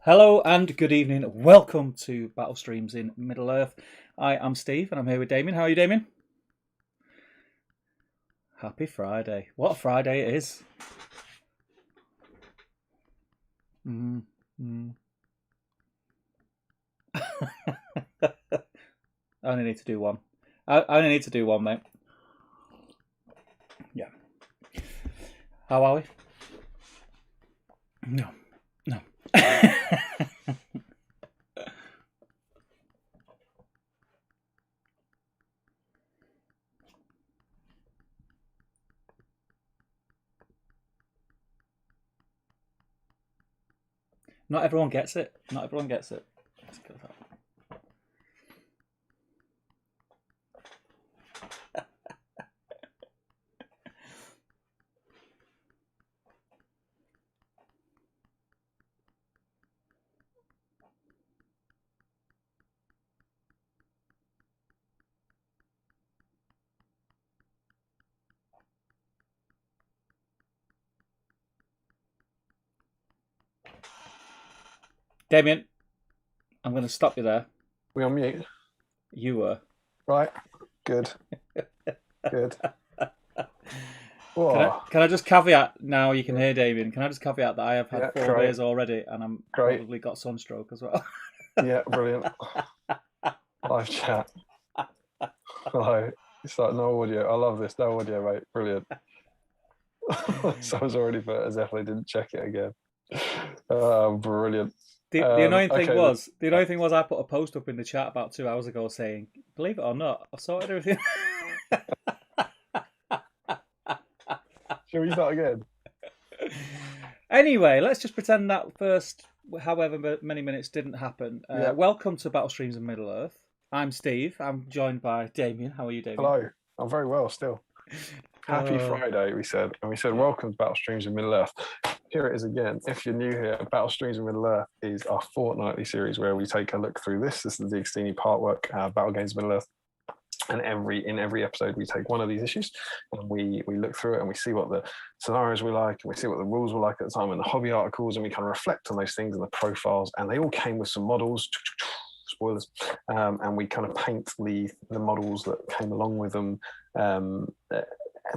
Hello and good evening. Welcome to Battle Streams in Middle Earth. I am Steve and I'm here with Damian. How are you, Damian? Happy Friday. What a Friday it is. Mm, mm. I only need to do one. I only need to do one, mate. Yeah. How are we? No. No. Not everyone gets it. Not everyone gets it. Let's go with that. Damian, I'm going to stop you there. We on mute? You were. Right. Good. Good. Can I just caveat now you can hear Damian? Can I just caveat that I have had 4 great. days already and I'm probably got sunstroke as well? Yeah, brilliant. Live chat. Hello. It's like no audio. I love this. No audio, mate. Brilliant. Someone's already put as if they didn't check it again. Brilliant. The annoying thing was I put a post up in the chat about 2 hours ago saying, believe it or not, I've sorted everything. Shall we start again? Anyway, let's just pretend that first however many minutes didn't happen. Welcome to Battle Streams in Middle Earth. I'm Steve. I'm joined by Damian. How are you, Damian? Hello. I'm very well still. Happy Friday, we said. And we said, welcome to Battle Streams in Middle Earth. Here it is again. If you're new here, Battle Streams in Middle Earth is our fortnightly series where we take a look through this. This is the Extini Partwork Battle Games Middle Earth. And in every episode, we take one of these issues and we look through it and we see what the scenarios we like and we see what the rules were like at the time and the hobby articles, and we kind of reflect on those things and the profiles. And they all came with some models. Spoilers, and we kind of paint the models that came along with them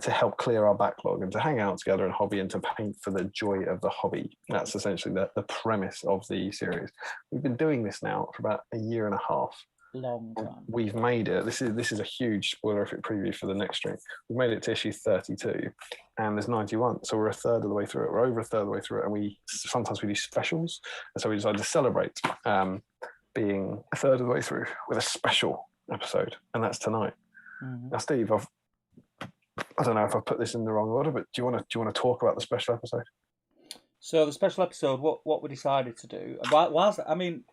to help clear our backlog and to hang out together in hobby and to paint for the joy of the hobby. That's essentially the premise of the series. We've been doing this now for about a year and a half. Long time. We've made it. This is a huge spoilerific preview for the next stream. We've made it to issue 32, and there's 91, so we're a third of the way through it. We're over a third of the way through it, and sometimes we do specials, and so we decided to celebrate being a third of the way through with a special episode, and that's tonight. Mm-hmm. Now, Steve, I don't know if I've put this in the wrong order, but do you want to talk about the special episode? So the special episode, what we decided to do, whilst I mean,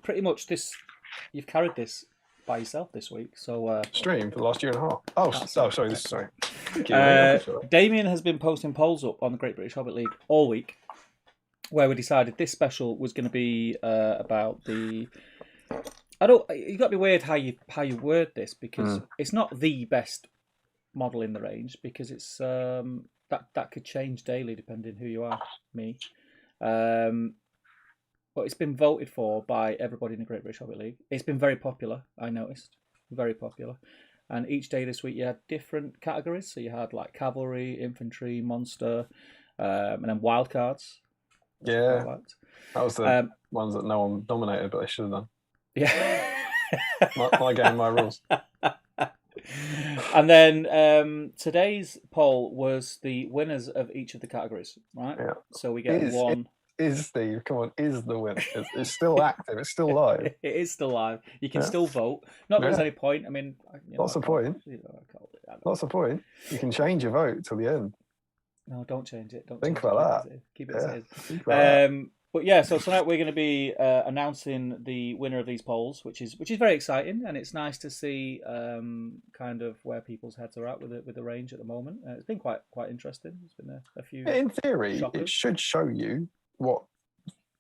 pretty much this, you've carried this by yourself this week. So stream for the last year and a half. Sorry. Damian has been posting polls up on the Great British Hobbit League all week, where we decided this special was going to be about the. You got to be weird how you word this, because it's not the best model in the range, because it's that could change daily depending who you are. Me, but it's been voted for by everybody in the Great British Hobbit League. It's been very popular. I noticed, very popular. And each day this week you had different categories. So you had like cavalry, infantry, monster, and then wildcards. Yeah, that was the ones that no one dominated, but they should have done. Yeah, my game, my rules. And then today's poll was the winners of each of the categories, right? Yeah. So we get one. Steve, come on, is the winner. It's still active. It's still live. It is still live. You can still vote. Not that there's any point. I mean, what's the point? What's the point? You can change your vote till the end. No, don't change it. Don't think about that. Keep it as it is. But yeah, so tonight we're going to be announcing the winner of these polls, which is very exciting, and it's nice to see kind of where people's heads are at with the range at the moment. It's been quite interesting. There's been a few. In theory, shockers. It should show you what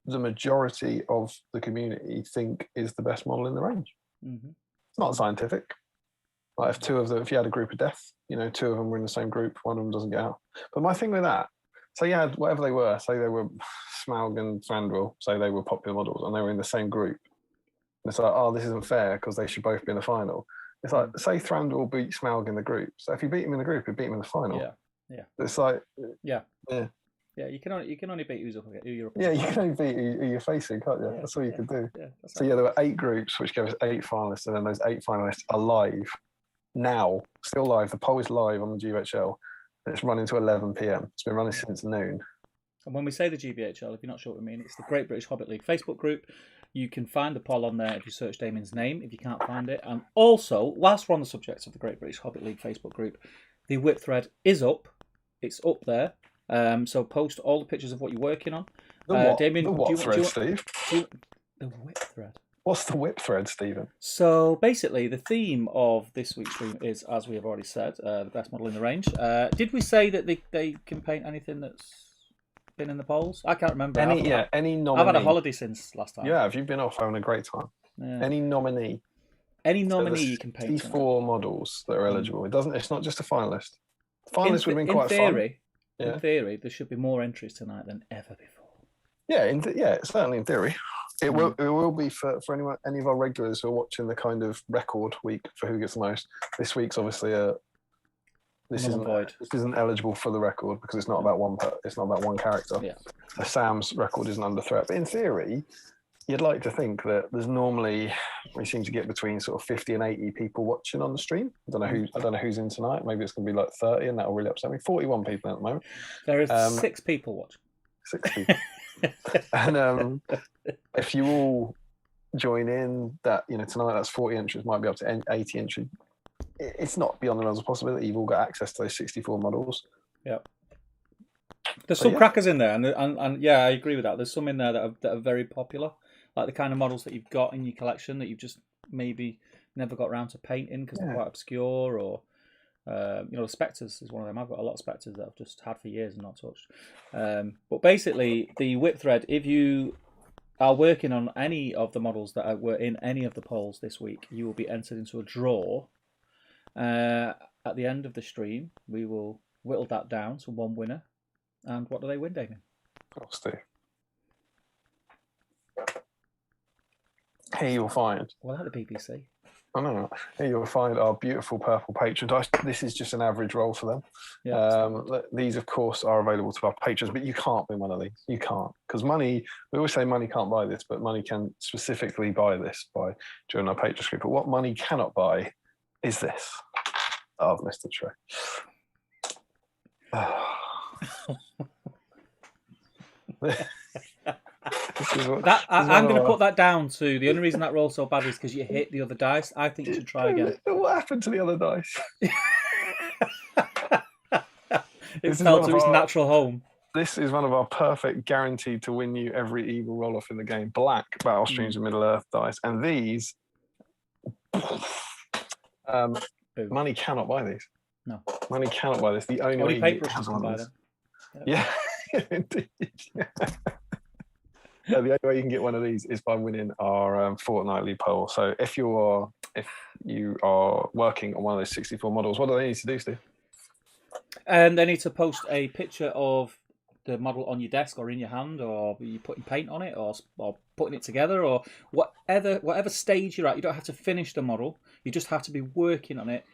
the majority of the community think is the best model in the range. Mm-hmm. It's not scientific. Like if you had a group of death, 2 of them were in the same group, one of them doesn't get out. But my thing with that, So you had whatever they were. Say they were Smaug and Thranduil. Say they were popular models, and they were in the same group. And it's like, oh, this isn't fair because they should both be in the final. It's like, say Thranduil beat Smaug in the group. So if you beat him in the group, you beat him in the final. Yeah. It's like, yeah. You can only beat who you're up against. Yeah, you can only beat who you're facing, can't you? That's all you can do. Yeah, so there were 8 groups, which gave us 8 finalists, and then those 8 finalists are live now, still live. The poll is live on the GBHL. And it's running to 11 p.m. It's been running since noon. And when we say the GBHL, if you're not sure what we mean, it's the Great British Hobbit League Facebook group. You can find the poll on there if you search Damian's name, if you can't find it. And also, whilst we're on the subject of the Great British Hobbit League Facebook group, the whip thread is up. It's up there. So post all the pictures of what you're working on. Damian, the what thread, Steve? The whip thread. What's the whip thread, Stephen? So basically, the theme of this week's stream is, as we have already said, the best model in the range. Did we say that they can paint anything that's been in the polls? I can't remember. Any nominee. I've had a holiday since last time. Yeah, you've been off having a great time. Yeah. Any nominee you can paint. 4 models that are eligible. It's not just a finalist. Finalists would have been quite fun. In theory, there should be more entries tonight than ever before. Yeah, certainly in theory. It will be for any of our regulars who are watching the kind of record week for who gets the most. This week's obviously this isn't eligible for the record because it's not about one character. Yeah. Sam's record isn't under threat. But in theory, you'd like to think that there's normally we seem to get between sort of 50 and 80 people watching on the stream. I don't know who's in tonight. Maybe it's going to be like 30, and that'll really upset me. 41 people at the moment. There is 6 people watching. 6 people. And if you all join in, that tonight that's 40 entries, might be up to 80 entries. It's not beyond the realms of possibility. You've all got access to those 64 models. Yeah. There's some crackers in there, and yeah, I agree with that. There's some in there that are very popular, like the kind of models that you've got in your collection that you've just maybe never got around to painting because they're quite obscure, or the Spectres is one of them. I've got a lot of Spectres that I've just had for years and not touched. But basically, the whip thread, if you are working on any of the models that were in any of the polls this week, you will be entered into a draw. At the end of the stream, we will whittle that down to one winner. And what do they win, Damien? Oh, Steve. Here you'll find. Well, like the BBC. I don't know. Here you'll find our beautiful purple patron dice. This is just an average roll for them. Yeah. These, of course, are available to our patrons, but you can't win one of these. You can't. Because money, we always say money can't buy this, but money can specifically buy this by joining our patrons group. But what money cannot buy is this. Oh, I've missed the tray. I'm going to put that down to the only reason that rolled so bad is because you hit the other dice. I think you should try again. What happened to the other dice? It fell to its natural home. This is one of our perfect guaranteed to win you every evil roll off in the game. Black Battle Streams of Middle Earth dice. And these money cannot buy these. No. Money cannot buy this. The only way paintbrushes can buy them. Yeah, indeed. Yeah, the only way you can get one of these is by winning our fortnightly poll. So if you are working on one of those 64 models, what do they need to do, Steve? They need to post a picture of the model on your desk or in your hand, or you putting paint on it, or putting it together, or whatever stage you're at. You don't have to finish the model. You just have to be working on it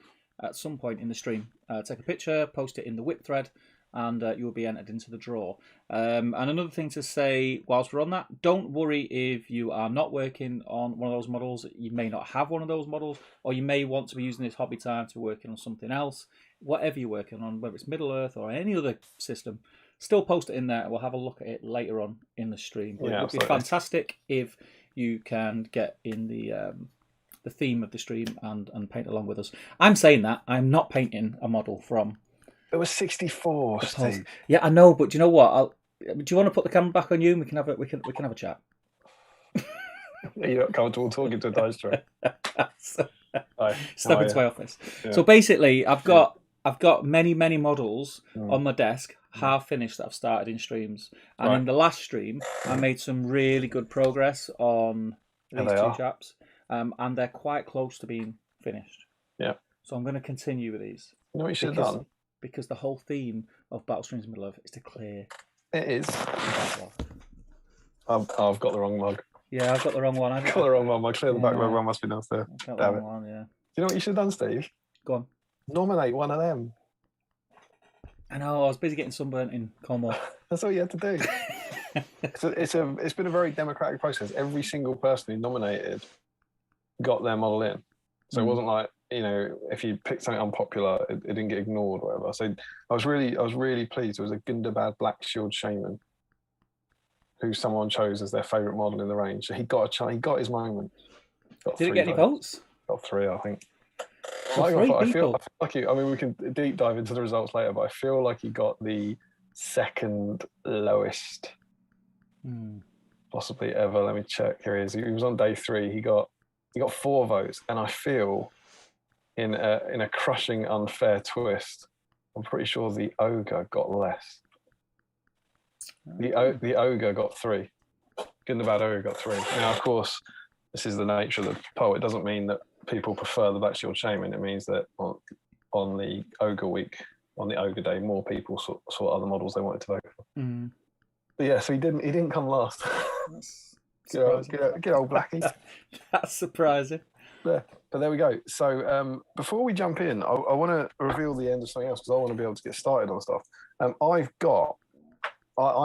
at some point in the stream. Take a picture, post it in the whip thread, and you will be entered into the draw. And another thing to say whilst we're on that, don't worry if you are not working on one of those models. You may not have one of those models, or you may want to be using this hobby time to working on something else. Whatever you're working on, whether it's Middle Earth or any other system, still post it in there. We'll have a look at it later on in the stream. But it would be fantastic if you can get in the theme of the stream and paint along with us. I'm saying that. I'm not painting a model from... There was 64, Steve. Yeah, I know, but do you know what? Do you want to put the camera back on you and we can have a chat? You're not comfortable talking to a dice tray. Step into my office. Yeah. So basically, I've got many models on my desk, half finished, that I've started in streams. And in the last stream, I made some really good progress on these two chaps. And they're quite close to being finished. Yeah. So I'm going to continue with these. You know what you should have done? because the whole theme of Battle Streams of Middle-earth is to clear. It is. I've got the wrong mug. Yeah, I've got the wrong one. I've got the wrong one. My clear the backlog one must be downstairs. I've got the wrong one, yeah. Do you know what you should have done, Steve? Go on. Nominate one of them. I know, I was busy getting sunburnt in Cornwall. That's all you had to do. It's been a very democratic process. Every single person who nominated got their model in. So it wasn't like, if you picked something unpopular, it didn't get ignored or whatever. So I was really pleased. It was a Gundabad Black Shield Shaman who someone chose as their favourite model in the range. So he got his moment. Did it get any votes? Got 3, I think. I feel like we can deep dive into the results later, but I feel like he got the second lowest possibly ever. Let me check. Here he is. He was on day 3. He got 4 votes, and I feel in a crushing unfair twist, I'm pretty sure the ogre got less. The ogre got 3. Gundabad ogre got 3. Now, of course, this is the nature of the poll. It doesn't mean that people prefer the Black Shield Shaman. It means that on the ogre week, on the ogre day, more people saw other models they wanted to vote for. But yeah, so he didn't come last. Good old Blackie. That's surprising. Yeah, but there we go. So before we jump in, I want to reveal the end of something else because I want to be able to get started on stuff. I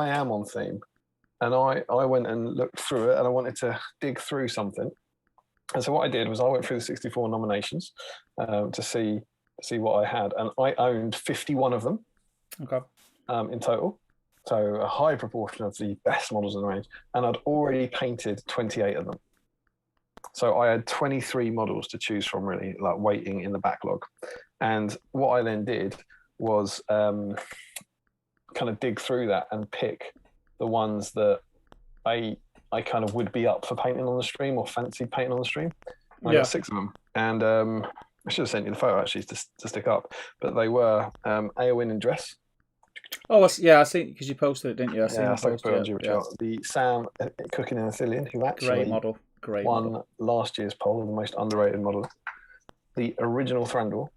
am on theme, and I went and looked through it, and I wanted to dig through something. And so what I did was I went through the 64 nominations to see what I had, and I owned 51 of them. Okay. In total. So a high proportion of the best models in the range, and I'd already painted 28 of them. So I had 23 models to choose from, really, like waiting in the backlog. And what I then did was kind of dig through that and pick the ones that I kind of would be up for painting on the stream or fancy painting on the stream. I got 6 of them, and I should have sent you the photo actually to stick up. But they were Aowen in dress. Oh, yeah, I see, because you posted it, didn't you? I put it on the Sam Cooking in a Thillion, who actually won last year's poll of the most underrated model. The original Thranduil,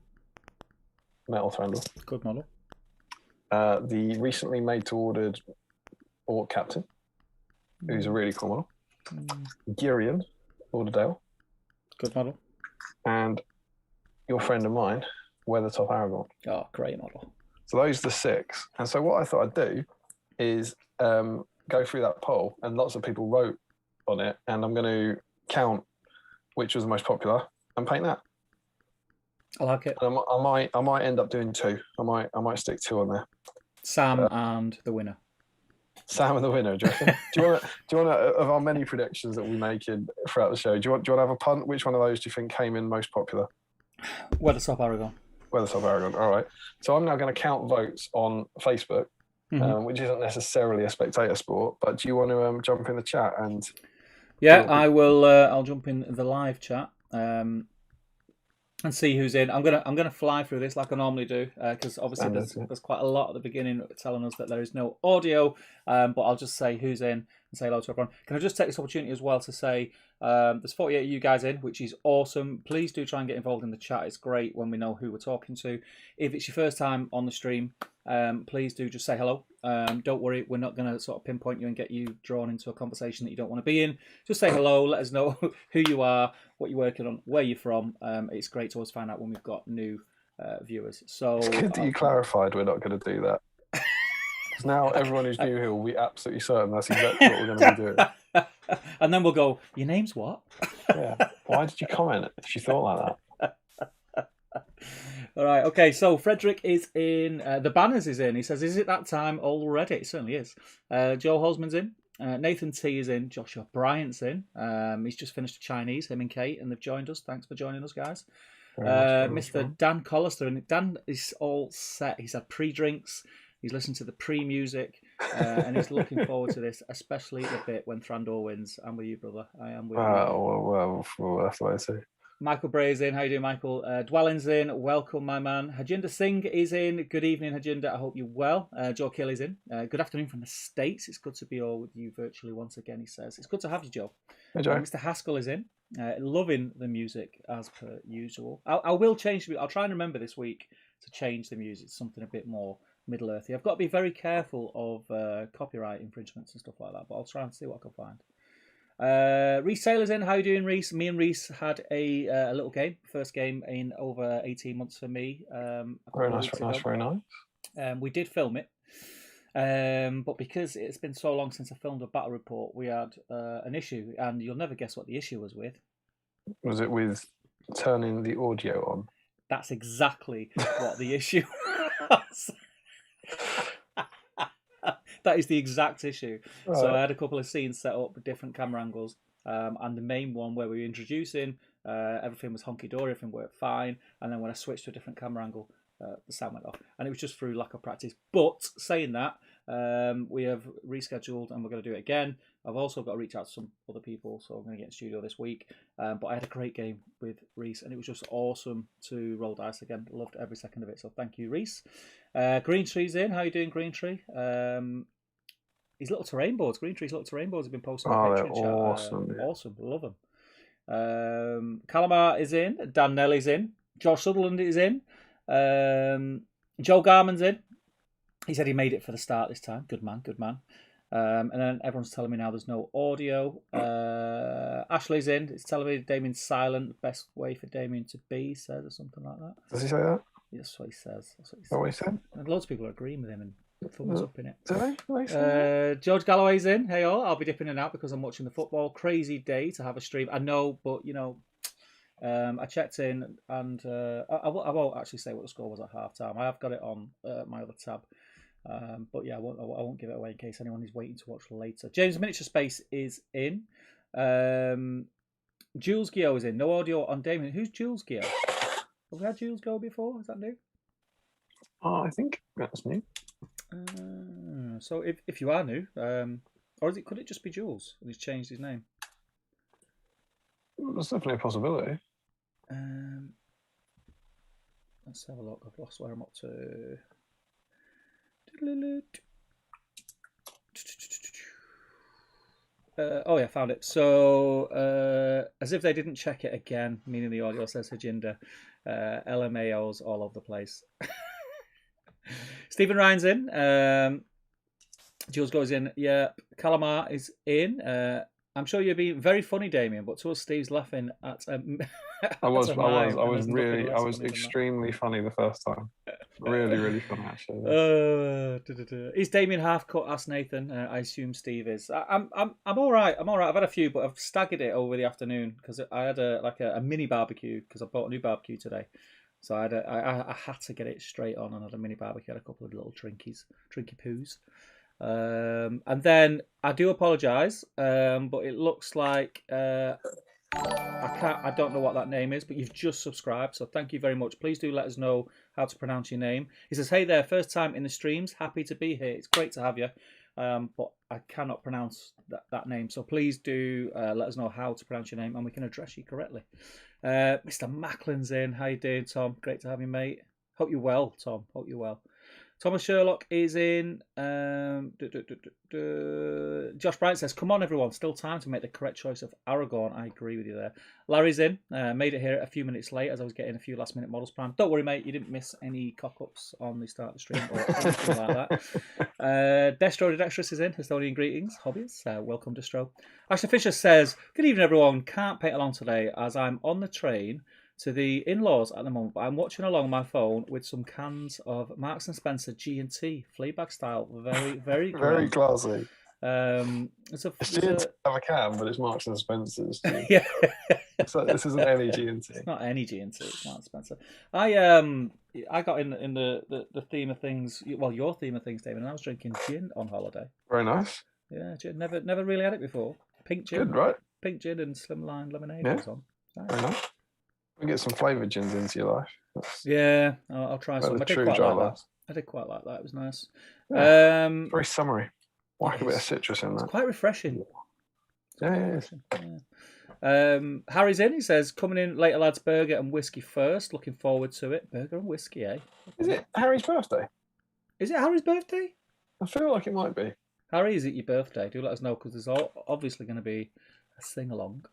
metal Thranduil. Good model. The recently made to ordered Orc Captain, who's a really cool model. Girion, Lauderdale. Good model. And your friend of mine, Weathertop Aragorn. Oh, great model. So those are the 6. And so what I thought I'd do is go through that poll, and lots of people wrote on it, and I'm going to count which was the most popular and paint that. I like it. And I might end up doing 2. I might stick 2 on there. Sam and the winner. Sam and the winner. Do you want to of our many predictions that we make throughout the show? Do you want to have a punt? Which one of those do you think came in most popular? Weathertop Aragorn. Weathertop Aragorn. All right. So I'm now going to count votes on Facebook, which isn't necessarily a spectator sport. But do you want to jump in the chat and? Yeah, I will. I'll jump in the live chat and see who's in. I'm gonna fly through this like I normally do because obviously there's quite a lot at the beginning telling us that there is no audio. But I'll just say who's in and say hello to everyone. Can I just take this opportunity as well to say there's 48 of you guys in, which is awesome. Please do try and get involved in the chat. It's great when we know who we're talking to. If it's your first time on the stream, please do just say hello. Don't worry, we're not going to sort of pinpoint you and get you drawn into a conversation that you don't want to be in. Just say hello, let us know who you are, what you're working on, where you're from. It's great to always find out when we've got new viewers. So it's good that you clarified we're not going to do that. Because now everyone who's new here will be absolutely certain that's exactly what we're going to be doing. And then we'll go, your name's what? Yeah. Why did you comment if you thought like that? All right, okay, so Frederick is in. The Banners is in. He says, is it that time already? It certainly is. Joe Holzman's in. Nathan T is in. Joshua Bryant's in. He's just finished Chinese, him and Kate, and they've joined us. Thanks for joining us, guys. Mr. Dan Collister, and Dan is all set. He's had pre-drinks. He's listened to the pre-music, and he's looking forward to this, especially the bit when Thranduil wins. I'm with you, brother. I am with you. Well, that's what I say. Michael Bray is in. How you doing, Michael? Dwelling's in. Welcome, my man. Hajinder Singh is in. Good evening, Hajinder. I hope you're well. Joe Kelly's in. Good afternoon from the States. It's good to be all with you virtually once again, he says. It's good to have you, Joe. Hey, Joe. Mr. Haskell is in. Loving the music as per usual. I will change. I'll try and remember this week to change the music to something a bit more Middle-earthy. I've got to be very careful of copyright infringements and stuff like that, but I'll try and see what I can find. Reese Taylor's in. How you doing, Reese? Me and Reese had a little game. First game in over 18 months for me. Very nice, very nice. We did film it. But because it's been so long since I filmed a battle report, we had an issue, and you'll never guess what the issue was with. Was it with turning the audio on? That's exactly what the issue was. That is the exact issue. Right. So I had a couple of scenes set up with different camera angles, and the main one where we were introducing, everything was honky-dory, everything worked fine, and then when I switched to a different camera angle, the sound went off, and it was just through lack of practice. But saying that, we have rescheduled and we're going to do it again. I've also got to reach out to some other people, so I'm going to get in studio this week. But I had a great game with Reese, and it was just awesome to roll dice again. Loved every second of it, so thank you, Reese. Green Tree's in. How you doing, Green Tree? His little terrain boards, Green Tree's little terrain boards have been posted on Patreon chat. Awesome. Awesome, love them. Calamar is in. Dan Nelly's in. Josh Sutherland is in. Joe Garman's in. He said he made it for the start this time. Good man, good man. And then everyone's telling me now there's no audio. Ashley's in. It's telling me Damien's silent. Best way for Damien to be, he says, or something like that. Does he say that? Yeah, that's what he says. That's what he said? And loads of people are agreeing with him and thumbs up in it. Do they? George Galloway's in. Hey all, I'll be dipping in and out because I'm watching the football. Crazy day to have a stream. I know, but you know, I checked in and I won't actually say what the score was at half time. I have got it on my other tab. But yeah, I won't give it away in case anyone is waiting to watch later. James Miniature Space is in. Jules Gio is in. No audio on Damien. Who's Jules Gio? Have we had Jules go before? Is that new? Oh, I think that's new. So if you are new, or could it just be Jules and he's changed his name? That's definitely a possibility. Let's have a look. I've lost where I'm up to. Oh yeah, found it. So as if they didn't check it again, meaning the audio says Hajinder. LMAOs all over the place. Stephen Ryan's in. Jules goes in. Yeah, Calamar is in. I'm sure you're being very funny, Damien, but to us, Steve's laughing at. I was extremely funny the first time. Really funny, actually. Is Damien half cut? Asked Nathan. I assume Steve is. I'm all right. I've had a few, but I've staggered it over the afternoon because I had a mini barbecue because I bought a new barbecue today. So I had to get it straight on and had a mini barbecue. I had a couple of little drinky poos. And then I do apologise, but it looks like I don't know what that name is, but you've just subscribed, so thank you very much. Please do let us know how to pronounce your name. He says, "Hey there, first time in the streams. Happy to be here. It's great to have you, but I cannot pronounce that name. So please do let us know how to pronounce your name, and we can address you correctly." Mr. Macklin's in. How you doing, Tom? Great to have you, mate. Hope you're well, Tom. Hope you're well. Thomas Sherlock is in. Josh Bryant says, "Come on, everyone. Still time to make the correct choice of Aragorn." I agree with you there. Larry's in. Made it here a few minutes late as I was getting a few last-minute models planned. Don't worry, mate. You didn't miss any cock-ups on the start of the stream or anything like that. Destro the Dexterous is in. Estonian greetings. Hobbies. Welcome, Destro. Ashley Fisher says, "Good evening, everyone. Can't pay it along today as I'm on the train to the in-laws at the moment, but I'm watching along my phone with some cans of Marks and Spencer G&T, Fleabag style. Very very classy. It's G&T have a can, but it's Marks and Spencer's. Yeah. So this isn't any G&T. It's not any G&T. It's Marks and Spencer. I got in the theme of things. Well, your theme of things, David. And I was drinking gin on holiday. Very nice. Yeah, gin. Never really had it before. Pink gin. Good, right? Pink gin and slimline lemonade. Yeah. Was on. Very nice. We get some flavoured gins into your life. Yeah, I'll try some. I did quite like that. I did quite like that. It was nice. Yeah. Very summery. Whack a bit of citrus in that. It's quite refreshing. Yeah. Harry's in. He says, "Coming in later, lads. Burger and whiskey first. Looking forward to it. Burger and whiskey, eh?" Is it Harry's birthday? Is it Harry's birthday? I feel like it might be. Harry, is it your birthday? Do let us know because there's obviously going to be a sing along.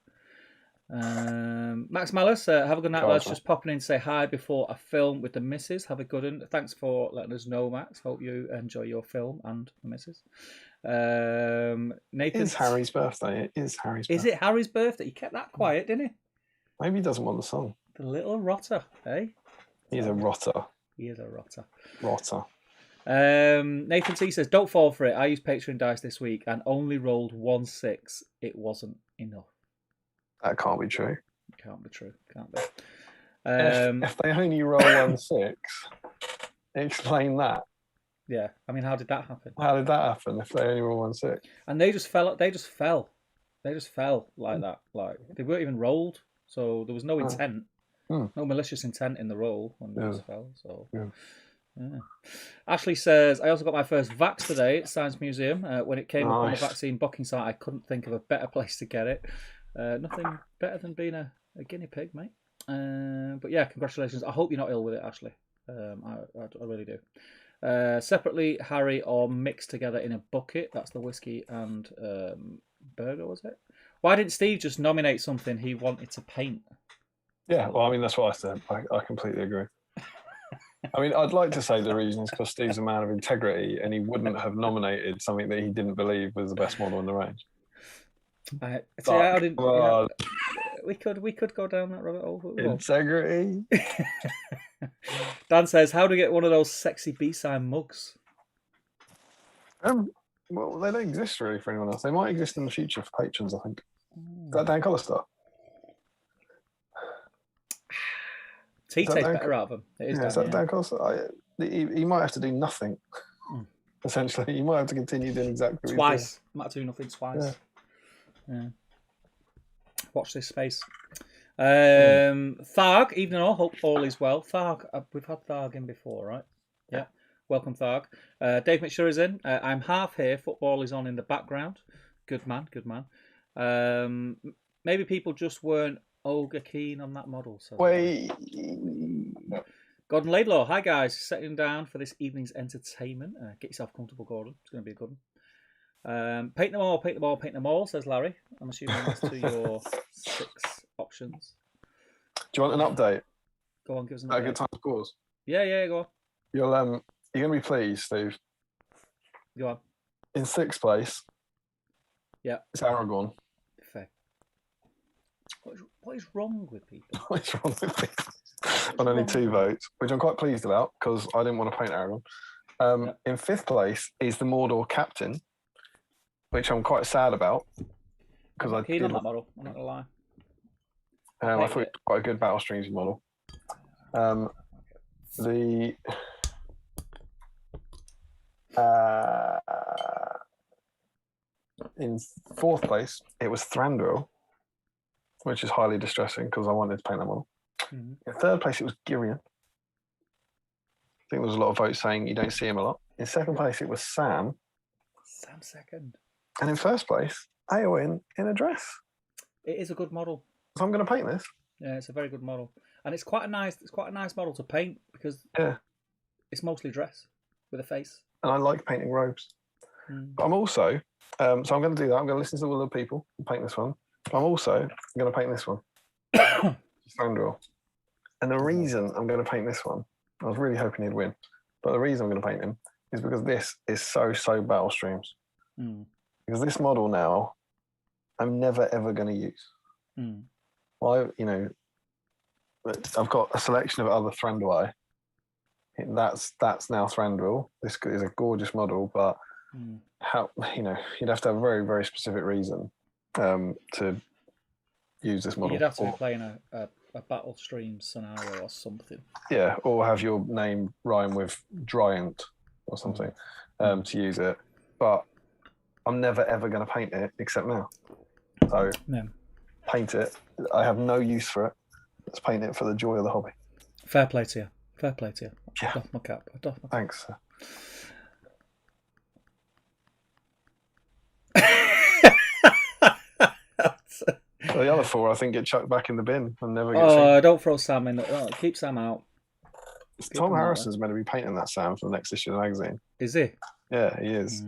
Max Malus, have a good night, Guys, lads. man. Just popping in to say hi before I film with the missus. Have a good one. Thanks for letting us know, Max. Hope you enjoy your film and the missus. Nathan, It's Harry's birthday. It is Harry's is birthday. it Harry's birthday? He kept that quiet, didn't he? Maybe he doesn't want the song. The little rotter, eh? He's a rotter. He is a rotter. Rotter. Nathan T says, "Don't fall for it. I used Patreon dice this week and only rolled 1-6. It wasn't enough." That can't be true. Can't be true. Can't be. If they only roll 1-6, explain that. Yeah, I mean, how did that happen? How did that happen? If they only roll 1-6, and they just fell. They just fell like that. Like they weren't even rolled, so there was no intent, no malicious intent in the roll when they just fell. So. Yeah. Ashley says, I also got my first vax today at Science Museum. When it came up on the vaccine booking site, I couldn't think of a better place to get it. Nothing better than being a guinea pig, mate. But yeah, congratulations. I hope you're not ill with it, Ashley. I really do. Separately, Harry, or mixed together in a bucket. That's the whiskey and burger, was it? Why didn't Steve just nominate something he wanted to paint? Yeah, well, I mean, that's what I said. I completely agree. I mean, I'd like to say the reason is because Steve's a man of integrity and he wouldn't have nominated something that he didn't believe was the best model in the range. We could go down that rabbit hole. Integrity. Dan says, how do we get one of those sexy B-side mugs? Well, they don't exist really for anyone else. They might exist in the future for patrons, I think. Is that Dan Collister? Tea tastes better out of them. It is Dan Collister? He might have to do nothing. Essentially, he might have to continue doing exactly twice. Might have to do nothing twice. Yeah. Watch this space. Tharg, evening all. Hope all is well. Tharg, we've had Tharg in before, right? Yeah. Welcome, Tharg. Dave McShure is in. I'm half here. Football is on in the background. Good man. Maybe people just weren't ogre keen on that model. So wait. Gordon Laidlaw, hi guys. Settling down for this evening's entertainment. Get yourself comfortable, Gordon. It's going to be a good one. Paint them all, says Larry. I'm assuming that's to your 6 options. Do you want an update? Go on, give us an update. A good time to pause. Yeah, go on. You're going to be pleased, Steve. Go on. In 6th place, it's Aragorn. Fair. What is wrong with people? What is wrong with people? On only 2 votes, which I'm quite pleased about because I didn't want to paint Aragorn. In 5th place is the Mordor Captain, which I'm quite sad about because I keen on that model. I'm not gonna lie. I thought it was quite a good Battle Streams model. In 4th place, it was Thranduil, which is highly distressing because I wanted to paint that model. In 3rd place, it was Girion. I think there was a lot of votes saying you don't see him a lot. In 2nd place, it was Sam. Sam 2nd. And in 1st place, Eowyn in a dress. It is a good model. So I'm going to paint this. Yeah, it's a very good model, and it's quite a nice model to paint because it's mostly dress with a face. And I like painting robes. But I'm also so I'm going to do that. I'm going to listen to all the people and paint this one. But I'm also going to paint this one. Thranduil. And the reason I'm going to paint this one, I was really hoping he'd win, but the reason I'm going to paint him is because this is so Battle Streams. Because this model now, I'm never ever going to use. Well, I've got a selection of other Thranduil. That's now Thranduil. This is a gorgeous model, but you'd have to have a very, very specific reason to use this model. You'd have to be playing a Battle Stream scenario or something. Yeah, or have your name rhyme with Dryant or something to use it. But I'm never ever going to paint it except now. So paint it. I have no use for it. Let's paint it for the joy of the hobby. Fair play to you. Yeah. I doff my cap. Thanks. So the other 4, I think, get chucked back in the bin and never get seen. Don't throw Sam in. Keep Sam out. Tom Harrison's meant to be painting that Sam for the next issue of the magazine. Is he? Yeah, he is.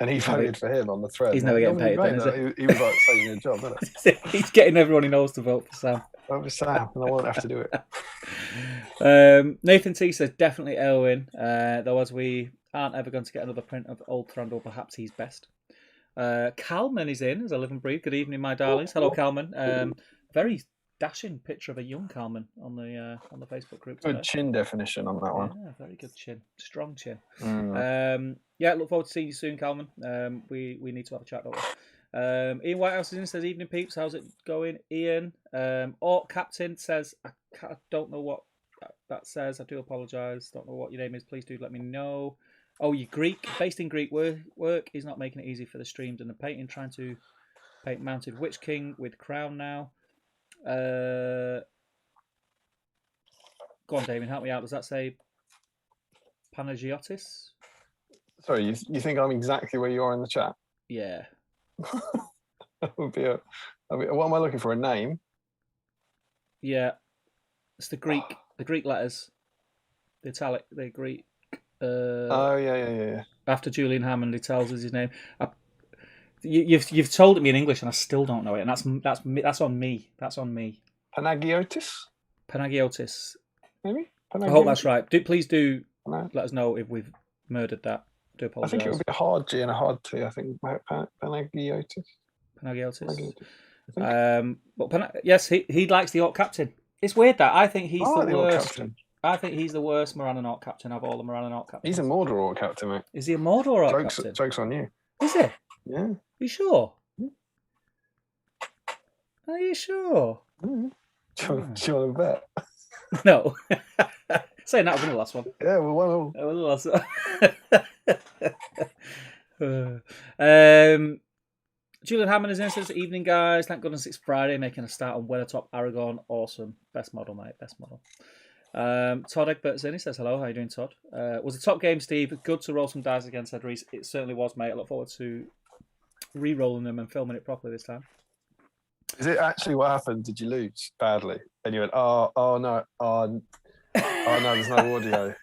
And he voted for him on the thread. He's never getting paid then, is he was like saving a job, wasn't He's getting everyone he knows to vote for Sam. Vote for Sam, and I won't have to do it. Nathan T says definitely Elwin, though as we aren't ever going to get another print of Old Thranduil, perhaps he's best. Calman is in as I live and breathe. Good evening, my darlings. Hello, Calman. Very dashing picture of a young Calman on the Facebook group today. Good chin definition on that one. Yeah, very good chin, strong chin. Yeah, look forward to seeing you soon, Calman. We need to have a chat, don't we? Ian Whitehouse is in, says evening peeps. How's it going, Ian? Orc Captain says I don't know what that says. I do apologise. Don't know what your name is. Please do let me know. Oh, you're Greek, based in Greek. Work is not making it easy for the streams and the painting. Trying to paint mounted Witch King with crown now. Go on, Damien, help me out. Does that say Panagiotis? Sorry, you think I'm exactly where you are in the chat? Yeah. That would be what am I looking for? A name? Yeah, it's the Greek letters, the Italic, the Greek. Oh yeah. After Julian Hammond, he tells us his name. You've told it me in English, and I still don't know it, and that's on me. That's on me. Panagiotis. Maybe. I hope that's right. Please do let us know if we've murdered that. Do apologise. I think it would be a hard G and a hard T. I think Panagiotis. But yes, he likes the Orc Captain. It's weird that I think he's the worst. I think he's the worst Morannon Orc Captain of all the Morannon Orc Captains. He's a Mordor Orc Captain, mate. Is he a Mordor Orc Captain? Joke's on you. Is it? Yeah. Are you sure? Mm. Are you sure? Mm. Do you want to bet? No. Saying that was the last one. Yeah, well, one. That was the last one. Julian Hammond is in. Says, evening, guys. Thank goodness it's Friday. Making a start on Weathertop Aragon. Awesome. Best model, mate. Best model. Todd Egbert's in. He says, hello. How you doing, Todd? Was a top game, Steve. Good to roll some dice again, said Reese. It certainly was, mate. I look forward to re-rolling them and filming it properly this time. Is it actually what happened? Did you lose badly? And you went, oh no, no, there's no audio.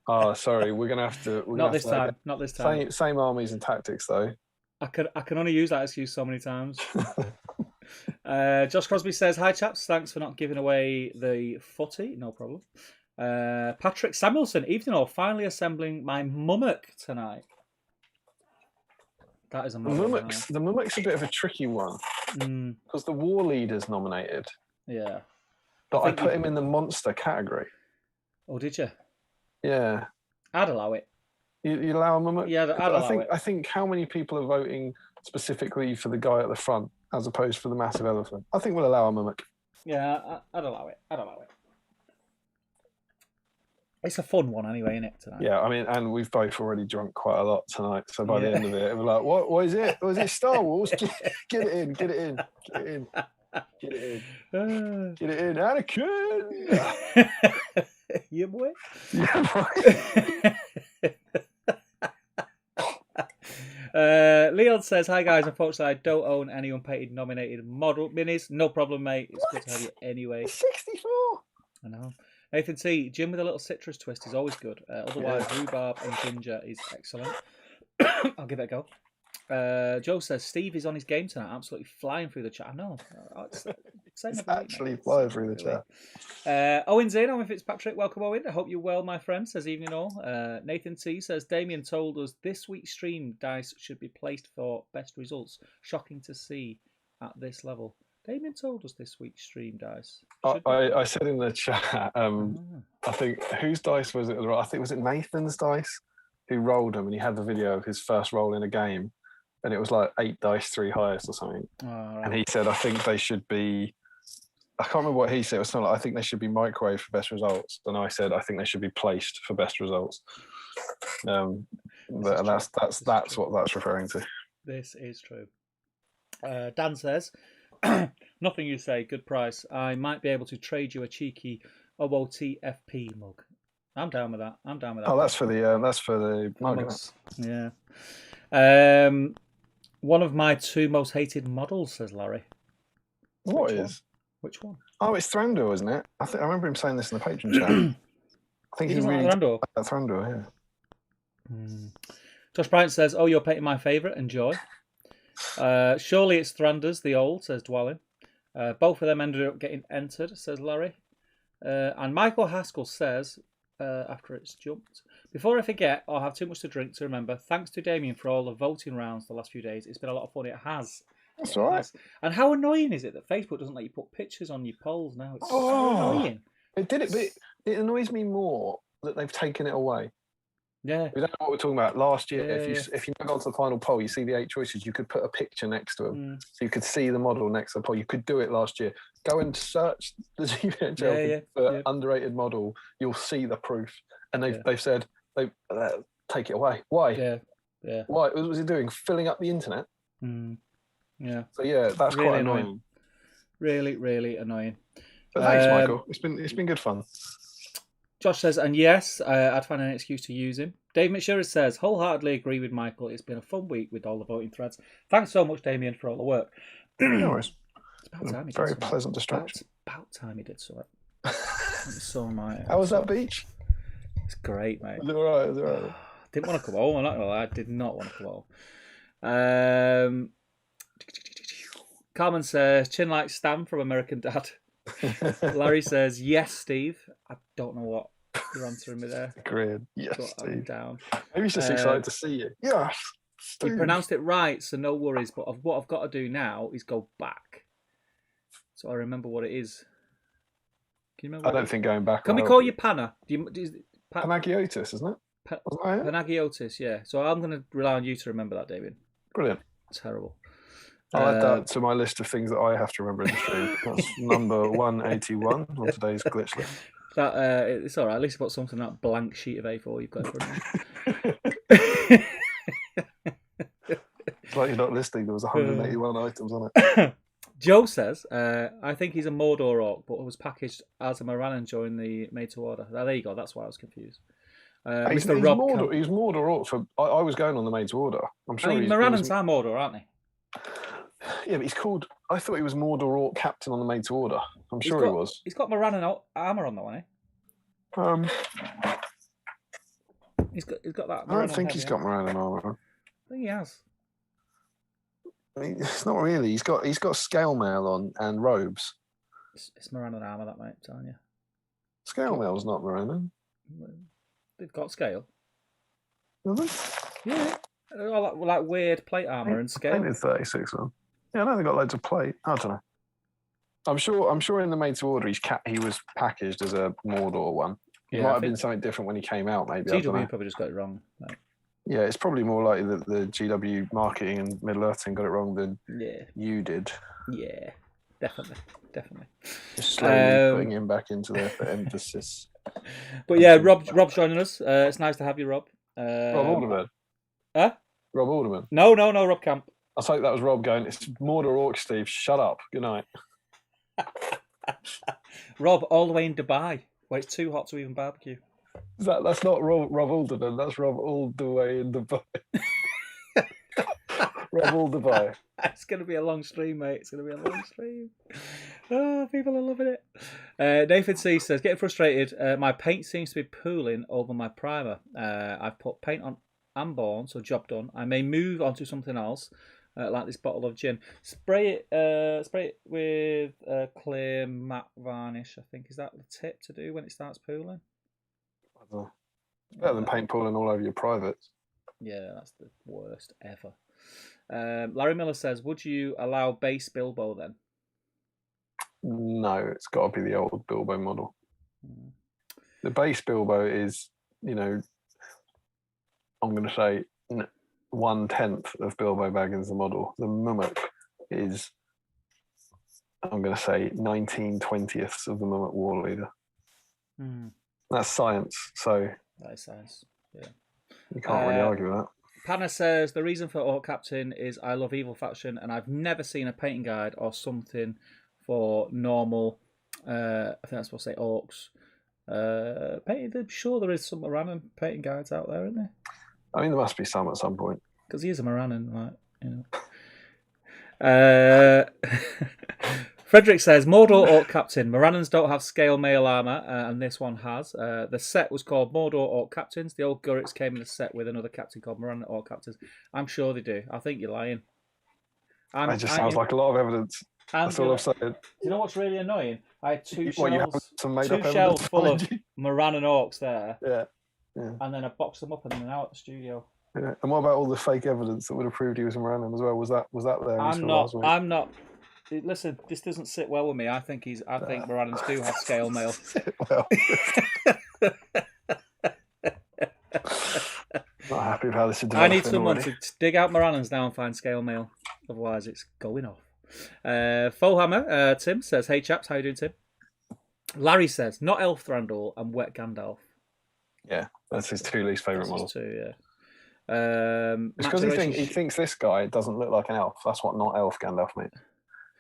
Oh, sorry, we're gonna have to. Not this time. Same armies and tactics though. I can only use that excuse so many times. Josh Crosby says, hi chaps, thanks for not giving away the footy. No problem. Patrick Samuelson, evening all, finally assembling my Mummock tonight. That is a model. The Mummock's a bit of a tricky one because the War Leader's nominated. Yeah. But I put him in the monster category. Oh, did you? Yeah. I'd allow it. You allow a Mummock? Yeah, I'd allow it. I think how many people are voting specifically for the guy at the front as opposed for the massive elephant? I think we'll allow a Mummock. Yeah, I'd allow it. It's a fun one anyway, isn't it, tonight? Yeah, I mean, and we've both already drunk quite a lot tonight. So by the end of it, we're like, what is it? Was it Star Wars? Get it in. Get it in. Anakin! Yeah, boy. Leon says, hi guys, unfortunately I don't own any unpainted nominated model minis. No problem, mate. It's good to have you anyway. 64. I know. Nathan T, gin with a little citrus twist is always good. Otherwise, rhubarb and ginger is excellent. I'll give it a go. Joe says, Steve is on his game tonight, absolutely flying through the chat. I know. It's actually flying through the chat. Owen's in. Owen Fitzpatrick, welcome, Owen. I hope you're well, my friend. Says, evening all. Nathan T says, Damian told us this week's stream dice should be placed for best results. Shocking to see at this level. Damien told us this week's stream dice. I said in the chat, I think, whose dice was it? I think, was it Nathan's dice who rolled them and he had the video of his first roll in a game and it was like 8 dice, 3 highest or something. Right. And he said, I think they should be, I can't remember what he said. It was something like, I think they should be microwaved for best results. And I said, I think they should be placed for best results. That's what that's referring to. This is true. Dan says, nothing you say, good price. I might be able to trade you a cheeky OOTFP mug. I'm down with that. Oh, that's for the mug. Yeah. One of my 2 most hated models, says Larry. Which one? Oh, it's Thranduil, isn't it? I remember him saying this in the patron chat. I think he's really Thranduil, yeah. Josh Bryant says, "Oh, you're painting my favourite. Enjoy." Surely it's Thranduil's, the old, says Dwalin. Both of them ended up getting entered, says Larry. And Michael Haskell says, after it's jumped, "Before I forget or have too much to drink to remember, thanks to Damian for all the voting rounds the last few days. It's been a lot of fun." It has. That's all right. And how annoying is it that Facebook doesn't let you put pictures on your polls now? It's so annoying. It did it, but it annoys me more that they've taken it away. Yeah. We don't know what we're talking about. Last year, if you go onto the final poll, you see the 8 choices, you could put a picture next to them. So you could see the model next to the poll. You could do it last year. Go and search the GPHL for underrated model. You'll see the proof. And they've said, take it away. Why? Yeah. Why? What was it doing? Filling up the internet? Yeah. So that's really quite annoying. Really, really annoying. But thanks, Michael. It's been good fun. Josh says, and yes, I'd find an excuse to use him. Dave McSherry says, wholeheartedly agree with Michael. It's been a fun week with all the voting threads. Thanks so much, Damian, for all the work. No worries. It's about time he did very something. Pleasant distraction. It's about time he did something. How was that beach? It's great, mate. Was it all right? Didn't want to come home. I'm not gonna lie. I did not want to come home. Carmen says, chin like Stan from American Dad. Larry says, yes, Steve. I don't know what you're answering me there. Agreed. Yes, but Steve. I'm down. Maybe he's just excited to see you. Yes, Steve. You pronounced it right, so no worries. But what I've got to do now is go back, so I remember what it is. Can you remember? I don't think going back. Can we call you Panna? Panagiotis, isn't it? Panagiotis, yeah. So I'm going to rely on you to remember that, David. Brilliant. Terrible. I'll add that to my list of things that I have to remember in the stream. That's number 181 on today's glitch list. It's all right. At least I've got something on that blank sheet of A4 you've got in front of me. It's like you're not listening. There was 181 items on it. Joe says, I think he's a Mordor orc, but was packaged as a Morannon during the made to order. There you go. That's why I was confused. He's Mordor orc for. I was going on the made to order. I'm sure. Morannons are Mordor, aren't they? Yeah, but he's called. I thought he was Mordor orc captain on the made to order. I'm sure he was. He's got Morannon armor on though, hasn't he? He's got that. I don't think he's got Morannon armor. I think he has. I mean, it's not really. He's got scale mail on and robes. It's Morannon armor, that mate. I'm telling you. Scale mail's not Morannon. They've got scale. Have they? Yeah. Like weird plate armor and scale. Painted 36 one. Yeah, I know they got loads of plate. I don't know. I'm sure in the made to order he was packaged as a Mordor one. It might have been something different when he came out, maybe. GW probably just got it wrong. Mate. Yeah, it's probably more likely that the GW marketing and Middle Earth team got it wrong than you did. Yeah, definitely. Just slowly putting him back into there for emphasis. But yeah, Rob's joining us. It's nice to have you, Rob. Rob Alderman. Huh? Rob Alderman. No, Rob Camp. I thought that was Rob going, it's Mordor Orc, Steve. Shut up. Good night. Rob, all the way in Dubai, where it's too hot to even barbecue. That's not Rob Alderman. That's Rob all the way in Dubai. Rob all Dubai. It's going to be a long stream, mate. It's going to be a long stream. Oh, people are loving it. Nathan C says, getting frustrated. My paint seems to be pooling over my primer. I've put paint on Amborn, so job done. I may move on to something else, like this bottle of gin. Spray it with clear matte varnish. I think is that the tip to do when it starts pooling. It's better than paint pooling all over your privates. Yeah, that's the worst ever. Larry Miller says, would you allow base Bilbo then? No, it's got to be the old Bilbo model. The base Bilbo is, I'm going to say 1/10 of Bilbo Baggins the model. The Mummock is, I'm going to say 19/20ths of the Mummock War Leader. That's science, so... That is science, yeah. You can't really argue with that. Panna says, the reason for Orc Captain is I love Evil Faction and I've never seen a painting guide or something for normal, I think that's supposed to say Orcs. I'm sure there is some Morannon painting guides out there, isn't there? I mean, there must be some at some point. Because he is a Morannon, right? Frederick says, Mordor Orc Captain. Morannons don't have scale mail armour, and this one has. The set was called Mordor Orc Captains. The old Gurrits came in a set with another captain called Morannon Orc Captains. I'm sure they do. I think you're lying. It just sounds like a lot of evidence. That's all I'm saying. Do you know what's really annoying? I had two You have shelves, some made-up shelves full of evidence Morannon Orcs there. Yeah. And then I boxed them up and they're now at the studio. Yeah. And what about all the fake evidence that would have proved he was a Morannon as well? Was that there? I'm not. Listen, this doesn't sit well with me. I think Morannons do have scale mail. Well, not happy with how this is developing. I need someone to dig out Morannons now and find scale mail. Otherwise, it's going off. Fohammer, Tim says, "Hey chaps, how you doing, Tim?" Larry says, "Not Elf Thranduil and Wet Gandalf." Yeah, that's his two least favourite models. Yeah. It's because he thinks this guy doesn't look like an elf. That's what not elf Gandalf means.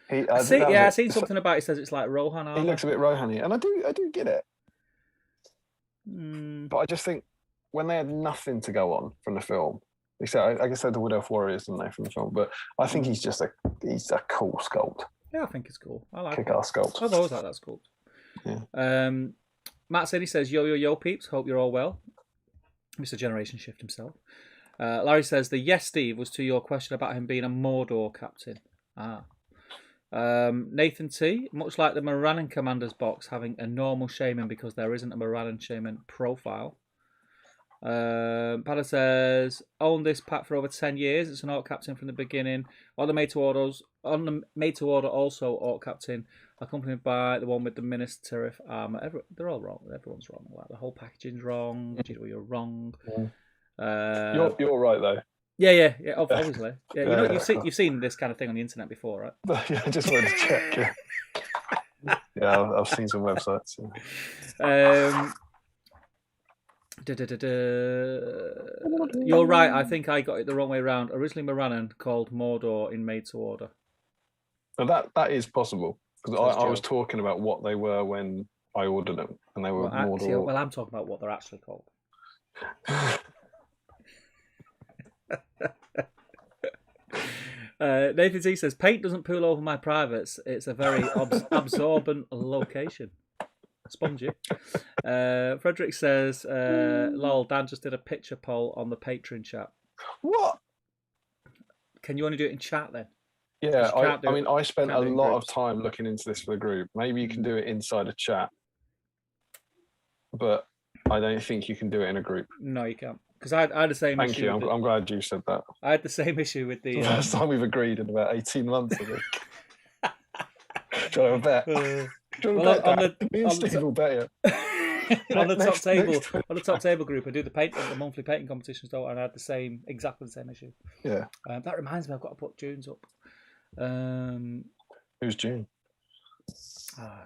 I've seen something about it. Says it's like Rohan armor. He looks a bit Rohan-y, and I do get it. But I just think when they had nothing to go on from the film, except I guess they had the Wood Elf Warriors, didn't they, from the film? But I think he's a cool sculpt. Yeah, I think it's cool. I like kick-ass sculpt. I've always liked that sculpt. Yeah. Matt City says, yo peeps, hope you're all well. Mr. Generation Shift himself. Larry says, the yes, Steve, was to your question about him being a Mordor captain. Nathan T, much like the Morannon Commander's box having a normal shaman because there isn't a Morannon shaman profile. Pada says, owned this pack for over 10 years. It's an Orc captain from the beginning. On the made to order also Orc captain, accompanied by the one with the Minas Tirith armor. They're all wrong. Everyone's wrong. Like, the whole packaging's wrong. You're wrong. You're right though. Yeah. Obviously. Yeah, you've seen this kind of thing on the internet before, right? Yeah, I just wanted to check. Yeah, I've seen some websites. Yeah. You're right. I think I got it the wrong way around. Originally, Morannon called Mordor in made to order. But that is possible because I was talking about what they were when I ordered them, and they were Mordor. Well, I'm talking about what they're actually called. Nathan Z says, paint doesn't pool over my privates. It's a very absorbent location. Spongy. Frederick says, lol, Dan just did a picture poll on the Patreon chat. What? Can you only do it in chat then? Yeah, I spent a lot of time looking into this for the group. Maybe you can do it inside a chat, but I don't think you can do it in a group. No, you can't. Because I had the same issue. Thank you. I'm glad you said that. I had the same issue with the... First time we've agreed in about 18 months, I think. Do you want to have a bet? Me and Steve will bet you. On the top table group, I do the monthly painting competitions, though, and I had exactly the same issue. Yeah. That reminds me, I've got to put June's up. Who's June?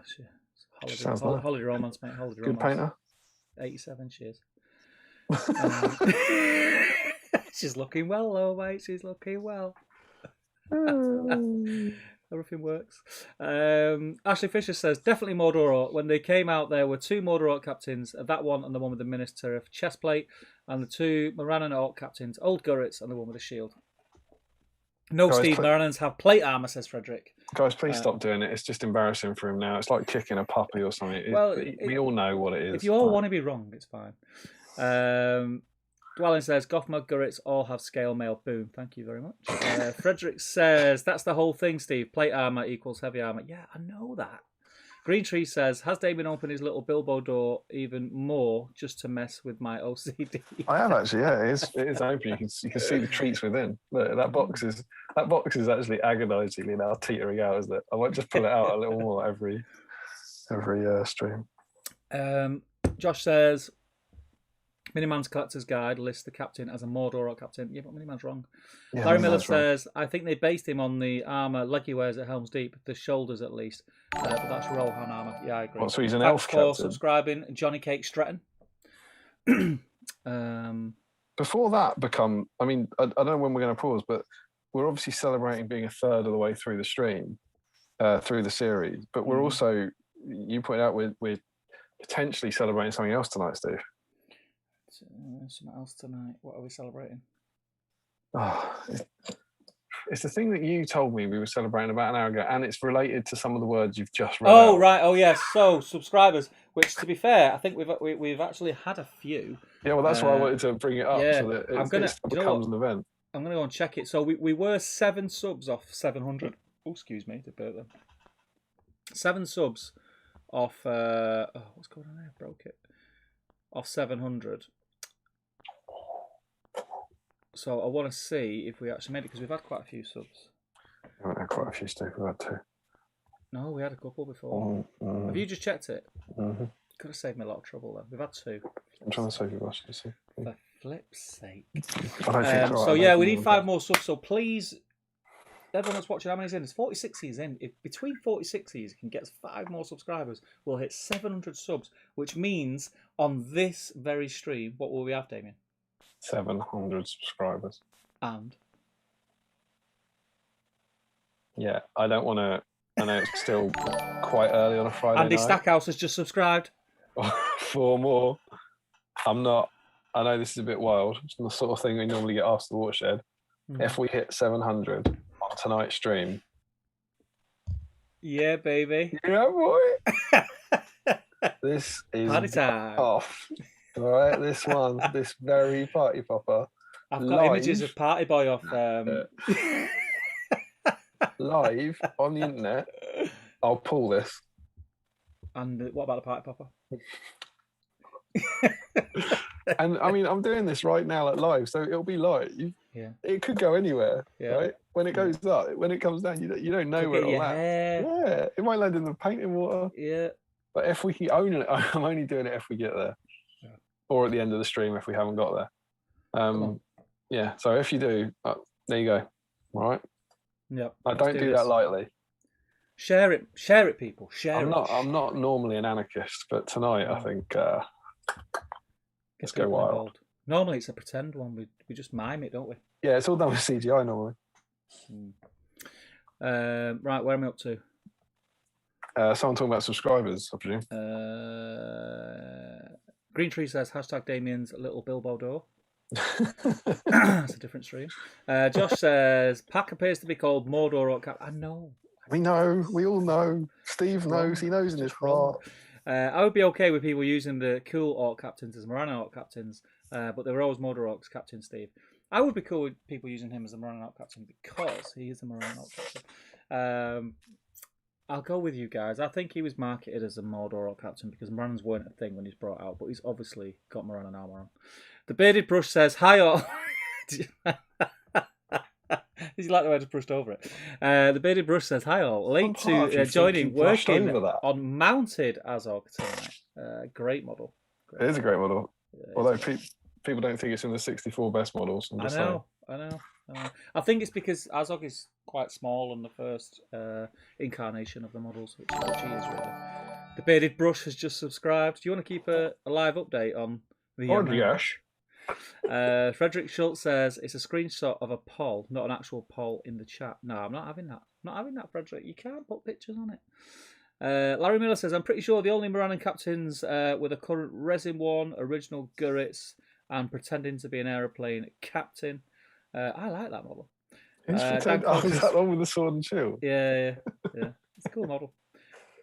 Shit. Holiday Romance, mate. Holiday Good Romance. painter. 87 she is. She's looking well, though, mate. She's looking well. Everything works. Ashley Fisher says, definitely Mordor Orc. When they came out, there were two Mordor Orc captains, that one and the one with the Minas Tirith chestplate, and the two Morannon Orc captains, Old Gurrits and the one with the shield. No, guys, Steve, Morannons have plate armor, says Frederick. Guys, please stop doing it. It's just embarrassing for him now. It's like kicking a puppy or something. We all know what it is. If you all want to be wrong, it's fine. Dwelling says, Gothmog Gurrits all have scale mail. Boom. Thank you very much. Frederick says, that's the whole thing, Steve. Plate armor equals heavy armor. Yeah, I know that. Green Tree says, has Damian opened his little Bilbo door even more just to mess with my OCD? I have actually, yeah. It is open. You can see the treats within. Look, that box is actually agonisingly now teetering out, isn't it? I might just pull it out a little more every stream. Josh says, Miniman's Collector's Guide lists the captain as a Mordor captain. Yeah, but Miniman's wrong. Yeah, Larry Miller says, I think they based him on the armour Leggy wears at Helm's Deep, the shoulders at least. But that's Rohan armour. Yeah, I agree. So he's an elf captain. Subscribing, Johnny Cake Stretton. Before that I don't know when we're going to pause, but we're obviously celebrating being a third of the way through the stream, through the series. But we're also, you pointed out, we're potentially celebrating something else tonight, Steve. Something else tonight. What are we celebrating? Oh, It's the thing that you told me we were celebrating about an hour ago, and it's related to some of the words you've just read Oh out. right. Oh yes. So subscribers, which to be fair, I think we've actually had a few. Yeah, well, that's why I wanted to bring it up, yeah, so that it you know becomes what? an event. I'm gonna go and check it. So we were 7 subs off 700. Oh, excuse me, to burp them. 7 subs off. What's going on there? Broke it. Off 700. So I want to see if we actually made it because we've had quite a few subs. We haven't had quite a few, Steve. We've had 2. No, we had a couple before. Have you just checked it? Mm-hmm. Could have saved me a lot of trouble then. We've had 2. I'm trying to save you, Russ. For flip's sake. So yeah, we need 5 more subs. So please, everyone that's watching, how many's in? There's 46 in. If between 46 can get us 5 more subscribers, we'll hit 700 subs, which means on this very stream, what will we have, Damian? 700 subscribers. And? Yeah, I don't want to. I know it's still quite early on a Friday Andy night. Stackhouse has just subscribed. 4 more. I'm not. I know this is a bit wild. It's the sort of thing we normally get asked the watershed. If we hit 700 on tonight's stream. Yeah, baby. Yeah, boy. This is party time. Off. All right, this very party popper. I've got images of Party Boy off. Live on the internet. I'll pull this. And what about the Party Popper? And I mean, I'm doing this right now at live, so it'll be live. Yeah. It could go anywhere, right? When it goes up, when it comes down, you don't know where it'll land. Yeah, it might land in the painting water. Yeah. But if we can own it, I'm only doing it if we get there, or at the end of the stream if we haven't got there. Yeah. So if you do, there you go. All right. Yep. I don't do that lightly. Share it, people. Share it. I'm not normally an anarchist, but tonight I think let's go wild. Involved. Normally it's a pretend one. We just mime it, don't we? Yeah, it's all done with CGI normally. Right, where am I up to? Someone talking about subscribers, I presume. Green Tree says #Damian's little Bilbo door. That's a different stream. Josh says Pack appears to be called Mordor or Cap. I know. We know. We all know. Steve knows. He knows in his heart. I would be okay with people using the cool orc captains as Morana orc captains, but there were always Mordor orcs captain Steve. I would be cool with people using him as a Morana orc captain because he is a Morana orc captain. I'll go with you guys. I think he was marketed as a Mordor orc captain because Moranans weren't a thing when he's brought out, but he's obviously got Moranan armor on. The Bearded Brush says, hi all. He's like the way I just brushed over it. The Bearded Brush says, hi all. Late to joining working on Mounted Azog tonight. Great model. It is a great model. Yeah, although people don't think it's in the 64 best models. I know. I think it's because Azog is quite small on the first incarnation of the models, which he is really. The Bearded Brush has just subscribed. Do you want to keep a live update on the... Oh, yes. Frederick Schultz says it's a screenshot of a poll, not an actual poll in the chat. No, I'm not having that. I'm not having that, Frederick. You can't put pictures on it. Larry Miller says, I'm pretty sure the only Moranan captains were the current Resin 1, original Gurrits, and pretending to be an aeroplane captain. I like that model. Is that one with the sword and shield? Yeah. It's a cool model.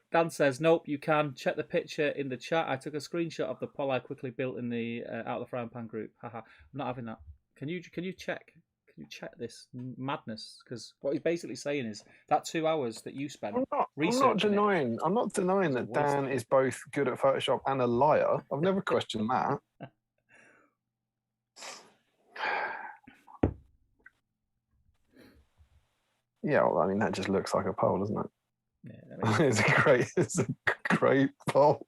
Dan says, nope, you can. Check the picture in the chat. I took a screenshot of the poll I quickly built in the Out of the Frying Pan group. Haha. I'm not having that. Can you check? Can you check this madness? Because what he's basically saying is that 2 hours that you spent researching I'm not denying that Dan is both good at Photoshop and a liar. I've never questioned that. Yeah, well, I mean that just looks like a poll, doesn't it? Yeah, it's a great poll.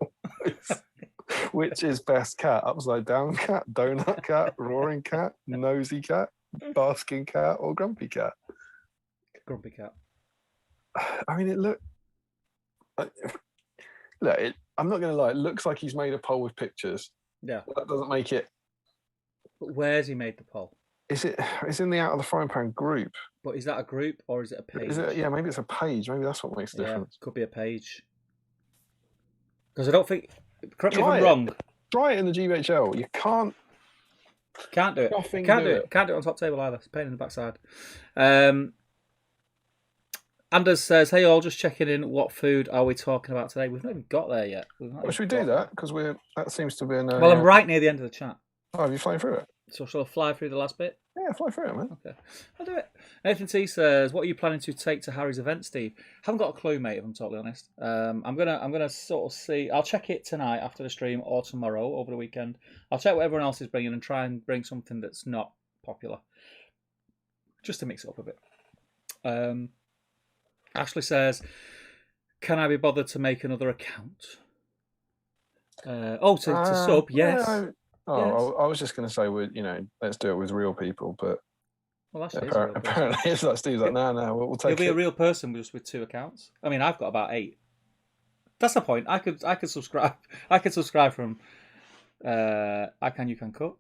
Which is best cat? Upside down cat, donut cat, roaring cat, nosy cat, basking cat, or grumpy cat? Grumpy cat. I mean, I'm not going to lie. It looks like he's made a poll with pictures. Yeah. That doesn't make it. But where's he made the poll? It's in the Out of the Frying Pan group. But is that a group or is it a page? Yeah, maybe it's a page. Maybe that's what makes the difference. Could be a page. Because I don't think. Correct me if I'm wrong. Try it in the GBHL. You can't. Can't do it. Can't do it on top table either. It's a pain in the backside. Anders says, "Hey all, just checking in. What food are we talking about today? We've not even got there yet. Well, should we do that? Because that seems to be an. Well, I'm right near the end of the chat. Oh, have you flown through it? So shall I fly through the last bit? Yeah, fly through it, man. Okay, I'll do it. Nathan T says, "What are you planning to take to Harry's event, Steve?" Haven't got a clue, mate. If I'm totally honest, I'm gonna sort of see. I'll check it tonight after the stream or tomorrow over the weekend. I'll check what everyone else is bringing and try and bring something that's not popular, just to mix it up a bit. Ashley says, "Can I be bothered to make another account?" To sub, yes. Yeah, Yes. I was just going to say, let's do it with real people, but Well, apparently it's like Steve's like, no, we'll take it. You'll be a real person just with 2 accounts. I mean, I've got about 8. That's the point. I could subscribe. I could subscribe from. You can cook.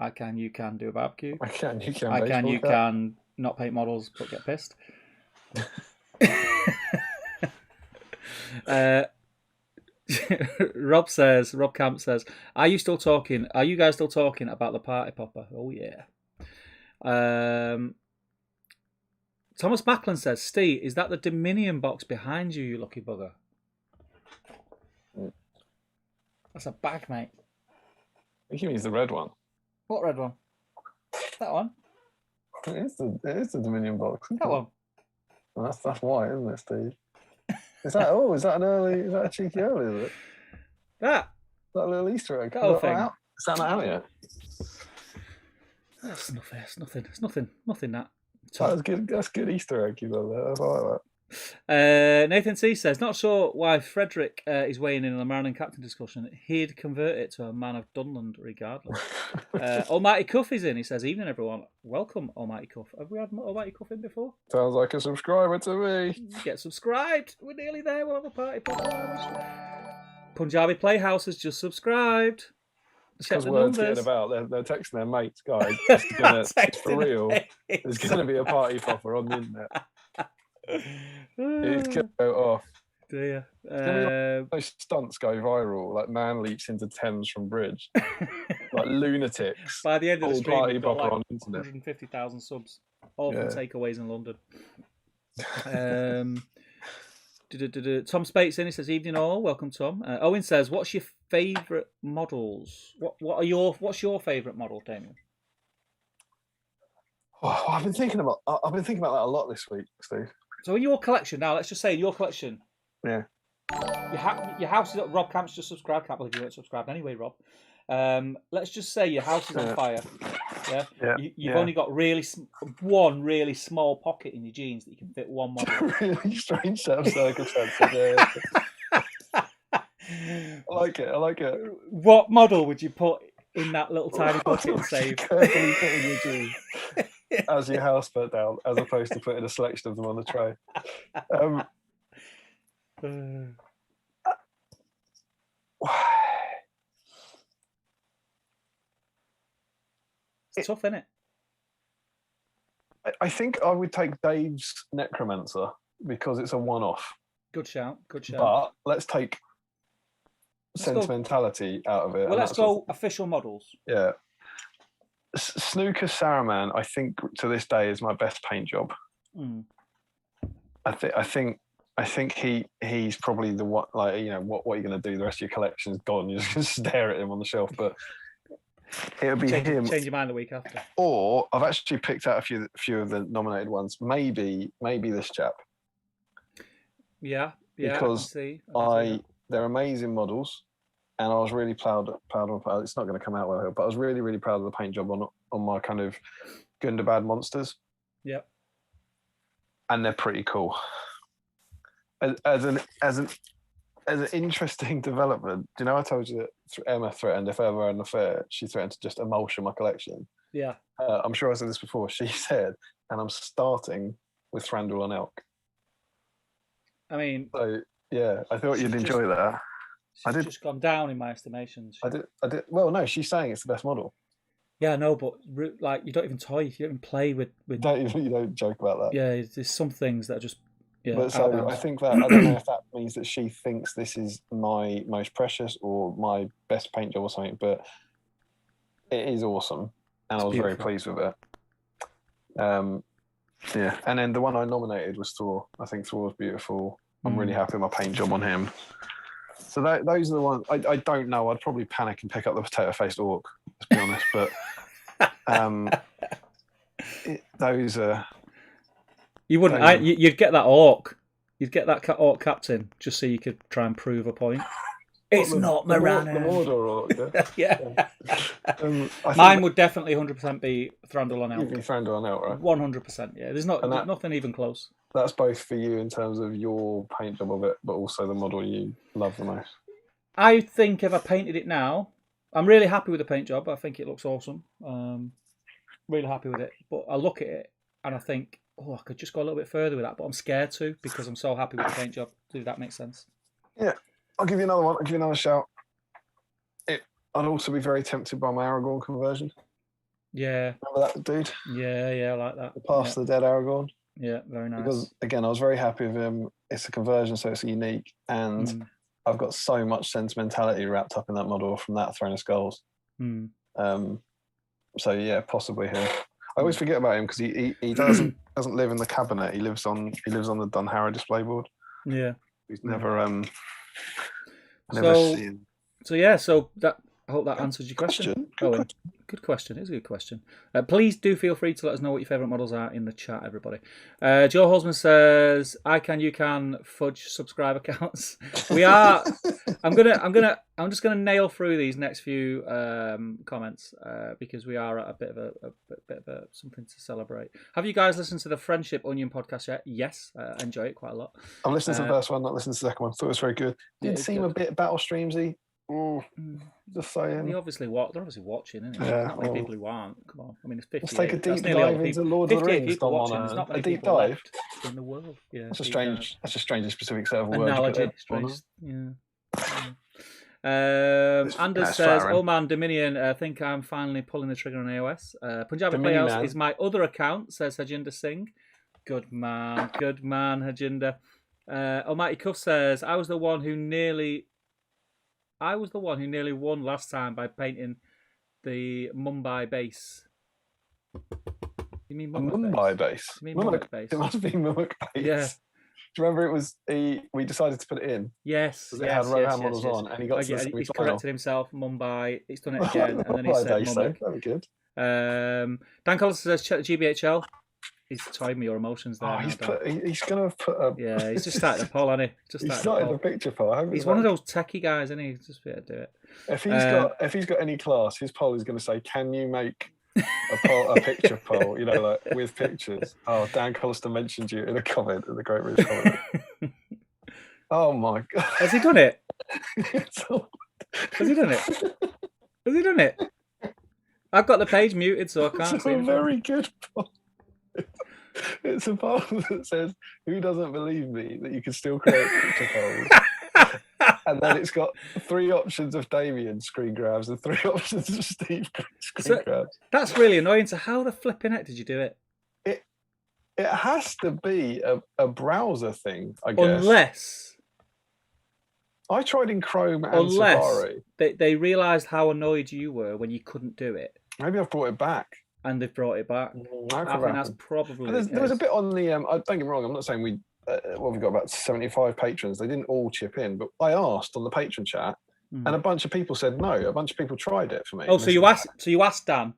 You can do a barbecue. You can not paint models but get pissed. Rob Camp says, are you guys still talking about the party popper? Oh yeah. Thomas Macklin says, Steve, is that the Dominion box behind you, you lucky bugger? That's a bag, mate. I think he means the red one. What red one? That one? It is the Dominion box. That one. Well, that's white, isn't it, Steve? Is that a cheeky early, is it? That little Easter egg. That whole thing. Is that not out yet? That's nothing. It's nothing that. That's good. That's good Easter egg you got there. I like that. Nathan C says, not sure why Frederick is weighing in on the Maryland captain discussion. He'd convert it to a man of Dunland regardless. Almighty Cuff is in. He says, evening everyone. Welcome, Almighty Cuff. Have we had Almighty Cuff in before? Sounds like a subscriber to me. Get subscribed. We're nearly there. We'll have a party. Punjabi Playhouse has just subscribed. Because word's getting about, they're texting their mates, guys. It's for real. There's going to be a party popper on the internet. It's going to go off. Dear. Those stunts go viral, like man leaps into Thames from bridge. Like lunatics. By the end of the stream, party we've got popper like on the internet. 150,000 subs. All from takeaways in London. Tom Spates in. He says, evening all. Welcome, Tom. Owen says, what's your favourite models? What's your favourite model, Damian? Oh, I've been thinking about that a lot this week, Steve. So in your collection now, let's just say in your collection. Yeah. Your house is up. Rob Camp's just subscribed. Can't believe you weren't subscribed anyway, Rob. Let's just say your house is on fire. Yeah. You've only got one really small pocket in your jeans that you can fit one model. Really strange set of circumstances. I like it. What model would you put in that little tiny pocket and save? Carefully put in your jeans as your house put down, as opposed to putting a selection of them on the tray. It's tough, isn't it? I think I would take Dave's Necromancer because it's a one-off. Good shout. But let's take sentimentality out of it. Well, let's go official models. Yeah. Snooker Saruman, I think to this day is my best paint job. I think he's probably the one. Like, what are you going to do? The rest of your collection's gone. You're just going to stare at him on the shelf. But it would be him. Change your mind the week after. Or I've actually picked out a few of the nominated ones. Maybe this chap. Yeah. Because they're amazing models. And I was really proud of. It's not going to come out well, but I was really, really proud of the paint job on my kind of Gundabad monsters. Yep. And they're pretty cool. As an interesting development, do you know I told you that Emma threatened if I ever had an affair, she threatened to just emulsion my collection. Yeah. I'm sure I said this before. She said, and I'm starting with Thranduil and Elk. I mean, so yeah, I thought you'd enjoy that. She's just gone down in my estimation. I did. Well, no, she's saying it's the best model. Yeah, no, but like you don't even toy, you don't even play with. You don't joke about that. Yeah, there's some things that are just. Yeah, but so I think that I don't know if that means that she thinks this is my most precious or my best paint job or something, but it is awesome, and I was very pleased with it. Yeah, and then the one I nominated was Thor. I think Thor's beautiful. I'm really happy with my paint job on him. So those are the ones. I don't know. I'd probably panic and pick up the potato-faced orc. Let's be honest, but those are. You wouldn't. You'd get that orc. You'd get that orc captain just so you could try and prove a point. It's not Marana. The Mordor orc. Yeah. Mine would definitely 100% be Thranduil on Elk. You'd be Thranduil on Elk, right? 100%. Yeah. There's nothing even close. That's both for you in terms of your paint job of it, but also the model you love the most. I think if I painted it now, I'm really happy with the paint job. I think it looks awesome. Really happy with it. But I look at it and I think, I could just go a little bit further with that. But I'm scared to because I'm so happy with the paint job. Does that make sense? Yeah. I'll give you another one. I'll give you another shout. I'd also be very tempted by my Aragorn conversion. Yeah. Remember that dude? Yeah, I like that. The Past of the Dead Aragorn. Yeah, very nice. Because, again, I was very happy with him. It's a conversion, so it's unique. And I've got so much sentimentality wrapped up in that model from that Throne of Skulls. So, yeah, possibly him. I always forget about him because he doesn't live in the cabinet. He lives on the Dunharrow display board. Yeah. He's never seen. So I hope that answers your question. Good question. It's a good question. Please do feel free to let us know what your favourite models are in the chat, everybody. Joe Holzman says, "I can, you can, fudge subscriber counts." We are. I'm just gonna nail through these next few comments because we are at a bit of something to celebrate. Have you guys listened to the Friendship Onion podcast yet? Yes, I enjoy it quite a lot. I'm listening to the first one, not listening to the second one. Thought it was very good. Did seem a bit battle streamsy. Just saying. They're obviously watching, isn't it? Yeah. Not many people who aren't. Come on. I mean, it's 58. Let's take a deep dive into Lord of the Rings. People watching. There's not many deep people dive left in the world. Yeah. That's a strangely specific set of words. Analogy. Anders says, "Oh man, Dominion. I think I'm finally pulling the trigger on AOS. Punjabi Playhouse is my other account," says Hajinder Singh. Good man, Hajinder. Almighty Cuff says, I was the one who nearly won last time by painting the Mumbai base." You mean Mumbai base? You mean Mumbai base? It must be Mumbai base. Yeah. Do you remember it was we decided to put it in? Yes. It had Rohan models on, and he got to the he's corrected himself. Mumbai. He's done it again, and then he said Mumbai. Very good. Dan Collins says, "Check the GBHL." He's toying with your emotions there. He's going to have put a... Yeah, he's just started the poll, hasn't he? He started the picture poll. He's one of those techie guys, isn't he? He's just to do it. If he's got any class, his poll is going to say, "Can you make a picture poll?" You know, like with pictures. Oh, Dan Collister mentioned you in a comment in the Great British Comment. Oh my god! Has he done it? Has he done it? I've got the page muted, so I can't see. It's a very good poll. It's a poll that says, "Who doesn't believe me that you can still create picture polls?" And then it's got 3 options of Damian screen grabs and 3 options of Steve screen grabs. That's really annoying. So how the flipping heck did you do it? It has to be a browser thing, I guess. Unless I tried in Chrome and Safari. They realised how annoyed you were when you couldn't do it. Maybe I've brought it back. And they've brought it back. I think that's probably. There was a bit on the. Don't get me wrong. I'm not saying we. We've got about 75 patrons. They didn't all chip in, but I asked on the patron chat, and a bunch of people said no. A bunch of people tried it for me. Oh, so you asked Dan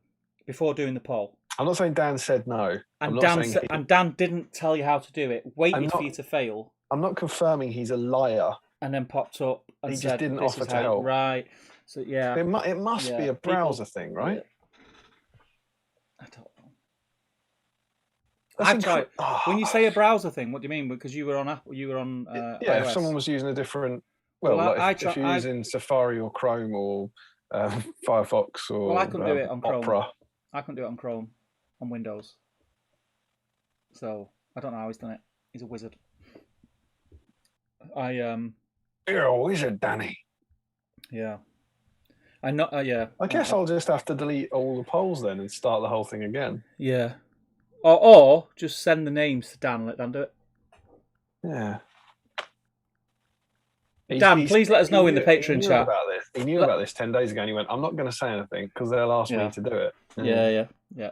before doing the poll. I'm not saying Dan said no. And Dan didn't tell you how to do it. Waited for you to fail. I'm not confirming he's a liar. And then popped up and he said, just didn't offer to help. Right. So yeah. It must be a browser thing, right? Yeah. I don't know. When you say a browser thing, what do you mean? Because you were on Apple, you were on iOS. If someone was using a different. If you're using Safari or Chrome or Firefox or I couldn't do it on Chrome. Opera. I couldn't do it on Chrome on Windows. So I don't know how he's done it. He's a wizard. You're a wizard, Danny. Yeah. I know. Yeah. I guess I'll just have to delete all the polls then and start the whole thing again. Yeah. Or just send the names to Dan and let Dan do it. Yeah. Dan, please let us know in the Patreon chat. He knew about this 10 days ago and he went, "I'm not going to say anything because they'll ask me to do it." Yeah.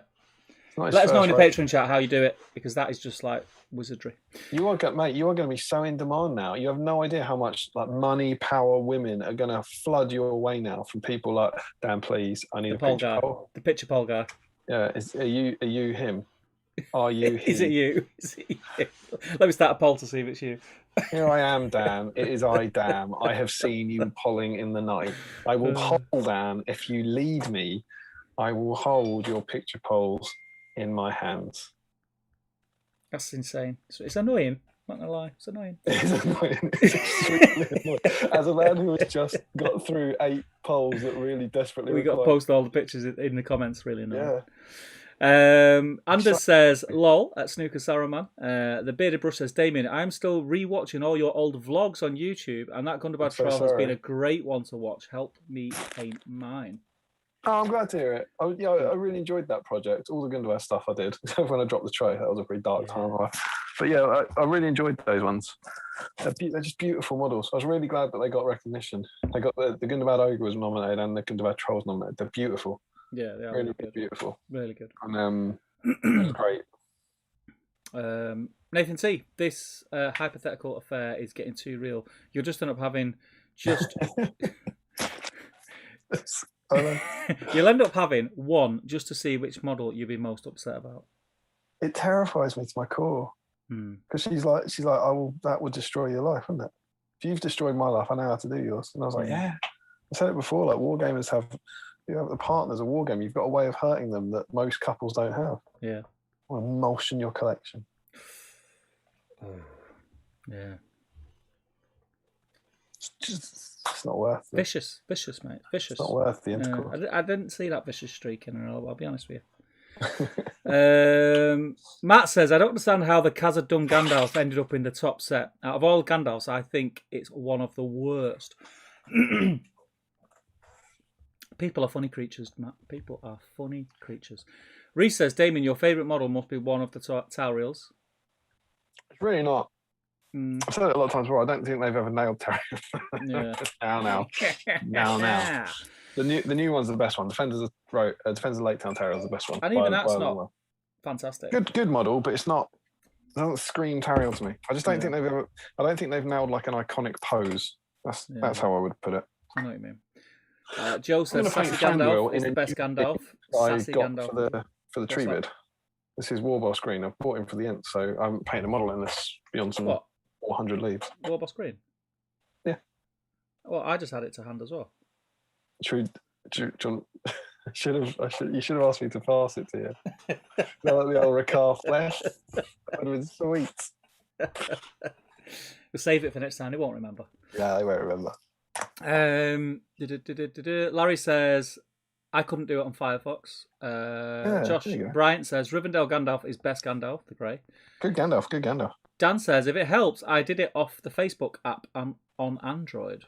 Nice Let us know in the first Patreon chat how you do it, because that is just like wizardry. You are going to be so in demand now. You have no idea how much like money, power, women are going to flood your way now from people like, Dan, please, I need a picture poll. The picture poll guy. Yeah, are you him? Are you him? Is it you? Let me start a poll to see if it's you. Here I am, Dan. It is I, Dan. I have seen you polling in the night. I will poll, Dan. If you lead me, I will hold your picture polls in my hands. That's insane. It's annoying. I'm not gonna lie, it's annoying. It's annoying. It's extremely annoying. As a man who has just got through 8 polls that really desperately we got to post all the pictures in the comments. Really annoying. Yeah. Anders says, "Lol" at Snooker Saruman. The Bearded Brush says, "Damian, I'm still rewatching all your old vlogs on YouTube, and that Gundabad trial has been a great one to watch. Help me paint mine." Oh, I'm glad to hear it. I really enjoyed that project. All the Gundabad stuff I did. Except when I dropped the tray, that was a pretty dark time. But yeah, I really enjoyed those ones. They're just beautiful models. I was really glad that they got recognition. They got the Gundabad Ogre was nominated and the Gundabad Troll was nominated. They're beautiful. Yeah, they are really good. Beautiful. Really good. And it was great. Nathan C, this hypothetical affair is getting too real. You'll just end up having You'll end up having one just to see which model you'll be most upset about. It terrifies me to my core. Because she's like, that would destroy your life, wouldn't it? If you've destroyed my life, I know how to do yours. And I was like, yeah. I said it before, like wargamers have the partners of wargame, you've got a way of hurting them that most couples don't have. Yeah. Or emulsion your collection. Yeah. It's not worth it. Vicious, mate. Vicious. It's not worth the intercourse. I didn't see that vicious streak in her. I'll be honest with you. Matt says, I don't understand how the Khazad-dûm Gandalf ended up in the top set. Out of all Gandalfs, I think it's one of the worst. People are funny creatures, Matt. People are funny creatures. Reese says, Damien, your favourite model must be one of the Tauriels. It's really not. I've said it a lot of times before. I don't think they've ever nailed Terry. Yeah. now. The new one's the best one. Defenders of Lake Town Terrier is the best one. And even that's not fantastic. Good model, but it doesn't scream Terrier to me. I just don't think they've ever. I don't think they've nailed like an iconic pose. That's how I would put it. I know what you mean. Joe says Sassy Gandalf is the best Gandalf. Sassy Gandalf for the tree bid. This is Warboss Green. I've bought him for the Int, so I'm painting a model in this beyond some 400 leaves. Warboss Green? Yeah. Well, I just had it to hand as well. John, you should have asked me to pass it to you. Like the old Ricard flesh. That would have been sweet. We'll save it for next time. They won't remember. Yeah, they won't remember. Larry says, I couldn't do it on Firefox. Josh Bryant says, Rivendell Gandalf is best Gandalf, the grey. Good Gandalf. Dan says, if it helps, I did it off the Facebook app on Android.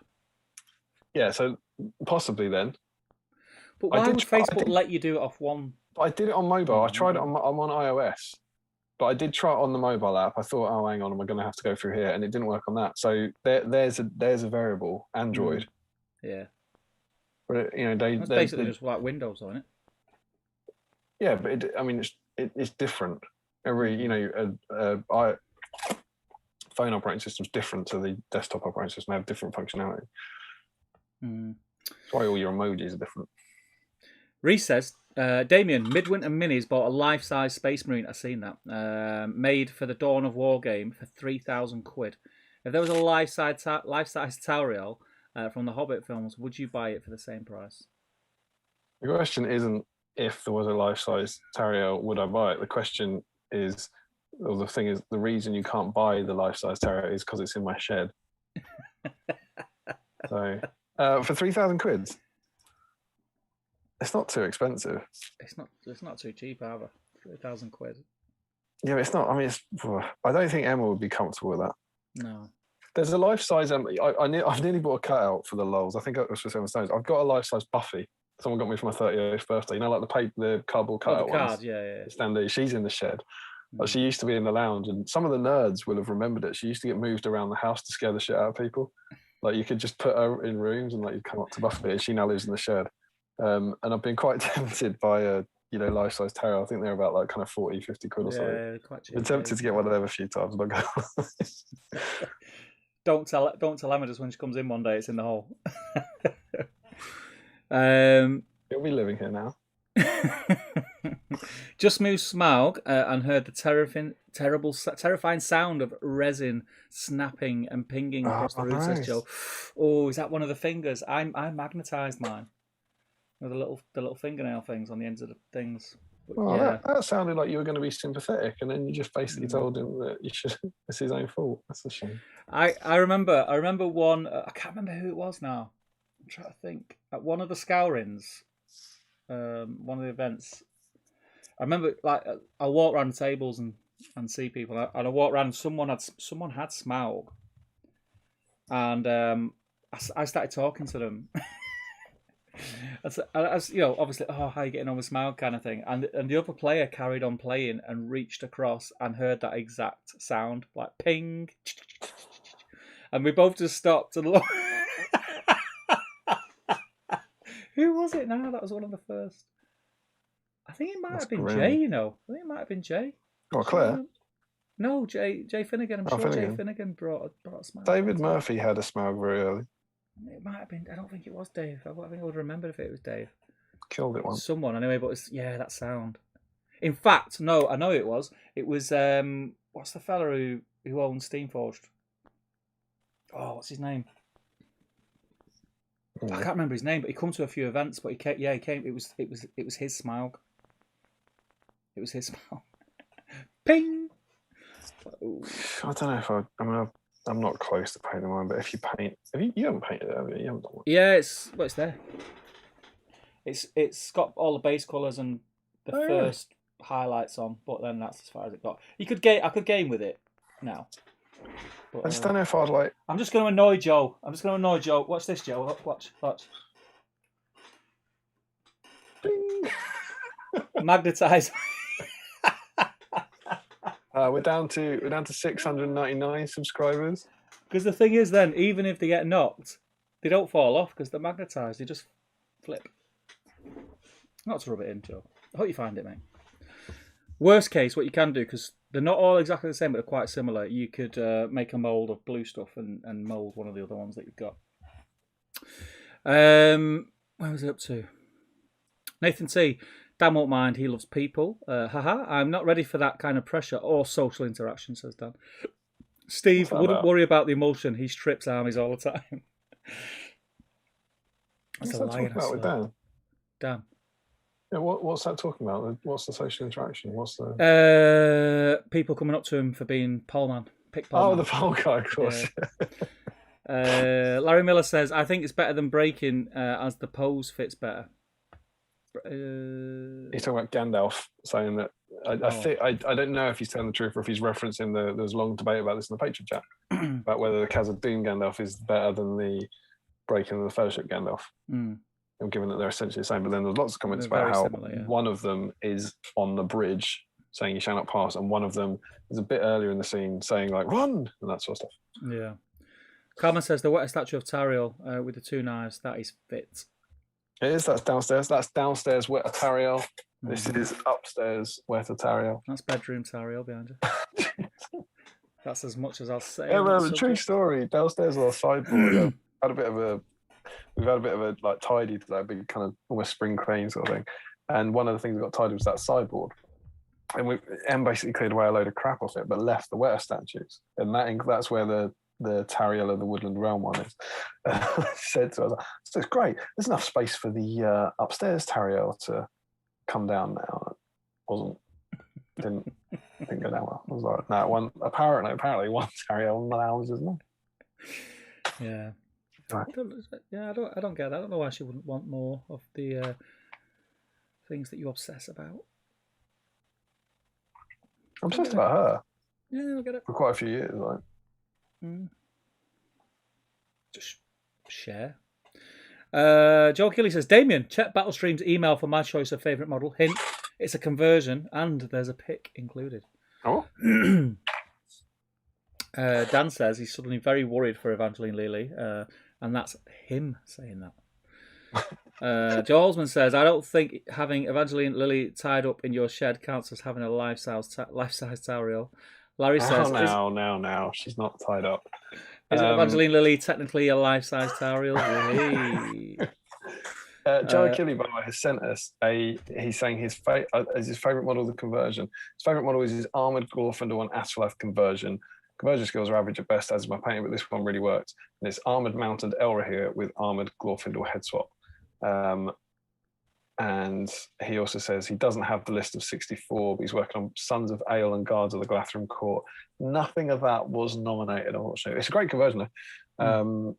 Yeah, so possibly then. But why would Facebook let you do it off one? I did it on mobile. I tried it I'm on iOS. But I did try it on the mobile app. I thought, oh, hang on, am I going to have to go through here? And it didn't work on that. So there's a variable, Android. Yeah. But that's basically just like Windows, isn't it? Yeah, but it's different. Phone operating system's different to the desktop operating system. They have different functionality. That's why all your emojis are different. Reese says, Damien, Midwinter Minis bought a life-size Space Marine. I've seen that. Made for the Dawn of War game for 3,000 quid. If there was a life-size Tauriel from the Hobbit films, would you buy it for the same price? The question isn't if there was a life-size Tauriel, would I buy it? The question is, or the thing is, the reason you can't buy the life-size Tauriel is because it's in my shed. So, for 3,000 quid. It's not too expensive. It's not too cheap either. 3,000 quid. Yeah, it's not. I mean, I don't think Emma would be comfortable with that. No. There's a life-size. I've nearly bought a cutout for the lols. I think it was for 7 stones. I've got a life-size Buffy. Someone got me for my 30th birthday. Like the cardboard cutout ones. Yeah. Standard. She's in the shed. But she used to be in the lounge, and some of the nerds will have remembered it. She used to get moved around the house to scare the shit out of people. Like you could just put her in rooms, and like you'd come up to Buffy, and she now lives in the shed. And I've been quite tempted by life-size terrier. I think they're about like kind of 40, 50 quid or something. Yeah, quite cheap. Been tempted to get one of them a few times, but Don't tell Emma just when she comes in one day it's in the hole. You'll be living here now. Just moved Smaug and heard the terrifying sound of resin snapping and pinging across the roof, says Joe. Oh, is that one of the fingers? I magnetised mine with the little fingernail things on the ends of the things. Well, yeah. that sounded like you were going to be sympathetic, and then you just basically told him that it's his own fault. That's a shame. I remember one. I can't remember who it was now. I'm trying to think. At one of the Scourings, one of the events. I remember, like, I walk around the tables and see people, and I walk around. And someone had Smaug, and I started talking to them. As obviously, how are you getting on with Smaug kind of thing, and the other player carried on playing and reached across and heard that exact sound, like ping, and we both just stopped and looked. Who was it now? That was one of the first. I think it might have been Jay, I think it might have been Jay. Oh, Claire? No, Jay Finnegan. I'm sure Finnegan. Jay Finnegan brought a Smaug. David Murphy had a Smaug very early. It might have been. I don't think it was Dave. I think I would remember if it was Dave. Killed it once. Someone, anyway, but that sound. In fact, no, I know it was. It was, what's the fella who owns Steamforged? Oh, what's his name? I can't remember his name, but he come to a few events. But he came. It was his Smaug. It was his Smaug. Ping. I don't know if I'm not close to painting mine, but if you paint, you haven't painted it, have you? You haven't done one. Yeah, it's there. It's got all the base colours and the first highlights on, but then that's as far as it got. I could game with it now. But, I just don't know if I'd like. I'm just going to annoy Joe. Watch this, Joe. Watch. Bing. Magnetise. We're down to 699 subscribers. Because the thing is, then even if they get knocked, they don't fall off because they're magnetised. They just flip. Not to rub it in, Joe. I hope you find it, mate. Worst case, what you can do, because they're not all exactly the same, but they're quite similar. You could make a mould of blue stuff and mould one of the other ones that you've got. Where was it up to? Nathan C. Dan won't mind. He loves people. I'm not ready for that kind of pressure or social interaction, says Dan. Steve wouldn't worry about the emotion. He strips armies all the time. What's that talking about with Dan? Dan. Yeah, what's that talking about? What's the social interaction? What's the people coming up to him for being pole man? The pole guy, of course. Yeah. Larry Miller says, I think it's better than breaking as the pose fits better. He's talking about Gandalf saying that. I don't know if he's telling the truth or if he's referencing there's a long debate about this in the Patreon chat about whether the Khazad Dûm Gandalf is better than the Breaking of the Fellowship Gandalf. Given that they're essentially the same, but then there's lots of comments about how one of them is on the bridge saying you shall not pass, and one of them is a bit earlier in the scene saying like run and that sort of stuff. Yeah. Carmen says the wet statue of Tariel with the two knives, that is fit. It is. That's downstairs. That's downstairs wet Tariel. This is upstairs wet Tariel. That's bedroom Tariel behind you. That's as much as I'll say. Yeah, well, true story. Downstairs on our sideboard, we've had a bit of a like tidy to that big kind of almost spring crane sort of thing. And one of the things that got tidy was that sideboard. And Em basically cleared away a load of crap off it, but left the wetter statues. And that's where the Tariel of the Woodland Realm one is. Said to us, so it's great. There's enough space for the upstairs Tariel to come down now. Didn't go down well. I was like, no, one apparently one Tariel allows, isn't it? Yeah. Right. I don't get that. I don't know why she wouldn't want more of the things that you obsess about. I'm obsessed about her. Yeah, I get it. For quite a few years, like. Just share. Joe Kelly says, Damian, check Battlestream's email for my choice of favourite model. Hint, it's a conversion and there's a pick included. Oh. Dan says he's suddenly very worried for Evangeline Lilly, and that's him saying that. Joe Holzman says, I don't think having Evangeline Lilly tied up in your shed counts as having a life-size Tauriel. Larry says, now. She's not tied up. Is Evangeline Lilly technically a life-size Tauriel? Hey. Joe Achille, by the way, has sent us he's saying his favourite model of the conversion. His favourite model is his armoured Glorfindel and Astrolath conversion. Conversion skills are average at best, as is my painting, but this one really worked. And it's armoured mounted Elrahir with armoured Glorfindel head swap. And he also says he doesn't have the list of 64, but he's working on Sons of Ale and Guards of the Glathrim Court. Nothing of that was nominated, unfortunately. It's a great conversion, though.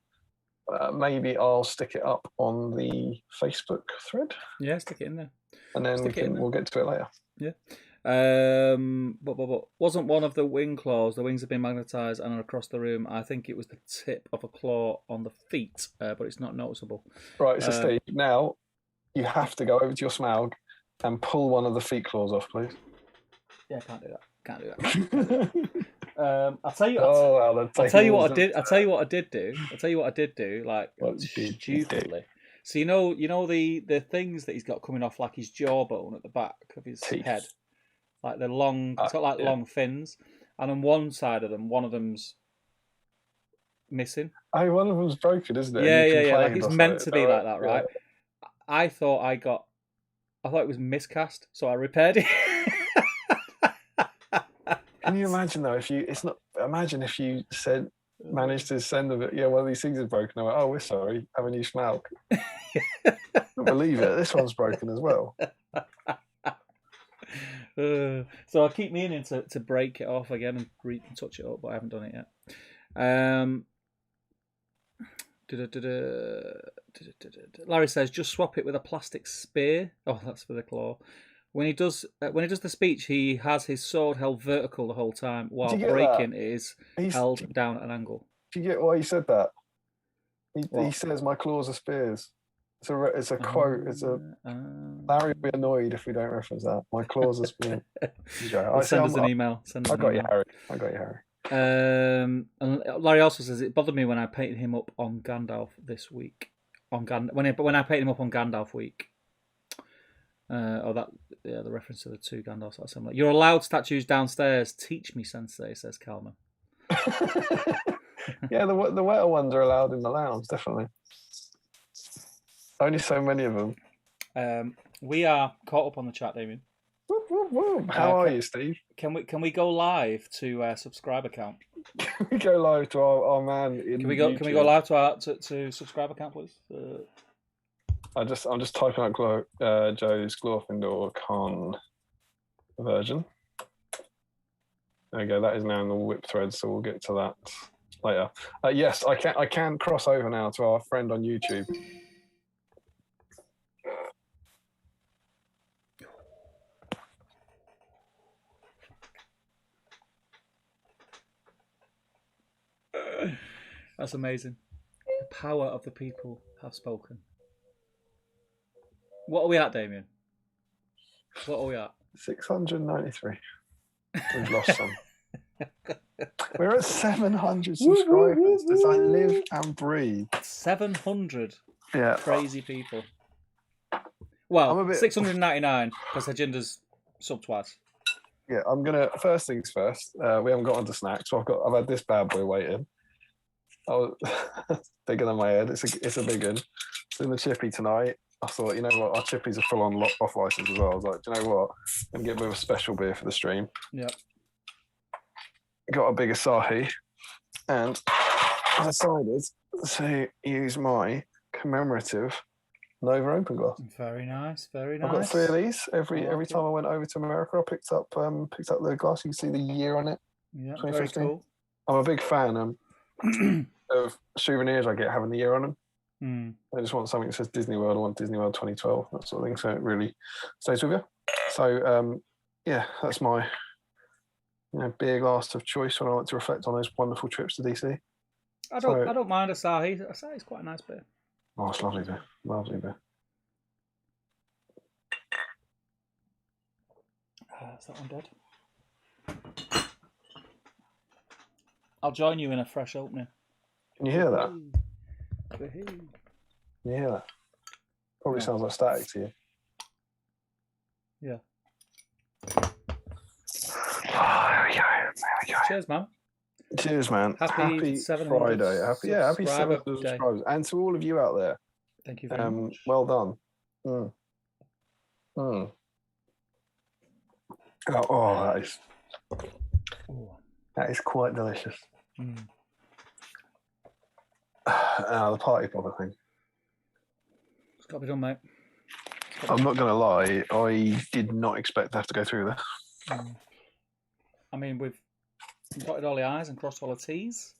Maybe I'll stick it up on the Facebook thread. Yeah, stick it in there. And then we'll get to it later. Yeah. But wasn't one of the wing claws, the wings have been magnetised and are across the room. I think it was the tip of a claw on the feet, but it's not noticeable. Right, so Steve, now you have to go over to your Smaug and pull one of the feet claws off, please. Yeah, I can't do that. I'll tell you. I'll tell you what I did. I'll tell you what I did do. Like stupidly. So you know the things that he's got coming off, like his jawbone at the back of his head, like the long. It's got like long fins, and on one side of them, one of them's missing. Oh, one of them's broken, isn't it? Yeah. Like it's meant to be like that, right? Yeah. I thought it was miscast, so I repaired it. Can you imagine though imagine if you managed to send them, one of these things is broken. I went, oh, we're sorry, have a new Smaug. I don't believe it. This one's broken as well. So I keep meaning to break it off again and touch it up, but I haven't done it yet. Larry says, just swap it with a plastic spear. Oh, that's for the claw. When he does the speech, he has his sword held vertical the whole time, while breaking is held down at an angle. Do you get why he said that? He says, "My claws are spears." It's a quote. Larry will be annoyed if we don't reference that. My claws are spears. Send us an email. I got you, Harry. And Larry also says it bothered me when I painted him up on Gandalf this week. When I painted him up on Gandalf week. The reference to the two Gandalfs are similar. You're allowed statues downstairs. Teach me, Sensei, says Kalman. Yeah, the wetter ones are allowed in the lounge, definitely. Only so many of them. We are caught up on the chat, Damian. How are you, Steve? Can we go live to subscriber count? Can we go live to our man in YouTube? Can we go live to our to subscriber count, please? I'm just typing out Joe's Glorfindel Con version. There we go. That is now in the whip thread, so we'll get to that later. Yes, I can cross over now to our friend on YouTube. That's amazing. The power of the people have spoken. What are we at, Damian? What are we at? 693. We've lost some. We're at 700 subscribers. As I live and breathe. 700 crazy people. Well, 699 because Agenda's sub twice. Yeah, I'm gonna. First things first. We haven't got onto snacks, so I've had this bad boy waiting. Oh, bigger than my head. It's a big one. It's in the chippy tonight. I thought, you know what, our chippies are full on off license as well. I was like, do you know what? I'm gonna get a bit of a special beer for the stream. Yeah. Got a big Asahi, and I decided to use my commemorative Nova Open Glass. Very nice, very nice. I've got 3 of these. Every time I went over to America, I picked up the glass. You can see the year on it. Yeah, very cool. I'm a big fan of souvenirs I get having the year on them. I just want something that says Disney World. I want Disney World 2012, that sort of thing. So it really stays with you. So that's my beer glass of choice when I like to reflect on those wonderful trips to DC. I don't mind Asahi. Asahi's quite a nice beer. Oh, it's lovely beer. Lovely beer. Is that one dead? I'll join you in a fresh opening. Can you hear that? Can you hear that? Probably sounds like static to you. Yeah. Oh, there we go. Cheers, man. Cheers, man. Happy 700 Friday. Happy 700 day. subscribers. And to all of you out there, Thank you very much. well done. Oh, that is quite delicious. The party popper thing. It's got to be done, mate. I'm not going to lie, I did not expect to have to go through this. I mean, we've dotted all the I's and crossed all the T's.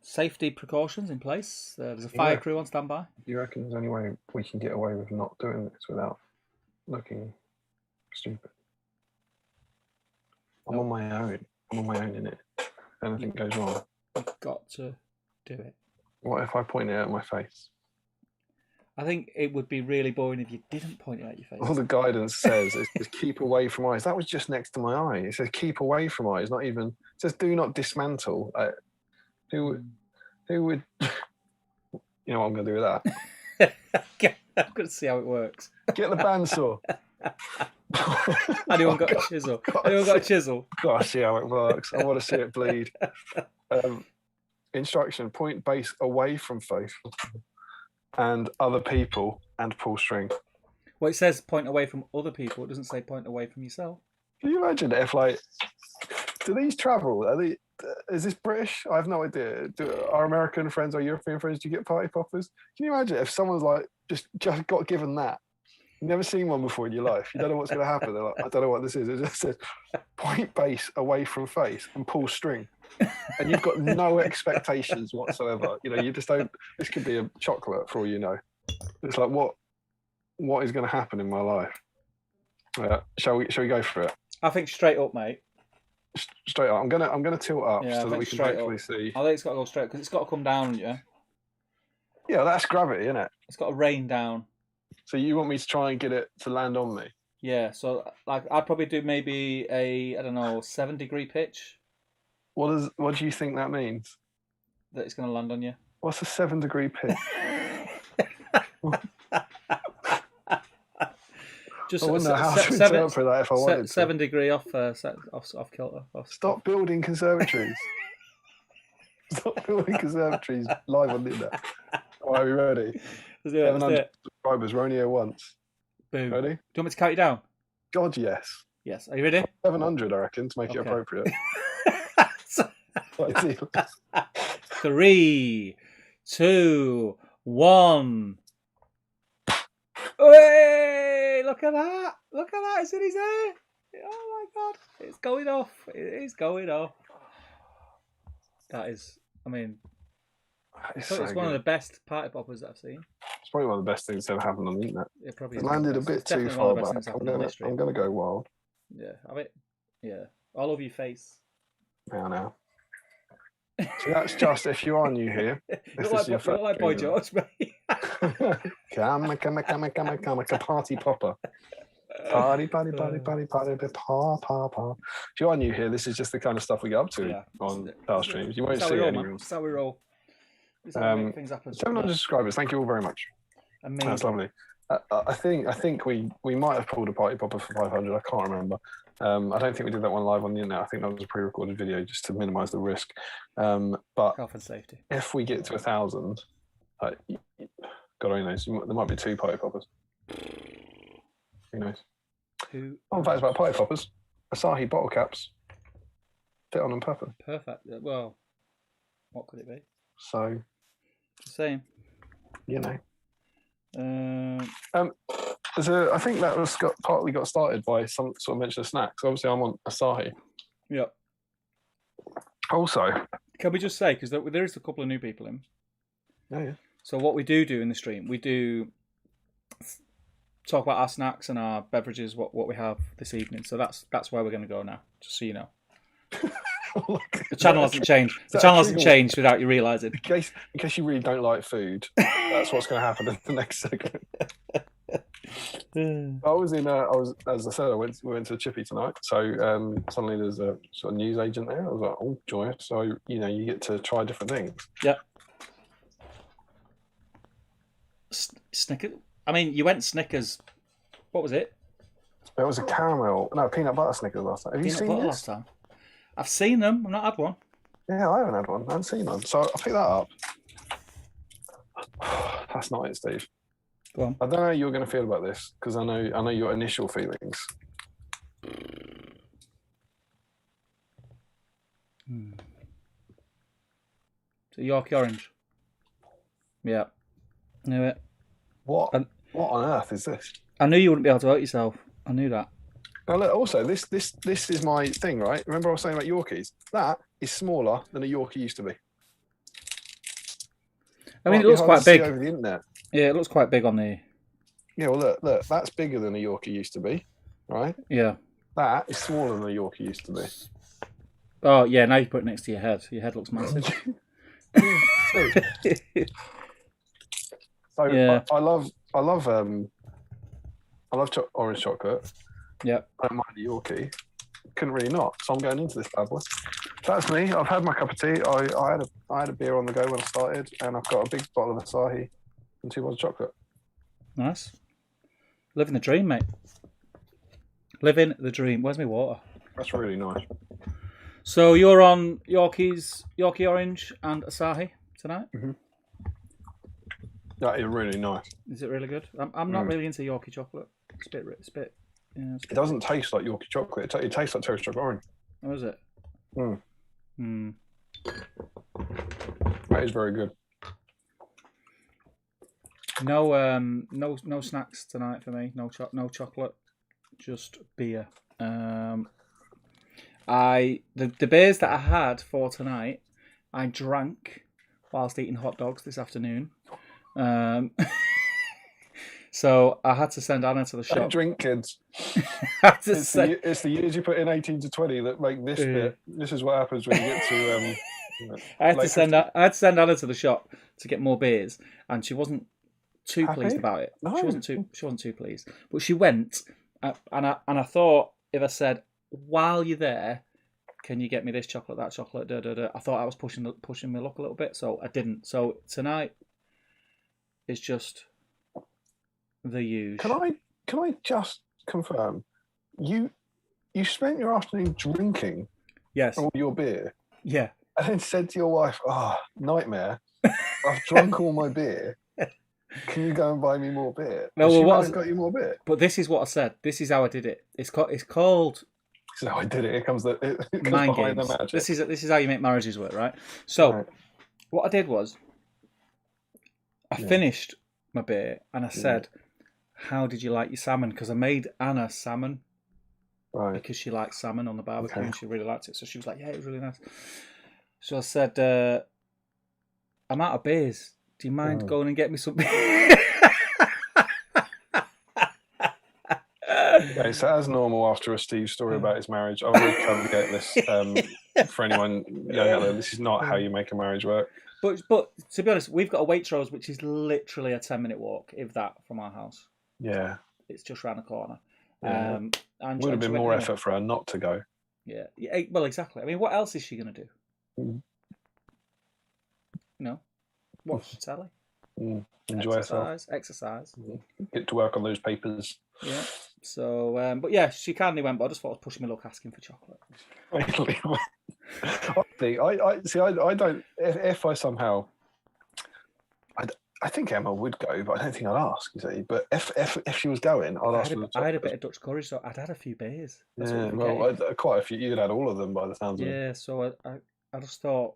Safety precautions in place. There's a fire crew on standby. Do you reckon there's any way we can get away with not doing this without looking stupid? I'm on my own. I'm on my own in it. If anything goes wrong, You've got to do it. What if I point it at my face? I think it would be really boring if you didn't point it at your face. All the guidance says is keep away from eyes. That was just next to my eye. It says keep away from eyes, not even. It says do not dismantle. Who would? You know what I'm going to do with that? I'm going to see how it works. Get the bandsaw. Anyone got a chisel? Anyone got a chisel? Gotta see how it works. I want to see it bleed. Instruction: point base away from face and other people and pull string. Well, it says point away from other people. It doesn't say point away from yourself. Can you imagine if, like, do these travel? Is this British? I have no idea. Do our American friends or European friends, do you get party poppers? Can you imagine if someone's like just got given that? You've never seen one before in your life. You don't know what's going to happen. They're like, I don't know what this is. It just says point base away from face and pull string. And you've got no expectations whatsoever. You know, you just don't. This could be a chocolate for all you know. It's like what is going to happen in my life? Shall we go for it? I think straight up, mate. Straight up. I'm gonna tilt up so that we can hopefully see. I think it's got to go straight because it's got to come down, yeah. Yeah, that's gravity, isn't it? It's got to rain down. So you want me to try and get it to land on me? Yeah. So like I'd probably do maybe a 7-degree pitch. What do you think that means? That it's going to land on you. What's a 7-degree pitch? Just I wouldn't know how to interpret that if I wanted to. 7-degree off kilter. Stop building conservatories. Stop building conservatories live on the internet. Are we ready? 700 subscribers. We're only here once. Boom. Ready? Do you want me to count you down? God, yes. Yes. Are you ready? 700, I reckon, to make it appropriate. 3, 2, 1. Hey, look at that! Look at that! It's in his hair. Oh my God! It's going off. It is going off. That is. I mean, it's one of the best party poppers that I've seen. It's probably one of the best things that ever happened on the internet. It probably landed a bit too far back. I'm gonna go wild. Yeah, all over your face. Now. So that's just if you are new here. You look like Boy George, mate. Come, party popper. Party, pa. If you are new here, this is just the kind of stuff we get up to on our streams. You won't see anyone. That's how we roll. That's how we make things happen. 700 subscribers. Thank you all very much. Amazing. That's lovely. I think we might have pulled a party popper for 500. I can't remember. I don't think we did that one live on the internet. I think that was a pre-recorded video just to minimise the risk. But health and safety. If we get to 1,000, God only knows, there might be 2 party poppers. Who knows? Fun fact about party poppers: Asahi bottle caps fit on them perfect. Perfect. Well, what could it be? So, just saying. You know. I think that was partly got started by some sort of mention of snacks. Obviously, I'm on Asahi. Yep. Also, can we just say, because there is a couple of new people in. Yeah. So what we do in the stream, we do talk about our snacks and our beverages, what we have this evening. So that's where we're going to go now, just so you know. The channel hasn't changed. The channel hasn't changed without you realising. In case you really don't like food, that's what's going to happen in the next segment. As I said, we went to the Chippy tonight. So suddenly there's a sort of news agent there. I was like, oh, joyous. So, you get to try different things. Yeah. Snickers. I mean, you went Snickers. What was it? It was a caramel, no, peanut butter Snickers last time. Have you Peanut seen butter this? last time. I've seen them. I've not had one. Yeah, I haven't had one. I haven't seen one. So I'll pick that up. That's not it, Steve. Go on. I don't know how you're going to feel about this because I know your initial feelings. So Yorkie orange. Yeah. Knew it. What on earth is this? I knew you wouldn't be able to hurt yourself. I knew that. Now look, also this is my thing, right? Remember I was saying about Yorkies? That is smaller than a Yorkie used to be. I mean, it looks quite big over the internet. Yeah, it looks quite big on the. Yeah, well look, that's bigger than a Yorkie used to be, right? Yeah. That is smaller than a Yorkie used to be. Oh yeah, now you put it next to your head. Your head looks massive. So yeah. I love orange chocolate. Yeah. I don't mind the Yorkie. Couldn't really not. So I'm going into this bad boy. That's me. I've had my cup of tea. I had a beer on the go when I started, and I've got a big bottle of Asahi and 2 bottles of chocolate. Nice. Living the dream, mate. Living the dream. Where's my water? That's really nice. So you're on Yorkie orange and Asahi tonight? Mm-hmm. That is really nice. Is it really good? I'm not really into Yorkie chocolate. It's a bit. Yeah, it doesn't taste like Yorkie chocolate. It tastes like toast chocolate orange. Oh, is it? That is very good. No snacks tonight for me. No chocolate, just beer. The beers that I had for tonight, I drank whilst eating hot dogs this afternoon. So I had to send Anna to the shop. Don't drink, kids. It's the years you put in 18 to 20 that make this bit. This is what happens when you get to. I had to send Anna to the shop to get more beers, and she wasn't too pleased about it. No. She wasn't too pleased, but she went, and I thought if I said, while you're there, can you get me this chocolate, that chocolate, da da da, I thought I was pushing my luck a little bit, so I didn't. So tonight, it's just the usual. Can I just confirm, you spent your afternoon drinking all your beer? Yeah. And then said to your wife, nightmare, I've drunk all my beer. Can you go and buy me more beer? No, well, got you more beer. But this is what I said. This is how I did it. It's called. This is how I did it. It comes mind behind games. the magic. This is how you make marriages work, right? So, what I did was, I finished my beer and I said, "How did you like your salmon?" Because I made Anna salmon, because she likes salmon on the barbecue and she really liked it. So she was like, "Yeah, it was really nice." So I said, "I'm out of beers. Do you mind going and get me some beer?" Okay, so as normal, after a Steve story about his marriage, I will come and get this for anyone young out there. This is not how you make a marriage work. But to be honest, we've got a Waitrose, which is literally a 10-minute walk, if that, from our house. Yeah, it's just round the corner. Yeah. And would have been more effort for her not to go. Yeah. Well, exactly. I mean, what else is she going to do? No. Watch telly. Enjoy herself. Exercise. Get to work on those papers. Yeah. So, but yeah, she kindly went, but I just thought I was pushing my luck asking for chocolate. I don't. If I somehow, I think Emma would go, but I don't think I'd ask. You see, but if she was going, I'd ask for the chocolate. I had a bit of Dutch courage, so I'd had a few beers. Yeah, well, quite a few. You'd had all of them by the sounds of it. Yeah, so I just thought,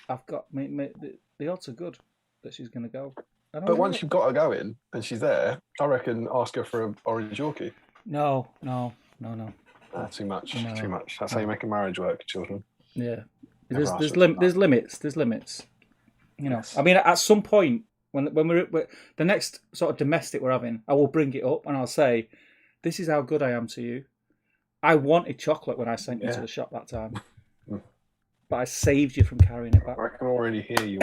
I've got the odds are good that she's going to go. But once you've got her going and she's there, I reckon ask her for an orange Yorkie. No. Too much. No. Too much. That's how you make a marriage work, children. Yeah. There's limits. You know. Yes. I mean, at some point when we're the next sort of domestic we're having, I will bring it up and I'll say, "This is how good I am to you. I wanted chocolate when I sent you to the shop that time, but I saved you from carrying it back." I can already hear you.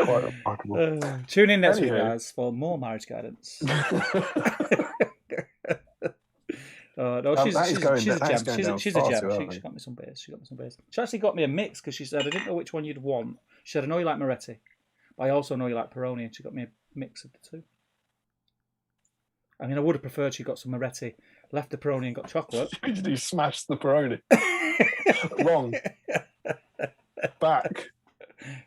Quite remarkable. Tune in next week, guys, for more marriage guidance. No, she's a gem. She's a gem. She got me some beers. She actually got me a mix because she said, "I didn't know which one you'd want." She said, I know you like Moretti, but I also know you like Peroni, and she got me a mix of the two. I mean, I would have preferred she got some Moretti, left the Peroni and got chocolate. Did you smash the Peroni? Wrong. Back.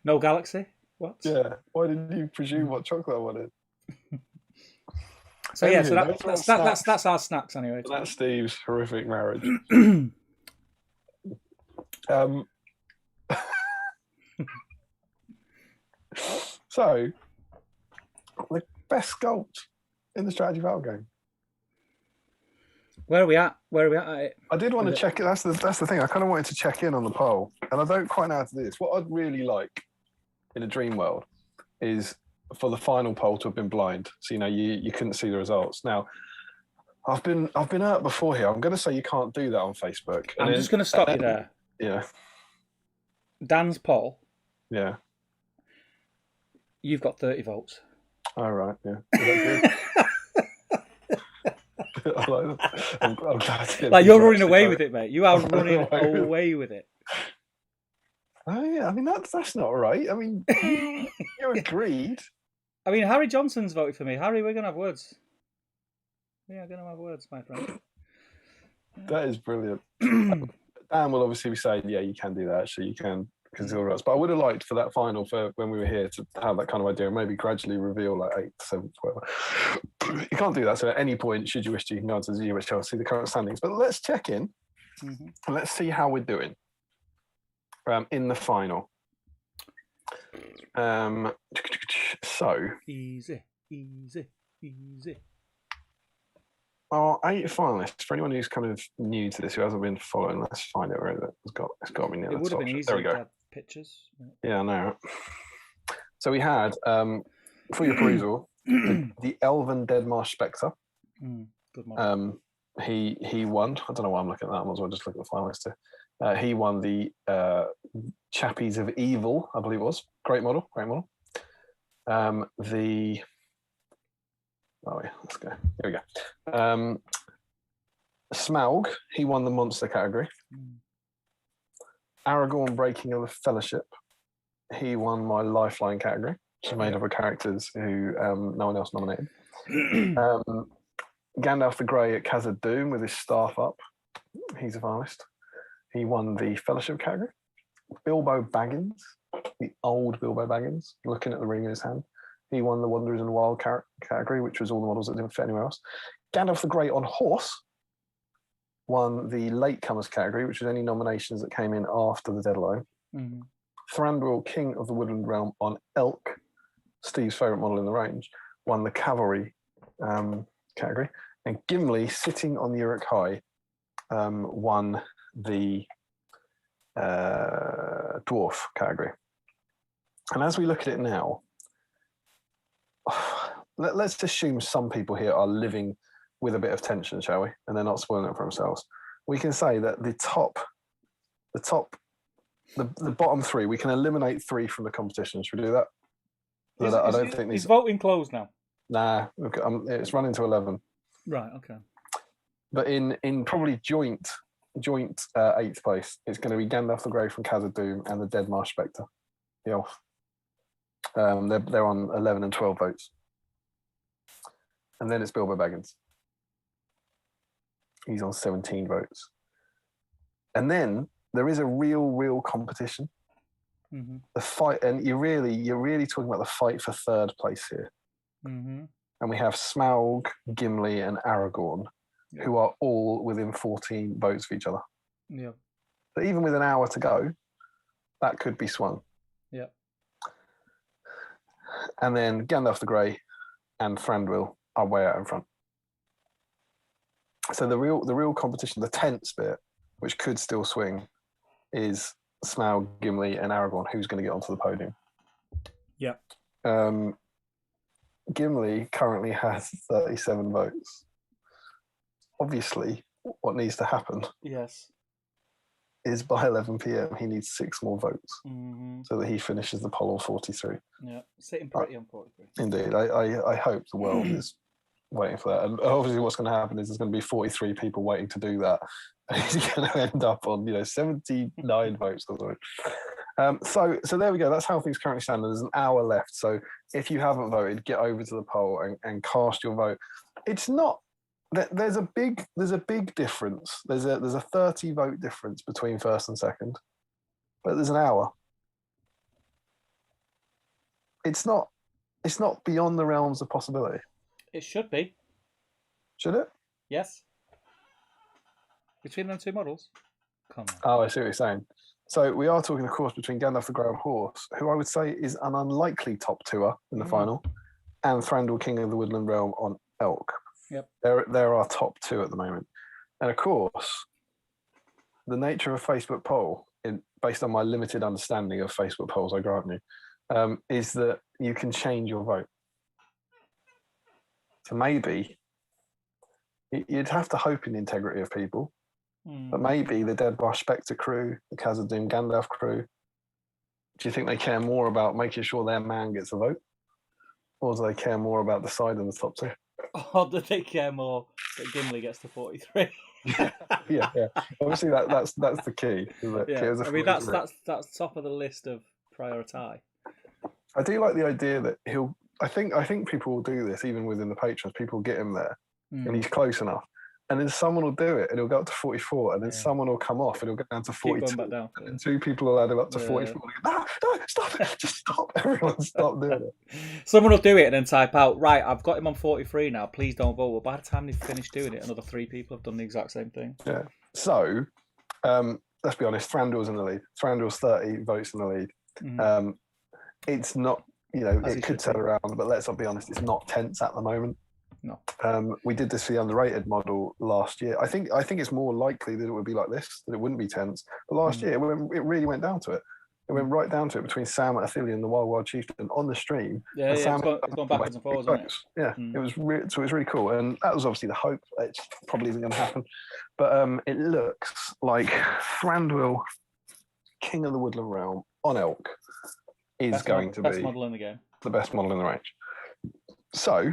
No Galaxy? What? Yeah. Why didn't you presume what chocolate I wanted? So yeah, Anywho, so that's our snacks anyway. That's Steve's horrific marriage. So, the best sculpt in the strategy battle game. Where are we at at it? I did want to check it. That's the thing. I kind of wanted to check in on the poll, and I don't quite know how to do this. What I'd really like in a dream world is for the final poll to have been blind, so you couldn't see the results. Now, I've been hurt before here. I'm going to say you can't do that on Facebook. I'm just going to stop you there. Yeah. Dan's poll. Yeah. You've got 30 votes. All right. Yeah. Is that good? I'm glad to like you're running away with it, mate. You are running away with it. Oh yeah, I mean that's not right. I mean, you agreed. I mean, Harry Johnson's voted for me. Harry, we're gonna have words. We are gonna have words, my friend. That is brilliant. Dan will obviously be saying, yeah, you can do that. Actually, you can consider us. But I would have liked for that final, for when we were here, to have that kind of idea, and maybe gradually reveal like 8th, 7th, whatever. You can't do that. So at any point, should you wish to, you can go to the UHL, see the current standings. But let's check in and let's see how we're doing in the final. So easy. Our 8 finalists, for anyone who's kind of new to this, who hasn't been following, let's find out where it's got me near the top. It would have been easy there we go. to have pictures. Yeah, I know. So we had, for your perusal, the Elven Deadmarsh Spectre. Good model. He won. I don't know why I'm looking at that. I might as well just look at the finalists too. He won the Chappies of Evil, I believe it was. Great model. Let's go. Here we go. Smaug, he won the monster category. Aragorn Breaking of the Fellowship, he won my lifeline category, which is made up of characters who no one else nominated. Gandalf the Grey at Khazad Dûm with his staff up, he's a finalist. He won the Fellowship category. Bilbo Baggins, the old Bilbo Baggins, looking at the ring in his hand. He won the Wanderers in the Wild category, which was all the models that didn't fit anywhere else. Gandalf the Grey on horse won the latecomers category, which was any nominations that came in after the deadline. Thranduil, King of the Woodland Realm on elk, Steve's favourite model in the range, won the cavalry category. And Gimli, sitting on the Uruk-hai, won the dwarf category. And as we look at it now, let's assume some people here are living with a bit of tension, shall we? And they're not spoiling it for themselves. We can say that the bottom 3, we can eliminate 3 from the competition. Should we do that? I don't think is voting closed now? Nah, it's running to 11. Right. Okay. But in probably joint 8th place, it's going to be Gandalf the Grey from Khazad Dûm and the Deadmarsh Spectre, the elf. They're on 11 and 12 votes. And then it's Bilbo Baggins. He's on 17 votes. And then there is a real competition. The fight, and you're really talking about the fight for 3rd place here. And we have Smaug, Gimli, and Aragorn, who are all within 14 votes of each other. Yeah. But even with an hour to go, that could be swung. Yeah. And then Gandalf the Grey and Thranduil are way out in front. So the real competition, the tense bit, which could still swing, is Smaug, Gimli, and Aragorn. Who's going to get onto the podium? Yeah. Gimli currently has 37 votes. Obviously, what needs to happen is by 11 p.m. he needs 6 more votes so that he finishes the poll on 43. Yeah, sitting pretty on 43. Indeed. I hope the world is waiting for that. And obviously what's going to happen is there's going to be 43 people waiting to do that. And he's going to end up on 79 votes or something. So there we go. That's how things currently stand. There's an hour left. So if you haven't voted, get over to the poll and cast your vote. It's not. There's a big difference. There's a 30 vote difference between first and second, but there's an hour. It's not beyond the realms of possibility. It should be. Should it? Yes. Between them two models. Come on. Oh, I see what you're saying. So we are talking, of course, between Gandalf the Grey on Horse, who I would say is an unlikely top twoer in the final, and Thranduil, King of the Woodland Realm on Elk. Yep. They're our top two at the moment. And of course, the nature of a Facebook poll, based on my limited understanding of Facebook polls, I grant you, is that you can change your vote. So maybe you'd have to hope in the integrity of people, but maybe the Deadbush Spectre crew, the Khazad-dûm Gandalf crew, do you think they care more about making sure their man gets a vote? Or do they care more about deciding the top two? Or do they care more that Gimli gets to 43? yeah. Obviously, that's the key. Yeah. I mean, that's top of the list of priority. I do like the idea that he'll. I think people will do this even within the patrons. People will get him there, and he's close enough, and then someone will do it, and he'll go up to 44, and then someone will come off, and he'll go down to 42, Keep going back down. And then two people will add him up to 44. No, stop it! Just stop! Everyone, stop doing it. Someone will do it and then type out, right, I've got him on 43 now. Please don't vote. Well, by the time they've finished doing it, another 3 people have done the exact same thing. Yeah. So, let's be honest. Thranduil's in the lead. Thranduil's 30 votes in the lead. It's not. It could turn around, but let's not be honest, it's not tense at the moment. No. We did this for the underrated model last year. I think it's more likely that it would be like this, that it wouldn't be tense. But last year, it really went down to it. It went right down to it between Sam Athilian and the Wild Chieftain on the stream. Yeah, it's gone backwards and forwards, isn't it? Yeah, it was so it was really cool. And that was obviously the hope. It probably isn't going to happen. But it looks like Thranduil, King of the Woodland Realm on Elk, is going to be best model in the game. The best model in the range. So,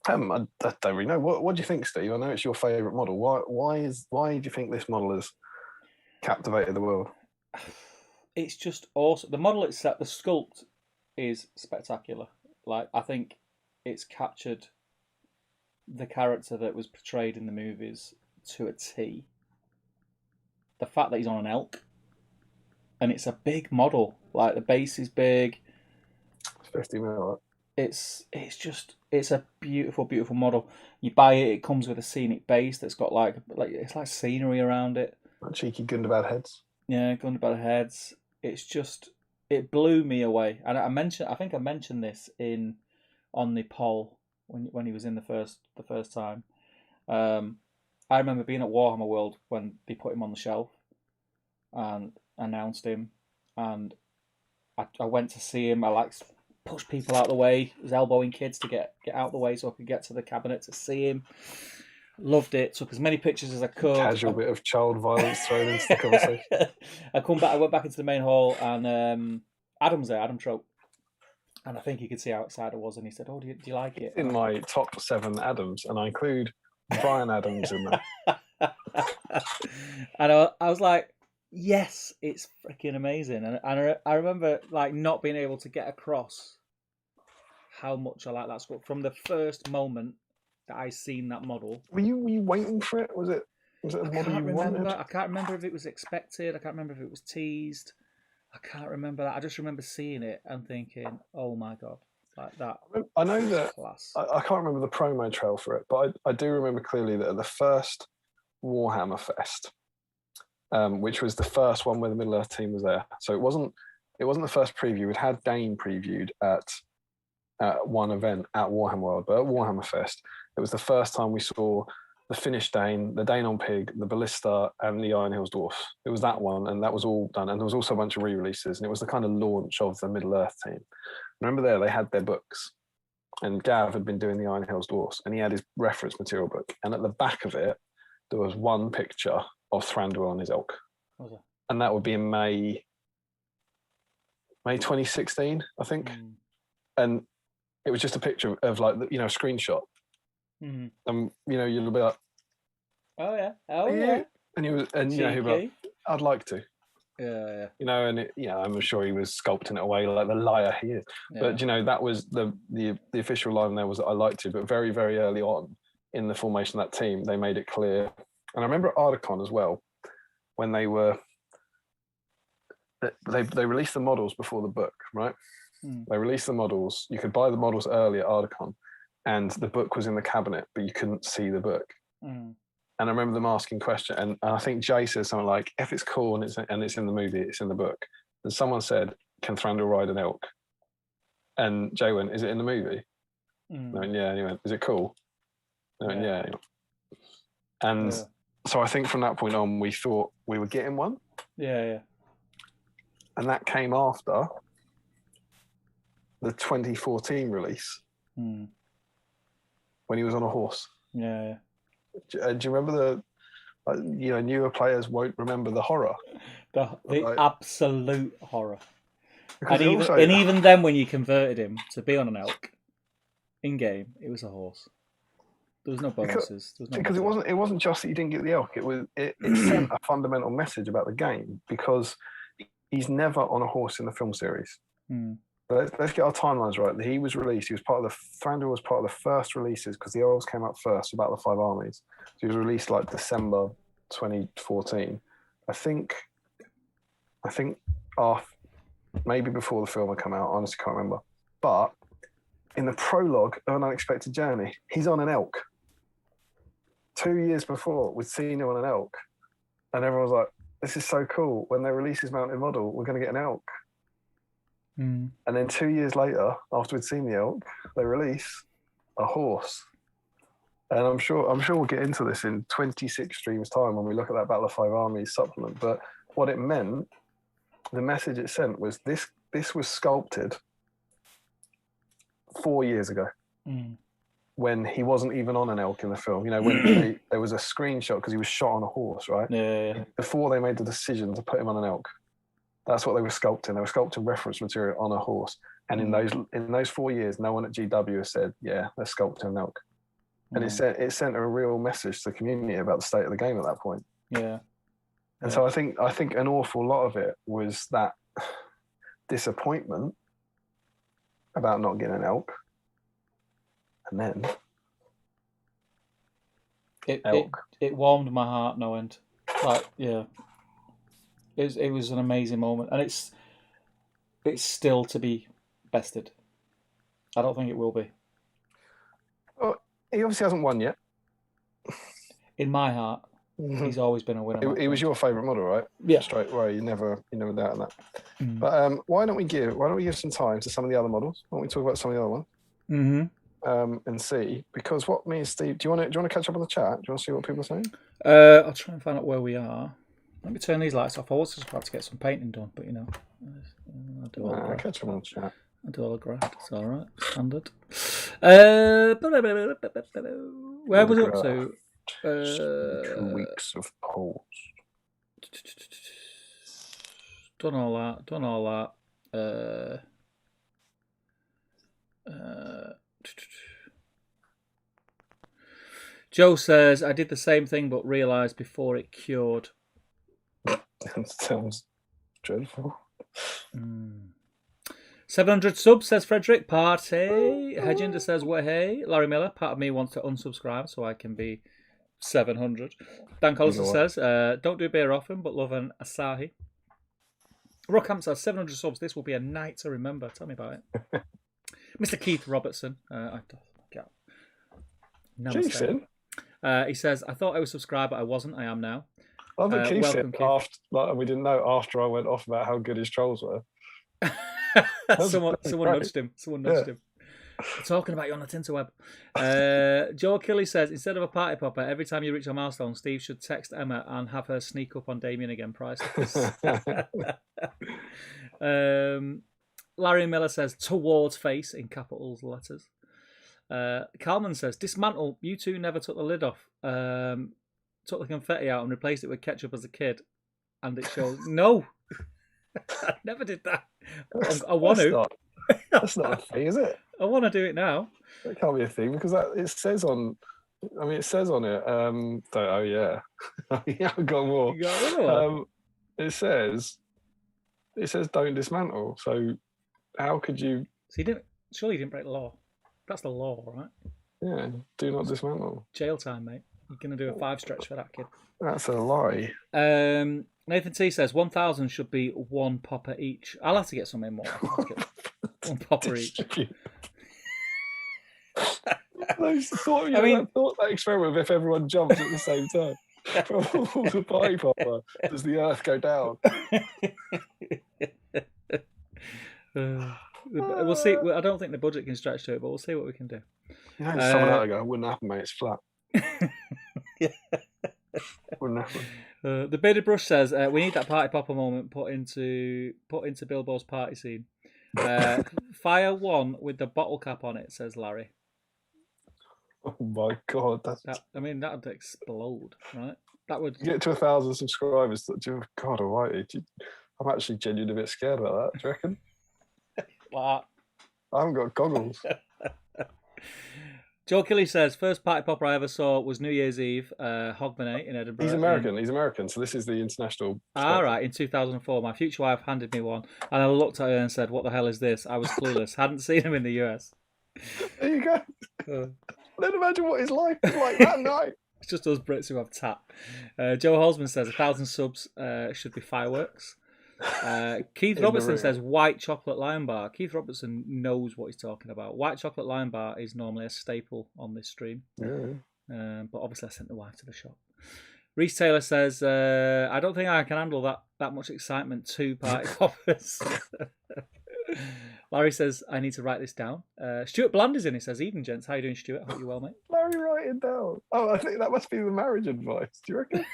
I don't really know. What do you think, Steve? I know it's your favourite model. Why do you think this model has captivated the world? It's just awesome. The model itself, the sculpt, is spectacular. Like, I think it's captured the character that was portrayed in the movies to a T. The fact that he's on an elk, and it's a big model. Like, the base is big. 50 mil. It's a beautiful, beautiful model. You buy it, it comes with a scenic base that's got like it's like scenery around it. Like cheeky Gundabad heads. Yeah, Gundabad heads. It blew me away. And I think I mentioned this on the poll when he was in the first time. I remember being at Warhammer World when they put him on the shelf and announced him, and I went to see him. I pushed people out of the way. I was elbowing kids to get out of the way so I could get to the cabinet to see him. Loved it. Took as many pictures as I could. Casual bit of child violence thrown into the conversation. I went back into the main hall, and Adam was there, Adam Trope. And I think he could see how excited I was, and he said, "Oh, do you like it?" In my top 7 Adams, and I include Brian Adams in there. And I was like, yes, it's freaking amazing. And I remember not being able to get across how much I like that sculpt from the first moment that I seen that model. Were you waiting for it? Was it a model you wanted? I can't remember if it was expected. I can't remember if it was teased. I can't remember that. I just remember seeing it and thinking, "Oh my god!" Like that. I know that. Class. I can't remember the promo trail for it, but I do remember clearly that at the first Warhammer Fest, which was the first one where the Middle Earth team was there. So it wasn't the first preview. It had Dane previewed at one event at Warhammer World, but at Warhammer Fest, it was the first time we saw the Finnish Dane, the Dane on Pig, the Ballista, and the Iron Hills Dwarf. It was that one, and that was all done. And there was also a bunch of re-releases, and it was the kind of launch of the Middle Earth team. Remember there, they had their books, and Gav had been doing the Iron Hills Dwarfs, and he had his reference material book, and at the back of it, there was one picture of Thranduil on his elk. And that would be in May 2016, I think. And it was just a picture of a screenshot. And you'll be like, oh yeah, and he'll be like, I'd like to. Yeah. You know, and I'm sure he was sculpting it away like the liar he is. Yeah. But that was the official line there was that I liked to. But very, very early on in the formation of that team, they made it clear. And I remember at Ardicon as well, when they released the models before the book, right? They released the models. You could buy the models early at Ardicon, and the book was in the cabinet, but you couldn't see the book. And I remember them asking question, and I think Jay says something like, "If it's cool and it's in the movie, it's in the book." And someone said, "Can Thranduil ride an elk?" And Jay went, "Is it in the movie?" I went, "Yeah." And he went, "Is it cool?" I went, "Yeah." And so I think from that point on, we thought we were getting one. Yeah. And that came after the 2014 release when he was on a horse. Yeah. Do you remember newer players won't remember the horror. The absolute horror. And even then, when you converted him to be on an elk in game, it was a horse. There was no bonuses. Because it wasn't just that you didn't get the elk. It sent a fundamental message about the game, because he's never on a horse in the film series. But let's get our timelines right. He was released. Thranduil was part of the first releases, because the elves came out first about the 5 armies. So he was released like December 2014. I think maybe before the film had come out. I honestly can't remember. But in the prologue of An Unexpected Journey, he's on an elk. 2 years before, we'd seen him on an elk, and everyone was like, "This is so cool. When they release his mounted model, we're going to get an elk." And then 2 years later, after we'd seen the elk, they release a horse. And I'm sure we'll get into this in 26 streams time when we look at that Battle of 5 Armies supplement. But what it meant, the message it sent was this was sculpted 4 years ago, when he wasn't even on an elk in the film. When there was a screenshot, because he was shot on a horse, right? Yeah. Before they made the decision to put him on an elk. That's what they were sculpting. They were sculpting reference material on a horse. And in those 4 years, no one at GW has said, "Yeah, let's sculpt an elk." And it sent a real message to the community about the state of the game at that point. Yeah. And so I think an awful lot of it was that disappointment about not getting an elk. And then it warmed my heart no end. It was an amazing moment, and it's still to be bested. I don't think it will be. Well, he obviously hasn't won yet. In my heart, he's always been a winner. He was your favourite model, right? Yeah. Straight away, you never doubted that. But why don't we give some time to some of the other models? Why don't we talk about some of the other ones? And see, because what me and Steve, do you want to catch up on the chat? Do you want to see what people are saying? I'll try and find out where we are. Let me turn these lights off. I was just about to get some painting done, but I do all the graft. Catch up on the chat. I do all the graft. It's all right. Standard. Where was it up to? 2 weeks of polls. Done all that. Joe says, "I did the same thing but realised before it cured." That sounds dreadful. 700 subs, says Frederick. Party. Hedgender says, "Well, hey." Larry Miller, part of me wants to unsubscribe so I can be 700. Dan Collison says, "Don't do beer often, but love an Asahi." Rockham says, 700 subs. This will be a night to remember. Tell me about it. Mr. Keith Robertson. Jason? He says, "I thought I was subscribed, but I wasn't. I am now." I think Keith said after, we didn't know after I went off about how good his trolls were. Someone nudged him. We're talking about you on the Tinterweb. Joe Achilles says, "Instead of a party popper, every time you reach a milestone, Steve should text Emma and have her sneak up on Damian again. Priceless." Larry Miller says, "Towards face" in capitals letters. Calman says, "Dismantle. You two never took the lid off. Took the confetti out and replaced it with ketchup as a kid, and it shows." No, I never did that. I want to. That's not a thing, is it? I want to do it now. It can't be a thing because it says on. I mean, it says on it. Oh yeah, yeah. I've got more. You got more? It says It says don't dismantle. So how could you? So surely you didn't break the law. That's the law, right? Yeah, do not dismantle. Jail time, mate. You're going to do a 5 stretch for that kid. That's a lie. Nathan T says 1,000 should be 1 popper each. I'll have to get some in more. 1 popper each. I thought that experiment if everyone jumps at the same time. From all the party popper, does the earth go down? We'll see. I don't think the budget can stretch to it, but we'll see what we can do. You know, someone out there go, wouldn't happen, mate. It's flat. Yeah. Wouldn't happen. The bearded brush says we need that party popper moment put into Bilbo's party scene. Fire one with the bottle cap on it, says Larry. Oh my god, that would explode, right? That would get to 1,000 subscribers. God almighty, I'm actually genuinely a bit scared about that. Do you reckon? What? I haven't got goggles. Joe Kelly says first party popper I ever saw was New Year's Eve, Hogmanay in Edinburgh. He's American, so this is the international. All right, in 2004, my future wife handed me one, and I looked at her and said, "What the hell is this?" I was clueless. Hadn't seen him in the US. There you go. Then imagine what his life was like that night. It's just us Brits who have tap. Joe Holzman says 1,000 subs should be fireworks. Keith Robertson says white chocolate Lion Bar. Keith Robertson knows what he's talking about. White chocolate Lion Bar is normally a staple on this stream. Yeah. But obviously I sent the wife to the shop. Reese Taylor says, I don't think I can handle that much excitement. 2 party poppers. Larry says, I need to write this down. Stuart Bland is in. He says, evening, gents. How you doing, Stuart? I hope you're well, mate. Larry, write it down. Oh, I think that must be the marriage advice. Do you reckon?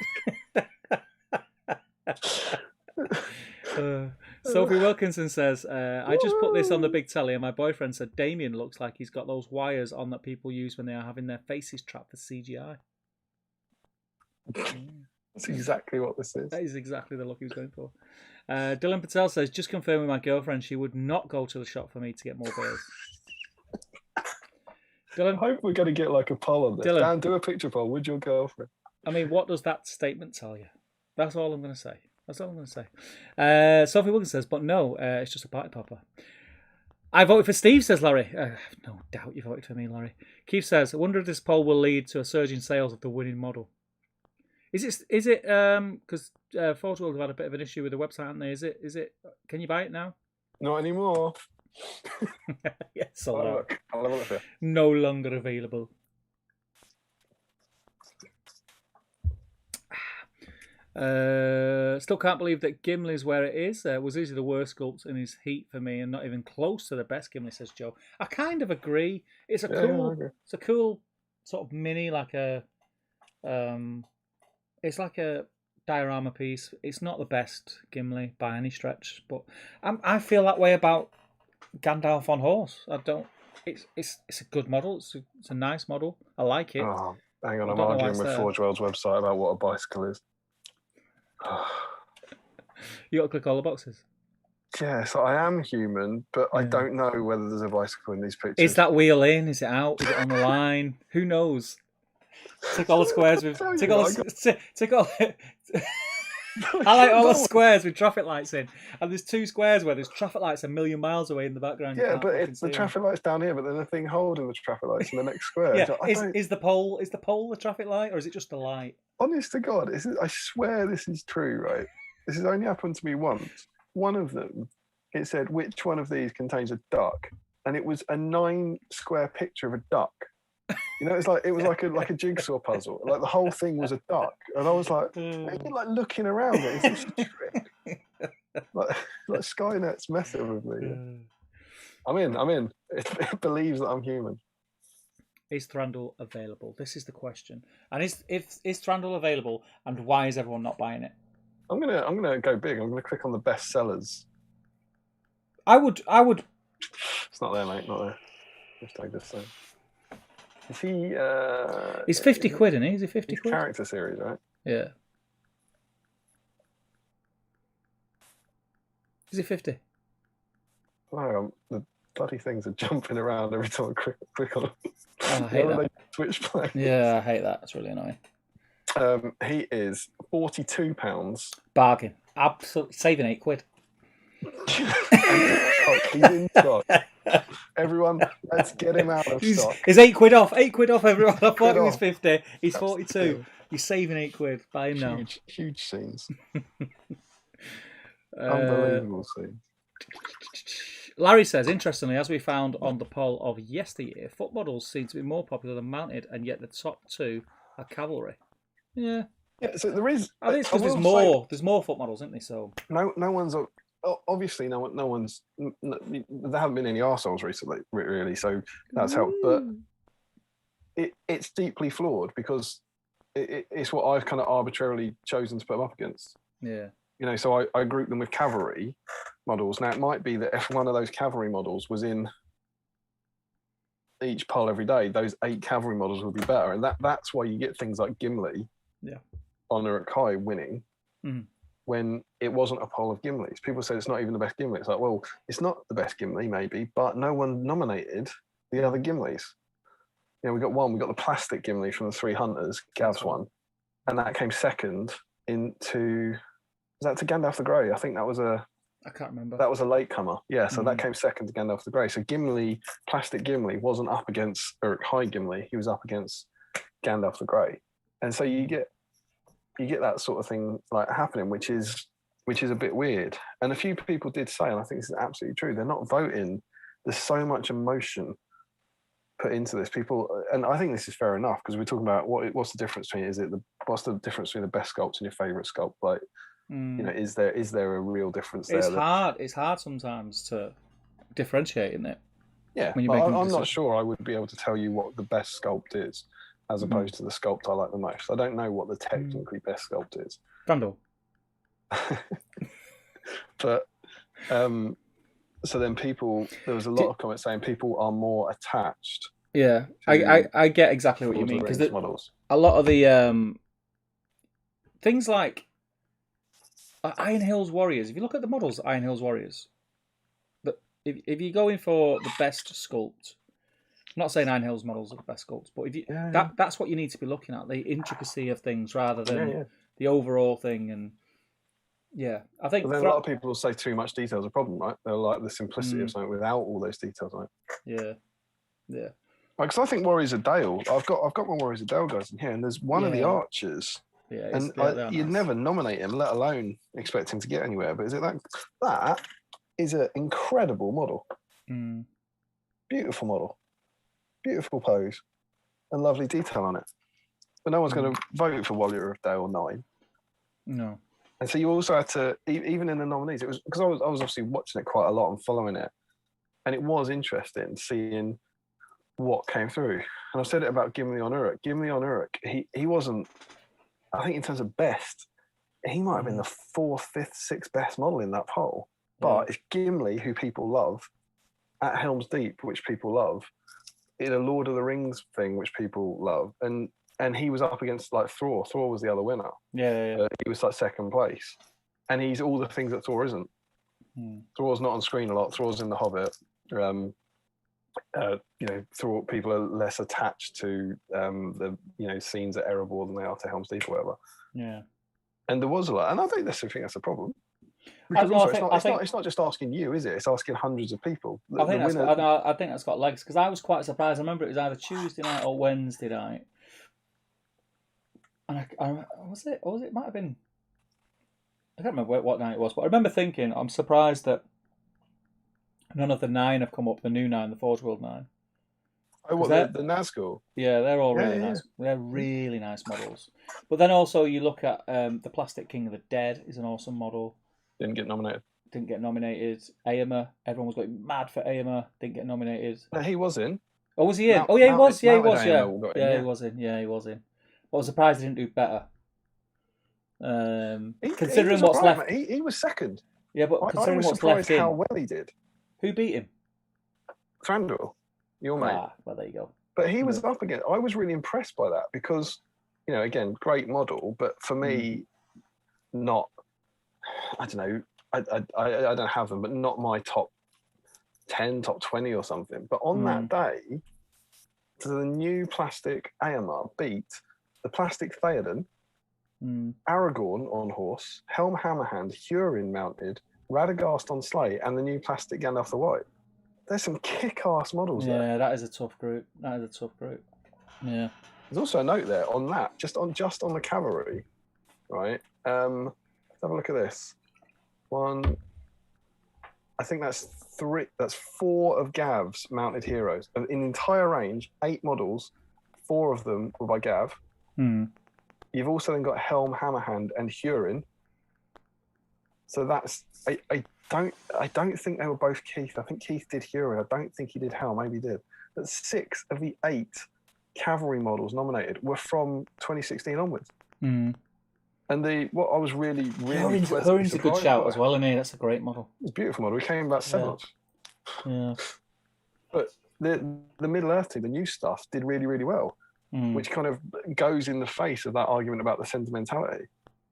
Sophie Wilkinson says, I just put this on the big telly and my boyfriend said Damian looks like he's got those wires on that people use when they are having their faces trapped for CGI. That's exactly what this is. That is exactly the look he was going for. Dylan Patel says, just confirming my girlfriend, she would not go to the shop for me to get more beers. Dylan, I hope we're going to get like a poll on this. Dylan, Dan, do a picture poll with your girlfriend. I mean, what does that statement tell you? That's all I'm going to say. Sophie Wilkins says, but no, it's just a party popper. I voted for Steve, says Larry. I have no doubt you voted for me, Larry. Keith says, I wonder if this poll will lead to a surge in sales of the winning model. Is it because Photo World have had a bit of an issue with the website, haven't they? Is it can you buy it now? Not anymore. Yeah, sold out. I'll have a look here. No longer available. Still can't believe that Gimli's where it is. Was easily the worst sculpt in his heat for me, and not even close to the best Gimli, says Joe. I kind of agree. It's a cool sort of mini, like a it's like a diorama piece. It's not the best Gimli by any stretch, but I feel that way about Gandalf on horse. I don't. It's a good model. It's a nice model. I like it. Oh, hang on, I'm arguing with Forge World's website about what a bicycle is. You got to click all the boxes. Yeah, so I am human, but I don't know whether there's a bicycle in these pictures. Is that wheel in? Is it out? Is it on the line? Who knows? Tick all the squares with tick all. I like all the squares with traffic lights in, and there's 2 squares where there's traffic lights a million miles away in the background. Yeah, but it's the traffic lights down here, but then the thing holding the traffic lights in the next square. Yeah, is the pole the traffic light, or is it just a light? Honest to God, I swear this is true, right? This has only happened to me once. One of them, it said, which one of these contains a duck? And it was a 9 square picture of a duck. You know, it was like a jigsaw puzzle. Like the whole thing was a duck. And I was like, are you like looking around it? Is this a trick? like Skynet's messing with me. I'm in. It believes that I'm human. Is Thranduil available? This is the question. And is Thranduil available, and why is everyone not buying it? I'm gonna go big. I'm gonna click on the best sellers. I would. It's not there, mate. Not there. Let's take this thing. Is he? He's 50 quid, isn't he? Is he 50 quid? Character series, right? Yeah. Is he 50? No, the bloody things are jumping around every time I click on them. Oh, I hate that. Switch play. Yeah, I hate that. It's really annoying. He is £42. Bargain. Absolutely saving 8 quid. He's in stock. Everyone, let's get him out of stock. He's £8 off. £8 off, everyone. I thought he was off. 50. He's 42. He's saving £8. Buy him now. Huge scenes. Unbelievable scenes. Larry says, interestingly, as we found on the poll of yesteryear, foot models seem to be more popular than mounted, and yet the top two are cavalry. Yeah. Yeah, so there is. I think it's because there's more foot models, isn't there? So no one's obviously no one's. There haven't been any arseholes recently, really. So that's helped, but it's deeply flawed because it's what I've kind of arbitrarily chosen to put them up against. Yeah. You know, so I group them with cavalry models. Now it might be that if one of those cavalry models was in each poll every day, those 8 cavalry models would be better, and that's why you get things like Gimli. Yeah. On Uruk Kai winning when it wasn't a poll of Gimlis. People say it's not even the best Gimli. It's like, well, it's not the best Gimli, maybe, but no one nominated the other Gimlis. You know, we got the plastic Gimli from the Three Hunters, Gav's one, and that came second to Gandalf the Grey. I think that was I can't remember. That was a latecomer. Yeah, so that came second to Gandalf the Grey. So Gimli, plastic Gimli, wasn't up against Uruk Hai Gimli. He was up against Gandalf the Grey. And so you get that sort of thing like happening, which is a bit weird. And a few people did say, and I think this is absolutely true, they're not voting. There's so much emotion put into this. People, and I think this is fair enough because we're talking about what's the difference between what's the difference between the best sculpt and your favourite sculpt? Like, you know, is there a real difference there? It's hard sometimes to differentiate, isn't it? Yeah, I'm not sure I would be able to tell you what the best sculpt is, as opposed to the sculpt I like the most. I don't know what the technically best sculpt is. Vandal. But so then there was a lot of comments saying people are more attached. Yeah, I get exactly what you mean, because a lot of the things like Iron Hills Warriors. If you look at the models, Iron Hills Warriors, but if you're going for the best sculpt. I'm not saying Iron Hills models are the best sculpts, but if you that's what you need to be looking at, the intricacy of things rather than the overall thing. And I think then a lot of people will say too much detail is a problem, right? They'll like the simplicity of something without all those details, right? Yeah. Because I think Warriors of Dale. I've got my Warriors of Dale guys in here, and there's one of the archers. Yeah, and you'd never nominate him, let alone expect him to get anywhere. But is it that is an incredible model, beautiful model. Beautiful pose and lovely detail on it. But no one's going to vote for Warrior of Dale 9. No. And so you also had to, even in the nominees, it was because I was obviously watching it quite a lot and following it. And it was interesting seeing what came through. And I've said it about Gimli on Uruk. Gimli on Uruk, he wasn't, I think in terms of best, he might have been the 4th, 5th, 6th best model in that poll. But it's Gimli, who people love, at Helm's Deep, which people love, in a Lord of the Rings thing, which people love, and he was up against like Thor. Thor was the other winner. Yeah. He was like second place, and he's all the things that Thor isn't. Thor's not on screen a lot. Thor's in The Hobbit. You know, Thor, people are less attached to the scenes at Erebor than they are to Helm's Deep or whatever. Yeah, and there was a lot, and I think that's a problem. Because also, it's not just asking you, is it? It's asking hundreds of people. I think that's got legs, because I was quite surprised. I remember it was either Tuesday night or Wednesday night, and it might have been. I can't remember what night it was, but I remember thinking, I'm surprised that none of the 9 have come up. The new 9, the Forge World 9. Oh, what, the Nazgul? Yeah, they're all really nice. They're really nice models. But then also you look at the Plastic King of the Dead is an awesome model. Didn't get nominated. Aomer, everyone was going mad for Aomer. Didn't get nominated. No, he was in. Oh, was he in? He was. Yeah, he was. Yeah, he was in. Yeah, he was in. But I was surprised he didn't do better. Considering what's left, he was second. Yeah, but considering what's left in, how well he did. Who beat him? Thranduil, your mate. Well, there you go. But he was up against. I was really impressed by that because, again, great model, but for me, not. I don't know. I don't have them, but not my top 10, top 20 or something. But on that day, the new plastic Aomer beat the plastic Theoden, Aragorn on horse, Helm Hammerhand, Hurin mounted, Radagast on Slate, and the new plastic Gandalf the White. There's some kick-ass models there. Yeah, that is a tough group. Yeah. There's also a note there on that, just on the cavalry, right? Let's have a look at this. One, I think that's 4 of Gav's mounted heroes. In the entire range, 8 models, 4 of them were by Gav. You've also then got Helm, Hammerhand, and Hurin. So that's I don't think they were both Keith. I think Keith did Hurin. I don't think he did Helm. Maybe he did. But 6 of the 8 cavalry models nominated were from 2016 onwards. And what I was really Hurin's a good shout as well, isn't he? That's a great model. It's a beautiful model. He came about 7th. Yeah. But the Middle Earth team, the new stuff, did really, really well, which kind of goes in the face of that argument about the sentimentality.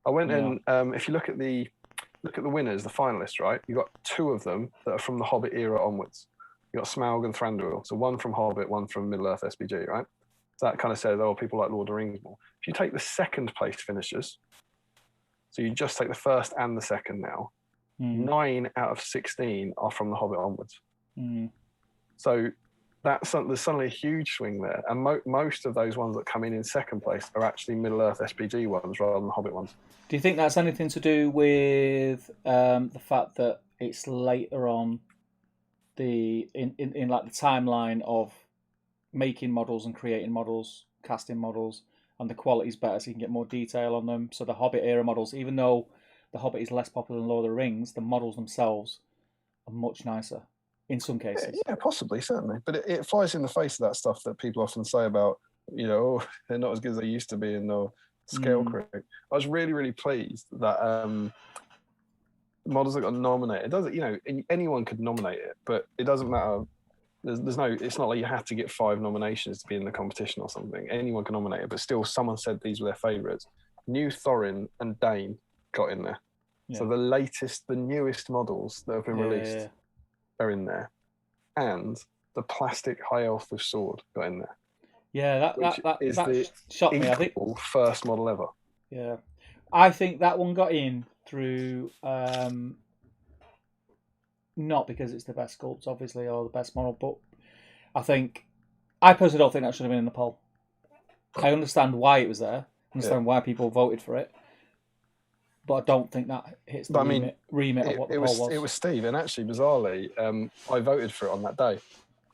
I went and if you look at the winners, the finalists, right? You got 2 of them that are from the Hobbit era onwards. You got Smaug and Thranduil. So one from Hobbit, one from Middle Earth SBG, right? So that kind of says, oh, people like Lord of the Rings more. If you take the second place finishers, so you just take the first and the second now, 9 out of 16 are from the Hobbit onwards. So there's suddenly a huge swing there. And most of those ones that come in second place are actually Middle Earth SBG ones rather than Hobbit ones. Do you think that's anything to do with the fact that it's later on in like the timeline of making models and creating models, casting models, and the quality's better so you can get more detail on them? So the Hobbit era models, even though the Hobbit is less popular than Lord of the Rings, the models themselves are much nicer in some cases. Yeah, possibly, certainly. But it flies in the face of that stuff that people often say about, oh, they're not as good as they used to be and they'll scale correct. I was really, really pleased that models that got nominated, anyone could nominate it, but it doesn't matter. It's not like you have to get 5 nominations to be in the competition or something. Anyone can nominate it, but still someone said these were their favourites. New Thorin and Dane got in there. Yeah. So the newest models that have been released are in there. And the plastic High Elf with sword got in there. Yeah, that shocked me. I think first model ever. Yeah. I think that one got in through not because it's the best sculpt, obviously, or the best model, but I personally don't think that should have been in the poll. I understand why it was there. I understand why people voted for it, but I don't think that hits the remit of what the poll was. It was Steve, and actually, bizarrely, I voted for it on that day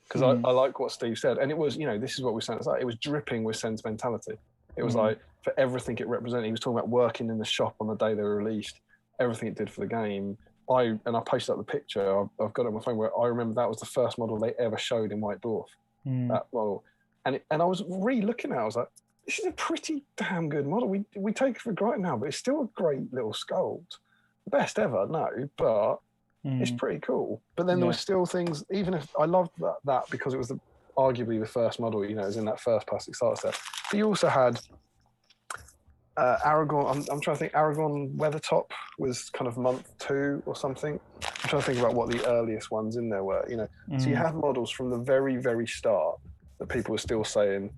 because I like what Steve said, and it was, this is what we said. It was dripping with sentimentality. It was like for everything it represented. He was talking about working in the shop on the day they were released, everything it did for the game. I posted up the picture. I've got it on my phone where I remember that was the first model they ever showed in White Dwarf. That model, and I was re-looking at it. I was like, this is a pretty damn good model. We take it for granted now, but it's still a great little sculpt. The best ever, no, but it's pretty cool. But then there were still things. Even if I loved that because it was arguably the first model, it was in that first plastic starter set. But you also had Aragorn. I'm trying to think. Aragorn Weathertop was kind of month 2 or something. I'm trying to think about what the earliest ones in there were. So you had models from the very, very start that people were still saying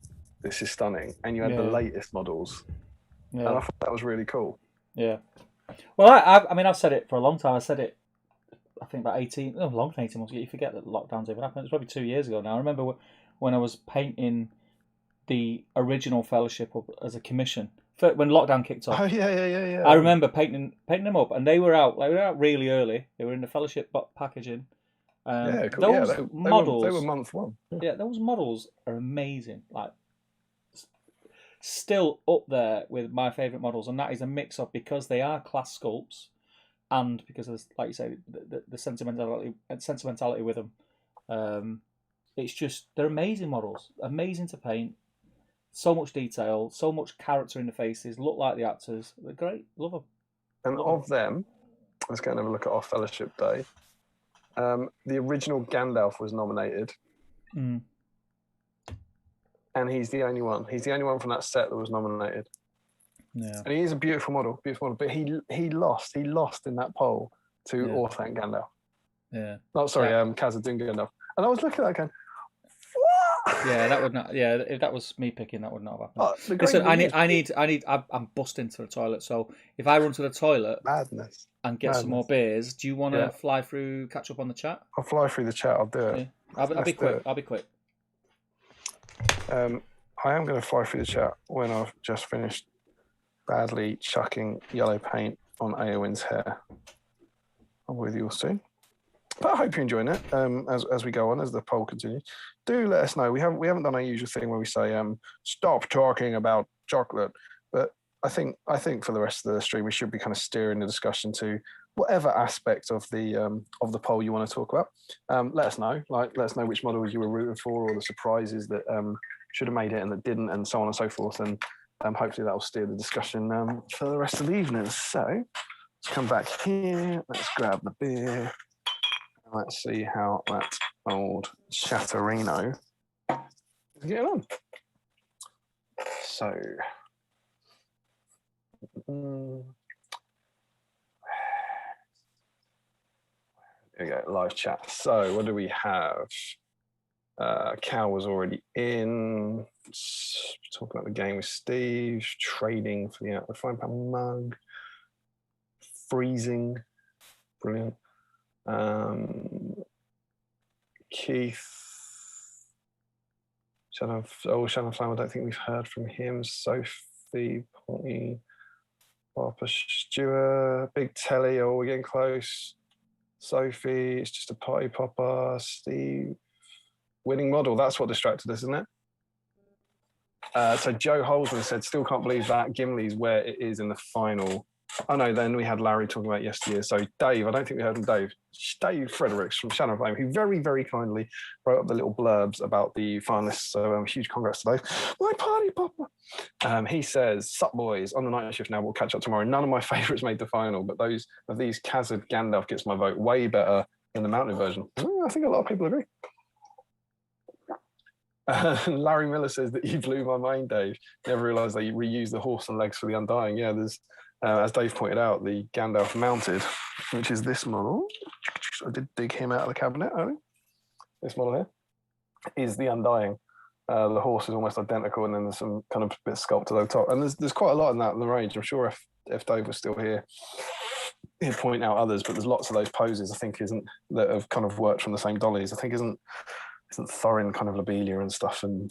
this is stunning, and you had the latest models, and I thought that was really cool. Yeah. Well, I've said it for a long time. I said it, I think about 18 months ago. You forget that lockdowns even happened. It's probably 2 years ago now. I remember when I was painting the original Fellowship up as a commission. When lockdown kicked off. Oh yeah. I remember painting them up, and they were out really early. They were in the Fellowship packaging. Cool. Those models, they were month 1. Yeah, those models are amazing. Like, still up there with my favourite models, and that is a mix of, because they are class sculpts, and because of, like you say, the sentimentality with them. It's just, they're amazing models, amazing to paint. So much detail, so much character in the faces, look like the actors. They're great, love them. And of them, let's go and have a look at our Fellowship Day. The original Gandalf was nominated. And he's the only one. He's the only one from that set that was nominated. Yeah. And he is a beautiful model. But he lost in that poll to Orthanc Gandalf. Yeah. Oh, sorry, Khazad-dûm Gandalf. And I was looking at that going, Yeah, that would not. Yeah, if that was me picking, that would not have happened. Oh, the Listen, great I news- need. I'm busting to the toilet. So if I run to the toilet Madness. and get some more beers, do you want to fly through, catch up on the chat? I'll fly through the chat. I'll do it. Yeah, I'll be quick. I'll be quick. I am going to fly through the chat when I've just finished badly chucking yellow paint on Aowyn's hair. I'm with you all soon. But I hope you're enjoying it as we go on, as the poll continues. Do let us know. We haven't done our usual thing where we say stop talking about chocolate. But I think for the rest of the stream we should be kind of steering the discussion to whatever aspect of the poll you want to talk about. Let us know. Let us know which models you were rooting for, or the surprises that should have made it and that didn't, and so on and so forth. And hopefully that will steer the discussion for the rest of the evening. So let's come back here. Let's grab the beer. Let's see how that old Chatterino is getting on. So, here we go, live chat. So, what do we have? Cal was already in. Talking about the game with Steve, trading for the frying pan mug, freezing, brilliant. Keith, Shannon Flame, I don't think we've heard from him. Sophie, Ponty, Papa Stewart, Big Telly, oh, we're getting close. Sophie, it's just a party popper. Steve, winning model, that's what distracted us, isn't it? So Joe Holzman said, still can't believe that Gimli's where it is in the final. Oh no, then we had Larry talking about yesteryear. So Dave, I don't think we heard from Dave. Dave Fredericks from Shannon Flame, who very, very kindly wrote up the little blurbs about the finalists. So huge congrats to Dave. My party popper. He says, sup boys, on the night shift now, we'll catch up tomorrow. None of my favourites made the final, but those of these Khazad Gandalf gets my vote way better than the mountain version. I think a lot of people agree. Larry Miller says that you blew my mind, Dave. Never realised they reused the horse and legs for the Undying. Yeah, there's, as Dave pointed out, the Gandalf mounted, which is this model. I did dig him out of the cabinet early. This model here is the Undying. The horse is almost identical, and then there's some kind of bit sculpted over top. And there's quite a lot in that in the range. I'm sure if Dave was still here, he'd point out others, but there's lots of those poses I think that have kind of worked from the same dollies. I think isn't Thorin kind of lobelia and stuff, and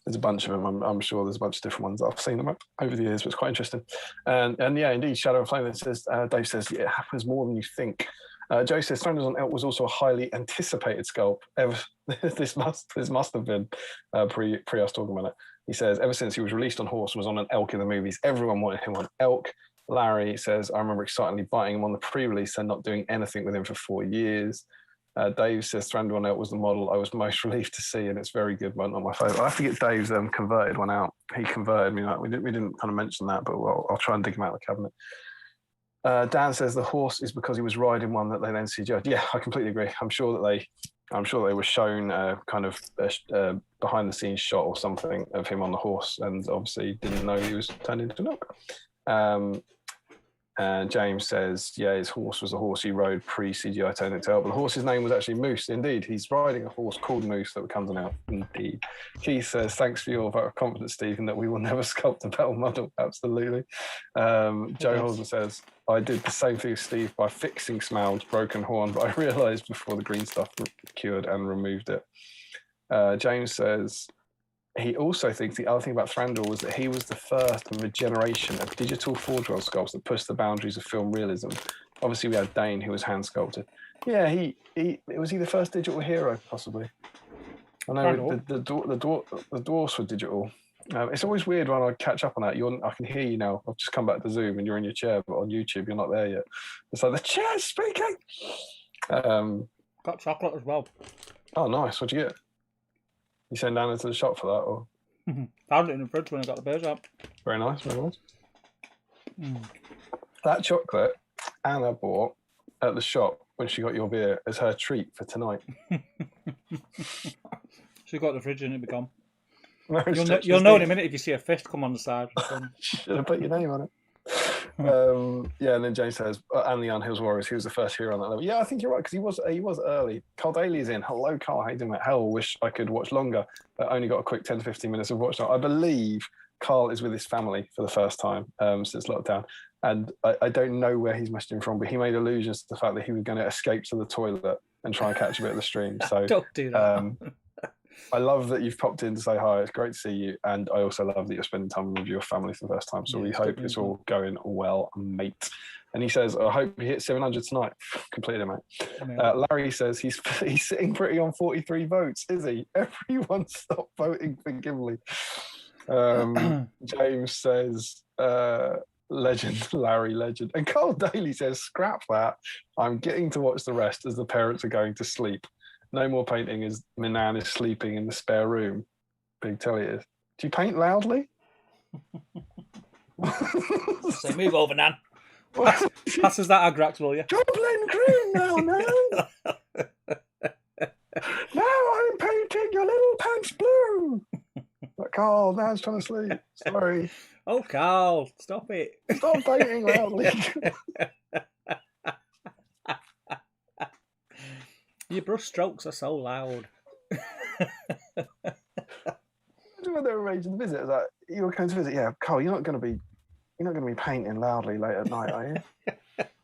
there's a bunch of them. I'm sure there's a bunch of different ones that I've seen them over the years, but it's quite interesting. And yeah, indeed, Shadow and Flame. That says Dave says it happens more than you think. Joe says Thunders on Elk was also a highly anticipated sculpt. This must have been pre us talking about it. He says ever since he was released on horse and was on an elk in the movies, everyone wanted him on elk. Larry says I remember excitedly biting him on the pre-release and not doing anything with him for 4 years. Dave says Thranduil on Elk was the model I was most relieved to see, and it's very good, but not my favourite. I have to get Dave's converted one out. He converted me. We didn't kind of mention that, but I'll try and dig him out of the cabinet. Dan says the horse is because he was riding one that they then CGI'd. Yeah, I completely agree. I'm sure they were shown kind of behind the scenes shot or something of him on the horse, and obviously didn't know he was turned into milk. And James says, yeah, his horse was a horse he rode pre-CGI turned into elk, but the horse's name was actually Moose. Indeed, he's riding a horse called Moose that becomes an elk. Indeed. Keith says, thanks for your vote of confidence, Stephen, that we will never sculpt a battle model. Absolutely. Joe Holzer says, I did the same thing as Steve by fixing Smaug's broken horn, but I realised before the green stuff cured and removed it. James says, he also thinks the other thing about Thranduil was that he was the first of a generation of digital forge roll sculpts that pushed the boundaries of film realism. Obviously, we had Dane, who was hand sculpted. Yeah, was he the first digital hero, possibly? I know the dwarfs were digital. It's always weird when I catch up on that. I can hear you now. I've just come back to Zoom and you're in your chair, but on YouTube you're not there yet. It's like the chair's speaking. Got chocolate as well. Oh, nice. What'd you get? You sent down into the shop for that, or? Found it in the fridge when I got the beers out. Very nice, very nice. That chocolate Anna bought at the shop when she got your beer as her treat for tonight. She got the fridge and it become. No, you'll know in a minute if you see a fist come on the side. Should have put your name on it. Yeah, and then James says, and the Unhills Warriors, he was the first hero on that level. Yeah, I think you're right, because he was early. Carl Daly's in. Hello, Carl. How you doing, mate? Hell, wish I could watch longer. I only got a quick 10 to 15 minutes of watch now. I believe Carl is with his family for the first time since lockdown. And I don't know where he's messaging from, but he made allusions to the fact that he was going to escape to the toilet and try and catch a bit of the stream. So Don't do that. I love that you've popped in to say hi. It's great to see you. And I also love that you're spending time with your family for the first time. So we hope it's all going well, mate. And he says, I hope he hits 700 tonight. Completely, mate. Larry says he's sitting pretty on 43 votes, is he? Everyone stop voting for Gimli. James says, legend, Larry, legend. And Carl Daly says, scrap that. I'm getting to watch the rest as the parents are going to sleep. No more painting as Minan is sleeping in the spare room. Big Telly is. Do you paint loudly? Say, move over, Nan. Passes that Agrax, will you? Dublin cream now, Nan. Now I'm painting your little pants blue. But Carl, Nan's trying to sleep. Sorry. Oh, Carl, stop it. Stop painting loudly. Your brush strokes are so loud. When they were arranging the visit, like, you were coming to visit. Yeah, Carl, you're not going to be painting loudly late at night, are you?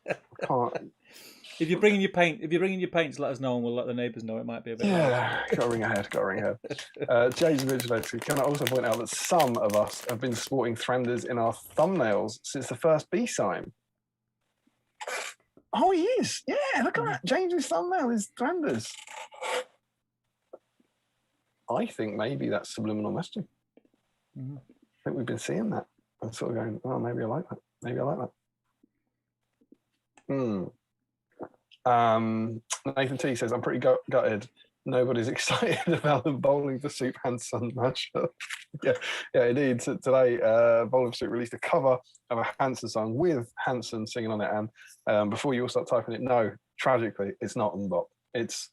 I can't. If you're bringing your paints, let us know, and we'll let the neighbours know. It might be a bit. Yeah, got to ring ahead. James Vigilante, can I also point out that some of us have been sporting Thranders in our thumbnails since the first B-sign. Oh, he is. Yeah, look at that. James's thumbnail is Thranders. I think maybe that's subliminal messaging. I think we've been seeing that. I'm sort of going, oh, maybe I like that. Maybe I like that. Nathan T says, I'm pretty gutted. Nobody's excited about the Bowling for Soup Hanson matchup. yeah, indeed. Today, Bowling for Soup released a cover of a Hanson song with Hanson singing on it. And before you all start typing it, no, tragically, it's not Mbop. It's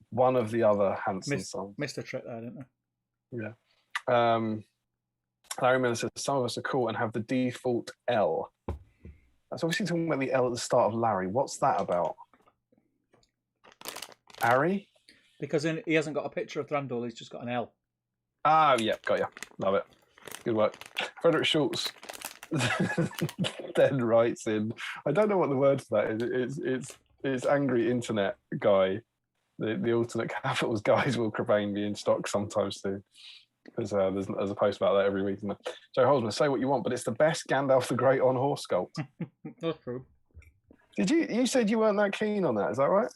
one of the other Hanson songs. Missed a trick there, didn't I? Yeah. Larry Miller says, some of us are cool and have the default L. That's obviously talking about the L at the start of Larry. What's that about? Harry? Because he hasn't got a picture of Thranduil, he's just got an L. Ah, yeah, got you. Love it. Good work. Frederick Schultz then writes in, I don't know what the word for that is. It's angry internet guy. The alternate capitals guys will Crabane be in stock sometimes too. Because there's a post about that every week. Joe Holzman, say what you want, but it's the best Gandalf the Great on horse sculpt. That's true. Did you said you weren't that keen on that? Is that right?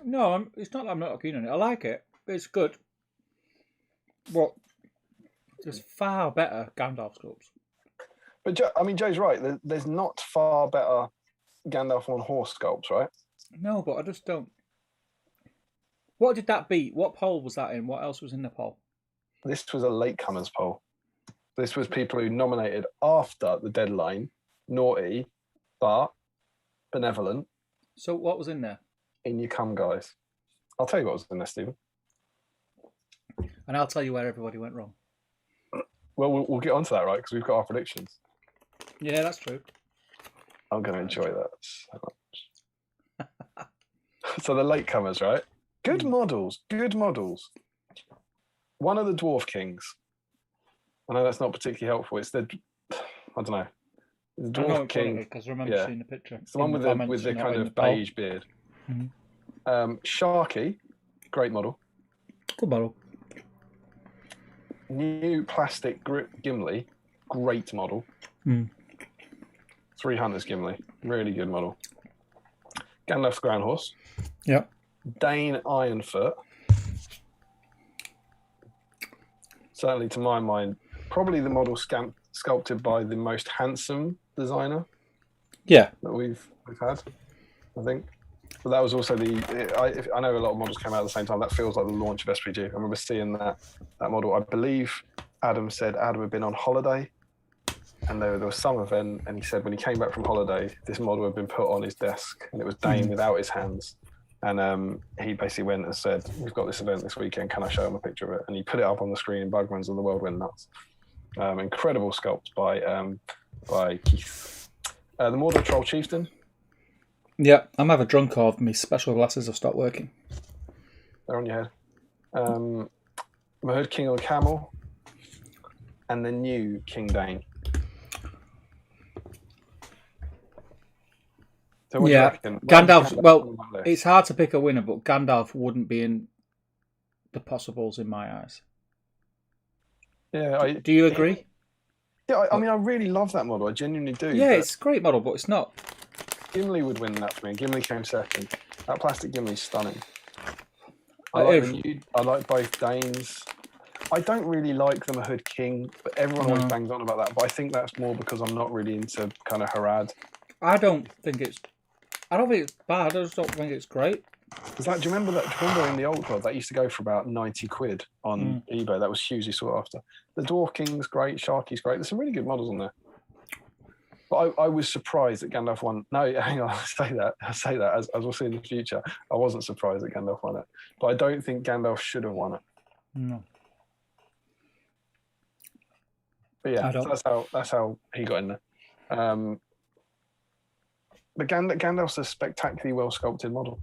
No, it's not that I'm not keen on it. I like it. It's good. But there's far better Gandalf sculpts. But Joe's right. There's not far better Gandalf on horse sculpts, right? No, but I just don't. What did that beat? What poll was that in? What else was in the poll? This was a latecomers poll. This was people who nominated after the deadline. Naughty, but benevolent. So what was in there? In you come, guys. I'll tell you what was in there, Stephen. And I'll tell you where everybody went wrong. Well, we'll get onto that, right? Because we've got our predictions. Yeah, that's true. I'm going to enjoy that so much. So the latecomers, right? Good models. One of the Dwarf Kings. I know that's not particularly helpful. It's the, I don't know. The Dwarf King. Because I remember seeing the picture. It's the one with the kind of beige beard. Mm-hmm. Sharky, great model. Good model. New plastic grip Gimli, great model. 3 Hunters Gimli, really good model. Gandalf the Grand Horse. Yeah. Dane Ironfoot. Certainly, to my mind, probably the model sculpted by the most handsome designer. Yeah. That we've had, I think. But that was also I know a lot of models came out at the same time. That feels like the launch of SBG. I remember seeing that model. I believe Adam said Adam had been on holiday, and there was some event, and he said when he came back from holiday, this model had been put on his desk, and it was Dane without his hands. And he basically went and said, we've got this event this weekend, can I show him a picture of it? And he put it up on the screen, Bugmans and the world went nuts. Incredible sculpt by by Keith. The Mordor Troll Chieftain. Yeah, I'm either drunk or my special glasses have stopped working. They're on your head. Mahud King on Camel. And the new King Dane. So what do you reckon? Gandalf. Well, it's hard to pick a winner, but Gandalf wouldn't be in the possibles in my eyes. Yeah. Do you agree? Yeah, I mean, I really love that model. I genuinely do. Yeah, it's a great model, but it's not. Gimli would win that for me. Gimli came second. That plastic Gimli's stunning. I like both Danes. I don't really like the Mahud King, but everyone always bangs on about that. But I think that's more because I'm not really into kind of Harad. I don't think it's bad. I just don't think it's great. Do you remember that? Do you remember in the old world that used to go for about 90 quid on eBay? That was hugely sought after. The Dwarf King's great, Sharky's great. There's some really good models on there. But I was surprised that Gandalf won. No, hang on, I say that as we'll see in the future. I wasn't surprised that Gandalf won it, but I don't think Gandalf should have won it. No. But yeah, that's how he got in there. But Gandalf's a spectacularly well sculpted model.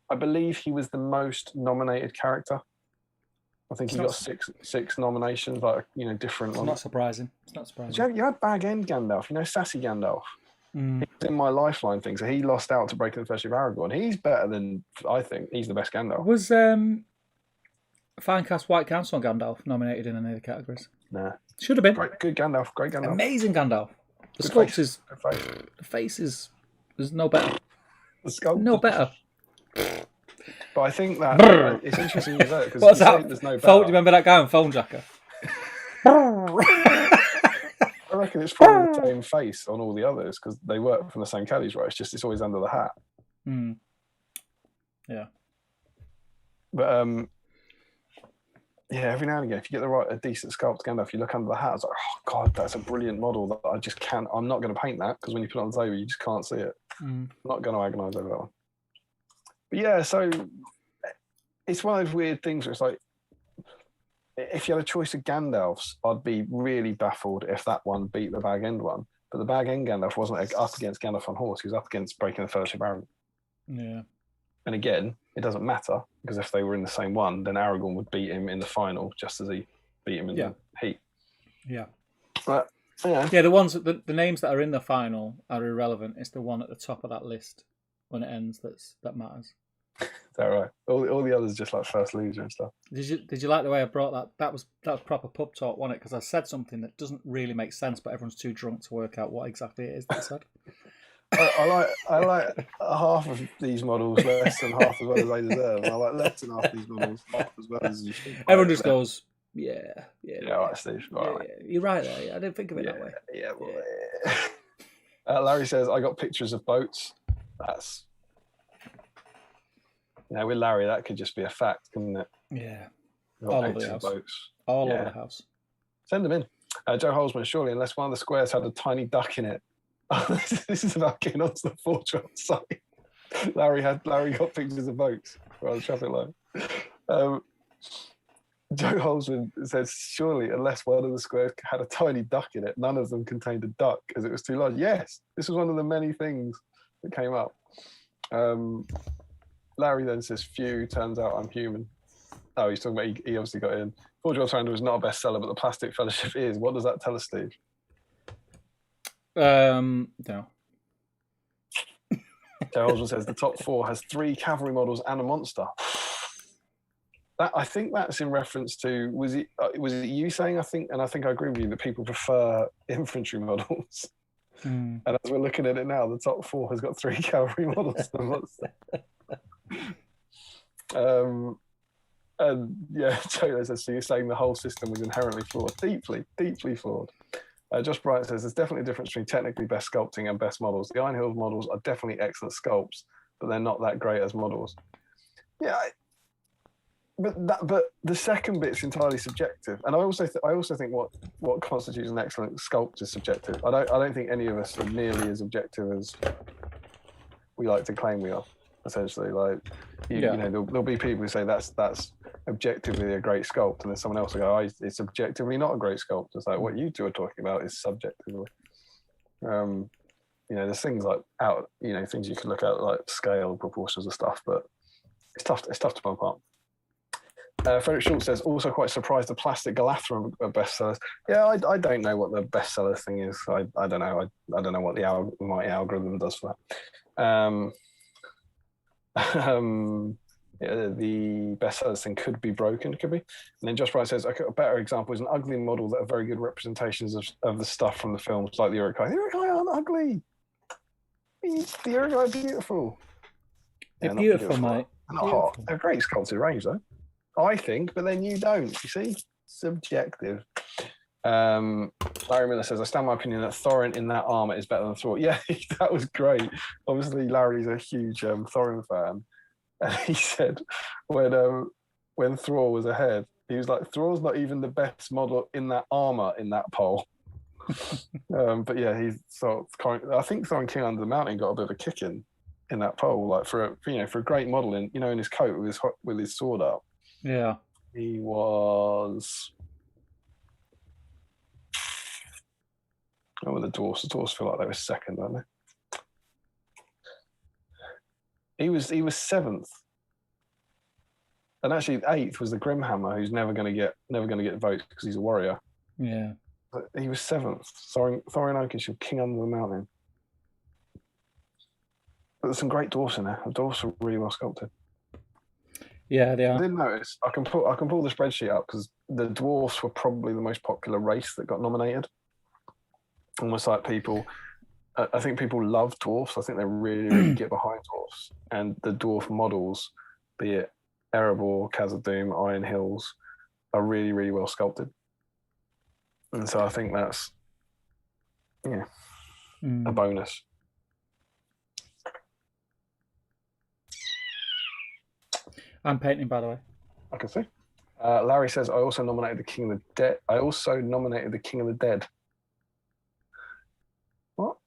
I believe he was the most nominated character. I think he got six nominations, like different ones. Not surprising. It's not surprising. You had Bag End Gandalf, sassy Gandalf. He was in my Lifeline thing, so he lost out to Breaking the Fellowship of Aragorn. He's better than I think. He's the best Gandalf. Was Finecast White Council on Gandalf nominated in any of the categories? Nah. Should have been. Good Gandalf. Great Gandalf. Amazing Gandalf. The sculpt is. The face is. There's no better. The sculpt. No better. But I think that it's interesting you say it because what's that? There's no better. Do you remember that guy on Phone Jacker? I reckon it's probably the same face on all the others because they work from the same caddies, right? It's always under the hat. Yeah. But every now and again, if you get a decent sculpt Gandalf, you look under the hat, it's like, oh god, that's a brilliant model that I just can't. I'm not going to paint that because when you put it on the table, you just can't see it. I'm not going to agonise over that one. But yeah, so it's one of those weird things where it's like, if you had a choice of Gandalfs, I'd be really baffled if that one beat the Bag End one. But the Bag End Gandalf wasn't up against Gandalf on horse; he was up against Breaking the Fellowship of Aragorn. Yeah. And again, it doesn't matter because if they were in the same one, then Aragorn would beat him in the final, just as he beat him in the heat. Yeah. But the ones the names that are in the final are irrelevant. It's the one at the top of that list when it ends that matters. Is that right? All the others just like first loser and stuff. Did you like the way I brought that? That was proper pub talk, wasn't it? Because I said something that doesn't really make sense, but everyone's too drunk to work out what exactly it is that I said. I like half of these models less than half as well as they deserve. I like less than half of these models half as well as you should. Everyone just goes, yeah. All right, Steve. All right. You're right there. I didn't think of it that way. Yeah. Larry says, I got pictures of boats. That's... with Larry, that could just be a fact, couldn't it? Yeah. All over the house. Boats. All over the house. Send them in. Joe Holzman, surely, unless one of the squares had a tiny duck in it. This is about getting onto the Fortran site. Larry got pictures of boats around the traffic light. Joe Holzman says, surely, unless one of the squares had a tiny duck in it, none of them contained a duck as it was too large. Yes, this was one of the many things that came up. Larry then says, phew, turns out I'm human. Oh, he's talking about he obviously got in. Forge Surrender was not a bestseller, but the Plastic Fellowship is. What does that tell us, Steve? No. Joe Holzman says the top 4 has 3 cavalry models and a monster. I think that's in reference to was it you saying I think I agree with you that people prefer infantry models. And as we're looking at it now, the top 4 has got 3 cavalry models and a monster. And yeah, Joe says, so you're saying the whole system was inherently flawed, deeply flawed. Josh Bryant says there's definitely a difference between technically best sculpting and best models. The Iron Hills models are definitely excellent sculpts, but they're not that great as models. Yeah, but the second bit's entirely subjective, and I also think what constitutes an excellent sculpt is subjective. I don't think any of us are nearly as objective as we like to claim we are. essentially. Like, you know, there'll be people who say that's objectively a great sculpt, and then someone else will go, it's objectively not a great sculpt. It's like, what you two are talking about is subjectively. You know, there's things like things you can look at like scale, proportions of stuff, but it's tough to pull apart. Frederick Schultz says, also quite surprised the plastic Galatha are bestsellers. Yeah, I don't know what the bestseller thing is. I don't know. I don't know what the mighty algorithm does for that. The bestsellers thing could be broken, could be. And then Josh Bright says, a better example is an ugly model that are very good representations of the stuff from the films, like the Urukai. The Urukai aren't ugly. The Urukai are beautiful. They're beautiful, mate. They're not hot. They're great sculpted range, though. I think, but then you don't. You see? Subjective. Larry Miller says, I stand by my opinion that Thorin in that armor is better than Thor. Yeah, that was great. Obviously, Larry's a huge Thorin fan. And he said when Thor was ahead, he was like, Thor's not even the best model in that armor in that poll. But yeah, I think Thorin King Under the Mountain got a bit of a kick in that poll, like for a great model in his coat with his sword up. Yeah, he was. Oh, the dwarves feel like they were second, don't they? He was 7th, and actually 8th was the Grimhammer, who's never going to get votes because he's a warrior. Yeah, but he was 7th. Thorin Oakenshield, King Under the Mountain. But there's some great dwarfs in there. The dwarfs are really well sculpted. Yeah, they are. I didn't notice. I can pull the spreadsheet up because the dwarfs were probably the most popular race that got nominated. Almost like people. I think people love dwarfs. I think they really, really get behind dwarfs. And the dwarf models, be it Erebor, Khazad-dûm, Iron Hills, are really, really well sculpted. And so I think that's, a bonus. I'm painting, by the way. I can see. Larry says, I also nominated the King of the Dead. What?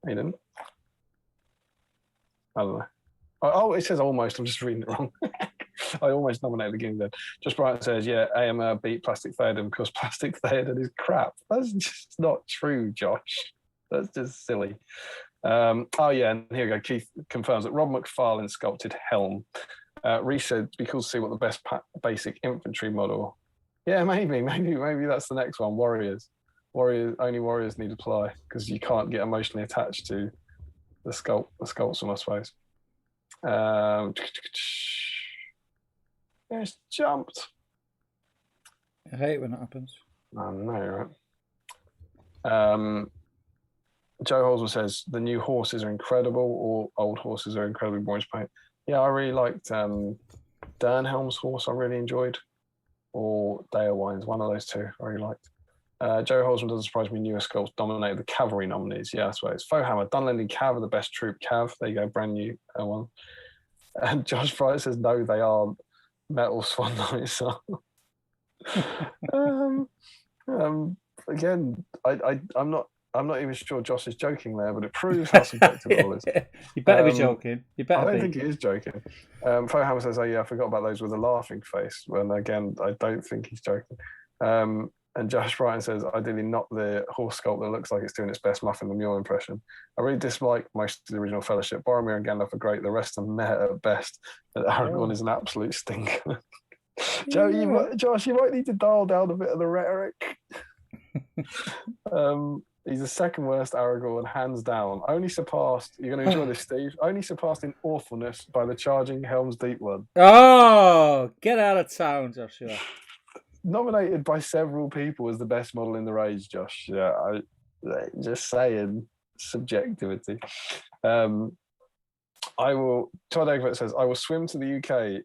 He didn't. I don't know. Oh, it says almost. I'm just reading it wrong. I almost nominated the King of the Dead. Just Brian says, yeah, AMR beat Plastic Theoden because Plastic Theoden is crap. That's just not true, Josh. That's just silly. And here we go. Keith confirms that Rob McFarlane sculpted Helm. Reese said, it'd be cool to see what the best basic infantry model. Yeah, maybe that's the next one. Warriors. Only warriors need apply because you can't get emotionally attached to the sculpts, I suppose. It's jumped. I hate when that happens. I know, right? Joe Holsman says the new horses are incredible, or old horses are incredibly boring to paint. Yeah, I really liked Dernhelm's horse. I really enjoyed, or Dalewine's, one of those two. I really liked. Joe Holsman doesn't surprise me. Newer sculpts dominated the cavalry nominees. Yeah, I suppose. Fohammer, Dunlending Cav are the best troop Cav. There you go, brand new one. And Josh Fry says no, they aren't. Metal Swan Knights are. Again, I'm not even sure Josh is joking there, but it proves how subjective it all is. You better be joking. You better I don't think he is joking. Fohammer says, oh yeah, I forgot about those with a laughing face. When again, I don't think he's joking. And Josh Brighton says, ideally not the horse sculpt that looks like it's doing its best Muffin the Mule impression. I really dislike most of the original Fellowship. Boromir and Gandalf are great. The rest are meh at best. And Aragorn is an absolute stinker. Josh, you might need to dial down a bit of the rhetoric. He's the second worst Aragorn, hands down. Only surpassed, you're going to enjoy this, Steve, only surpassed in awfulness by the charging Helm's Deep one. Oh, get out of town, Joshua. Nominated by several people as the best model in the rage, Josh. Yeah, just saying, subjectivity. Todd Egbert says, I will swim to the UK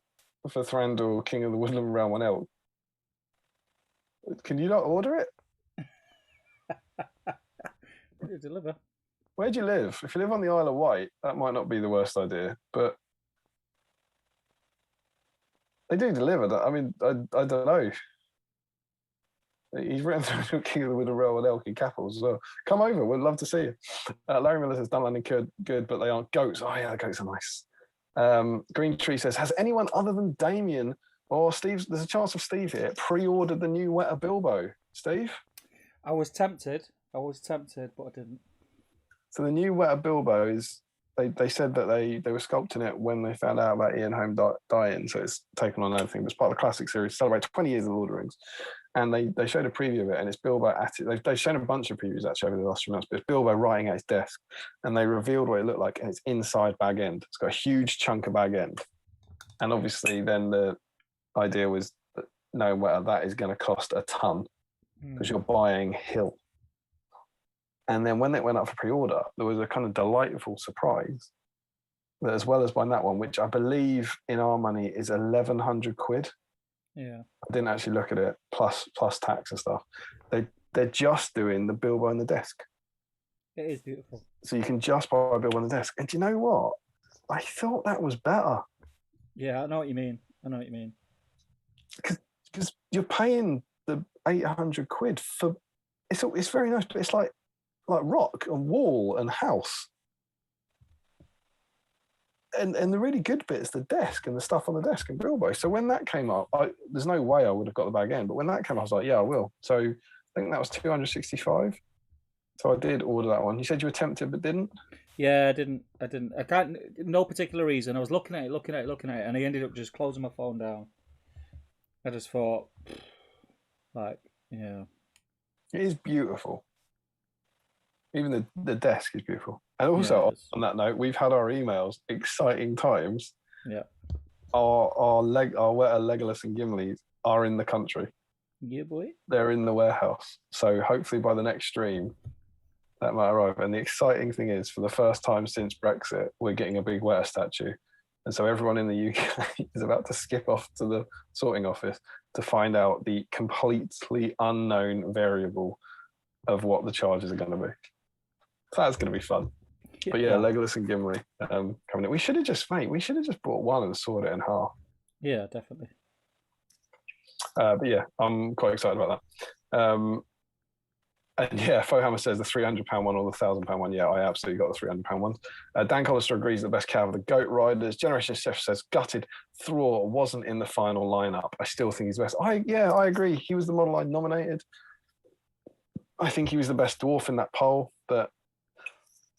for Thranduil, King of the Woodland Realm on Elk. Can you not order it? You deliver. Where do you live? If you live on the Isle of Wight, that might not be the worst idea, but they do deliver that. I mean, I don't know. He's written through King with a row and Elk in capitals as well. Come over, we'd love to see you. Larry Miller says Dunland and good, but they aren't goats. Oh yeah, the goats are nice. Green Tree says, has anyone other than Damian or Steve? There's a chance of Steve here. Pre-ordered the new Weta Bilbo. Steve, I was tempted, but I didn't. So the new Weta Bilbo is. They said that they were sculpting it when they found out about Ian Holm dying, so it's taken on everything. But it's part of the classic series, celebrate 20 years of Lord of the Rings. And they showed a preview of it, and it's Bilbo at it. They've shown a bunch of previews actually over the last few months, but it's Bilbo writing at his desk, and they revealed what it looked like, and it's inside Bag End. It's got a huge chunk of Bag End, and obviously then the idea was that knowing whether that is going to cost a ton because you're buying Hill. And then when it went up for pre-order, there was a kind of delightful surprise that as well as buying that one, which I believe in our money is 1,100 quid. Yeah. I didn't actually look at it, plus tax and stuff. They're just doing the Bilbo on the desk. It is beautiful. So you can just buy Bilbo on the desk. And do you know what? I thought that was better. Yeah, I know what you mean. Because you're paying the 800 quid for... It's very nice, but it's like rock and wall and house. And the really good bit is the desk and the stuff on the desk and Bilbo. So when that came up, there's no way I would have got the Bag End, but when that came up, I was like, yeah, I will. So I think that was 265. So I did order that one. You said you were tempted but didn't? Yeah, I didn't. I can't. No particular reason. I was looking at it, and I ended up just closing my phone down. I just thought, yeah. It is beautiful. Even the desk is beautiful. And also, on that note, we've had our emails, exciting times. Yeah. Our Legolas and Gimli are in the country. Yeah, boy. They're in the warehouse. So hopefully by the next stream, that might arrive. And the exciting thing is, for the first time since Brexit, we're getting a big Weta statue. And so everyone in the UK is about to skip off to the sorting office to find out the completely unknown variable of what the charges are going to be. So that's going to be fun. But yeah, Legolas and Gimli coming in. We should have just bought one and sawed it in half. Yeah, definitely. But yeah, I'm quite excited about that. And yeah, Fohammer says the £300 one or the £1,000 one. Yeah, I absolutely got the £300 ones. Dan Collister agrees the best cow of the goat riders. Generation Chef says gutted Thror wasn't in the final lineup. I still think he's best. I agree. He was the model I nominated. I think he was the best dwarf in that poll, but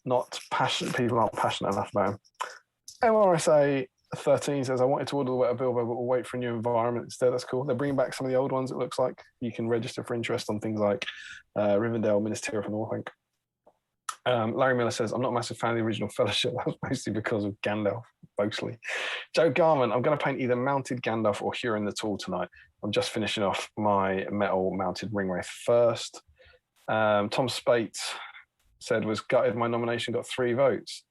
people aren't passionate enough about him. MRSA 13 says, I wanted to order the Weta Bilbo, but we'll wait for a new environment instead. That's cool. They're bringing back some of the old ones, it looks like. You can register for interest on things like Rivendell, Minas Tirith, and Northank. Larry Miller says, I'm not a massive fan of the original Fellowship. That was mostly because of Gandalf, mostly. Joe Garman, I'm going to paint either mounted Gandalf or Huron the Tall tonight. I'm just finishing off my metal mounted Ringwraith first. Tom Spates said, was gutted. My nomination got 3 votes.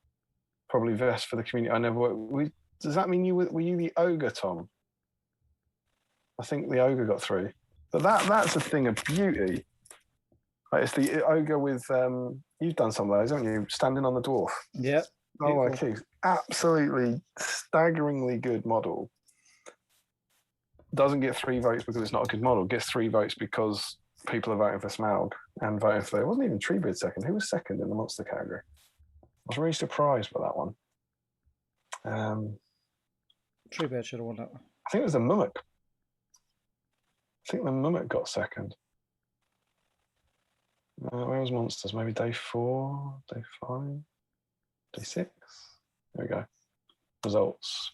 Probably best for the community. I never worked. Does that mean were you the ogre, Tom? I think the ogre got 3. But that's a thing of beauty. Like, it's the ogre with you've done some of those, haven't you? Standing on the dwarf. Yep. Oh my keys. Absolutely staggeringly good model. Doesn't get 3 votes because it's not a good model. Gets 3 votes because people are voting for Smaug and voting for... It wasn't even Treebeard second. Who was second in the monster category? I was really surprised by that one. Treebeard should have won that one. I think it was the Mummock. I think the Mummock got second. Where was Monsters? Maybe day 4, day 5, day 6? There we go. Results.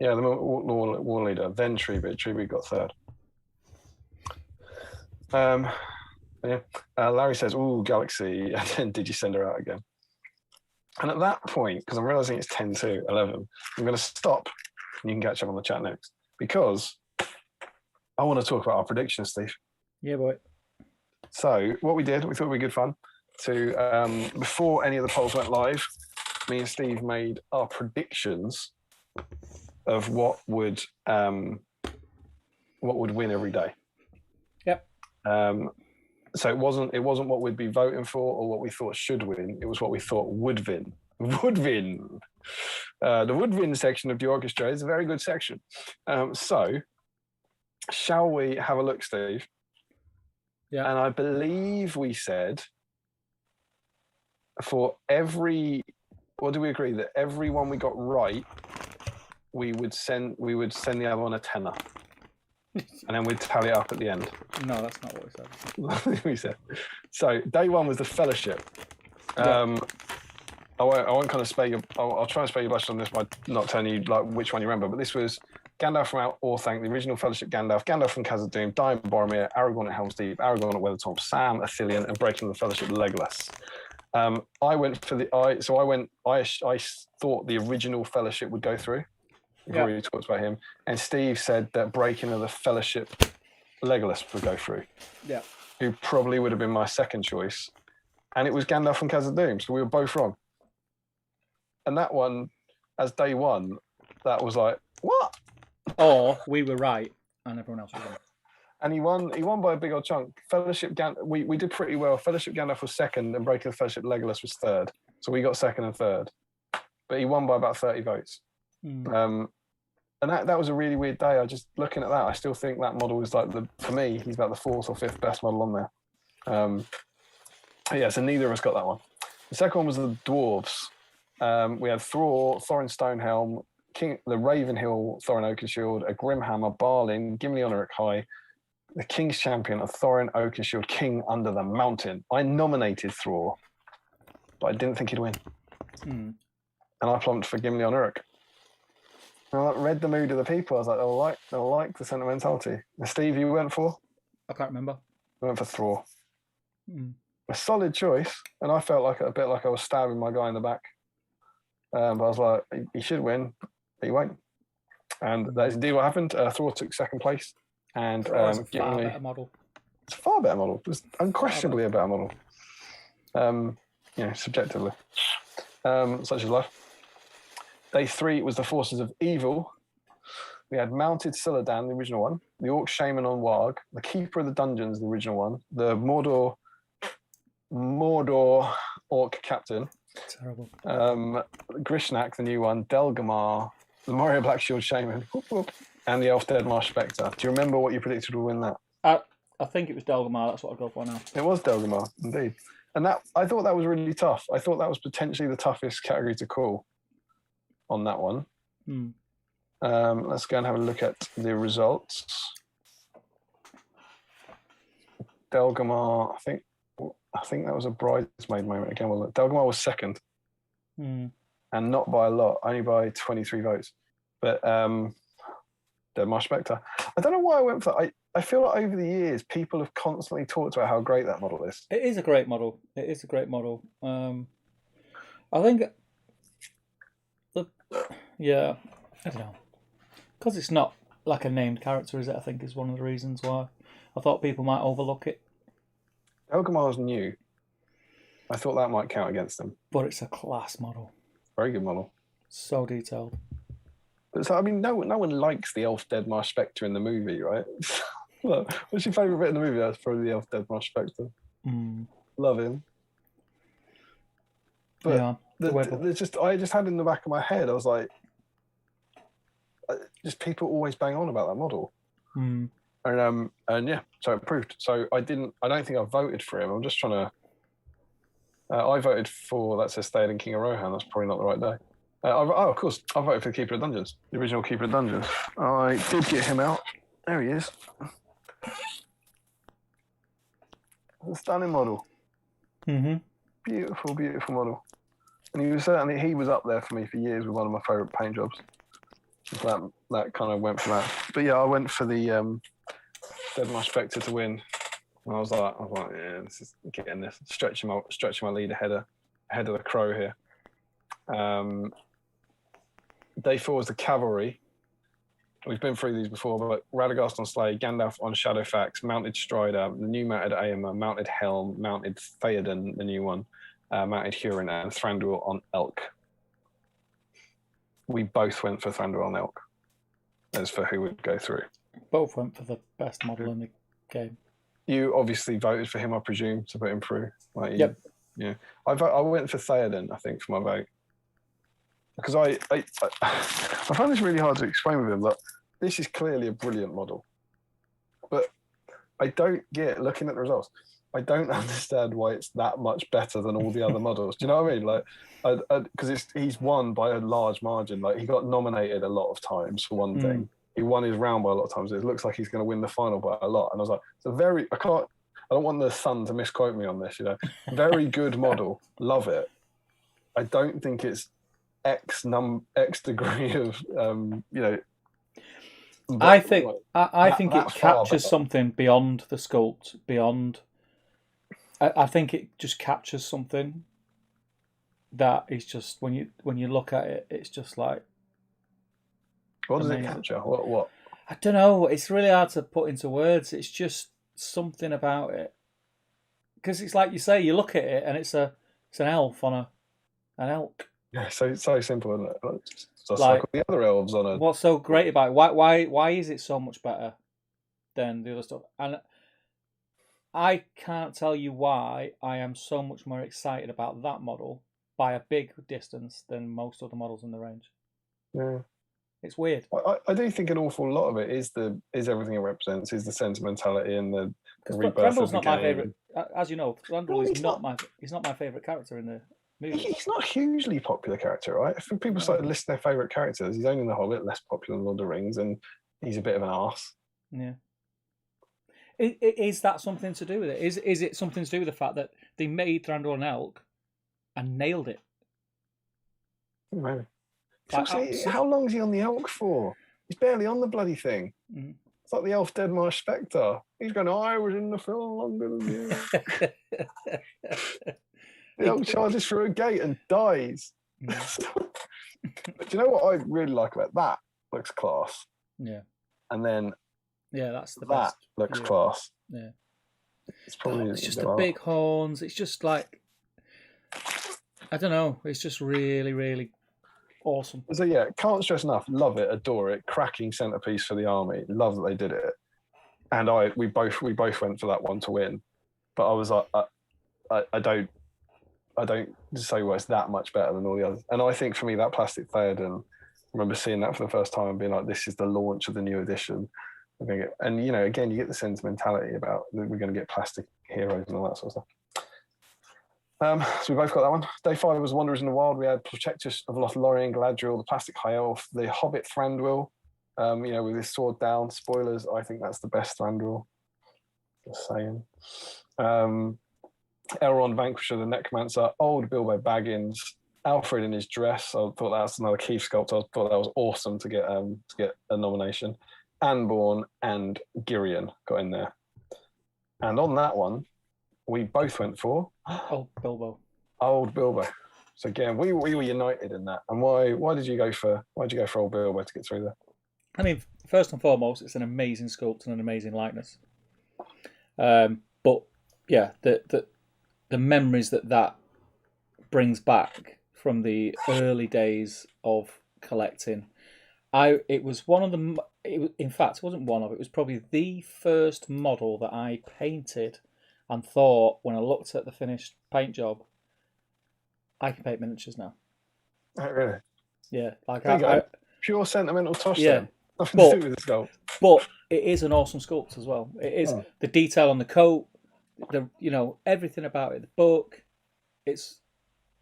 Yeah, the War Leader, then Treebeard. Treebeard got 3rd. Yeah. Larry says, ooh, Galaxy, and then did you send her out again? And at that point, because I'm realizing it's 10 to 11, I'm going to stop, and you can catch up on the chat next, because I want to talk about our predictions, Steve. Yeah, boy. So what we thought it would be good fun to, before any of the polls went live, me and Steve made our predictions of what would win every day. Yep. So it wasn't what we'd be voting for or what we thought should win. It was what we thought would win. Would win. The would win section of the orchestra is a very good section. So shall we have a look, Steve, Yeah. And I believe we said for every, what do we agree, that every one we got right, we would send the other one a tenner, and then we'd tally it up at the end. No, that's not what we said. We said. So day one was the Fellowship. Yeah. I won't kind of spare you. I'll try and spare you blush on this by not telling you like which one you remember. But this was Gandalf from Orthanc, the original Fellowship Gandalf, Gandalf from Khazad-dûm, Diamond Boromir, Aragorn at Helm's Deep, Aragorn at Weathertop, Sam, Athelion, and Breaking the Fellowship Legolas. I went for the I thought the original Fellowship would go through. We've already talked about him, and Steve said that Breaking of the Fellowship Legolas would go through. Yeah. Who probably would have been my second choice, and it was Gandalf from Khazad-dûm, so we were both wrong. And that one, as day one, that was like, what? Or we were right and everyone else was wrong. And he won by a big old chunk. Fellowship we did pretty well. Fellowship Gandalf was second, and Breaking the Fellowship Legolas was third. So we got second and third. But he won by about 30 votes. And that was a really weird day. I just looking at that, I still think that model is like for me, he's about the fourth or fifth best model on there. Yeah, so neither of us got that one. The second one was the dwarves. We had Thror, Thorin Stonehelm, the Ravenhill, Thorin Oakenshield, a Grimhammer, Barlin, Gimli Honoric High, the King's Champion of Thorin Oakenshield, King Under the Mountain. I nominated Thror, but I didn't think he'd win. And I plumped for Gimli Honoric. And I read the mood of the people. I was like, they'll like the sentimentality. And Steve, you went for? I can't remember. I went for Thror. A solid choice, and I felt like a bit like I was stabbing my guy in the back. But I was like, he should win, but he won't. And that is indeed what happened. Thor took second place. And it's a far better model. It's a far better model. It's unquestionably a better model. Subjectively. Such is life. Day 3 was the Forces of Evil. We had Mounted Celadan, the original one, the Orc Shaman on Warg, the Keeper of the Dungeons, the original one, the Mordor Orc Captain. Terrible. Grishnak, the new one, Delgamar, the Moria Blackshield Shaman, and the Elf Deadmar Spectre. Do you remember what you predicted would win that? I think it was Delgamar. That's what I'll go for now. It was Delgamar, indeed. And that I thought that was really tough. I thought that was potentially the toughest category to call on that one. Let's go and have a look at the results. Delgamar, I think that was a bridesmaid moment again, wasn't it? Delgamar was second. And not by a lot, only by 23 votes. But Deadmar Spectre. I don't know why I went for that. I feel like over the years, people have constantly talked about how great that model is. It is a great model. It is a great model. I think, I don't know. Because it's not like a named character, is it? I think is one of the reasons why I thought people might overlook it. Delgamar's new. I thought that might count against them. But it's a class model. Very good model. So detailed. But so, I mean, no one likes the Elf Deadmar Spectre in the movie, right? Look, what's your favourite bit in the movie? That's probably the Elf Deadmar Spectre. Love him. But I just had in the back of my head, I was like, just people always bang on about that model. And yeah, so it proved. So I don't think I voted for him. I'm just trying to. I voted for, that says Theoden King of Rohan. That's probably not the right day. Of course, I voted for the Keeper of Dungeons, the original Keeper of Dungeons. I did get him out. There he is. A stunning model. Beautiful, beautiful model. And he was up there for me for years with one of my favourite paint jobs. That kind of went for that. But yeah, I went for the Deadmar Spectre to win. And I was like, yeah, this is getting this, stretching my lead ahead of the Crow here. Day 4 was the Cavalry. We've been through these before, but Radagast on Slay, Gandalf on Shadowfax, Mounted Strider, the new mounted Aemma, Mounted Helm, Mounted Theoden, the new one, Mounted Huron, and Thranduil on Elk. We both went for Thranduil on Elk as for who would go through. Both went for the best model in the game. You obviously voted for him, I presume, to put him through. Yep. Yeah. I went for Theoden, I think, for my vote. Because I find this really hard to explain with him. That this is clearly a brilliant model. But I don't get, looking at the results, I don't understand why it's that much better than all the other models. Do you know what I mean? Like, because he's won by a large margin. Like, he got nominated a lot of times for one thing. He won his round by a lot of times. It looks like he's going to win the final by a lot. And I was like, it's a very, I don't want the Sun to misquote me on this, you know. Very good model. Love it. I don't think it's X degree of, you know. I think it captures something beyond the sculpt, beyond. I think it just captures something that is just when you look at it, it's just like. What does it capture? What? I don't know. It's really hard to put into words. It's just something about it, because it's like you say. You look at it and it's an elf on an elk. Yeah, so simple, isn't it? Just like all the other elves on it. What's so great about it? Why is it so much better than the other stuff? And I can't tell you why I am so much more excited about that model by a big distance than most other models in the range. Yeah. It's weird. I do think an awful lot of it is everything it represents, is the sentimentality and the rebirth Grendel's of the not game. my favourite. As you know, Grendel is not my favourite character in the movie. He's not a hugely popular character, right? If people started listing their favourite characters, he's only in The Hobbit, less popular than Lord of the Rings, and he's a bit of an arse. Yeah. Is that something to do with it? Is it something to do with the fact that they made Thranduil an elk and nailed it? Maybe. How long is he on the elk for? He's barely on the bloody thing. Mm-hmm. It's like the elf Deadmarsh Spectre. He's going, I was in the film longer than you. The elk charges through a gate and dies. Mm-hmm. But do you know what I really like about that? Looks class. Yeah. And then that's the that best. Looks class. Yeah. It's just the big horns. It's just like, I don't know. It's just really, really awesome. So yeah, can't stress enough. Love it, adore it. Cracking centerpiece for the army. Love that they did it. And we both went for that one to win. But I was like, I don't say well it's that much better than all the others. And I think for me that plastic Theoden, I remember seeing that for the first time and being like, this is the launch of the new edition. And you know, again, you get the sentimentality about we're going to get plastic heroes and all that sort of stuff. So we both got that one. Day 5 was Wanderers in the Wild. We had Protectors of Lothlorien, Galadriel, the Plastic High Elf, the Hobbit Thranduil, you know, with his sword down. Spoilers, I think that's the best Thranduil. Just saying. Elrond, Vanquisher, the Necromancer, old Bilbo Baggins, Alfred in his dress. I thought that was another Keith sculpt. I thought that was awesome to get a nomination. Anborn and Girion got in there. And on that one, we both went for Old Bilbo. So again, we were united in that. And why did you go for Old Bilbo to get through there? I mean, first and foremost, it's an amazing sculpt and an amazing likeness. But yeah, the memories that brings back from the early days of collecting. It was one of the. In fact, it wasn't one of. It was probably the first model that I painted, and thought when I looked at the finished paint job, I can paint miniatures now. Oh, really? Yeah, like pure sentimental touch. Yeah, then. Nothing to do with the sculpt. But it is an awesome sculpt as well. It is the detail on the coat, everything about it. The book, it's.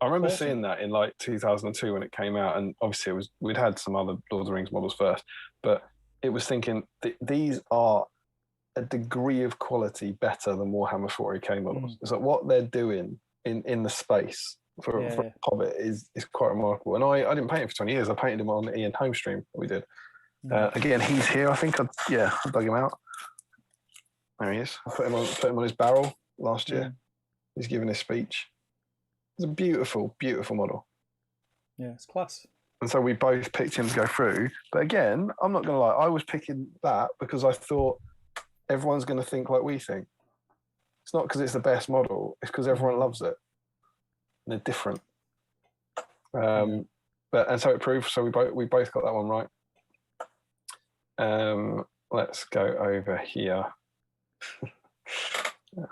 I remember seeing that in like 2002 when it came out, and obviously we'd had some other Lord of the Rings models first, but it was thinking these are a degree of quality better than Warhammer 40k models. It's like what they're doing in the space for Hobbit is quite remarkable. And I didn't paint it for 20 years. I painted him on Ian Homestream that we did. Again, he's here. I think I dug him out. There he is. I put him on his barrel last year. He's giving his speech. It's a beautiful, beautiful model. Yeah, it's class. And so we both picked him to go through. But again, I'm not going to lie. I was picking that because I thought everyone's going to think like we think. It's not because it's the best model. It's because everyone loves it. And they're different. And so it proved. So we both got that one right. Let's go over here.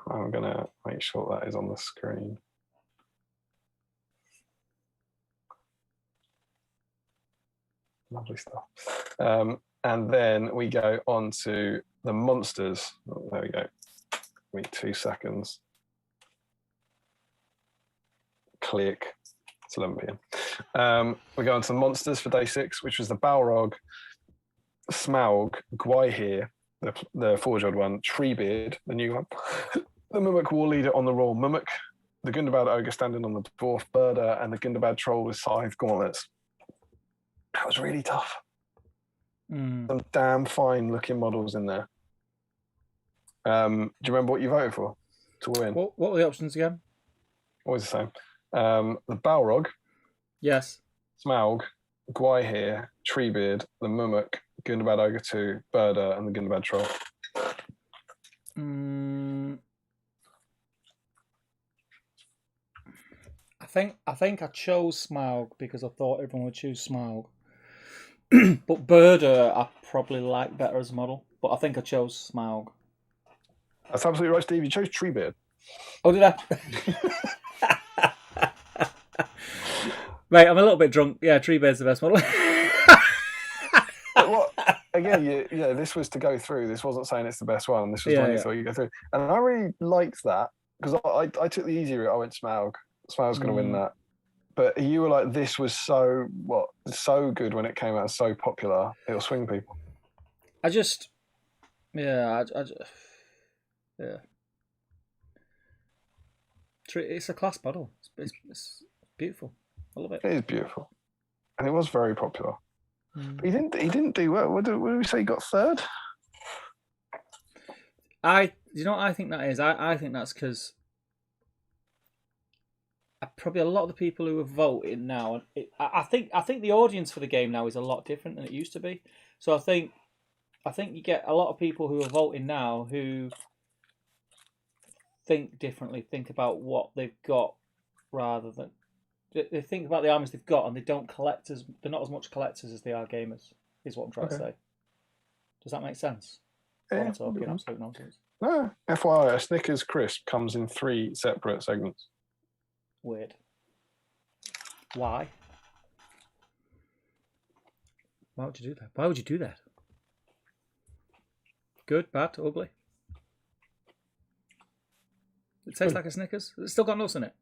I'm going to make sure that is on the screen. Lovely stuff. And then we go on to the monsters. Oh, there we go. Give me 2 seconds. Click. It's 11 p.m. We go on to the monsters for day 6, which was the Balrog, Smaug, Gwaihir, the Forge-odd one, Treebeard, the new one, the Mimic War Leader on the Royal Mimic, the Gundabad Ogre standing on the Dwarf Birder, and the Gundabad Troll with Scythe Gauntlets. That was really tough. Some damn fine looking models in there. Do you remember what you voted for to win? What were the options again? Always the same. The Balrog. Yes. Smaug, Gwaihir, Treebeard, the Mimic, Gundabad Ogre 2, Birder, and the Gundabad Troll. I think I chose Smaug because I thought everyone would choose Smaug. But Birder I probably like better as a model. But I think I chose Smaug. That's absolutely right, Steve. You chose Treebeard. Oh, did I? Mate, I'm a little bit drunk. Yeah, Treebeard's the best model. Again, this was to go through. This wasn't saying it's the best one. This was the one you thought you go through. And I really liked that because I took the easy route. I went Smaug. Smaug's going to win that. But you were like, this was so good when it came out, so popular. It'll swing people. Yeah. It's a class model. It's beautiful. I love it. It is beautiful, and it was very popular. But he didn't do well. What did we say? He got third. You know what I think that is? I think that's because probably a lot of the people who are voting now, I think the audience for the game now is a lot different than it used to be. So I think you get a lot of people who are voting now who think differently, think about what they've got rather than they think about the armies they've got, and they don't they're not as much collectors as they are gamers, is what I'm trying to say. Does that make sense? Yeah. I'm talking absolute nonsense. No, FYI, a Snickers crisp comes in 3 separate segments. Weird. Why? Why would you do that? Why would you do that? Good, bad, ugly? It tastes like a Snickers? It's still got nuts in it.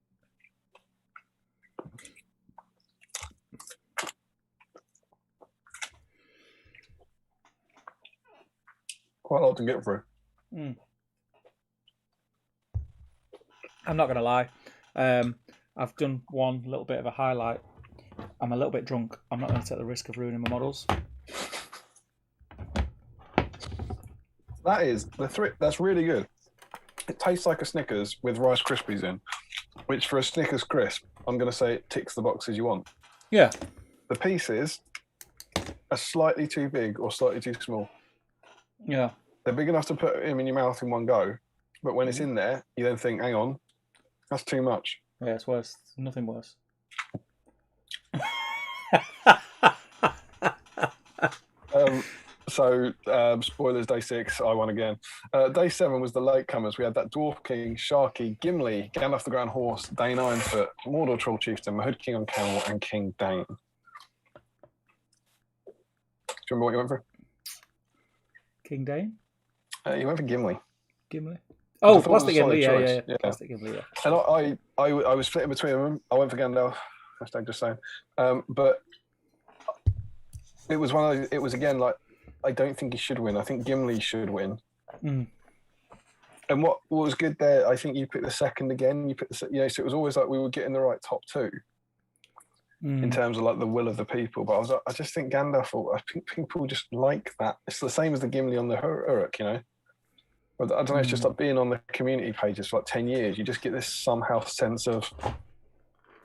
Quite a lot to get through. I'm not going to lie. I've done one little bit of a highlight. I'm a little bit drunk. I'm not going to take the risk of ruining my models. That is that's really good. It tastes like a Snickers with Rice Krispies in, which for a Snickers crisp, I'm going to say it ticks the boxes you want. Yeah. The pieces are slightly too big or slightly too small. Yeah. They're big enough to put them in your mouth in one go, but when it's in there, you then think, hang on, that's too much. Yeah, it's worse. Nothing worse. Spoilers, day 6, I won again. Day 7 was the latecomers. We had that Dwarf King, Sharky, Gimli, Gandalf the Grand Horse, Dane Ironfoot, Mordor Troll Chieftain, Mahood King on Camel, and King Dane. Do you remember what you went for? King Dane? You went for Gimli. Gimli? Oh, Plastic Gimli, yeah. Plastic Gimli, yeah. And I was splitting between them. I went for Gandalf. Hashtag just saying. But it was one of those, it was again like, I don't think he should win. I think Gimli should win. And what was good there, I think you picked the second again. You picked so it was always like we were getting the right top 2 in terms of like the will of the people. But I just think Gandalf, I think people just like that. It's the same as the Gimli on the Uruk, I don't know, it's just like being on the community pages for like 10 years. You just get this somehow sense of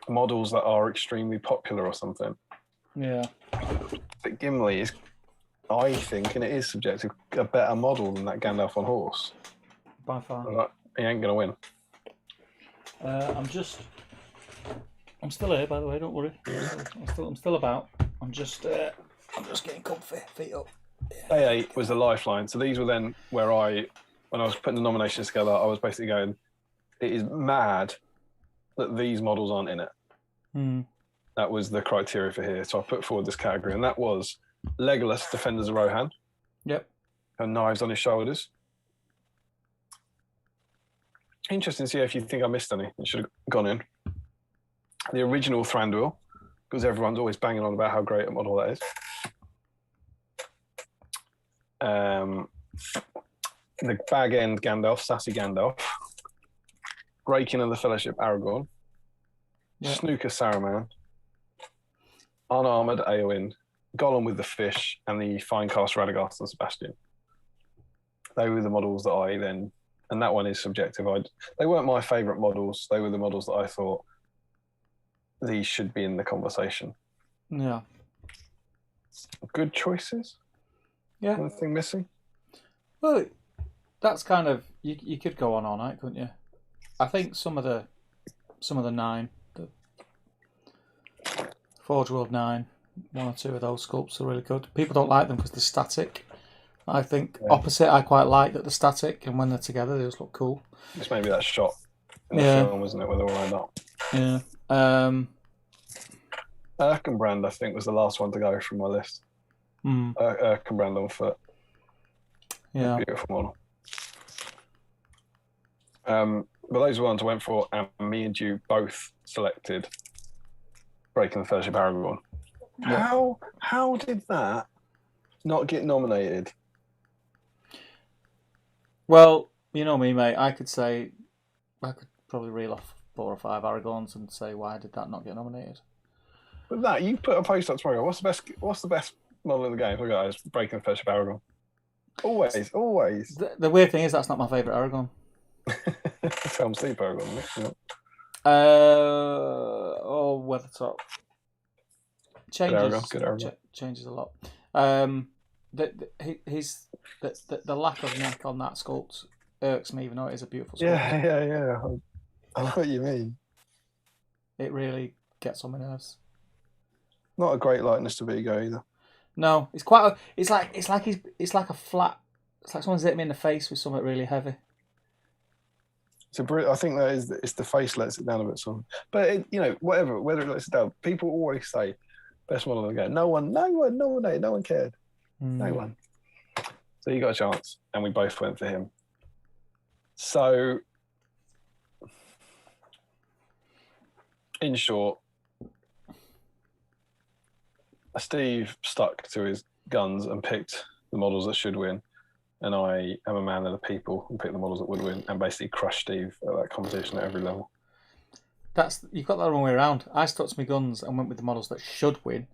models that are extremely popular or something. Yeah. But Gimli is, I think, and it is subjective, a better model than that Gandalf on horse. By far. Like, he ain't going to win. I'm still here, by the way, don't worry. I'm still about. I'm just getting comfy, feet up. Yeah. Day 8 was the lifeline. So these were then where when I was putting the nominations together, I was basically going, it is mad that these models aren't in it. That was the criteria for here. So I put forward this category, and that was Legolas, Defenders of Rohan. Yep. And knives on his shoulders. Interesting to see if you think I missed any. It should have gone in. The original Thranduil, because everyone's always banging on about how great a model that is. The Bag End Gandalf, Sassy Gandalf. Breaking of the Fellowship Aragorn. Yep. Snooker Saruman. Unarmored Eowyn. Gollum with the fish, and the Finecast Radagast and Sebastian. They were the models that I then, and that one is subjective. They weren't my favourite models. They were the models that I thought these should be in the conversation. Yeah. Good choices. Yeah. Anything missing? Well, that's kind of you could go on all night, couldn't you? I think some of the 9, the Forge World 9, 1 or 2 of those sculpts are really good. People don't like them because they're static. I think opposite. I quite like that they're static, and when they're together, they just look cool. It's maybe that shot in the film, isn't it, where they're all lined up? Yeah. Erkenbrand, I think, was the last one to go from my list. Erkenbrand on foot. Yeah. Beautiful model. But those are the ones I went for, and me and you both selected Breaking the Fellowship Aragorn. Yeah. How did that not get nominated? Well, you know me, mate. I could probably reel off 4 or 5 Aragorns and say, why did that not get nominated? But that, you put a post up tomorrow. What's the best model in the game? Look at that, it's Breaking the Fellowship Aragorn. Always. The weird thing is that's not my favourite Aragorn. Film Steve Aragorn, isn't it? Weathertop. Changes a lot. The lack of neck on that sculpt irks me, even though it is a beautiful sculpt. Yeah. I know what you mean. It really gets on my nerves. Not a great likeness to Vigo either. No, it's like a flat. It's like someone's hit me in the face with something really heavy. I think it's the face lets it down a bit. But whether it lets it down, people always say best model of the game. No one cared. No one. So you got a chance, and we both went for him. So, in short, Steve stuck to his guns and picked the models that should win, and I am a man of the people and picked the models that would win, and basically crushed Steve at that competition at every level. You've got that the wrong way around. I stuck to my guns and went with the models that should win,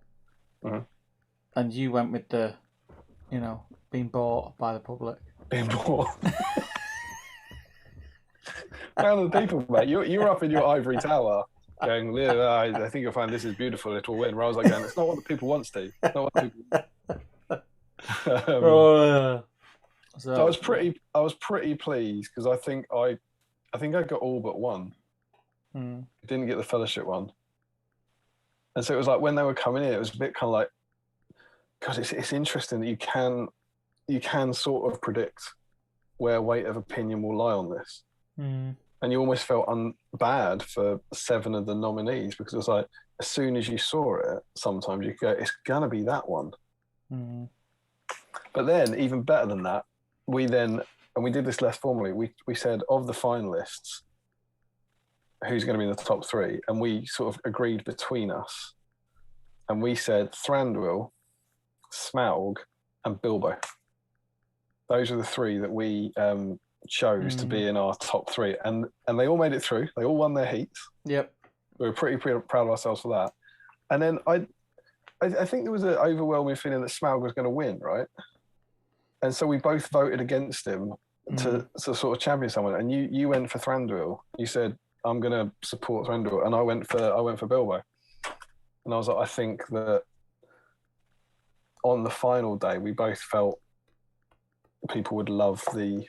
and you went with the, being bought by the public. Being bought. Man of the people, mate. You're up in your ivory tower going, I think you'll find this is beautiful, it will win. Where I was like, it's not what the people want, Steve. It's not what people So I was pretty pleased because I think I got all but one. Didn't get the fellowship one. And so it was like when they were coming in, it was a bit kind of like, because it's interesting that you can sort of predict where weight of opinion will lie on this. And you almost felt bad for 7 of the nominees because it was like, as soon as you saw it, sometimes you go, it's going to be that one. But then, even better than that, we did this less formally, we said of the finalists, who's going to be in the top 3, and we sort of agreed between us. And we said Thranduil, Smaug, and Bilbo. Those are the 3 that we chose to be in our top 3, and they all made it through. They all won their heats. Yep, we were pretty proud of ourselves for that. And then I think there was an overwhelming feeling that Smaug was going to win, right? And so we both voted against him to sort of champion someone. And you went for Thranduil. You said, I'm going to support Thranduil, and I went for Bilbo. And I was like, I think that on the final day, we both felt people would love the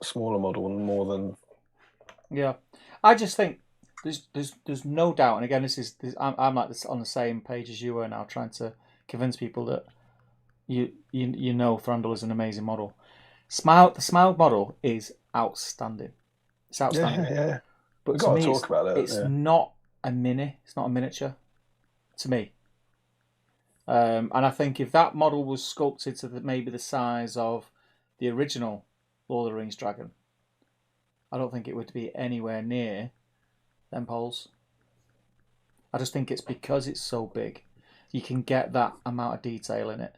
smaller model more than. Yeah, I just think there's no doubt, and again, I'm like this on the same page as you were now, trying to convince people that you know Thranduil is an amazing model. The Smaug model is outstanding. It's outstanding. Yeah. But we've to got me, to talk about it. It's not a mini. It's not a miniature. To me. And I think if that model was sculpted to maybe the size of the original Lord of the Rings dragon, I don't think it would be anywhere near them poles. I just think it's because it's so big, you can get that amount of detail in it.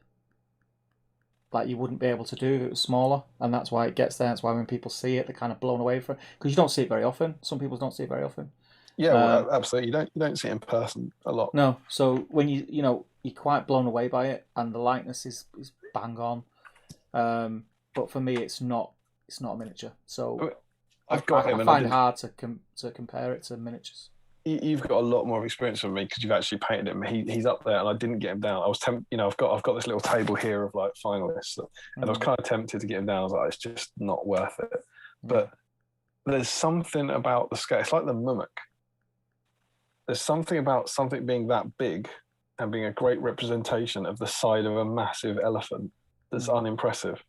Like you wouldn't be able to do if it was smaller, and that's why it gets there. That's why when people see it, they're kind of blown away from it because you don't see it very often. Some people don't see it very often. Yeah, well, absolutely. You don't see it in person a lot. No, so when you're quite blown away by it, and the likeness is bang on. But for me, it's not a miniature. So I've got him. I find it hard to compare it to miniatures. You've got a lot more experience than me because you've actually painted him. He's up there, and I didn't get him down. I was I've got this little table here of like finalists, and I was kind of tempted to get him down. I was like, it's just not worth it. But there's something about the scale. It's like the mimic. There's something about something being that big and being a great representation of the side of a massive elephant that's unimpressive.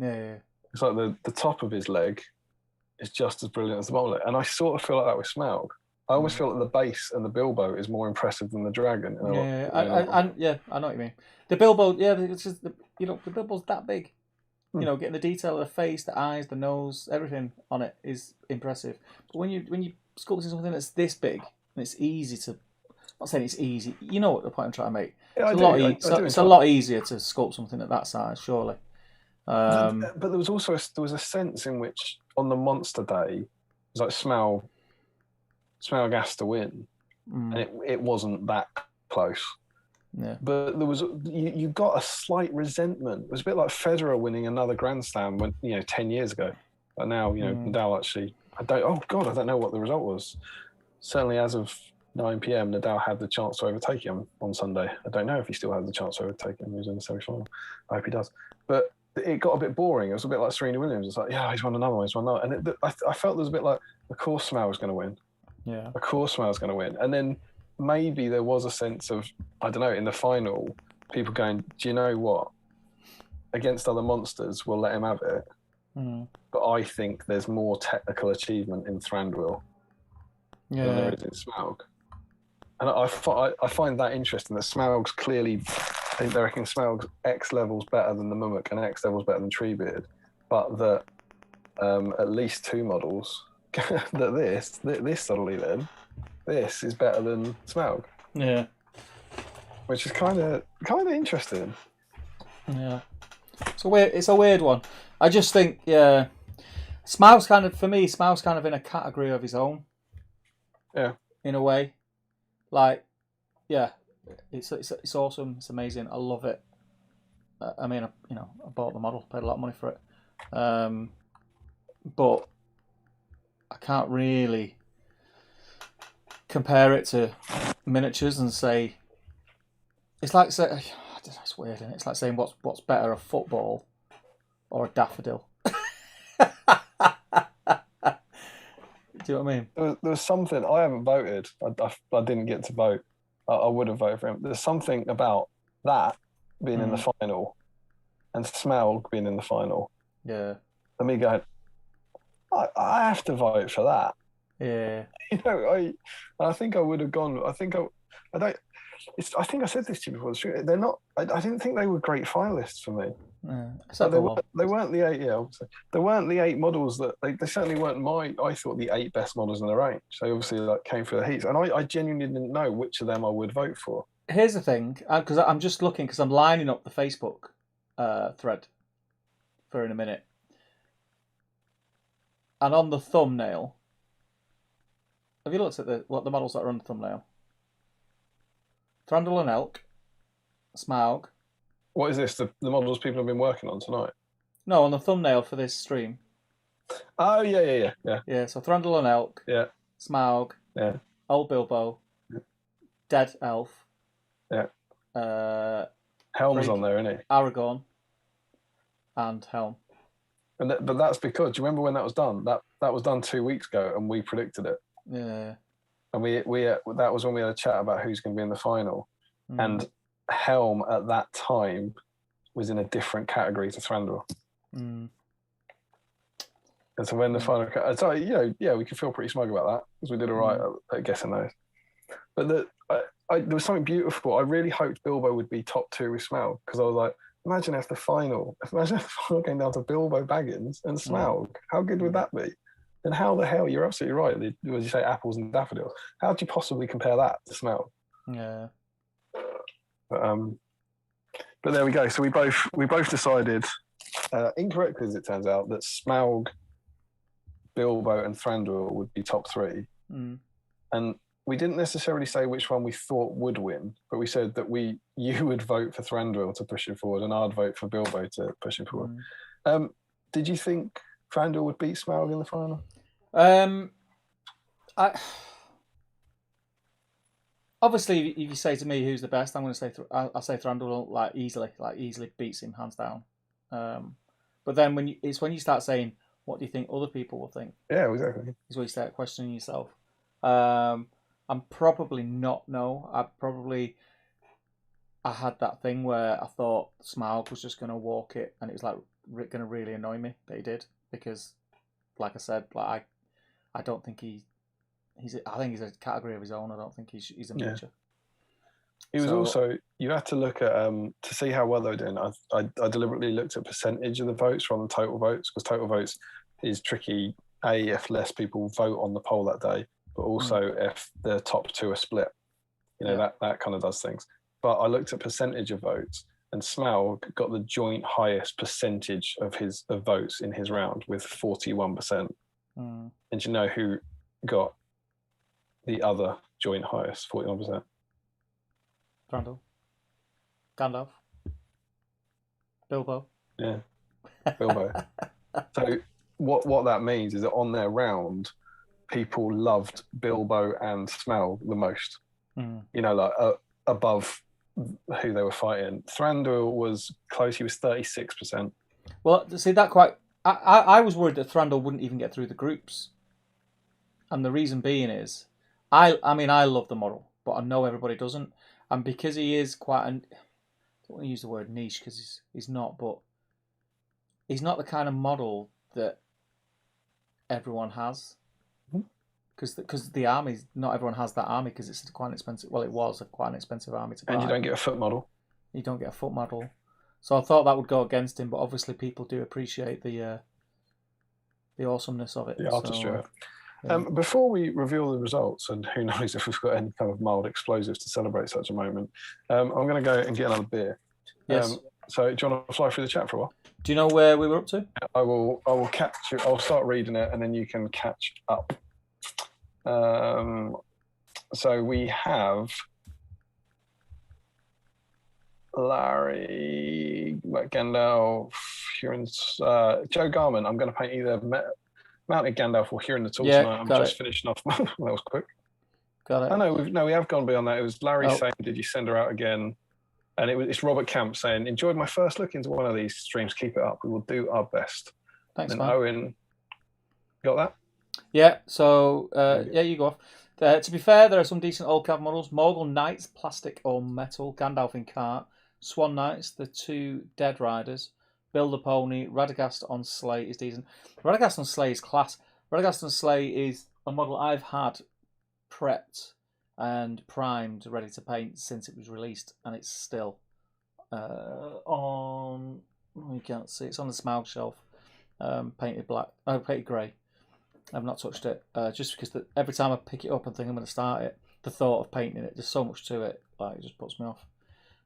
Yeah. It's like the top of his leg is just as brilliant as the bottom leg, and I sort of feel like that with Smaug. I almost feel that the base and the Bilbo is more impressive than the dragon. I know what you mean. The Bilbo, it's just the Bilbo's that big. Getting the detail of the face, the eyes, the nose, everything on it is impressive. But when you sculpt something that's this big, and it's easy to, I'm not saying it's easy. You know what the point I'm trying to make. Yeah, it's a lot easier to sculpt something at that size, surely. But there was also a sense in which on the monster day, it was like Smaug has to win, and it wasn't that close. Yeah. But there was you got a slight resentment. It was a bit like Federer winning another Grand Slam 10 years ago. But now Nadal actually I don't know what the result was. Certainly as of 9 p.m. Nadal had the chance to overtake him on Sunday. I don't know if he still has the chance to overtake him. He was in the semi-final. I hope he does. But it got a bit boring. It was a bit like Serena Williams. It's like, yeah, he's won another one, he's won another. And I felt there was a bit like, of course Smaug was going to win. Yeah. Of course Smaug's going to win. And then maybe there was a sense of, I don't know, in the final, people going, do you know what? Against other monsters, we'll let him have it. But I think there's more technical achievement in Thranduil than there is in Smaug. And I find that interesting, that Smaug's clearly, I think they reckon Smaug's X level's better than the Mimic and X level's better than Treebeard, but that at least two models, that this suddenly then, this is better than Smaug. Yeah. Which is kind of interesting. Yeah. It's a weird one. I just think, Smaug's kind of in a category of his own. Yeah. In a way. Like, yeah, it's awesome. It's amazing. I love it. I mean, I bought the model, paid a lot of money for it. But I can't really compare it to miniatures and say it's like it's weird, isn't it? It's like saying what's better, a football or a daffodil. Do you know what I mean? There was something, I haven't voted. I didn't get to vote. I would have voted for him. There's something about that being in the final and Smaug being in the final. Yeah. And me going, I have to vote for that. Yeah. I think I would have gone. I think I said this to you before. They're not. I didn't think they were great finalists for me. Yeah. They weren't the 8. Yeah, they weren't the 8 models that they certainly weren't I thought the 8 best models in the range. They obviously came through the heats, and I genuinely didn't know which of them I would vote for. Here's the thing, because I'm just looking, because I'm lining up the Facebook thread for in a minute, and on the thumbnail, have you looked at what the models that are on the thumbnail? Thranduil and Elk, Smaug. What is this? The models people have been working on tonight? No, on the thumbnail for this stream. Oh yeah. Yeah, so Thranduil and Elk. Yeah. Smaug. Yeah. Old Bilbo. Yeah. Dead Elf. Yeah. Helm's Frigg, on there, isn't he? Aragorn. And Helm. But that's because, do you remember when that was done? That was done 2 weeks ago, and we predicted it. Yeah. And we that was when we had a chat about who's going to be in the final, and Helm at that time was in a different category to Thranduil. And so when the final, so we can feel pretty smug about that because we did all right at guessing those. But there was something beautiful. I really hoped Bilbo would be top two with Smaug, because I was like, imagine if the final came down to Bilbo Baggins and Smaug. How good would that be? And how the hell, you're absolutely right, as you say, apples and daffodils. How do you possibly compare that to Smaug? Yeah. But there we go. So we both decided, incorrectly as it turns out, that Smaug, Bilbo, and Thranduil would be top three. And we didn't necessarily say which one we thought would win, but we said that you would vote for Thranduil to push him forward, and I'd vote for Bilbo to push him forward. Did you think Thranduil would beat Smaug in the final? Obviously, if you say to me who's the best, I'm going to say I'll say Thranduil easily beats him hands down. But then when you start saying what do you think other people will think? Yeah, exactly. Is where you start questioning yourself. I'm probably not. No, I had that thing where I thought Smaug was just going to walk it, and it was like going to really annoy me that he did, because, like I said, like I don't think I think he's a category of his own. I don't think he's a major. He was also, you have to look at to see how well they were doing. I deliberately looked at percentage of the votes rather than total votes, because total votes is tricky. If less people vote on the poll that day, but also if the top two are split, that kind of does things. But I looked at percentage of votes, and Smaug got the joint highest percentage of votes in his round with 41%. And you know who got the other joint highest, 41%? Thranduil. Gandalf. Bilbo. Yeah, Bilbo. So what that means is that on their round, people loved Bilbo and Smaug the most. Above who they were fighting. Thranduil was close. He was 36%. Well, see that quite. I was worried that Thranduil wouldn't even get through the groups, and the reason being is, I love the model, but I know everybody doesn't, and because he is quite I don't want to use the word niche because he's not, but he's not the kind of model that everyone has. Because the army, not everyone has that army because it's quite expensive. Well, it was quite an expensive army to buy. And you don't get a foot model. You don't get a foot model. So I thought that would go against him, but obviously people do appreciate the awesomeness of it. The artistry of it. Yeah. Before we reveal the results, and who knows if we've got any kind of mild explosives to celebrate such a moment, I'm going to go and get another beer. Yes. So do you want to fly through the chat for a while? Do you know where we were up to? I will catch you. I'll start reading it, and then you can catch up. So we have Larry Gandalf, Joe Garman. I'm going to paint either Mounted Gandalf or Huron the Tall tonight. I'm just finishing off. That was quick. Got it. Oh, no, we have gone beyond that. It was Larry saying, "Did you send her out again?" And it's Robert Camp saying, "Enjoyed my first look into one of these streams. Keep it up. We will do our best." Thanks, and man. Owen, got that? Yeah. So you go off. To be fair, there are some decent old cav models. Morgul Knights, plastic or metal. Gandalf in cart. Swan Knights, the two Dead Riders. Build a Pony. Radagast on Sleigh is decent. Radagast on Sleigh is class. Radagast on Sleigh is a model I've had prepped and primed, ready to paint since it was released, and it's still on. You can't see. It's on the Smaug shelf, painted black. Oh, painted grey. I've not touched it, just because every time I pick it up and think I'm going to start it, the thought of painting it, there's so much to it, like it just puts me off.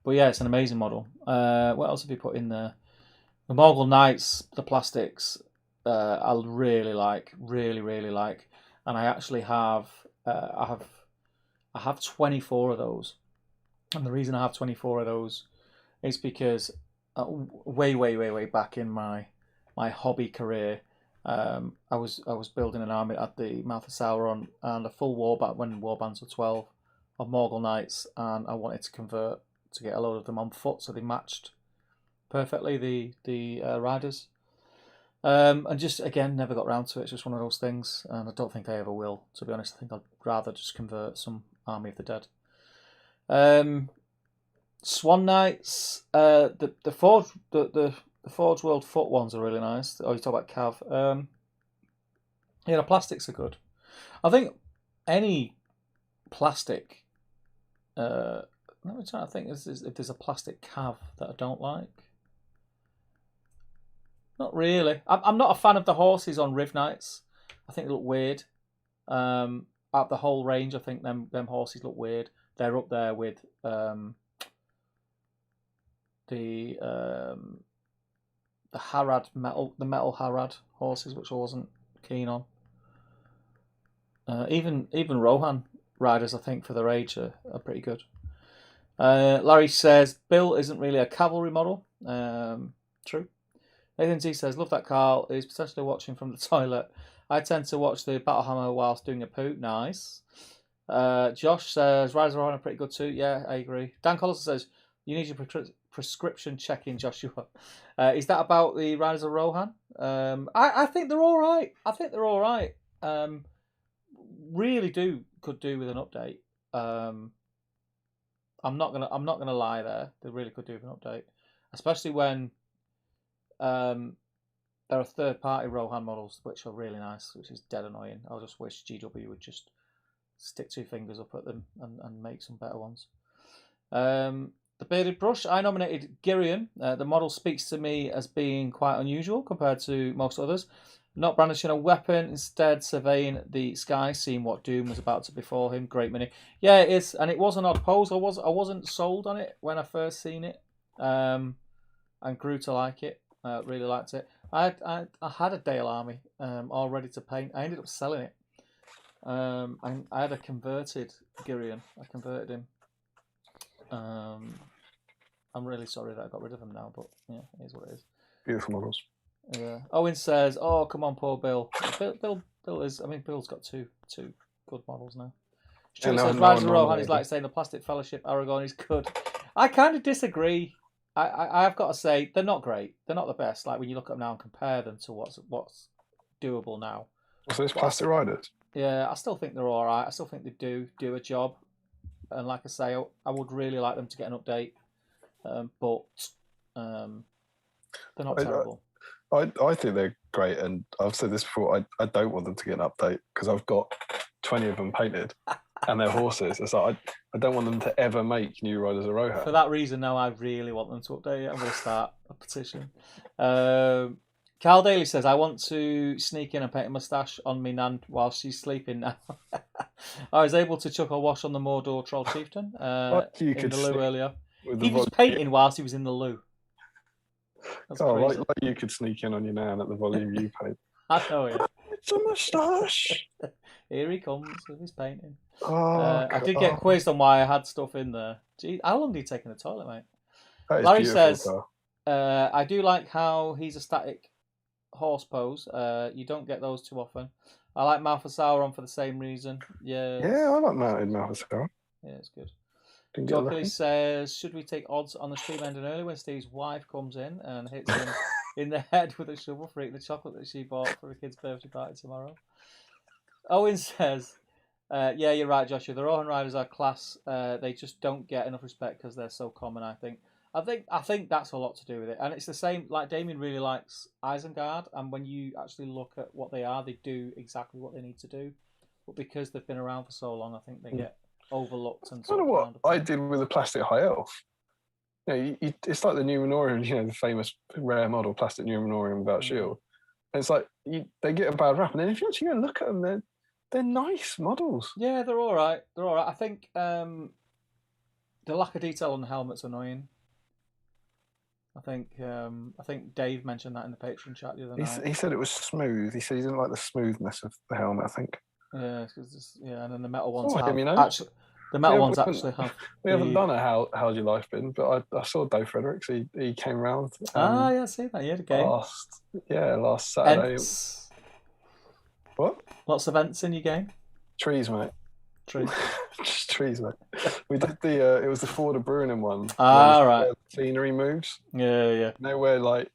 But yeah, it's an amazing model. What else have you put in there? The Morgul Knights, the plastics, I really like, and I actually have, I have 24 of those, and the reason I have 24 of those is because way back in my hobby career. I was building an army at the mouth of Sauron and a full warband when warbands were 12 of Morgul Knights, and I wanted to convert to get a load of them on foot so they matched perfectly the riders. And just again never got round to it. It's just one of those things, and I don't think I ever will. To be honest, I think I'd rather just convert some Army of the Dead. Swan Knights, the Forge World foot ones are really nice. Oh, you talk about Cav. The plastics are good. I think any plastic Let me try to think if there's a plastic cav that I don't like. Not really. I'm not a fan of the horses on Riv Nights. I think they look weird. Out of the whole range, I think them horses look weird. They're up there with the Harad the metal Harad horses, which I wasn't keen on. Even Rohan riders, I think, for their age are pretty good. Larry says Bill isn't really a cavalry model. True. Nathan Z says, love that Carl is potentially watching from the toilet. I tend to watch the Battle Hammer whilst doing a poo. Nice. Josh says, Riders of Rohan are pretty good too. Yeah, I agree. Dan Collins says, you need your prescription checking, Joshua. Is that about the Riders of Rohan? I think they're all right. Really could do with an update. I'm not gonna lie there. They really could do with an update, especially when there are third-party Rohan models which are really nice, which is dead annoying. I just wish GW would just stick two fingers up at them and make some better ones. The Bearded Brush, I nominated Girion. The model speaks to me as being quite unusual compared to most others. Not brandishing a weapon, instead surveying the sky, seeing what doom was about to befall him. Great mini. Yeah, it is, and it was an odd pose. I wasn't sold on it when I first seen it, and grew to like it. Really liked it. I had a Dale Army all ready to paint. I ended up selling it. And I had a converted Girion. I converted him. I'm really sorry that I got rid of him now, but yeah, it is what it is. Beautiful models. Yeah. Owen says, "Oh, come on, poor Bill. Bill is. I mean, Bill's got two good models now." Stuart says, "Rise of Rohan is like saying the Plastic Fellowship Aragon is good." I kind of disagree. I have got to say they're not great. They're not the best. Like when you look at them now and compare them to what's doable now. So it's Plastic Riders. Yeah, I still think they're all right. I still think they do a job. And like I say, I would really like them to get an update, but they're not terrible. I think they're great, and I've said this before. I don't want them to get an update because I've got 20 of them painted, and they're horses. It's like I don't want them to ever make new Riders of Rohan. For that reason, now I really want them to update it. I'm going to start a petition. Carl Daly says, I want to sneak in and paint a moustache on me nan while she's sleeping now. I was able to chuck a wash on the Mordor Troll Chieftain in the loo earlier. He was painting whilst he was in the loo. That's crazy. Like you could sneak in on your nan at the volume you paint. I know it. It's a moustache. Here he comes with his painting. Oh, I did get quizzed on why I had stuff in there. Gee, how long did he take in the toilet, mate? Larry says, I do like how he's a static horse pose. You don't get those too often. I like Mouth of Sauron for the same reason. Yeah, I like mounted Mouth of Sauron. Yeah, it's good. Jockey says, should we take odds on the stream ending early when Steve's wife comes in and hits him in the head with a shovel for eating the chocolate that she bought for a kid's birthday party tomorrow? Owen says, yeah, you're right, Joshua. The Rohan Riders are class. They just don't get enough respect because they're so common, I think. I think that's a lot to do with it. And it's the same, like Damian really likes Isengard, and when you actually look at what they are, they do exactly what they need to do. But because they've been around for so long, I think they get overlooked. And I don't know what I did with the Plastic High Elf. It's like the Numenorian, the famous rare model Plastic Numenorian without shield. And it's like they get a bad rap, and then if you actually go and look at them, they're nice models. Yeah, they're all right. I think the lack of detail on the helmet's annoying. I think Dave mentioned that in the Patreon chat the other night. He said it was smooth. He said he didn't like the smoothness of the helmet, I think. Yeah, and then the metal ones actually have. We haven't done a how's your life been, but I saw Dave Fredericks. He came round. Yeah, I see that. He had a game. Last Saturday. Ents. What? Lots of ents in your game? Trees, mate. Trees. Just trees, mate. We did it was the Ford of Brunnen one. Right. Scenery moves. Yeah. You know where, like,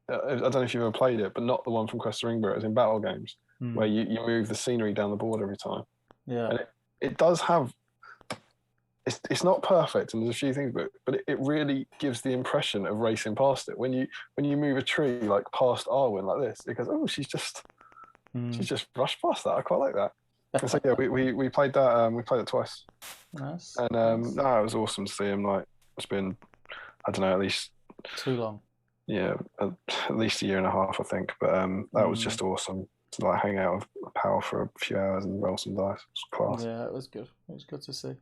I don't know if you've ever played it, but not the one from Quest of Ringborough. It was in battle games where you move the scenery down the board every time. Yeah. And it does have. It's not perfect, and there's a few things, but it really gives the impression of racing past it. When you move a tree like past Arwen like this, it goes, oh, she's just rushed past that. I quite like that. So yeah, we played that. We played it twice, Nice. and Nice. no, it was awesome to see him. Like it's been, I don't know, at least Too long. yeah, at least a year and a half, I think. But that was just awesome to like hang out with Pal for a few hours and roll some dice. It was class. Yeah, it was good. It was good to see.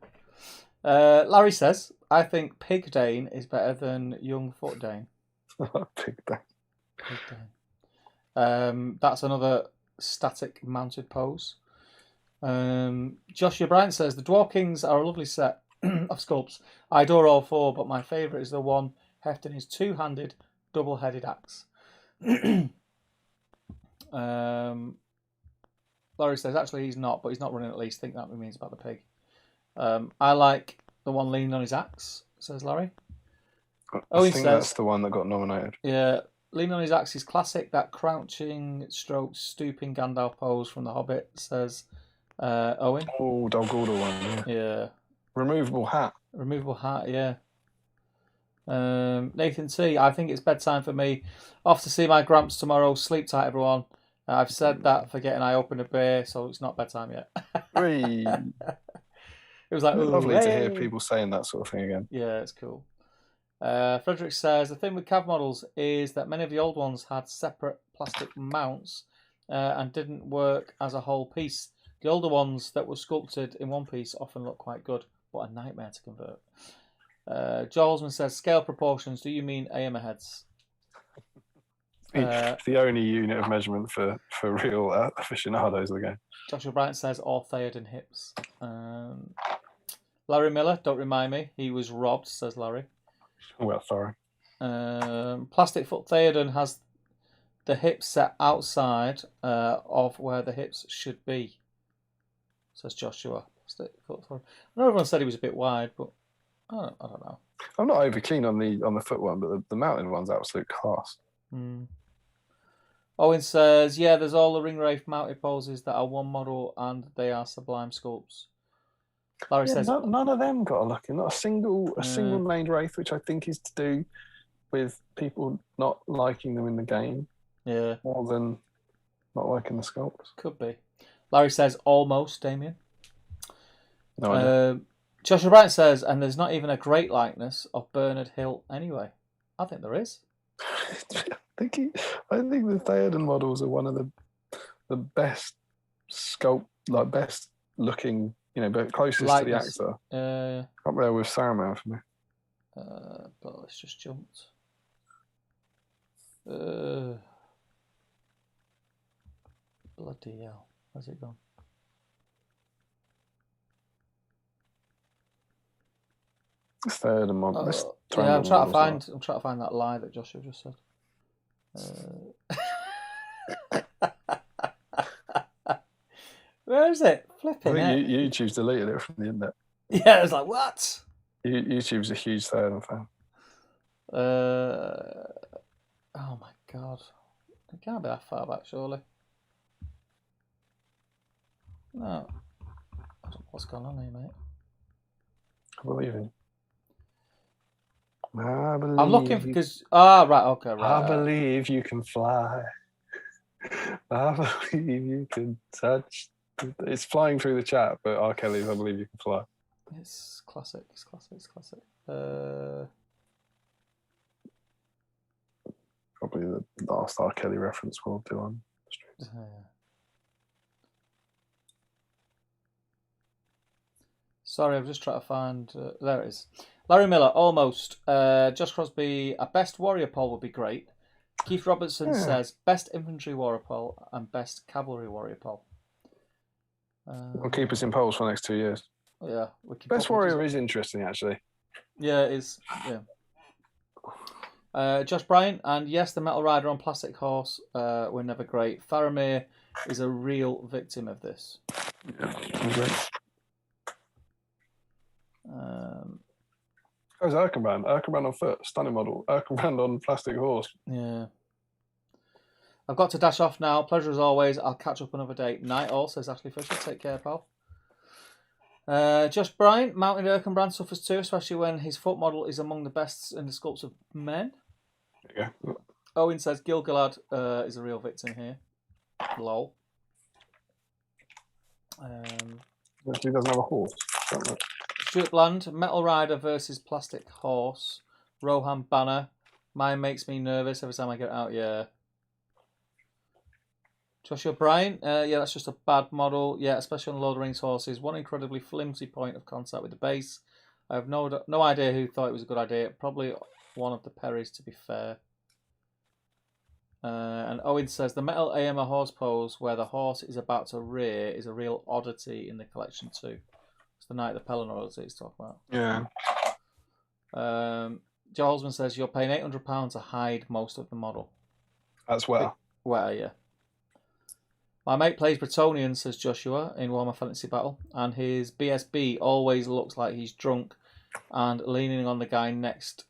Larry says, I think Pig Dane is better than Young Foot Dane. Pig Dane. Pig Dane. That's another static mounted pose. Joshua Bryant says, the Dwarf Kings are a lovely set of sculpts. I adore all four, but my favourite is the one hefting his two-handed, double-headed axe. Laurie says, actually, he's not, but he's not running at least. I think that means about the pig. I like the one leaning on his axe, says Larry. I think that's the one that got nominated. Yeah, leaning on his axe is classic. That crouching, stroke, stooping Gandalf pose from The Hobbit, says Owen. Oh, Dol Guldur one. Yeah. Removable hat. Removable hat, yeah. Nathan T, I think it's bedtime for me. Off to see my Gramps tomorrow. Sleep tight, everyone. I've said that forgetting I opened a beer, so it's not bedtime yet. It was like, lovely to hear people saying that sort of thing again. Yeah, it's cool. Frederick says, the thing with cav models is that many of the old ones had separate plastic mounts and didn't work as a whole piece. The older ones that were sculpted in one piece often look quite good, but a nightmare to convert. Jolesman says, scale proportions, do you mean AMA heads? The only unit of measurement for real aficionados of the game. Joshua Bryant says, or Theoden hips. Larry Miller, don't remind me. He was robbed, says Larry. Well, sorry. Plastic Foot Theoden has the hips set outside of where the hips should be, says Joshua. Plastic Foot Theoden. I know everyone said he was a bit wide, but I don't know. I'm not over keen on the foot one, but the mountain one's absolute class. Owen says, yeah, there's all the Ring Wraith mounted poses that are one model and they are sublime sculpts. Larry says none of them got a look in. Not a single named Wraith, which I think is to do with people not liking them in the game. Yeah. More than not liking the sculpts. Could be. Larry says almost, Damian. No idea. Joshua Bryant says, and there's not even a great likeness of Bernard Hill anyway. I think there is. I think the Theoden models are one of the best best looking, but closest likeness to the actor. Up there with Saruman for me. But it's just jumped. Bloody hell. Where's it gone? It's Theoden model. Yeah, I'm trying to find that lie that Joshua just said. Where is it? Flipping it. YouTube's deleted it from the internet. Yeah, it's like, what? YouTube's a huge Theoden fan. Oh my god. It can't be that far back, surely. No. I don't know what's going on here, mate. I believe in. I'm looking for because right, okay, right. I believe you can fly. I believe you can touch. It's flying through the chat, but R. Kelly's I Believe You Can Fly. It's classic. It's classic. Probably the last R. Kelly reference we'll do on the stream. Sorry, I'm just trying to find. There it is. Larry Miller, almost. Josh Crosby, a best warrior poll would be great. Keith Robertson says best infantry warrior poll and best cavalry warrior poll. We'll keep us in polls for the next 2 years. Yeah. Best warrior is interesting, actually. Yeah, it is. Yeah. Josh Bryant, and yes, the Metal Rider on Plastic Horse were never great. Faramir is a real victim of this. Yeah, great. How's Erkenbrand? Erkenbrand on foot, stunning model. Erkenbrand on plastic horse. Yeah. I've got to dash off now. Pleasure as always. I'll catch up another day. Night all, says Ashley Fisher. Take care, pal. Josh Bryant, mounted Erkenbrand suffers too, especially when his foot model is among the best in the sculpts of men. Yeah. Owen says Gil-galad is a real victim here. Lol. He doesn't have a horse. Stuart Bland, Metal Rider versus Plastic Horse. Rohan Banner. Mine makes me nervous every time I get it out. Yeah. Joshua Bryant. Yeah, that's just a bad model. Yeah, especially on Lord of the Rings horses. One incredibly flimsy point of contact with the base. I have no idea who thought it was a good idea. Probably one of the Perrys, to be fair. And Owen says the metal AMA horse pose where the horse is about to rear is a real oddity in the collection too. It's the Knight of the Pelennor that he's talking about. Yeah. Joe Holzman says you're paying £800 to hide most of the model. That's well. Well, yeah. My mate plays Bretonian, says Joshua, in Warhammer Fantasy Battle, and his BSB always looks like he's drunk and leaning on the guy next.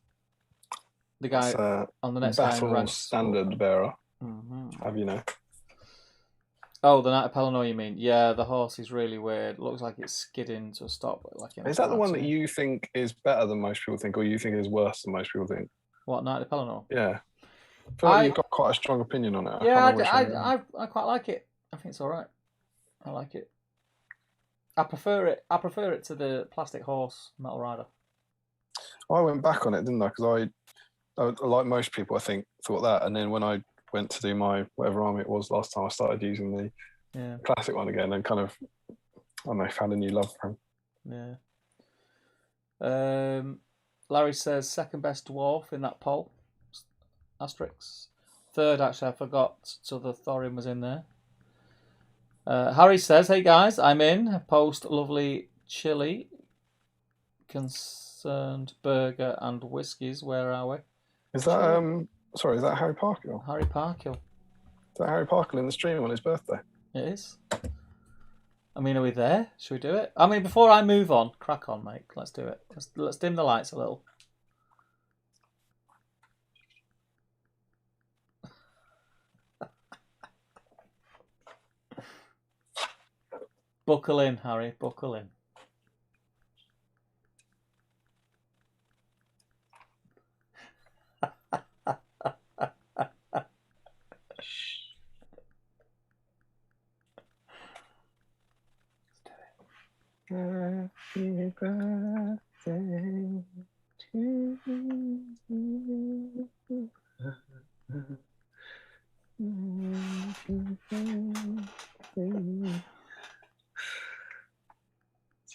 The guy on the next guy in rank. Standard bearer. Mm-hmm. Have you know? Oh, the Knight of Pelennor, you mean? Yeah, the horse is really weird. Looks like it's skidding to a stop. Is that the one that you think is better than most people think, or you think is worse than most people think? What, Knight of Pelennor? Yeah. I feel like you've got quite a strong opinion on it. Yeah, I quite like it. I think it's all right. I like it. I prefer it to the Plastic Horse Metal Rider. I went back on it, didn't I? Because I, like most people, I think, thought that. And then when I went to do my whatever army it was last time, I started using the classic one again and kind of, I don't know, found a new love for him. Yeah. Larry says second best dwarf in that poll. Asterix. Third, actually, I forgot. So the Thorin was in there. Harry says, hey guys, I'm in. Post lovely chili, concerned burger and whiskies. Where are we? Is that sorry? Is that Harry Parkhill? Harry Parkhill. Is that Harry Parkhill in the stream on his birthday? It is. I mean, are we there? Should we do it? I mean, before I move on, crack on, mate. Let's do it. Let's dim the lights a little. Buckle in, Harry. Buckle in. Happy birthday to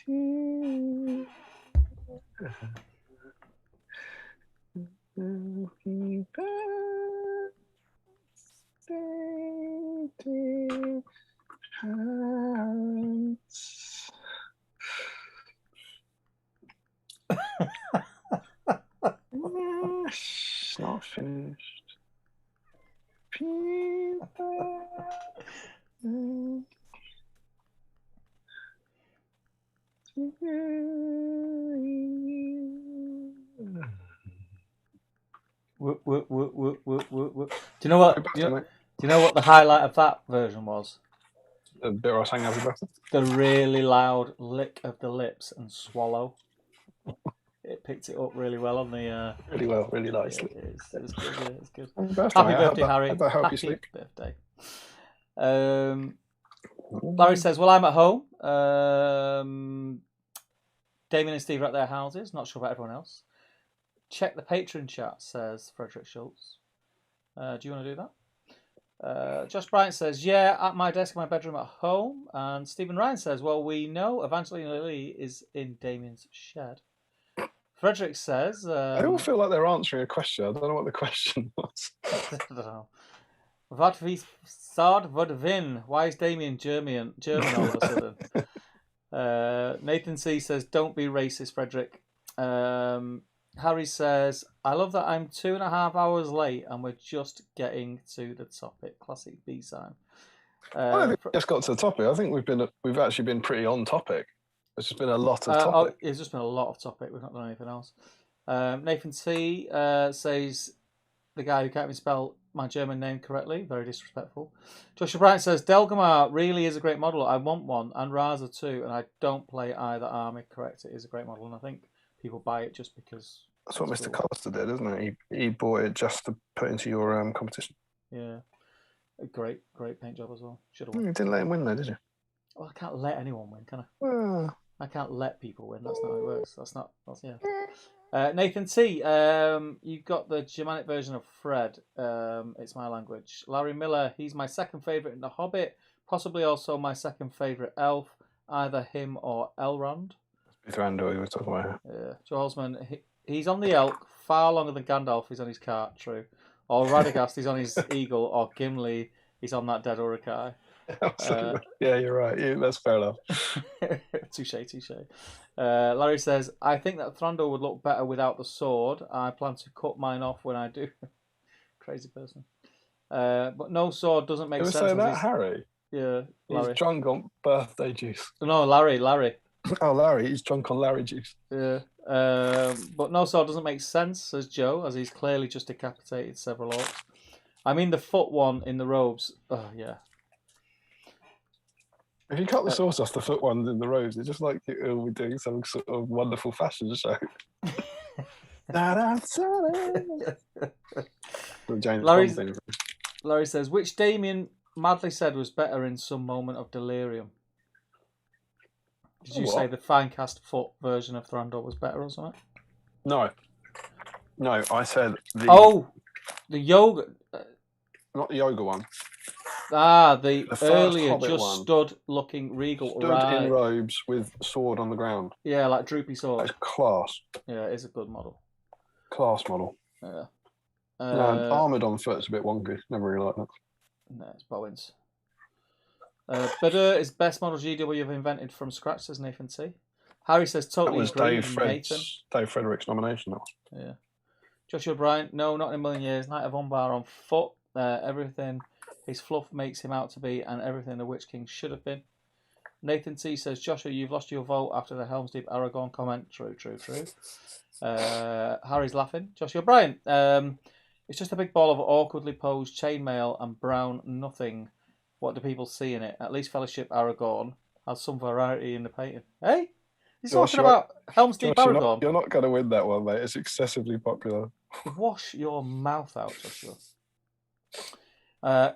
you. Happy birthday, dear parents. It's not finished. Happy birthday. Whoop, whoop, whoop, whoop, whoop, whoop, whoop. Do you know what? Do you know what the highlight of that version was? The bit where I sang Happy Birthday? The really loud lick of the lips and swallow. It picked it up really well on the. Really well, really nicely. It was good. Yeah, it's good. Happy birthday, Harry. Hope I help you sleep. Birthday. Larry says, "Well, I'm at home. Damian and Steve are at their houses. Not sure about everyone else. Check the Patreon chat," says Frederick Schultz. Do you want to do that? Josh Bryant says, "Yeah, at my desk in my bedroom at home." And Stephen Ryan says, "Well, we know Evangelina Lee is in Damian's shed." Frederick says, I all feel like they're answering a question. I don't know what the question was. I don't know. What we thought would win. Why is Damian German all of a sudden? Nathan C says, "Don't be racist, Frederick." Harry says, "I love that I'm 2.5 hours late and we're just getting to the topic." Classic B-sign. I don't think we just got to the topic. I think we've actually been pretty on topic. There's just been a lot of topic. It's just been a lot of topic. We've not done anything else. Nathan C says, "The guy who can't even spell my German name correctly, very disrespectful." Joshua Bryant says, "Delgamar really is a great model. I want one, and Raza too, and I don't play either army." Correct, it is a great model, and I think people buy it just because. That's what Mr. Costa did, isn't it? He bought it just to put into your competition. Yeah, a great paint job as well. Should have You won. didn't let him win though, did you? Well, I can't let anyone win, can I? Well, I can't let people win. That's not how it works. Yeah. Nathan T, you've got the Germanic version of Fred. It's my language. Larry Miller, he's my second favourite in The Hobbit. Possibly also my second favourite elf. Either him or Elrond. Thranduil, we were talking about. Joe Holzman, he's on the elk far longer than Gandalf is on his cart, true. Or Radagast is on his eagle, or Gimli is on that dead Uruk-hai. Yeah, you're right. Yeah, that's fair enough. Touche. Larry says, I think that Thranduil would look better without the sword. I plan to cut mine off when I do. Crazy person. But no sword doesn't make sense. Say that, Harry? Yeah, Larry. He's drunk on birthday juice. No, Larry. Oh, Larry. He's drunk on Larry juice. Yeah. But no sword doesn't make sense, says Joe, as he's clearly just decapitated several orcs. I mean, the foot one in the robes. Oh, yeah. If you cut the source off the foot ones in the robes, it's just like we're doing some sort of wonderful fashion show. Larry says, which Damian madly said was better in some moment of delirium? Did you say the fine-cast foot version of Thranduil was better or something? No, I said the yoga. Not the yoga one. The earlier Hobbit just one. stood-looking regal. Stood in robes with sword on the ground. Yeah, like droopy sword. That's class. Yeah, it is a good model. Class model. Yeah. Armoured on foot's a bit wonky. Never really liked that. No, it's Bowens. Butter is best model GW you've invented from scratch, says Nathan T. Harry says totally agree. Dave Frederick's nomination. Yeah. Joshua Bryant, no, not in a million years. Knight of Umbar on foot. Everything his fluff makes him out to be, and everything the Witch King should have been. Nathan T says, Joshua, you've lost your vote after the Helm's Deep Aragorn comment. True. Harry's laughing. Joshua Bryant, it's just a big ball of awkwardly posed chainmail and brown nothing. What do people see in it? At least Fellowship Aragorn has some variety in the painting. Hey? He's talking about Helm's Deep Aragorn. You're not going to win that one, mate. It's excessively popular. Wash your mouth out, Joshua.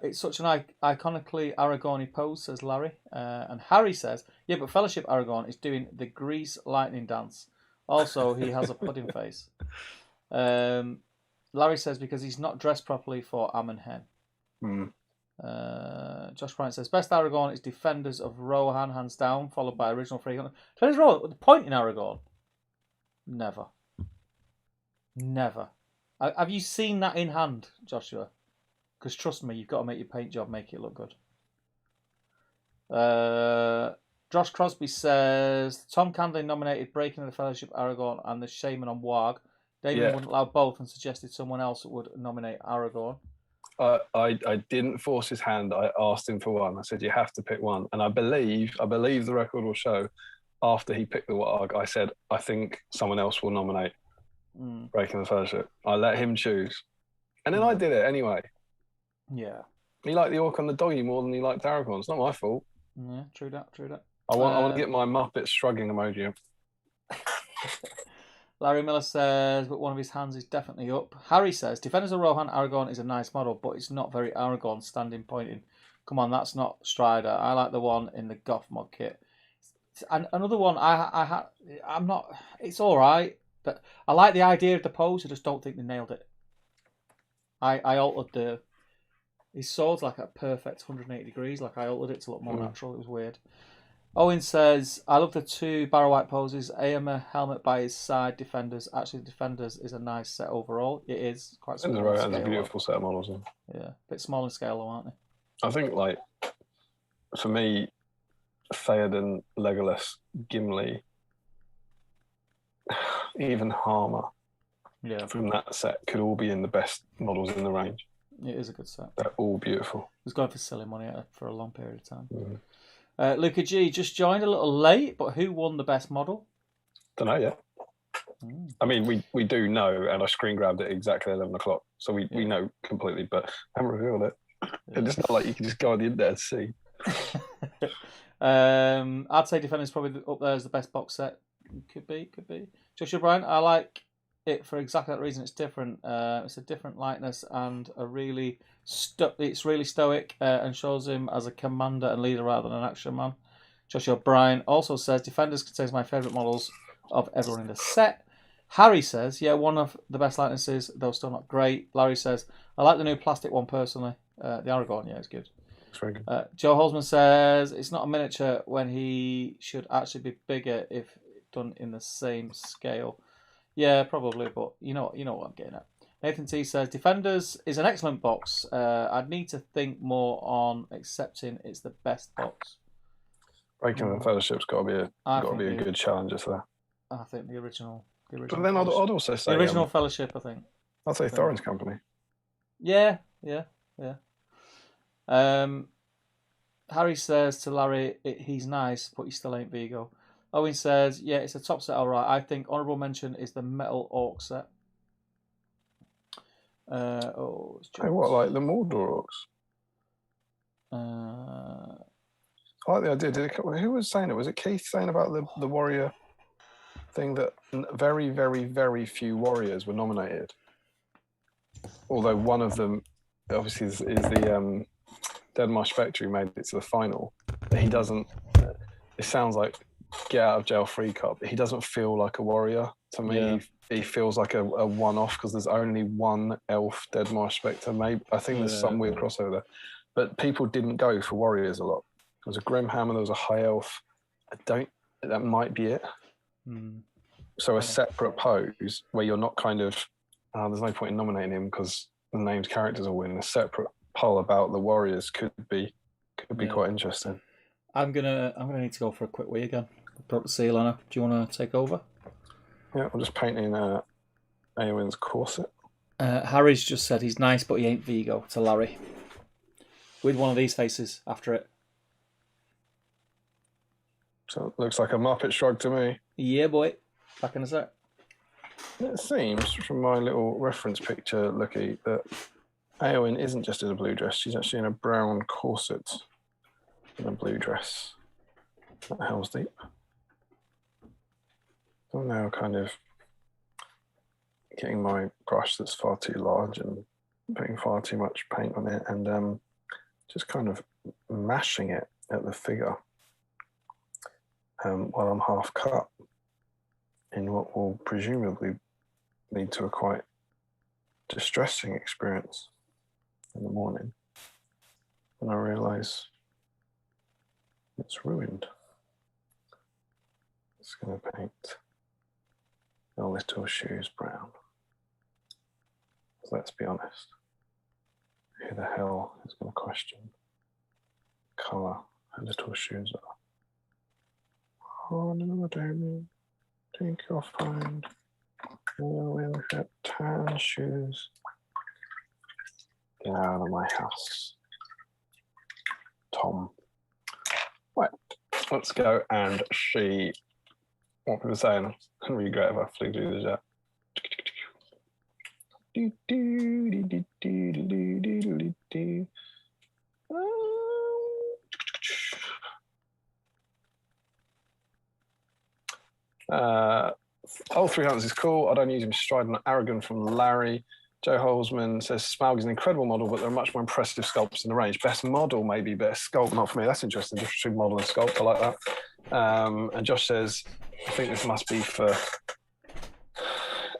It's such an iconically Aragorn pose, says Larry. And Harry says, yeah, but Fellowship Aragorn is doing the Grease lightning dance. Also, he has a pudding face. Larry says, because he's not dressed properly for Ammon Hen. Josh Bryant says, best Aragorn is Defenders of Rohan, hands down, followed by Original 300. Defenders of Rohan, the point in Aragorn? Never. Have you seen that in hand, Joshua? Because trust me, you've got to make your paint job make it look good. Josh Crosby says, Tom Candlin nominated Breaking of the Fellowship Aragorn and The Shaman on Warg. Damien wouldn't allow both and suggested someone else would nominate Aragorn. I didn't force his hand. I asked him for one. I said, you have to pick one. And I believe the record will show, after he picked the Warg, I said, I think someone else will nominate Breaking the Fellowship. I let him choose. And then I did it anyway. Yeah. He liked the orc and the doggy more than he liked Aragorn. It's not my fault. Yeah, true that. I want to get my Muppet shrugging emoji. Larry Miller says, but one of his hands is definitely up. Harry says, Defenders of Rohan Aragorn is a nice model, but it's not very Aragorn standing pointing. Come on, that's not Strider. I like the one in the Goth mod kit. And another one, I'm not. It's all right, but I like the idea of the pose. I just don't think they nailed it. I altered his sword's like a perfect 180 degrees. Like I altered it to look more natural. It was weird. Owen says, I love the two Barrow White poses. Aomer helmet by his side, Defenders. Actually, Defenders is a nice set overall. It is quite small. It's a beautiful set of models. Yeah, a bit small in scale, though, aren't they? I think, like, for me, Theoden, Legolas, Gimli, even Harmer from that set could all be in the best models in the range. It is a good set. They're all beautiful. He's going for silly money for a long period of time. Luca G just joined a little late, but who won the best model? Don't know yet. I mean, we do know, and I screen grabbed it exactly 11 o'clock, so we know completely, but I haven't revealed it. It's not like you can just go on the internet and see. I'd say Defender's probably up there as the best box set. Could be. Joshua Bryant, I like it for exactly that reason. It's different. It's a different likeness and it's really stoic and shows him as a commander and leader rather than an action man. Josh O'Brien also says, Defenders contains my favourite models of everyone in the set. Harry says, yeah, one of the best likenesses, though still not great. Larry says, I like the new plastic one personally. The Aragorn, yeah, it's good. It's very good. Joe Holzman says, it's not a miniature when he should actually be bigger if done in the same scale. Yeah, probably, but you know what I'm getting at. Nathan T says, Defenders is an excellent box. I'd need to think more on accepting it's the best box. Breaking the Fellowship's got to be a good challenger for that. I think the original. But then I'd also say the original Fellowship. I think. I'd say Thorin's Company. Yeah. Harry says to Larry, he's nice, but he still ain't Vigo. Owen says, yeah, it's a top set, all right. I think honourable mention is the Metal Orc set. Hey, what, like the Mordor Orcs? I like the idea. Who was saying it? Was it Keith saying about the warrior thing that very, very, very few warriors were nominated? Although one of them, obviously, is the Deadmarsh Spectre who made it to the final. But he doesn't. It sounds like get out of jail free card. But he doesn't feel like a warrior to me. Yeah. He feels like a one-off because there's only one elf Deadmarsh Spectre. Maybe I think there's some weird crossover there. But people didn't go for warriors a lot. There was a Grimhammer, there was a High Elf. That might be it. So a separate pose where you're not kind of, there's no point in nominating him because the named characters will win. A separate poll about the warriors could be quite interesting. I'm gonna need to go for a quick wee again. Put the seal on her. Do you want to take over? Yeah, I'm just painting Eowyn's corset. Harry's just said he's nice, but he ain't Vigo to Larry. With one of these faces after it. So it looks like a Muppet shrug to me. Yeah, boy. Back in a sec. It seems, from my little reference picture, Lucky, that Eowyn isn't just in a blue dress. She's actually in a brown corset and a blue dress at Helm's Deep. I'm now kind of getting my brush that's far too large and putting far too much paint on it and just kind of mashing it at the figure while I'm half cut in what will presumably lead to a quite distressing experience in the morning when I realise it's ruined. It's going to paint the little shoes brown. Let's be honest. Who the hell is going to question the colour her little shoes are? Oh no, Damian. Think you'll find Eowyn had tan shoes. Get out of my house, Tom. Right, let's go and see what people are saying. I regret if I flew through the jet. Whole 3 hunts is cool. I don't use him strident arrogant from Larry. Joe Holzman says Smaug is an incredible model, but there are much more impressive sculpts in the range. Best model, maybe, but sculpt not for me. That's interesting. Difference between model and sculpt. I like that. And Josh says, I think this must be for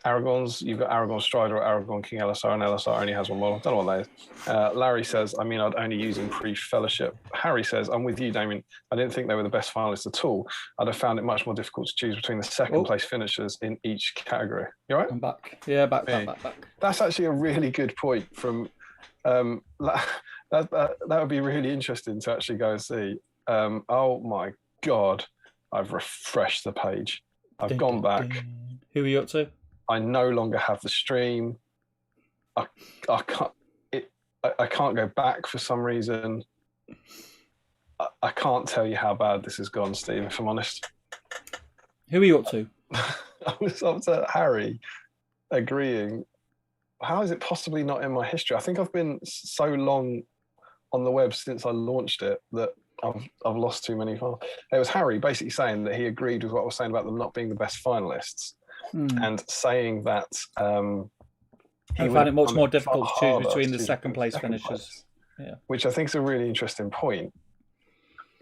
Aragorn's. You've got Aragorn Strider or Aragorn King Elisar, and Elisar only has one model. Don't know what that is. Larry says, I mean, I'd only use him pre-fellowship. Harry says, I'm with you, Damien. I didn't think they were the best finalists at all. I'd have found it much more difficult to choose between the second place finishers in each category. You all right? I'm back. Yeah, back. That's actually a really good point from that would be really interesting to actually go and see. Oh my God, I've refreshed the page. I've gone back. Who are you up to? I no longer have the stream. I can't go back for some reason. I can't tell you how bad this has gone, Steve, if I'm honest. Who are you up to? I was up to Harry agreeing. How is it possibly not in my history? I think I've been so long on the web since I launched it that I've lost too many files. It was Harry basically saying that he agreed with what I was saying about them not being the best finalists. And saying that I find it much more difficult to choose between the second place finishers. Yeah. Which I think is a really interesting point.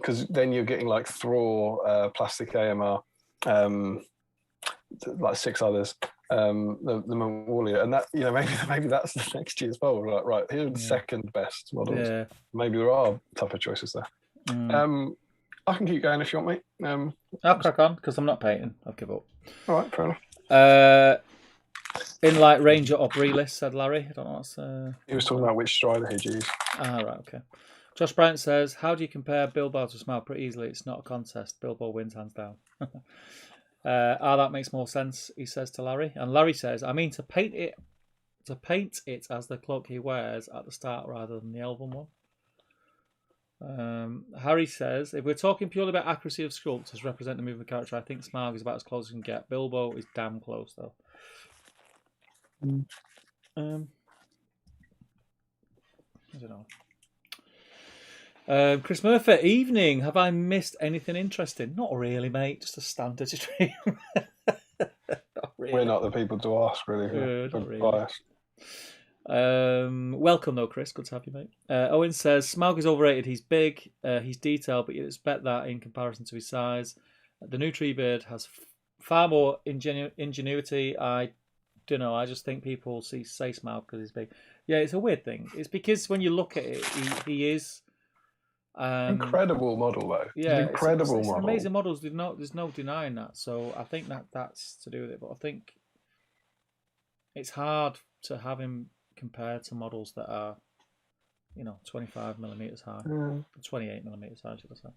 because then you're getting like Thor, Plastic AMR, like 6 others, the Mongolia, and that, you know, maybe that's the next year's bowl. Like, right, here are the second best models. Yeah. Maybe there are tougher choices there. I can keep going if you want, mate. I'll crack on because I'm not painting. I'll give up. All right, fair enough. In like Ranger or Brie list, said Larry. I don't know what's. He was talking about which strider he'd use. Ah, right, okay. Josh Bryant says, "How do you compare Bilbao to Smile? Pretty easily. It's not a contest. Bilbao wins hands down." That makes more sense, he says to Larry. And Larry says, "I mean to paint it as the cloak he wears at the start rather than the Elven one." Harry says, "If we're talking purely about accuracy of sculpt as represent the movement character, I think Smaug is about as close as you can get. Bilbo is damn close, though." I don't know. Chris Murphy, evening. Have I missed anything interesting? Not really, mate. Just a standard stream. Not really. We're not the people to ask, really. Not really. Biased. Welcome though, Chris. Good to have you, mate. Owen says Smaug is overrated. He's big, he's detailed, but you'd expect that in comparison to his size. The new Treebird has far more ingenuity. I don't know. I just think people say Smaug because he's big. Yeah, it's a weird thing. It's because when you look at it, he is incredible model though. Yeah, incredible it's model. amazing models. There's no denying that. So I think that's to do with it. But I think it's hard to have him compared to models that are, 25 millimeters high, 28 millimeters high, should I say.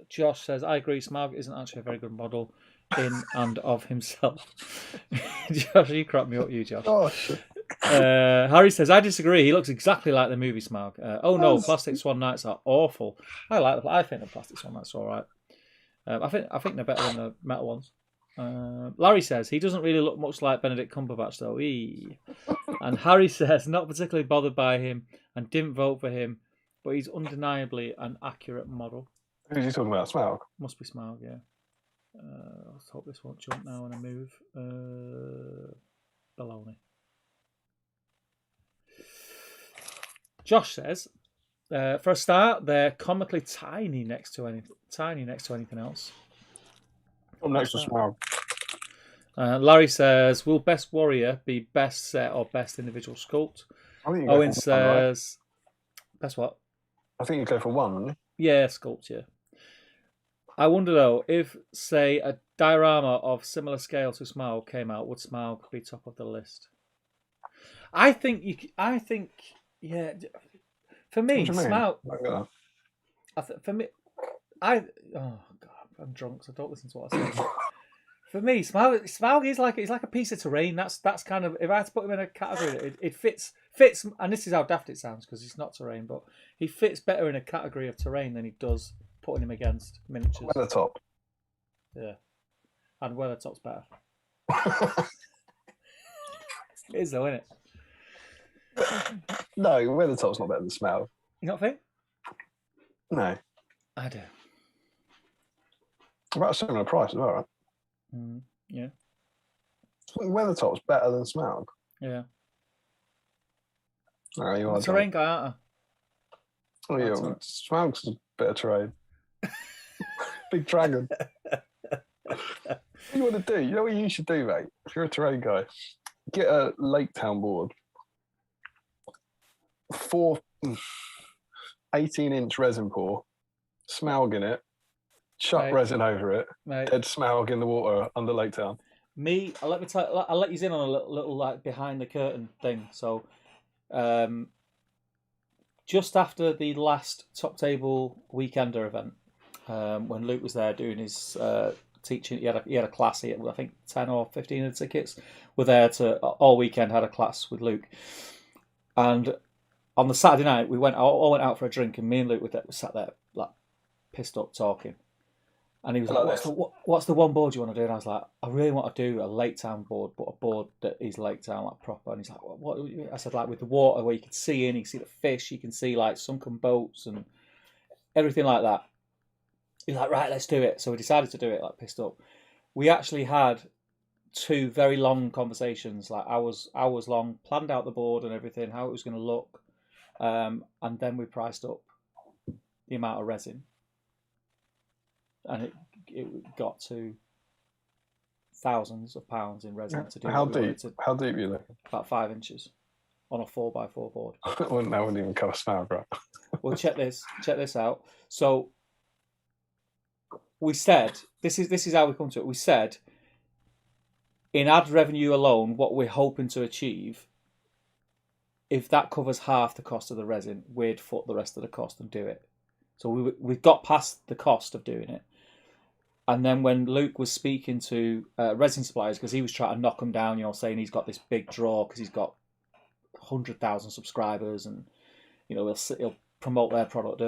Josh says, "I agree, Smaug isn't actually a very good model in and of himself." Josh, you crap me up, you Josh. Gosh. Harry says, "I disagree. He looks exactly like the movie Smaug." Oh no, Plastic Swan Knights are awful. I think the Plastic Swan Knights are all right. I think they're better than the metal ones. Larry says he doesn't really look much like Benedict Cumberbatch though. And Harry says not particularly bothered by him and didn't vote for him, but he's undeniably an accurate model. Who's he talking about? Smaug? Must be Smaug, yeah. Let's hope this won't jump now when I move. Baloney. Josh says, for a start, they're comically tiny next to anything else. I'm next to Smaug. Larry says, "Will Best Warrior be best set or best individual sculpt?" Owen says, right? Best what? I think you go for one, wouldn't you? Yeah, sculpt, yeah. I wonder though, if say a diorama of similar scale to Smaug came out, would Smaug be top of the list? I think, yeah. For me, Smaug. Oh god, I'm drunk, so don't listen to what I say. For me, Smaug is like a piece of terrain. That's kind of, if I had to put him in a category, it fits. And this is how daft it sounds because he's not terrain, but he fits better in a category of terrain than he does putting him against miniatures. Weathertop. Yeah, and Weathertop's better. It is though, isn't it? No, Weathertop's not better than Smaug. You not think? No. I do. About a similar price as well, right? Yeah. I think Weathertop's better than Smaug. Yeah. Oh, you are terrain guy, aren't I? Oh, yeah. Smaug's a bit of terrain. Big dragon. What do you want to do? You know what you should do, mate? If you're a terrain guy, get a Lake Town board. 4 18-inch resin pour, Smaug in it, chuck resin over it, dead Smaug in the water under Lake Town. I'll let you in on a little like behind the curtain thing. So, just after the last Top Table Weekender event, when Luke was there doing his teaching, he had a class here. I think 10 or 15 of the tickets were there to all weekend. Had a class with Luke, and on the Saturday night we all went out for a drink, and me and Luke were sat there like pissed up talking. And he was like, what's the one board you want to do? And I was like, I really want to do a Lake Town board, but a board that is Lake Town, like proper. And he's like, what? I said, like with the water where you can see in, you can see the fish, you can see like sunken boats and everything like that. He's like, right, let's do it. So we decided to do it, like pissed up. We actually had 2 very long conversations, like hours long, planned out the board and everything, how it was going to look, and then we priced up the amount of resin, and it got to thousands of pounds in resin to do. How deep? How deep are you looking? About 5 inches on a 4x4 board. That wouldn't even cover Smaug, right? Well, check this out. So we said this is how we come to it. We said in ad revenue alone, what we're hoping to achieve, if that covers half the cost of the resin, we'd foot the rest of the cost and do it. So we got past the cost of doing it. And then when Luke was speaking to resin suppliers, because he was trying to knock them down, saying he's got this big draw because he's got 100,000 subscribers, and he'll promote their product.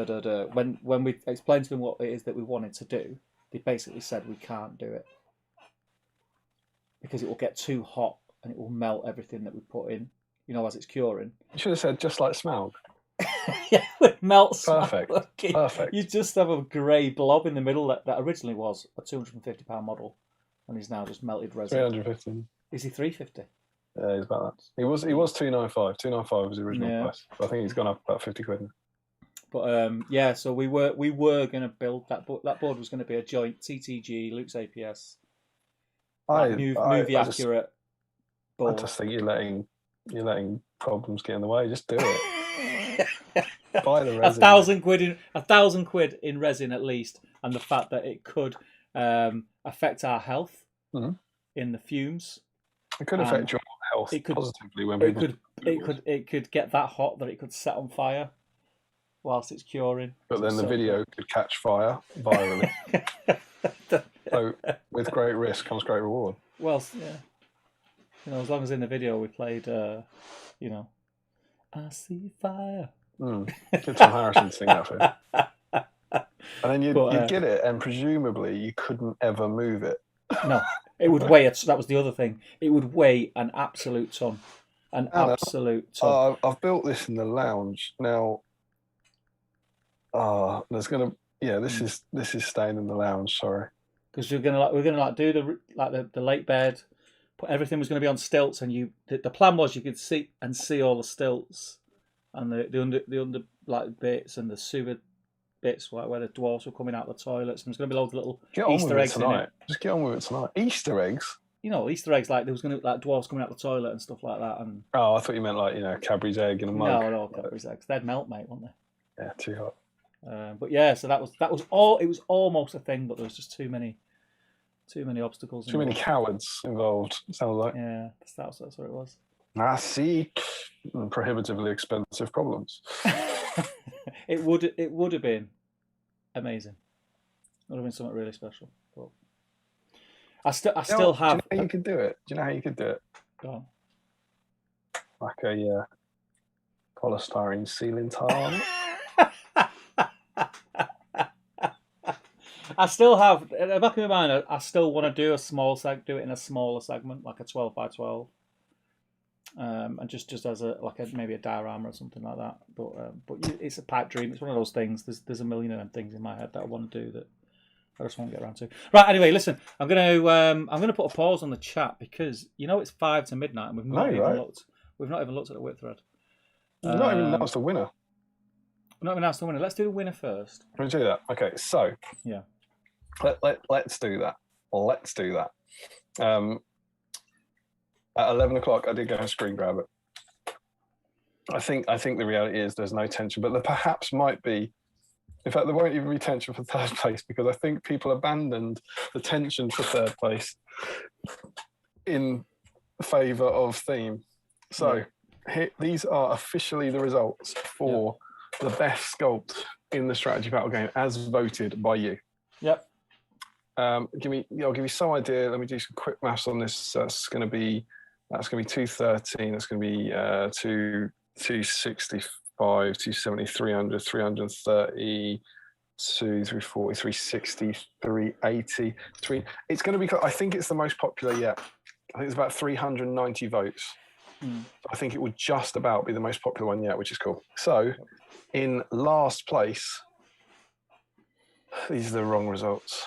When we explained to them what it is that we wanted to do, they basically said we can't do it because it will get too hot and it will melt everything that we put in, as it's curing. You should have said just like Smaug. Yeah, it melts. Perfect. Perfect. You just have a grey blob in the middle that originally was a £250 model, and he's now just melted resin. 350. Is he 350? Yeah, he's about that. He was 295. 295 was the original price. But I think he's gone up about 50 quid now. But so we were going to build that board. That board was going to be a joint TTG, Luke's APS, movie accurate board. I just think you're letting problems get in the way. Just do it. Buy the resin. £1,000 quid in resin at least, and the fact that it could affect our health in the fumes. It could affect your health positively when people. It could get that hot that it could set on fire whilst it's curing. But then the video could catch fire virally. So with great risk comes great reward. Well, yeah. As long as in the video we played, I see fire. Good Tom Harrison sing that for you. And then you'd get it, and presumably you couldn't ever move it. No, it would weigh. That was the other thing. It would weigh an absolute ton. Absolute ton. I've built this in the lounge now. This is staying in the lounge. Sorry. Because we're gonna do the lake bed. Everything was going to be on stilts, and the plan was you could see all the stilts and the under bits and the sewer bits where the dwarfs were coming out of the toilets. And there's going to be loads of little Easter eggs in it. Just get on with it tonight. Easter eggs. Easter eggs, like there was going to dwarfs coming out of the toilet and stuff like that. And I thought you meant Cadbury's egg in a mug. No, Cadbury's eggs. They'd melt, mate, wouldn't they? Yeah, too hot. So that was all. It was almost a thing, but there was just too many obstacles. Too many cowards involved. Sounds like. Yeah, that's what it was. I see. Prohibitively expensive problems. It would have been amazing. It would have been something really special. But I still have. Do you know how you could do it? Do you know how you could do it? Go on. Like a polystyrene ceiling tile. I still have in the back of my mind. I still want to do do it in a smaller segment, like a 12x12, and just as maybe a diorama or something like that. But it's a pipe dream. It's one of those things. There's a million of them things in my head that I want to do that I just won't get around to. Right. Anyway, listen. I'm gonna put a pause on the chat because it's 5 to midnight and we've not even looked. We've not even looked at the whip thread. We've not even announced the winner. We've not even announced the winner. Let's do the winner first. Can we do that? Okay. So yeah. Let's do that. Let's do that. At 11 o'clock, I did go and screen grab it. I think the reality is there's no tension, but there perhaps might be. In fact, there won't even be tension for third place because I think people abandoned the tension for third place in favour of theme. So these are officially the results for the best sculpt in the strategy battle game as voted by you. Yep. I'll give you some idea. Let me do some quick maths on this. That's going to be 213. That's going to be 265, 270, 300, 330, 340, 360, 380. It's going to be. I think it's the most popular yet. I think it's about 390 votes. I think it would just about be the most popular one yet, which is cool. So, in last place, these are the wrong results.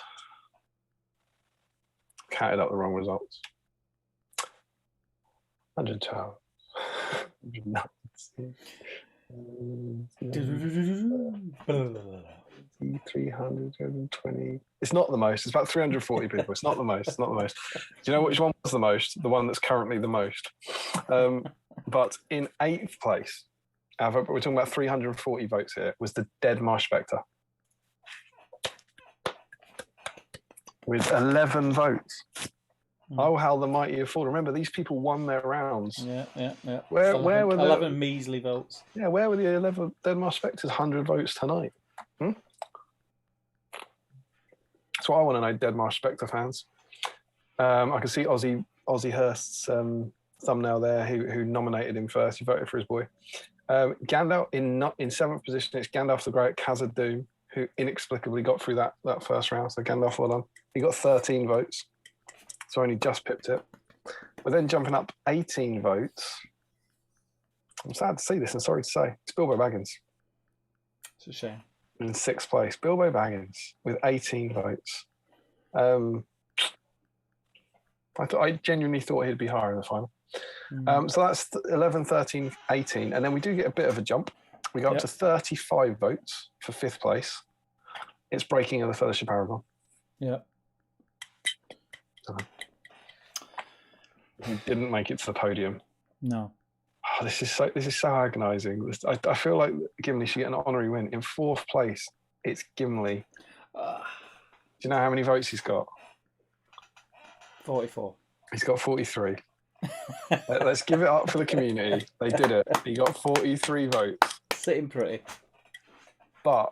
Counted up the wrong results. 112. 320. It's not the most. It's about 340 people. It's not the most. It's not the most. Do you know which one was the most? The one that's currently the most. But in 8th place, we're talking about 340 votes here, was the Dead Marsh Spectre. With 11 votes. Oh, how the mighty have fallen. Remember, these people won their rounds. Yeah. Where were the 11 measly votes? Yeah, where were the 11 Dead Marsh Spectre's 100 votes tonight? That's what I want to know, Dead Marsh Spectre fans. I can see Ozzy Hurst's thumbnail there, who nominated him first. He voted for his boy. Gandalf in 7th position. It's Gandalf the Great, Khazad-dûm, who inexplicably got through that first round. So Gandalf, well done. He got 13 votes, so only just pipped it. We're then jumping up 18 votes. I'm sad to see this, and sorry to say, it's Bilbo Baggins. It's a shame. In 6th place, Bilbo Baggins with 18 votes. I genuinely thought he'd be higher in the final. So that's 11, 13, 18. And then we do get a bit of a jump. We go up to 35 votes for 5th place. It's Breaking of the Fellowship Aragon. Yeah. He didn't make it to the podium. No. Oh, this is so agonising. I feel like Gimli should get an honorary win. In 4th place, it's Gimli. Do you know how many votes he's got? 44. He's got 43. Let's give it up for the community. They did it. He got 43 votes. Sitting pretty. But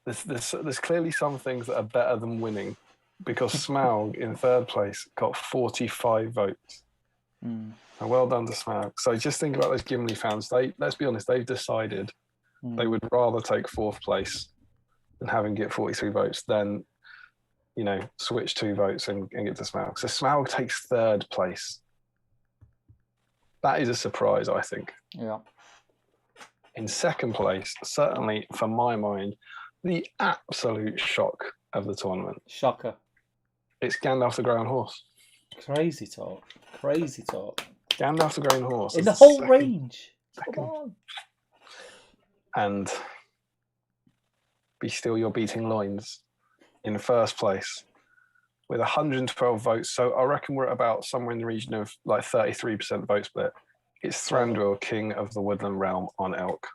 there's clearly some things that are better than winning, because Smaug in 3rd place got 45 votes. And well done to Smaug. So just think about those Gimli fans. Let's be honest, they've decided they would rather take 4th place and have him get 43 votes than, switch 2 votes and get to Smaug. So Smaug takes 3rd place. That is a surprise, I think. Yeah. In 2nd place, certainly for my mind, the absolute shock of the tournament. Shocker. It's Gandalf the Grey on Horse. Crazy talk. Gandalf the Grey on Horse. In the whole range. Come on. And Be Still You're Beating Loins in 1st place with 112 votes. So I reckon we're at about somewhere in the region of like 33% vote split. It's Thranduil, King of the Woodland Realm on Elk.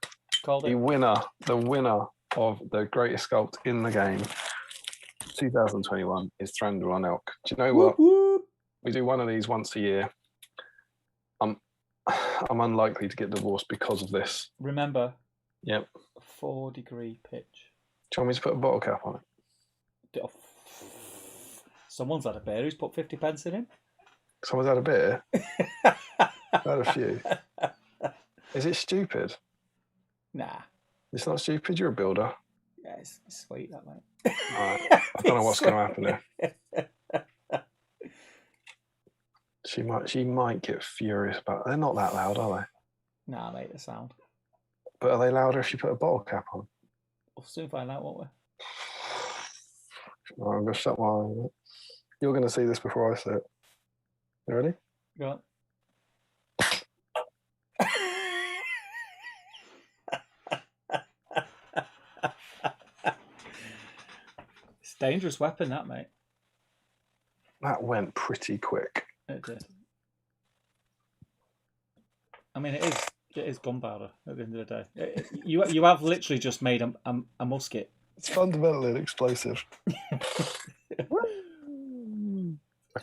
Called it. The winner of the greatest sculpt in the game, 2021, is Thranduil on Elk. Do you know what? Whoop. We do one of these once a year. I'm unlikely to get divorced because of this. Remember. Yep. 4-degree pitch. Do you want me to put a bottle cap on it? Someone's had a beer who's put 50 pence in him. Someone's had a beer? I've had a few. Is it stupid? Nah. It's not stupid. You're a builder. Yeah, it's sweet, that, mate. Right. I don't know what's going to happen there. She might get furious about it. They're not that loud, are they? Nah, mate, the sound. But are they louder if you put a bottle cap on? We'll soon find out, won't we? Right, I'm going to shut my eyes. You're going to see this before I see it. You ready? Go on. It's a dangerous weapon, that, mate. That went pretty quick. It did. I mean, it is gunpowder at the end of the day. You have literally just made a musket. It's fundamentally an explosive.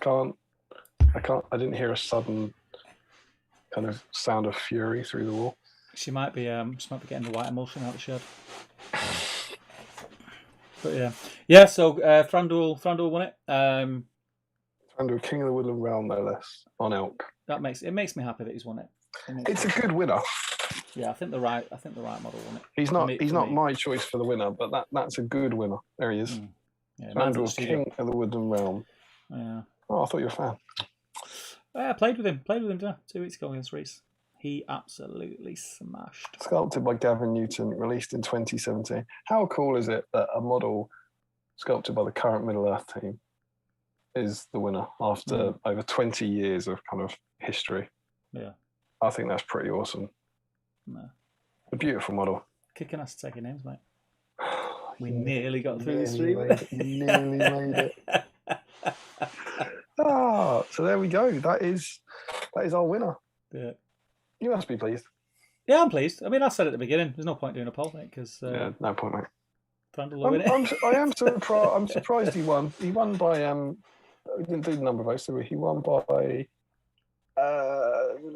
I didn't hear a sudden kind of sound of fury through the wall. She might be getting the white emulsion out of the shed. But yeah. So Thranduil won it. Thranduil, King of the Woodland Realm, no less, on Elk. It makes me happy that he's won it. It's a good winner. Yeah, I think the right model won it. He's not my choice for the winner, but that's a good winner. There he is. Yeah, Thranduil, King of the Woodland Realm. Yeah. Oh, I thought you were a fan. I played with him 2 weeks ago against Reese. He absolutely smashed. Sculpted by Gavin Newton, released in 2017. How cool is it that a model sculpted by the current Middle Earth team is the winner after over 20 years of kind of history. Yeah. I think that's pretty awesome. No. A beautiful model. Kicking ass to take your names, mate. We nearly got through the stream. Nearly made it. So there we go. That is our winner. Yeah. You must be pleased. Yeah, I'm pleased. I mean, I said at the beginning, there's no point doing a poll, mate, because yeah, no point, mate. I am surprised. I'm surprised he won. He won by we didn't do the number of votes, did we? He won by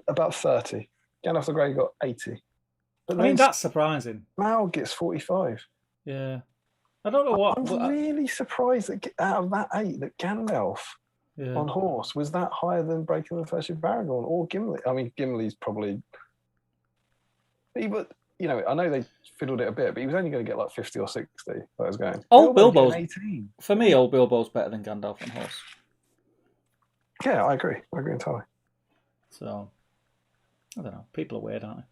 about 30. Gandalf the Grey got 80. But I mean, that's surprising. Mal gets 45. Yeah. I don't know what. I'm really surprised that out of that 8, that Gandalf on horse was that higher than Breaking the Flesh of Aragorn or Gimli. I mean, Gimli's probably. But you know, I know they fiddled it a bit, but he was only going to get like 50 or 60. That was going. Old Bilbo's 18. For me, Old Bilbo's better than Gandalf on horse. Yeah, I agree. I agree entirely. So, I don't know. People are weird, aren't they?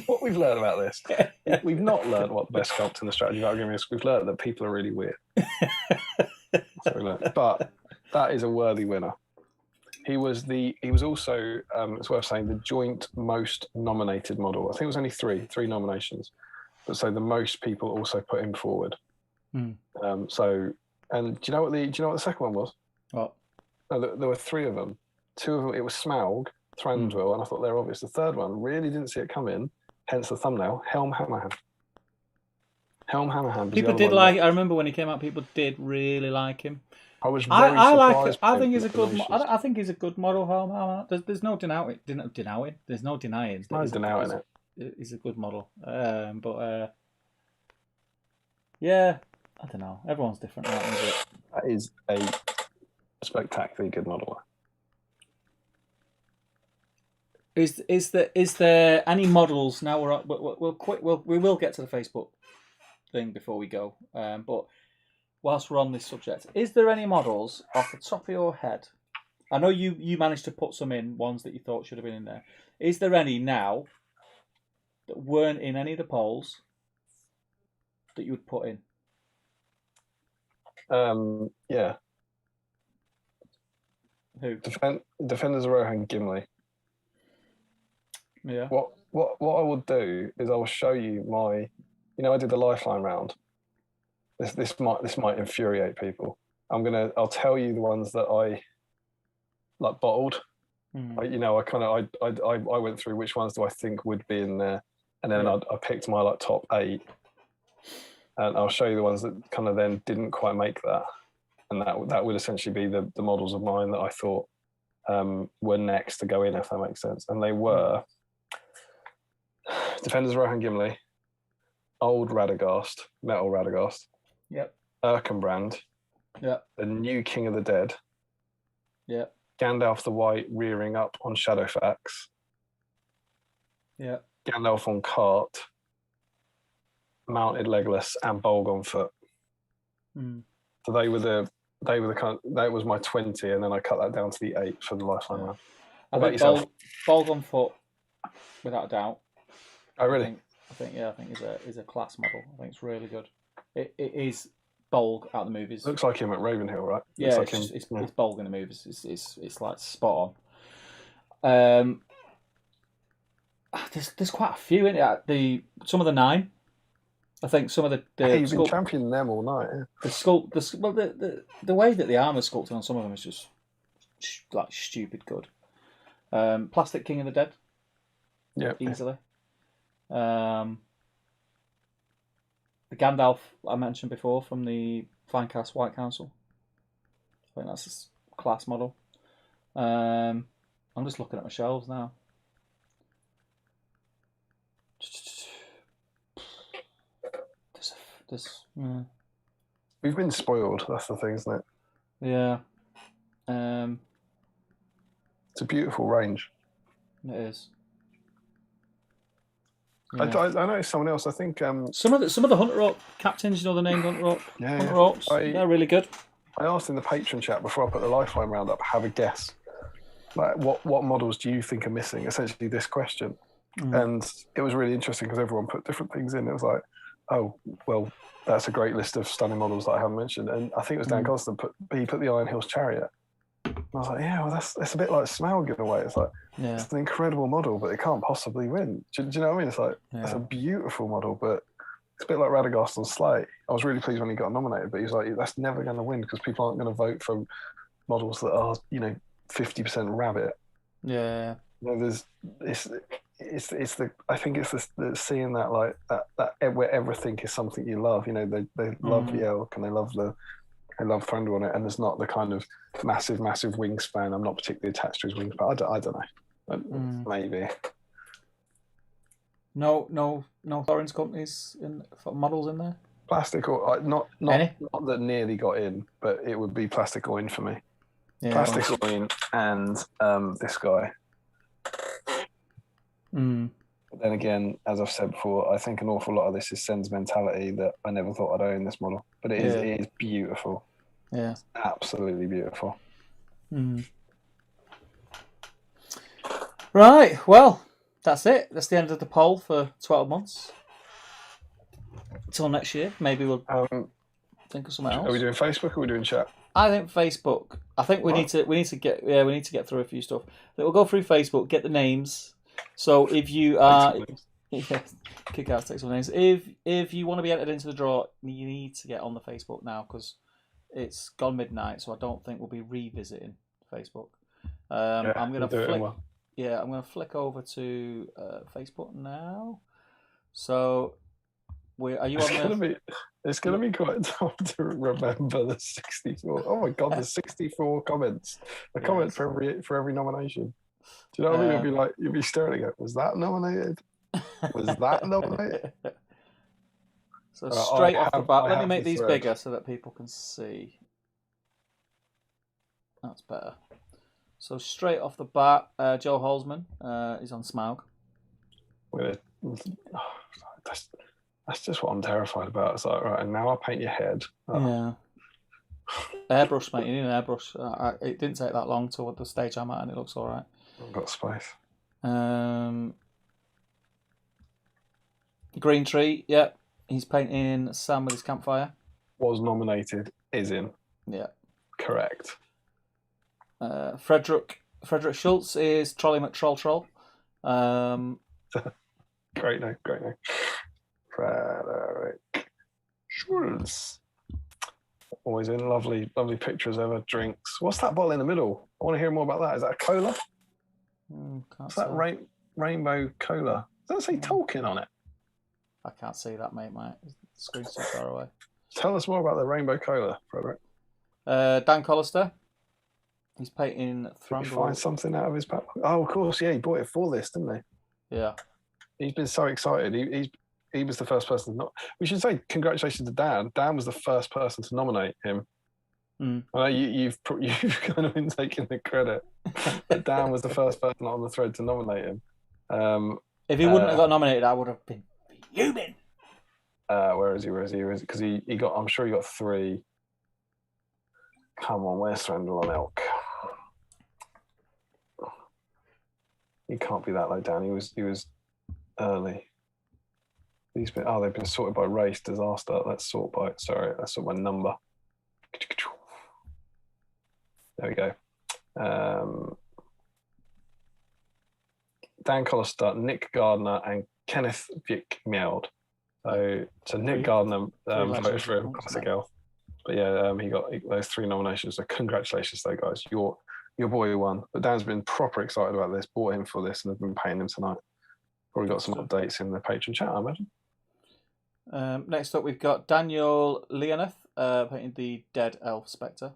What we've learned about this, we've not learned what the best sculpt in the strategy of argument is. We've learned that people are really weird. But that is a worthy winner. He was also, it's worth saying, the joint most nominated model. I think it was only three nominations, but so the most people also put him forward. And do you know what the second one was? What? No, there were 3 of them. 2 of them, it was Smaug, Thranduil, and I thought they were obvious. The third one, really didn't see it come in, hence the thumbnail, Helm Hammerhand. Helm Hammerhand. People did like. I remember when he came out, people did really like him. I was very surprised. I think he's a good. I think he's a good model. Helm Hammerhand. There's no denying. There's no denying. No denying it. He's a good model. Yeah, I don't know. Everyone's different. That is a spectacularly good model. Is there any models now? We will get to the Facebook thing before we go. But whilst we're on this subject, is there any models off the top of your head? I know you managed to put some in, ones that you thought should have been in there. Is there any now that weren't in any of the polls that you would put in? Yeah. Who? Defenders of Rohan Gimli. Yeah. What I will do is I will show you my. I did the lifeline round. This might infuriate people. I'll tell you the ones that I like bottled. I went through which ones do I think would be in there, and then I picked my top 8, and I'll show you the ones that kind of then didn't quite make that, and that would essentially be the models of mine that I thought were next to go in, if that makes sense, and they were Defenders of Rohan Gimli, Old Radagast, Metal Radagast. Yep. Erkenbrand. Yep. The new King of the Dead. Yep. Gandalf the White rearing up on Shadowfax. Yep. Gandalf on cart. Mounted Legolas and Bolg on foot. So they were the kind of, that was my 20, and then I cut that down to the 8 for the lifeline round. I think Bolg on foot, without a doubt. Oh really? I think is a class model. I think it's really good. It is Bolg out of the movies. Looks like him at Ravenhill, right? Yeah, it's Bolg in the movies. It's like spot on. There's quite a few in it. Some of the 9. I think some of the you've been championing them all night. Yeah. The way that the armor's sculpted on some of them is just like stupid good. Plastic King of the Dead. Yeah, easily. The Gandalf I mentioned before from the Finecast White Council. I think that's a class model. I'm just looking at my shelves now. We've been spoiled. That's the thing, isn't it? Yeah. It's a beautiful range. It is. Yeah. I noticed someone else. I think some of the Hunter Orc captains. You know the name Hunter Orc. Yeah, Hunter Orcs. They're really good. I asked in the Patreon chat before I put the lifeline round up. Have a guess. Like what models do you think are missing? Essentially, this question, and it was really interesting because everyone put different things in. It was like oh, well, that's a great list of stunning models that I haven't mentioned. And I think it was Dan Constant, he put the Iron Hills Chariot. And I was like, yeah, well, that's a bit like Smaug in a way. It's like, it's an incredible model, but it can't possibly win. Do you know what I mean? It's like, it's a beautiful model, but it's a bit like Radagast on Slay. I was really pleased when he got nominated, but he was like, that's never going to win because people aren't going to vote for models that are, 50% rabbit. Yeah. It's the I think it's the seeing that like that where everything is something you love. They love the elk and they love Thranduil on it, and there's not the kind of massive wingspan. I'm not particularly attached to his wingspan. I don't know. Maybe. No Thorin's companies models in there. Plastic or not that nearly got in, but it would be Plastic Oin for me. Yeah, Plastic Oin and this guy. But then again, as I've said before, I think an awful lot of this is sentimentality that I never thought I'd own this model. But it is beautiful. Yeah. It's absolutely beautiful. Right, well, that's it. That's the end of the poll for 12 months. Until next year, maybe we'll think of something else. Are we doing Facebook or are we doing chat? I think Facebook. I think we need to get through a few stuff. We'll go through Facebook, get the names. So if you are, kick out, take some names. If you want to be entered into the draw, you need to get on the Facebook now because it's gone midnight. So I don't think we'll be revisiting Facebook. I'm gonna flick. Yeah, I'm gonna flick over to Facebook now. So are you on there? It's going to be quite tough to remember the 64. Oh my god, the 64 comments. A comment for every nomination. Do you know what I mean? You'd be staring at it. Was that nominated? Was that nominated? So straight off the bat, let me make these bigger so that people can see. That's better. So straight off the bat, Joe Holzman is on Smaug. That's just what I'm terrified about. It's like, right, and now I'll paint your head. Oh. Yeah. Airbrush, mate. You need an airbrush. It didn't take that long to the stage I'm at, and it looks all right. I've got space. Green Tree, yeah. He's painting Sam with his campfire. Was nominated, is in. Yeah. Correct. Frederick Schultz is Trolley McTroll. Great name. Frederick Schultz. Always in lovely pictures over drinks. What's that bottle in the middle? I want to hear more about that. Is that a cola? What's that rainbow cola? Does that say Tolkien on it? I can't see that, mate. The screen's too far away. Tell us more about the rainbow cola, Frederick. Dan Collister. He's painting Thranduil. Did he find something out of his back? Oh, of course, yeah. He bought it for this, didn't he? Yeah. He's been so excited. He was the first person to not. We should say congratulations to Dan. Dan was the first person to nominate him. I know you've kind of been taking the credit, but Dan was the first person on the thread to nominate him. If he wouldn't have got nominated, I would have been fuming. Where is he? Because he got. I'm sure he got 3. Come on, where's Thranduil on Elk? He can't be that low down. He was early. They've been sorted by race, disaster. Let's sort by number. There we go. Dan Collister, Nick Gardner, and Kenneth Vick Meowed. So Nick Gardner voted for him, classic elf. But yeah, he got those 3 nominations. So congratulations, though, guys. Your boy won. But Dan's been proper excited about this. Bought him for this, and have been paying him tonight. Probably got some updates in the Patreon chat, I imagine. Next up, we've got Daniel Leoneth painting the Dead Elf Spectre.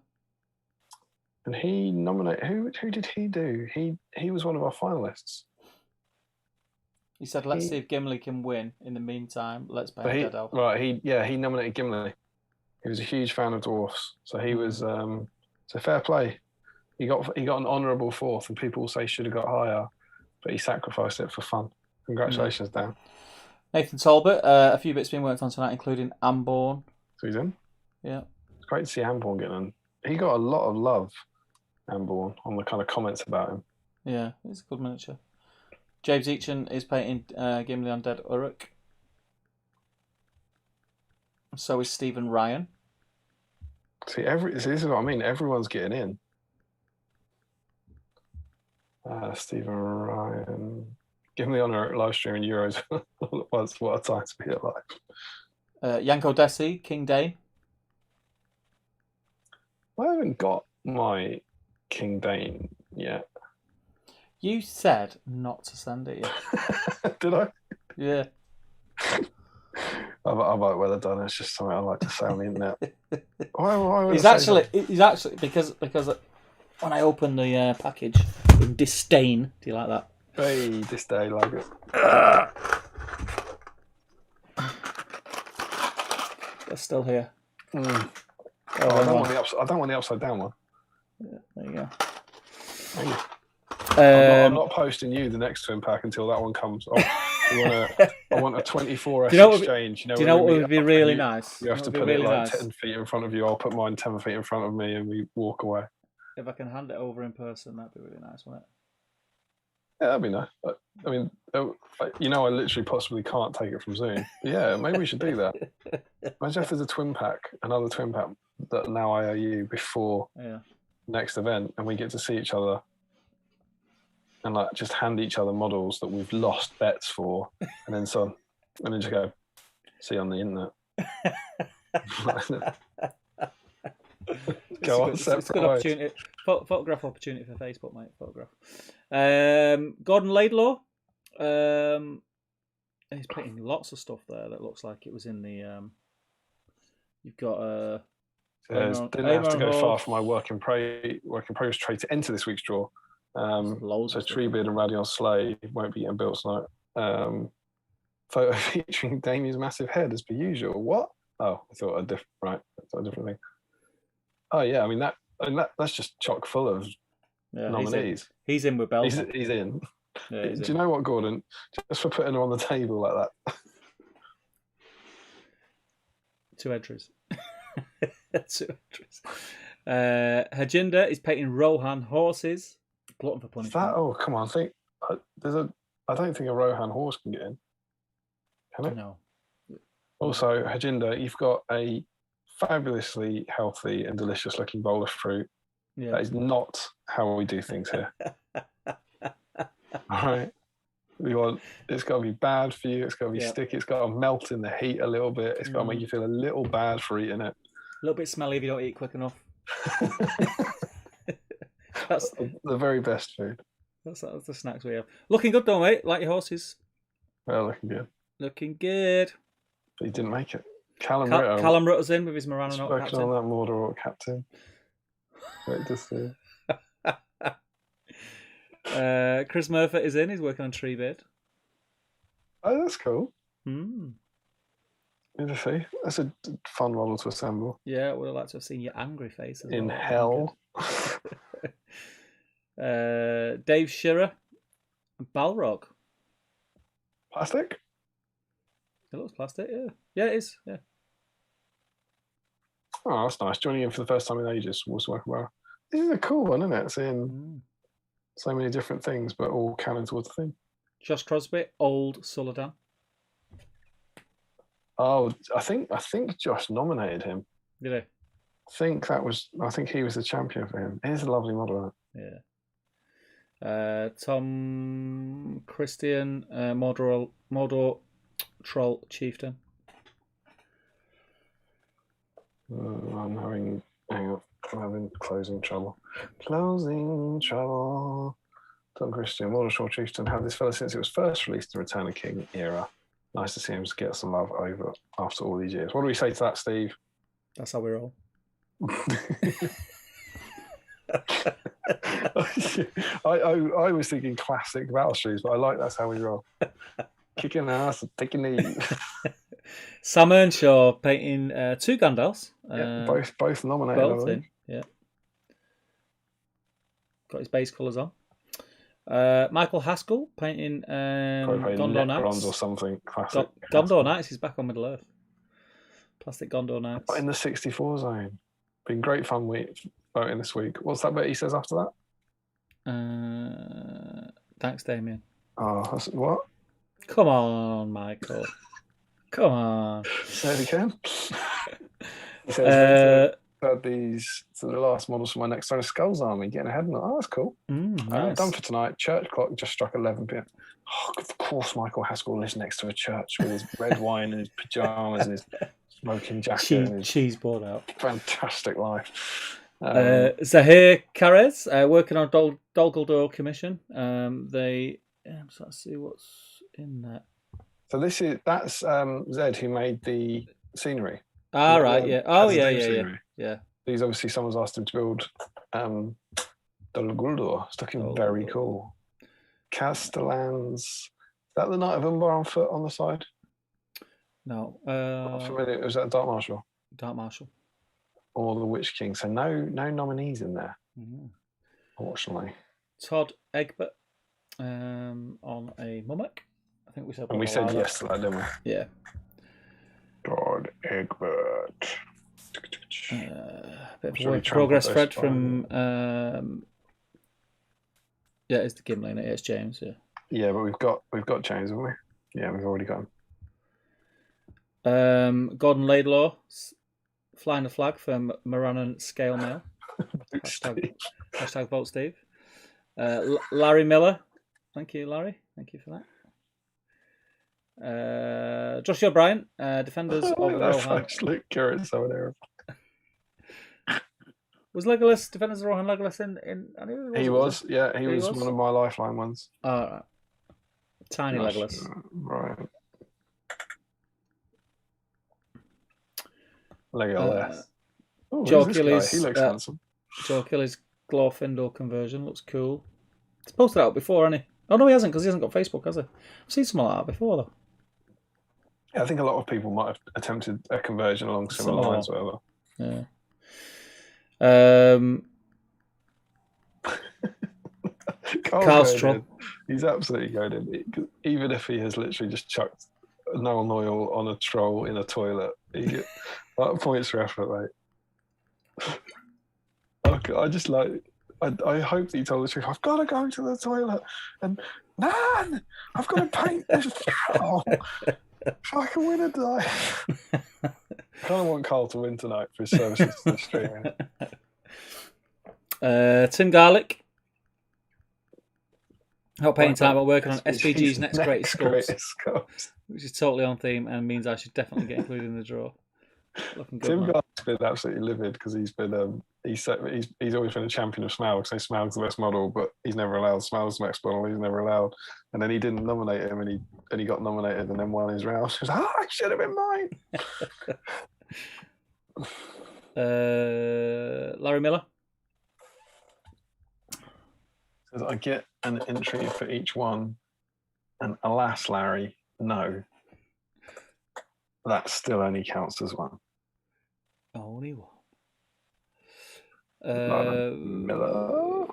And he nominated. Who did he do? He was one of our finalists. He said, "Let's see if Gimli can win. In the meantime, let's paint Dead Elf." Right. He nominated Gimli. He was a huge fan of dwarfs, so he was. So fair play. He got an honourable 4th, and people will say should have got higher, but he sacrificed it for fun. Congratulations, Dan. Nathan Talbot, a few bits being worked on tonight, including Amborn. So he's in? Yeah. It's great to see Amborn getting in. He got a lot of love, Amborn, on the kind of comments about him. Yeah, it's a good miniature. James Eachin is painting Gimli on Dead Uruk. So is Stephen Ryan. See, this is what I mean. Everyone's getting in. Stephen Ryan. Give him the honour at live streaming Euros all at once. What a time to be alive. Yanko Desi, King Dane. I haven't got my King Dane yet. You said not to send it yet. Did I? Yeah. I might well have done. It's just something I like to say on the internet. Why He's actually because when I open the package in disdain, do you like that? Hey, disdain, like it. They're still here. Mm. I don't want the upside down one. Yeah, there you go. Thank you. I'm not posting you the next twin pack until that one comes. I want a 24S exchange. Do you know what would be really nice? You have to put it like 10 feet in front of you. I'll put mine 10 feet in front of me and we walk away. If I can hand it over in person, that'd be really nice, wouldn't it? Yeah, that'd be nice. I mean, I literally possibly can't take it from Zoom. Yeah, maybe we should do that. Imagine if there's a twin pack, another twin pack that now I owe you before next event, and we get to see each other and like just hand each other models that we've lost bets for, and then just go see on the internet. Go on separate it's a good opportunity. Photograph opportunity for Facebook, mate. Photograph. Gordon Laidlaw. He's putting lots of stuff there that looks like it was in the. You've got. Didn't have to go far for my work in progress trade to enter this week's draw. So Treebeard and Radion Slay won't be getting built tonight. Photo featuring Damian's massive head as per usual. What? Oh, I thought a different thing. Oh yeah, I mean that's just chock full of nominees. He's in with Belgium. He's in. Yeah, Do you know what, Gordon? Just for putting her on the table like that. 2 entries. 2 entries. Hajinda is painting Rohan horses. Glutton for punishment. Oh, come on! I don't think a Rohan horse can get in. Can it? No. Also, Hajinda, you've got a fabulously healthy and delicious looking bowl of fruit. Yeah. That is not how we do things here. All right. It's got to be bad for you. It's got to be sticky. It's got to melt in the heat a little bit. It's got to make you feel a little bad for eating it. A little bit smelly if you don't eat quick enough. That's the very best food. That's the snacks we have. Looking good though, mate. Like your horses. Well, looking good. Looking good. But he didn't make it. Callum Rutter's in with his Morano Note captain. On that Mordor captain. Great to see. Chris Murphy is in. He's working on Treebeard. Oh, that's cool. Good to see. That's a fun model to assemble. Yeah, I would have liked to have seen your angry face as in hell. Dave Shearer and Balrog. Plastic? It looks plastic, yeah. Yeah, it is, yeah. Oh, that's nice. Joining in for the first time in ages was working well. This is a cool one, isn't it? Seeing so many different things, but all counting towards the thing. Josh Crosby, old Suladan. Oh, I think Josh nominated him. Did he? I think he was the champion for him. It is a lovely model, isn't it? Yeah. Tom Christian, Mordor Troll Chieftain. I'm having closing trouble. Closing trouble. Tom Christian, Mordor Troll Chieftain. Had this fella since it was first released in Return of King era. Nice to see him get some love over after all these years. What do we say to that, Steve? That's how we roll. I was thinking classic battle streams, but I like that's how we roll. Kicking ass and taking knees. Sam Earnshaw painting 2 Gandalfs. Both nominated. Both in, yeah. Got his base colours on. Michael Haskell painting Gondor Knights or something classic. Gondor Knights is back on Middle Earth. Plastic Gondor Knights. In the 64 zone. Been great fun voting this week. What's that bit he says after that? Thanks, Damian. Oh, what? Come on, Michael. Come on. Say it again. He says, had these to the last models for my next Stone Skulls army, getting ahead. And oh, that's cool. Nice. Done for tonight. Church clock just struck 11 p.m. Oh, of course, Michael Haskell lives next to a church with his red wine and his pajamas and his smoking jacket. and his cheese board out. Fantastic life. Zahir Carez, working on Dolgaldor commission. Let's see what's in there. So that's Zed who made the scenery. Right, yeah. Oh, yeah. He's obviously someone's asked him to build Dolgaldor. It's looking very cool. Castellans. Is that the Knight of Umbar on foot on the side? No. Not familiar. Was that Dark Marshal? Dark Marshal. Or the Witch King. So no nominees in there, fortunately. Todd Egbert on a Mummock. I think we said. And we said yes to that, didn't we? Yeah. Todd Egbert. Bit of work progress, Fred, from it's the Gimli, and it's James. Yeah, but we've got James, haven't we? Yeah, we've already got him. Gordon Laidlaw flying the flag from Morannon Scale Mail. hashtag vote Steve. Larry Miller, thank you, Larry. Thank you for that. Joshua Bryant, defenders of Rohan. Luke Curran's over there. Was Legolas defenders of Rohan Legolas in? He was one of my lifeline ones. Right. Tiny Legolas. Right. Legolas. Joe Achilles. He looks handsome. Joe Achilles Glorfindel conversion looks cool. He's posted out before, hasn't he? Oh no, he hasn't, because he hasn't got Facebook, has he? I've seen something like that before though. Yeah, I think a lot of people might have attempted a conversion along similar lines. Whatever. Yeah. Carl Strom. He's absolutely going in. Even if he has literally just chucked Noel Noyle on a troll in a toilet, he get points for effort, mate. Okay, I hope that you told the truth. I've got to go to the toilet, and man, I've got to paint this troll. If I can win a die. I kind of want Carl to win tonight for his services to the stream. Tim Garlick. Help painting time while working on SBG's next greatest sculpts, which is totally on theme and means I should definitely get included in the draw. Tim Garlick's been absolutely livid because he's been he's always been a champion of Smaug. So Smaug's the best model, but he's never allowed. Smaug's the next model, he's never allowed. And then he didn't nominate him, and he got nominated and then won his round. He was like, it should have been mine. Larry Miller. Says I get an entry for each one, and alas, Larry, no. That still only counts as one. Only one. Miller.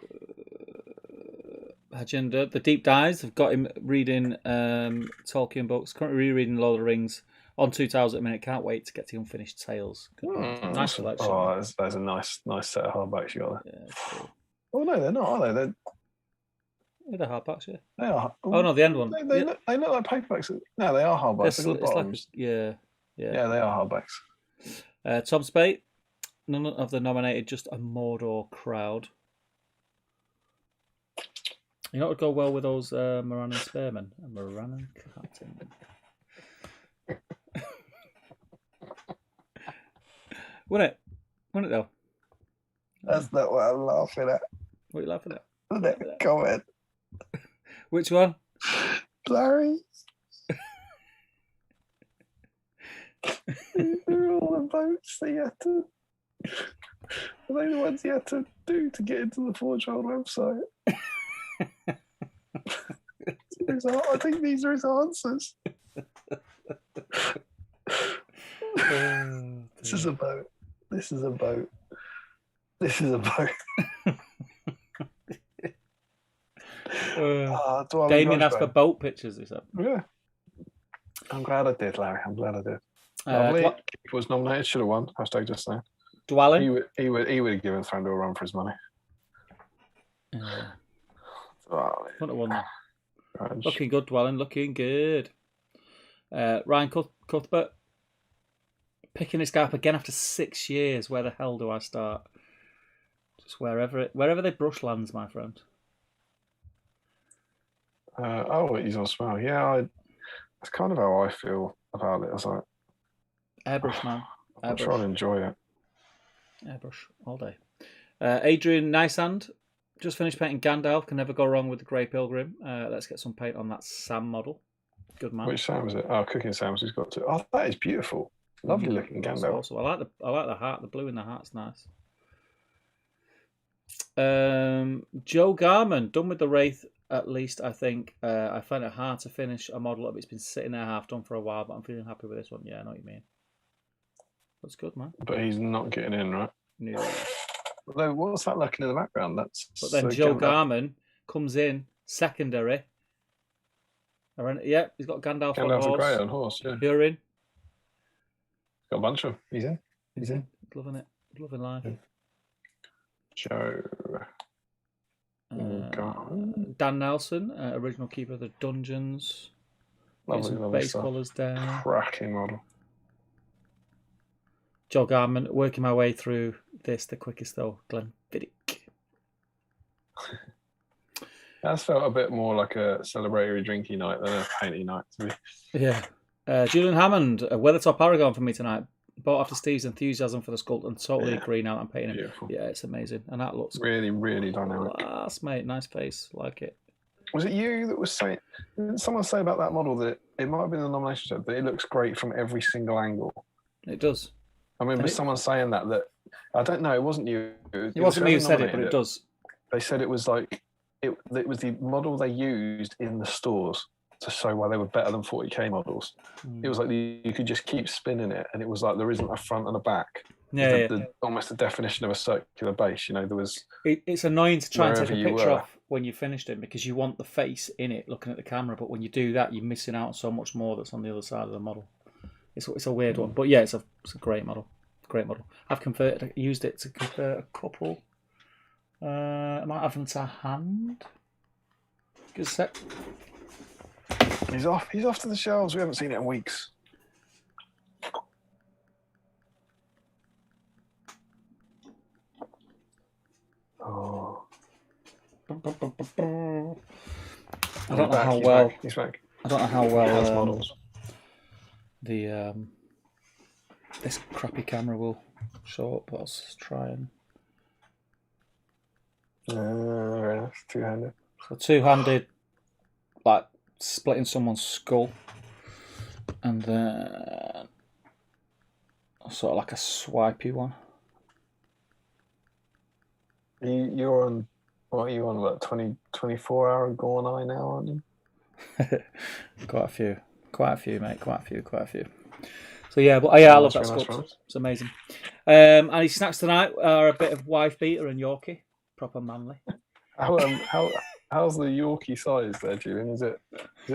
Agenda. The deep dives have got him reading Tolkien books. Currently rereading Lord of the Rings on 2,000 a minute. Can't wait to get to Unfinished Tales. Nice selection. Oh, there's a nice set of hardbacks you got there. Yeah, cool. Oh no, they're not, are they? They're hardbacks, yeah. They are. Oh no, the end one. They look like paperbacks. No, they are hardbacks. Yeah, they are hardbacks. Tom Spate. None of the nominated, just a Mordor crowd. You know what would go well with those Morannon Spearmen? A Morannon Captain. Wouldn't it though? That's not what I'm laughing at. What are you laughing at? The comment. Which one? Larry. They're all the votes that you had to. Are they the ones you had to do to get into the Forge World website? I think these are his answers. This is a boat. This is a boat. This is a boat. Damian asked for boat pictures, he said. Yeah. I'm glad I did, Larry. I'm glad I did. Lovely. Was nominated, should have won. Hashtag just saying. Dwalin. He would have given Thranduil a run for his money. Wouldn't have won that. Looking good, Dwalin. Looking good. Ryan Cuthbert. picking this guy up again after 6 years. Where the hell do I start? Just wherever the brush lands, my friend. He's on smell. Yeah, that's kind of how I feel about it. I was like, airbrush, man. I'm trying to enjoy it. Airbrush all day. Adrian Nysand just finished painting Gandalf. Can never go wrong with the Grey Pilgrim. Let's get some paint on that Sam model. Good man. Which Sam is it? Oh, Cooking Sam's. He's got to. Oh, that is beautiful. Lovely looking Gandalf. Also, I like the heart. The blue in the heart's nice. Joe Garman, done with the Wraith. At least I think I find it hard to finish a model up. It's been sitting there half done for a while, but I'm feeling happy with this one. Yeah, I know what you mean. That's good, man. But he's not getting in, right? Yeah. Although, what's that looking in the background? But then Joe Garman comes in secondary. Yeah, he's got Gandalf on horse. Grey on horse. Yeah. You're in. Got a bunch of them. He's in. He's loving it. He's loving life. Yeah. Joe. Dan Nelson, original keeper of the Dungeons. Lovely base colours down. Cracking model. Joe Garman, working my way through this the quickest though. Glenfiddich. That's felt a bit more like a celebratory drinky night than a painty night to me. Yeah. Julian Hammond, Weathertop Paragon for me tonight. Bought after Steve's enthusiasm for the sculpt and totally agree now I'm painting him. Beautiful. Yeah, it's amazing. And that looks really, really dynamic. Class, mate. Nice face. Like it. Was it you that was saying, didn't someone say about that model that it might have been the nomination show, that it looks great from every single angle? It does. I remember someone saying that I don't know, it wasn't you. It wasn't me who said it, but it does. They said it was like, it was the model they used in the stores to show why they were better than 40k models. It was like you could just keep spinning it, and it was like there isn't a front and a back. Yeah, almost the definition of a circular base. You know, there was. It's annoying to try and take a picture off when you finished it because you want the face in it, looking at the camera. But when you do that, you're missing out on so much more that's on the other side of the model. It's a weird one, but yeah, it's a great model. Great model. I've used it to convert a couple. I might have them to hand. Good set. He's off to the shelves. We haven't seen it in weeks. Oh. I don't know how well. He's back. I don't know how well models. The this crappy camera will show up, but I'll just try and. Very nice. Two-handed. So two-handed, like splitting someone's skull, and then sort of like a swipey one. You're on. What are you on? About 24-hour Gorn Eye now, aren't you? Quite a few, mate. Quite a few. So yeah, but I love that sculpt. It's amazing. And his snacks tonight are a bit of wife beater and Yorkie, proper manly. How's the Yorkie size there, Julian? Is it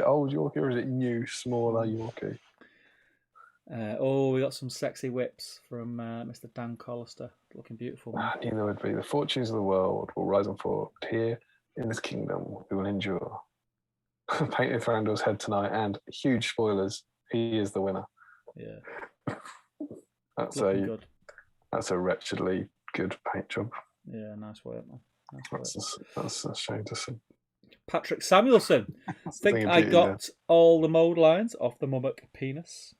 old Yorkie or is it new, smaller Yorkie? We got some sexy whips from Mr. Dan Collister. Looking beautiful. I knew there would be. The fortunes of the world will rise and fall. Here in this kingdom, we will endure. Painted Thranduil's head tonight, and huge spoilers. He is the winner. Yeah. That's good. That's a wretchedly good paint job. Yeah, nice work, man. That's a shame to see. Patrick Samuelson. I think I got all the mold lines off the mummock penis.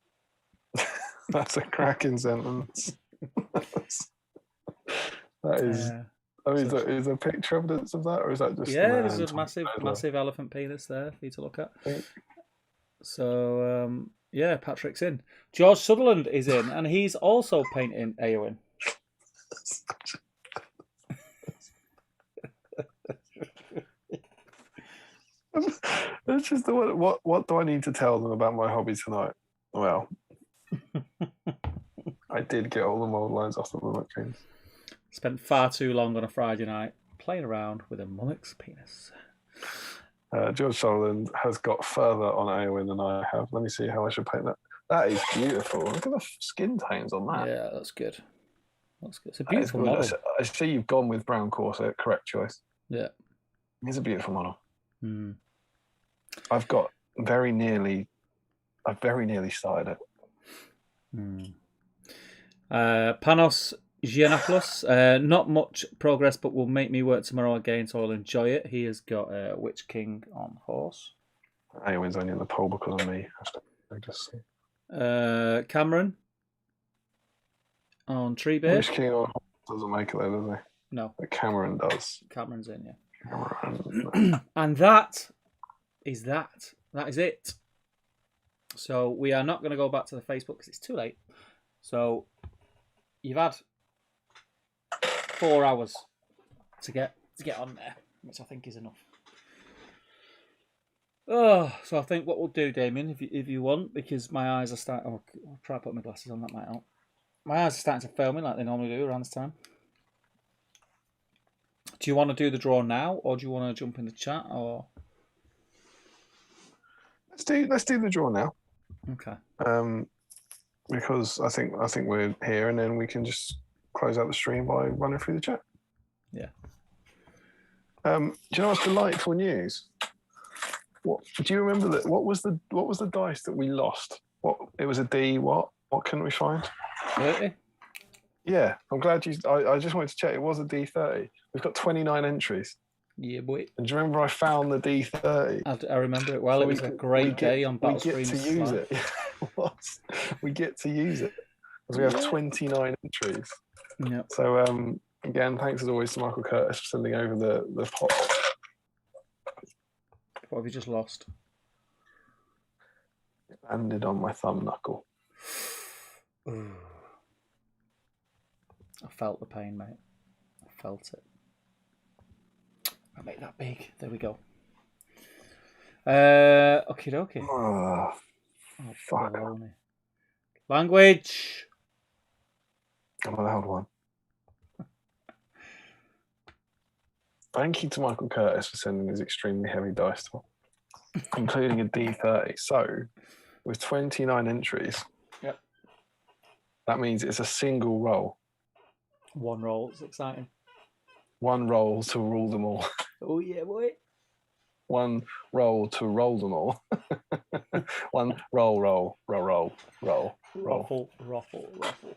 That's a cracking sentence. That is. Is there a picture evidence of that, or is that just? Yeah, there's a massive elephant penis there for you to look at. So yeah, Patrick's in. George Sutherland is in, and he's also painting Eowyn. It's just what do I need to tell them about my hobby tonight? Well, I did get all the mold lines off the mummock penis. Spent far too long on a Friday night playing around with a mummock's penis. George Sutherland has got further on Eowyn than I have. Let me see how I should paint that. That is beautiful. Look at the skin tones on that. Yeah, that's good. It's a beautiful model. I see you've gone with brown corset. Correct choice. Yeah. It's a beautiful model. Mm. I've very nearly started it. Mm. Panos Giannopoulos, not much progress, but will make me work tomorrow again, so I'll enjoy it. He has got Witch King on horse. Awen's only in the poll because of me. I just see. Cameron on Tree Beard. Witch King on horse doesn't make it there, does he? No. But Cameron does. Cameron's in, yeah. Cameron. And that is that. That is it. So we are not going to go back to the Facebook because it's too late. So you've had 4 hours to get on there, which I think is enough. Oh, so I think what we'll do, Damian, if you want, because my eyes are starting. Oh, I'll try to put my glasses on. That might help. My eyes are starting to fail me like they normally do around this time. Do you want to do the draw now, or do you want to jump in the chat, or? Let's do the draw now. Okay. Because I think we're here, and then we can just close out the stream by running through the chat. Yeah. Do you know what's delightful news? What do you remember that? What was the dice that we lost? What it was a D. What couldn't we find? 30. Yeah, I'm glad you. I just wanted to check. It was a D30. We've got 29 entries. Yeah, boy. And do you remember I found the D30? I remember it well. So it was a great day on Battle Streams. We get to use it. We get to use it. Because we have 29 entries. Yep. So again, thanks as always to Michael Curtis for sending over the pot. What have you just lost? It landed on my thumb knuckle. I felt the pain, mate. I felt it. I'll make that big. There we go. Okie dokie. Oh, fuck. Baloney. Language. I'm a loud one. Thank you to Michael Curtis for sending his extremely heavy dice to me, including a D30. So, with 29 entries, yep, that means it's a single roll. One roll. It's exciting. One roll to rule them all. Oh yeah, boy. One roll to roll them all. One roll.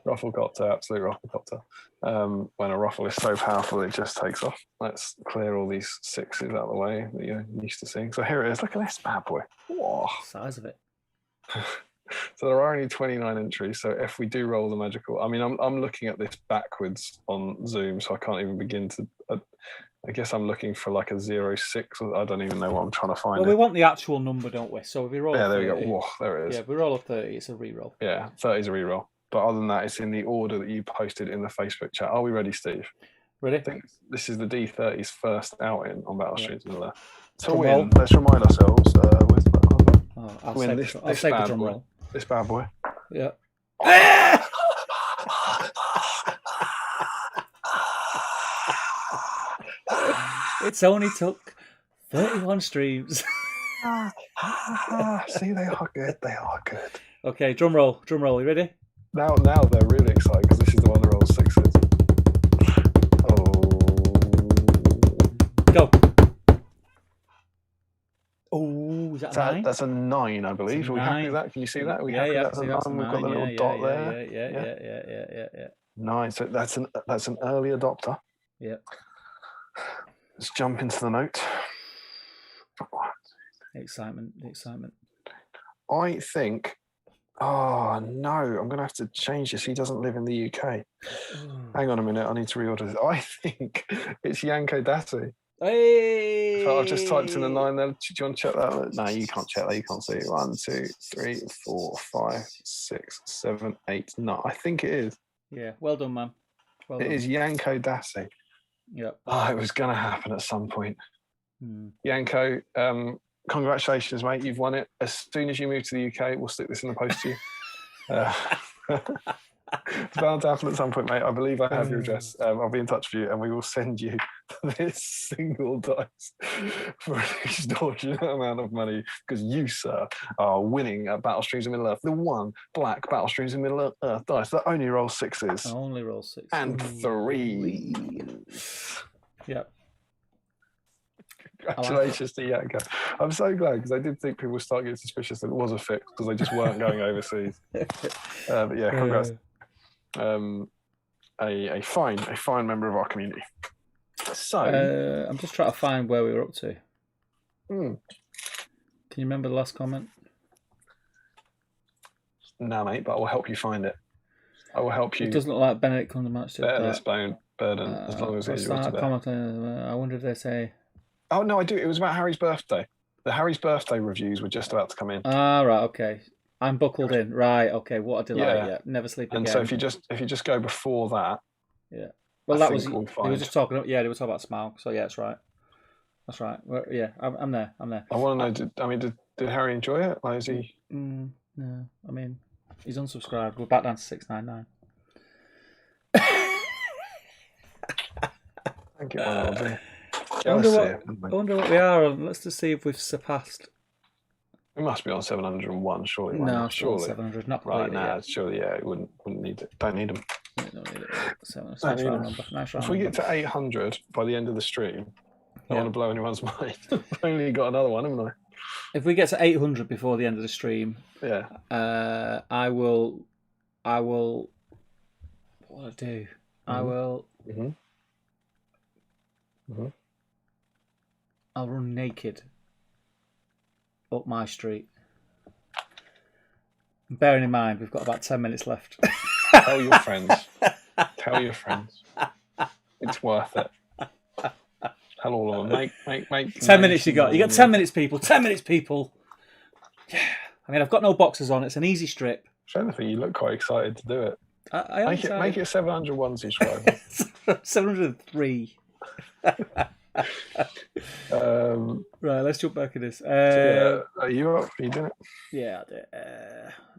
Rufflecopter, absolute rufflecopter. When a ruffle is so powerful, it just takes off. Let's clear all these sixes out of the way that you're used to seeing. So here it is. Look at this bad boy. Whoa. Size of it. So there are only 29 entries. So if we do roll the magical, I mean, I'm looking at this backwards on Zoom, so I can't even begin to. I guess I'm looking for like a 06. I don't even know what I'm trying to find. Well, we want the actual number, don't we? So if we roll, yeah, there 30, we go. Whoa, there it is. Yeah, if we roll a 30, it's a re-roll. Yeah, 30 is a re-roll. But other than that, it's in the order that you posted in the Facebook chat. Are we ready, Steve? Ready? I think this is the D30's first outing on Battle Streams. Yeah. To drum win, roll. let's remind ourselves. Where's the back one? I'll save the drum roll. This bad boy. Yeah. It's only took 31 streams. See, they are good. They are good. Okay, drum roll. Drum roll. You ready? Now they're really excited because this is the one that rolls sixes. Oh. Go. Oh, is that a 9? That's a 9, I believe. Are we happy with that? Can you see that? Are we happy that's a 9? We've got the little dot there. Yeah. 9. So that's an early adopter. Yeah. Let's jump into the note. Excitement. I think. Oh no! I'm going to have to change this. He doesn't live in the UK. Hang on a minute. I need to reorder this. I think it's Yanko Dassi. Hey! So I've just typed in the 9 there. Do you want to check that? No, you can't check that. You can't see. 1, 2, 3, 4, 5, 6, 7, 8, 9. I think it is. Yeah. Well done, man. Well it done. Is Yanko Dassi. Yep. Oh, it was going to happen at some point. Yanko, congratulations, mate. You've won it. As soon as you move to the UK, we'll stick this in the post to you. It's bound to happen at some point, mate. I believe I have your address. I'll be in touch with you and we will send you this single dice for an extortionate amount of money because you, sir, are winning at Battle Streams in Middle-earth. The one black Battle Streams in Middle-earth dice that only rolls sixes. Only rolls 6. And 3. Yep. Congratulations to Yanko. I'm so glad because I did think people would start getting suspicious that it was a fix because they just weren't going overseas. But yeah, congrats. a fine member of our community. So I'm just trying to find where we were up to. Can you remember the last comment? No, mate, but I will help you find it. I will help you. It doesn't look like Benedict Cumberbatch did bear that. this burden as long as it's yours to bear. I wonder if they say... Oh, no, I do. It was about Harry's birthday. The Harry's birthday reviews were just about to come in. Ah, right, okay. I'm buckled in. Right, okay. What a delight. Yeah. Never sleep again. And so if you just go before that... Yeah. Well, that was... They were just talking... Yeah, they were talking about Smaug. So, yeah, that's right. That's right. Well, yeah, I'm there. I want to know, did Harry enjoy it? Like, is he... No. I mean, he's unsubscribed. We're back down to 699. Thank you, I wonder what we are on. Let's just see if we've surpassed. We must be on 701, surely. No, surely 700. Not completely. Right, nah, surely, yeah. It wouldn't need it. Don't need them. Don't need it. Nice round. If we get to 800 by the end of the stream, I don't want to blow anyone's mind. I've only got another one, haven't I? If we get to 800 before the end of the stream, I will. What will I do? I will. I'll run naked up my street. Bearing in mind, we've got about 10 minutes left. Tell your friends. Tell your friends. It's worth it. Tell all of them. Make 10 minutes you got. You got 10 minutes, people. 10 minutes, people. Yeah. I mean, I've got no boxes on. It's an easy strip. If anything, you look quite excited to do it. Make it 701 subscribers. 703. Right, let's jump back in this. Are you up? Are you doing it? Yeah, I did.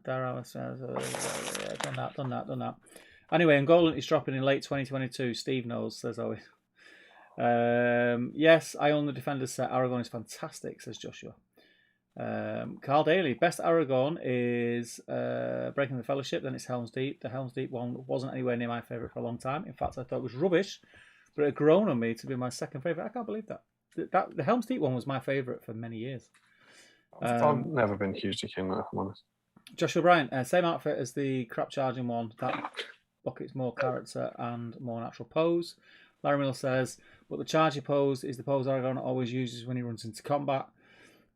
Done that. Anyway, Angolan is dropping in late 2022. Steve knows, says always. Yes, I own the Defenders set. Aragon is fantastic, says Joshua. Carl Daly, best Aragon is Breaking the Fellowship, then it's Helm's Deep. The Helm's Deep one wasn't anywhere near my favourite for a long time. In fact, I thought it was rubbish, but it had grown on me to be my second favourite. I can't believe that. The Helm's Deep one was my favourite for many years. I've never been hugely keen on that, if I'm honest. Joshua Bryant, same outfit as the crap charging one. That bucket's more character and more natural pose. Larry Miller says, but the chargy pose is the pose Aragon always uses when he runs into combat.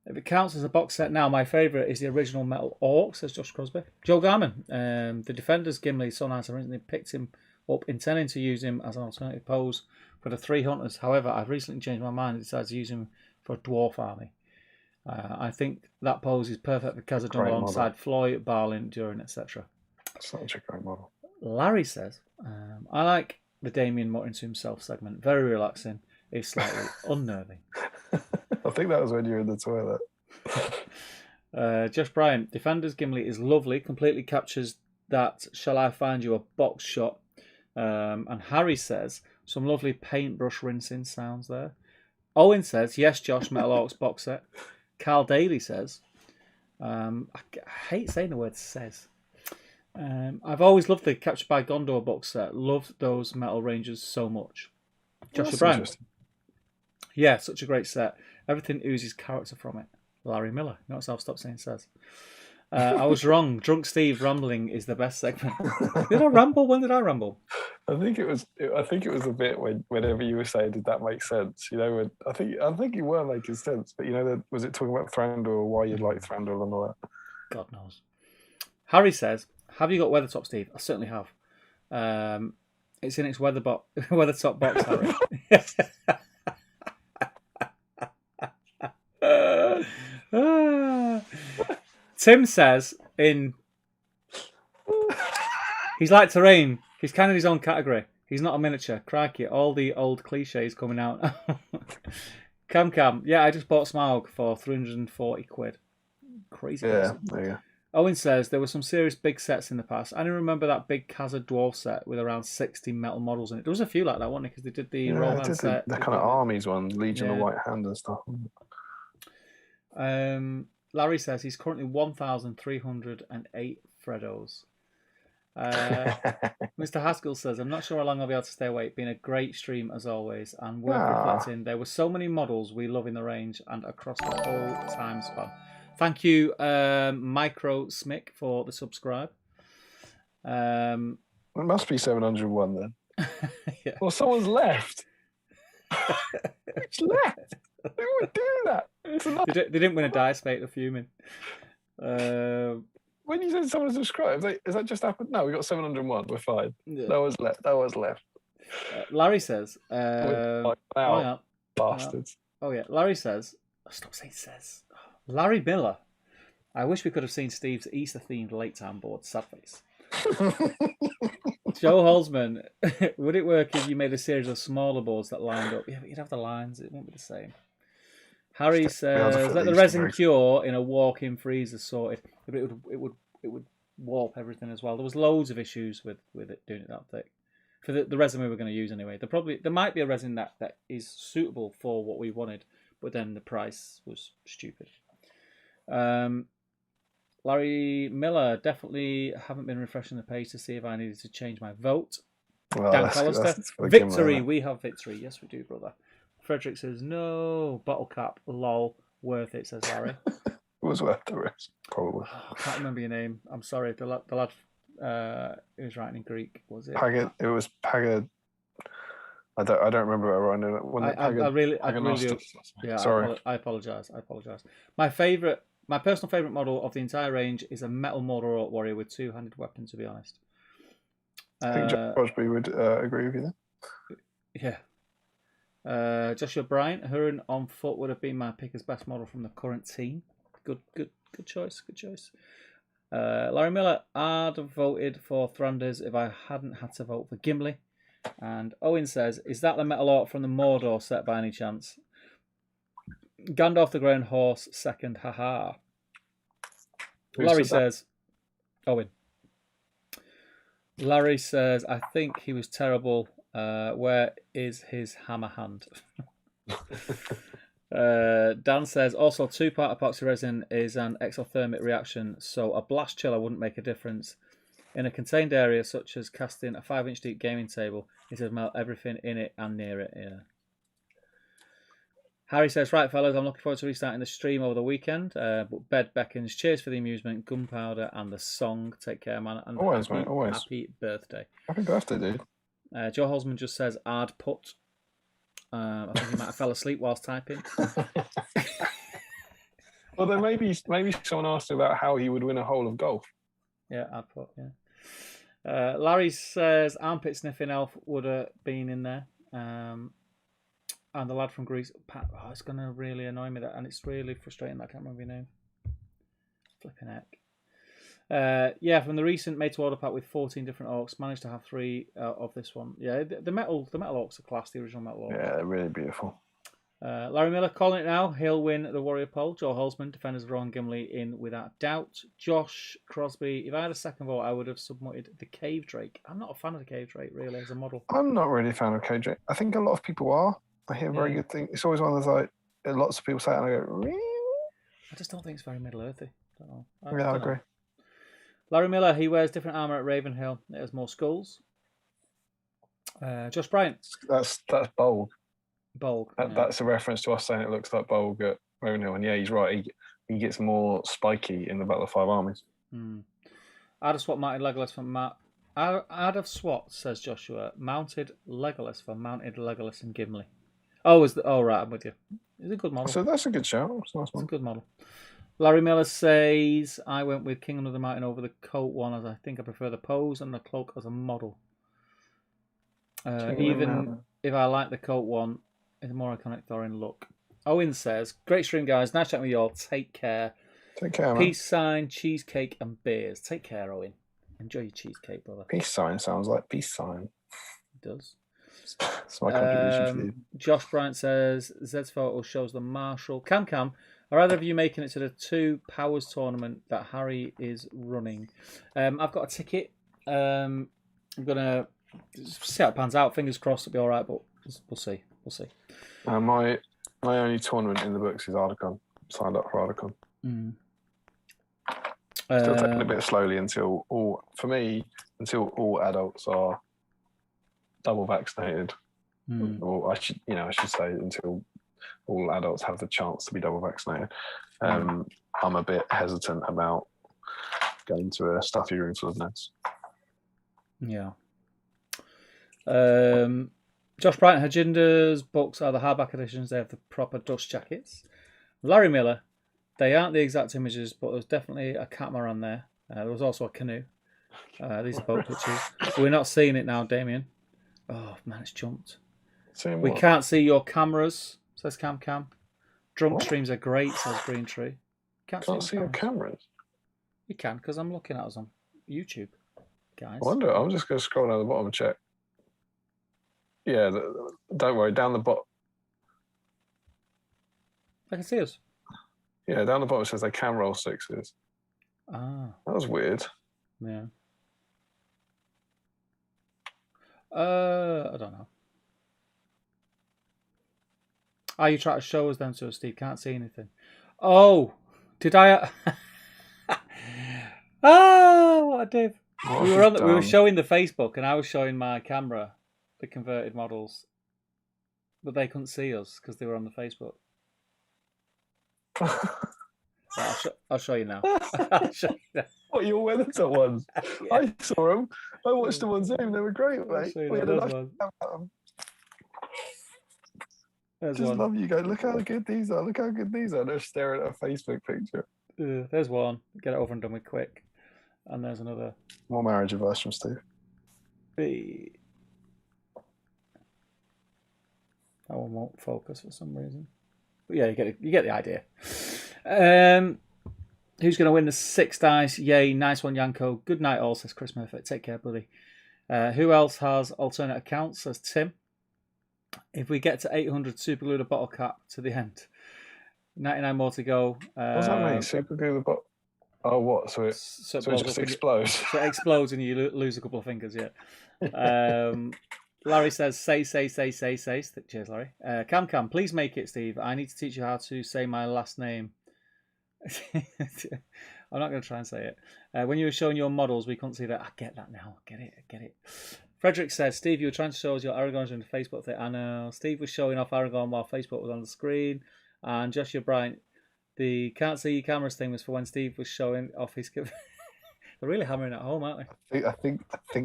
If it counts as a box set now, my favourite is the original Metal Orc, says Josh Crosby. Joe Garman, the Defenders Gimli so nice. I recently picked him up intending to use him as an alternative pose for the 3 Hunters. However, I've recently changed my mind and decided to use him for a Dwarf army. I think that pose is perfect for Khazad-dûm alongside Floy, Barlin, Durin, etc. Such a great model. Larry says, I like the Damian Muttering to Himself segment. Very relaxing, if slightly unnerving. I think that was when you were in the toilet. Josh Bryant, Defenders Gimli is lovely, completely captures that shall I find you a box shot. And Harry says, some lovely paintbrush rinsing sounds there. Owen says, yes, Josh, Metal Orcs box set. Carl Daly says, I hate saying the word says. I've always loved the Captured by Gondor box set. Loved those Metal Rangers so much. Joshua Brown. Yeah, such a great set. Everything oozes character from it. Larry Miller. Notice I've stopped saying says. I was wrong. Drunk Steve rambling is the best segment. Did I ramble? When did I ramble? I think it was a bit whenever you were saying, did that make sense? You know, I think you were making sense, but you know, was it talking about Thranduil or why you like Thranduil and all that? God knows. Harry says, have you got Weathertop, Steve? I certainly have. It's in its Weathertop box, Harry. Tim says he's like Terrain. He's kind of his own category. He's not a miniature. Crikey, all the old cliches coming out. Cam. Yeah, I just bought Smaug for 340 quid. Crazy. Yeah, there you go. Owen says there were some serious big sets in the past. I only remember that big Khazad Dwarf set with around 60 metal models in it. There was a few like that, wasn't it? Because they did the Rohan set. The kind of armies one, Legion of White Hand and stuff. Larry says he's currently 1,308 Freddos. Mr. Haskell says, I'm not sure how long I'll be able to stay awake. Been a great stream as always, and worth reflecting. There were so many models we love in the range and across the whole time span. Thank you, Micro Smick, for the subscribe. It must be 701 then. Yeah. Well, someone's left. Who's left? Who would do that? They didn't win a dice fate. They're fuming. When you said someone subscribed, has that just happened? No, we got 701. We're fine. Yeah. That was left. That was left. Larry says, bastards. Oh yeah, Larry says, stop saying says. Larry Miller. I wish we could have seen Steve's Easter-themed late-time board. Sad face. Joe Holzman, would it work if you made a series of smaller boards that lined up? Yeah, but you'd have the lines. It won't be the same. Harry says, let the resin cure in a walk-in freezer sorted. But it would warp everything as well. There was loads of issues with it doing it that thick. For the resin we were going to use anyway. There might be a resin that is suitable for what we wanted, but then the price was stupid. Larry Miller, definitely haven't been refreshing the page to see if I needed to change my vote. Well, Dan Collister, victory. We have victory. Yes, we do, brother. Frederick says, no. Bottle cap, lol. Worth it, says Larry. It was worth the risk, probably. I can't remember your name. I'm sorry. The lad who was writing in Greek, was it? Pagad. It was Pagad. I don't remember it right now. I really do. Yeah, sorry. I apologize. My personal favorite model of the entire range is a metal Mordor Orc warrior with two-handed weapon. To be honest, I think John Crosby would agree with you there. Yeah. Joshua Bryant, Huron on foot would have been my pick as best model from the current team. Good choice. Good choice. Larry Miller, I'd have voted for Thranduil if I hadn't had to vote for Gimli. And Owen says, is that the metal orc from the Mordor set by any chance? Gandalf the Ground Horse second, haha. Larry says, Owen. Larry says, I think he was terrible. Where is his hammer hand? Dan says, also 2-part epoxy resin is an exothermic reaction, so a blast chiller wouldn't make a difference. In a contained area, such as casting a 5-inch deep gaming table, it would melt everything in it and near it. Yeah. Harry says, right, fellas, I'm looking forward to restarting the stream over the weekend. But bed beckons. Cheers for the amusement, gunpowder, and the song. Take care, man. And always, mate. Always. Happy birthday. Happy birthday, dude. Joe Holzman just says, I'd put. I think he might have fell asleep whilst typing. Well, then maybe someone asked him about how he would win a hole of golf. Yeah, I'd put, yeah. Larry says, armpit sniffing elf would have been in there. And the lad from Greece, Pat, it's going to really annoy me, and it's really frustrating that I can't remember your name. Flipping heck. Yeah, from the recent made-to-order pack with 14 different orcs, managed to have 3 of this one. Yeah, the metal orcs are class, the original metal orcs. Yeah, they're really beautiful. Larry Miller, calling it now. He'll win the Warrior Poll. Joe Holzman, Defenders of Ron Gimli in without doubt. Josh Crosby, if I had a second vote, I would have submitted the Cave Drake. I'm not a fan of the Cave Drake, really, as a model. I'm not really a fan of Cave Drake. I think a lot of people are. I hear very good things. It's always one of those, like, lots of people say it and I go, really? I just don't think it's very Middle-earthy. I agree. Larry Miller, he wears different armour at Ravenhill. It has more skulls. Josh Bryant. That's Bolg. Bolg. That's a reference to us saying it looks like Bolg at Ravenhill. And yeah, he's right. He gets more spiky in the Battle of Five Armies. I'd have swapped mounted Legolas for I'd have swapped, says Joshua, mounted Legolas for mounted Legolas and Gimli. Right, I'm with you. It's a good model. So that's a good shout. It's a nice one. It's a good model. Larry Miller says, I went with King Under the Mountain over the coat one, as I think I prefer the pose and the cloak as a model. Even if I like the coat one, it's a more iconic Thorin look. Owen says, great stream, guys. Nice chatting with you all. Take care. Take care, man. Peace sign, cheesecake, and beers. Take care, Owen. Enjoy your cheesecake, brother. Peace sign sounds like peace sign. It does. That's my contribution to you. Josh Bryant says, Zed's photo shows the Marshall. Cam, are either of you making it to the 2 Powers tournament that Harry is running? I've got a ticket. I'm going to see how it pans out. Fingers crossed it'll be all right, but we'll see. My only tournament in the books is Ardacon. Signed up for Ardacon. Still taking a bit slowly until all adults are double vaccinated. Or I should say until all adults have the chance to be double vaccinated. I'm a bit hesitant about going to a stuffy room full of nets. Yeah. Josh Brighton Hajinder's books are the hardback editions. They have the proper dust jackets. Larry Miller, they aren't the exact images, but there's definitely a catamaran there. There was also a canoe. These are boat pictures. We're not seeing it now, Damian. Oh, man, it's jumped. We can't see your cameras, says Cam. Drunk streams are great, says Green Tree. Can't see your cameras? You can, because I'm looking at us on YouTube, guys. I wonder, I'm just going to scroll down the bottom and check. Yeah, don't worry, down the bottom. I can see us. Yeah, down the bottom it says they can roll sixes. Ah. That was weird. Yeah. I don't know. Oh, you try to show us then, so Steve can't see anything. Oh, did I? What I did. We were showing the Facebook, and I was showing my camera, the converted models, but they couldn't see us because they were on the Facebook. I'll show you now. I'll show you now. What, your Weathertop ones? Yeah. I saw them. I watched them on Zoom. They were great, mate. We had a nice time about them. Just love you guys. Look how good these are. Look how good these are. They're staring at a Facebook picture. There's one. Get it over and done with quick. And there's another. More marriage advice from Steve. That one won't focus for some reason. But yeah, you get the idea. Who's going to win the 6 dice? Yay, nice one, Yanko. Good night all, says Chris Murphy. Take care, buddy. Who else has alternate accounts, says Tim. If we get to 800, super glue the bottle cap to the end. 99 more to go. What does that mean? Super glue the bottle? Oh, what? So it just explodes? So it explodes and you lose a couple of fingers, yeah. Larry says, say. Cheers, Larry. Cam, please make it, Steve. I need to teach you how to say my last name. I'm not going to try and say it. When you were showing your models, we couldn't see that. I get that now. I get it. Frederick says, Steve, you were trying to show us your Aragorns in the Facebook thing. I know. Steve was showing off Aragorn while Facebook was on the screen. And Joshua Bryant, the can't see your cameras thing was for when Steve was showing off his... They're really hammering at home, aren't they? I think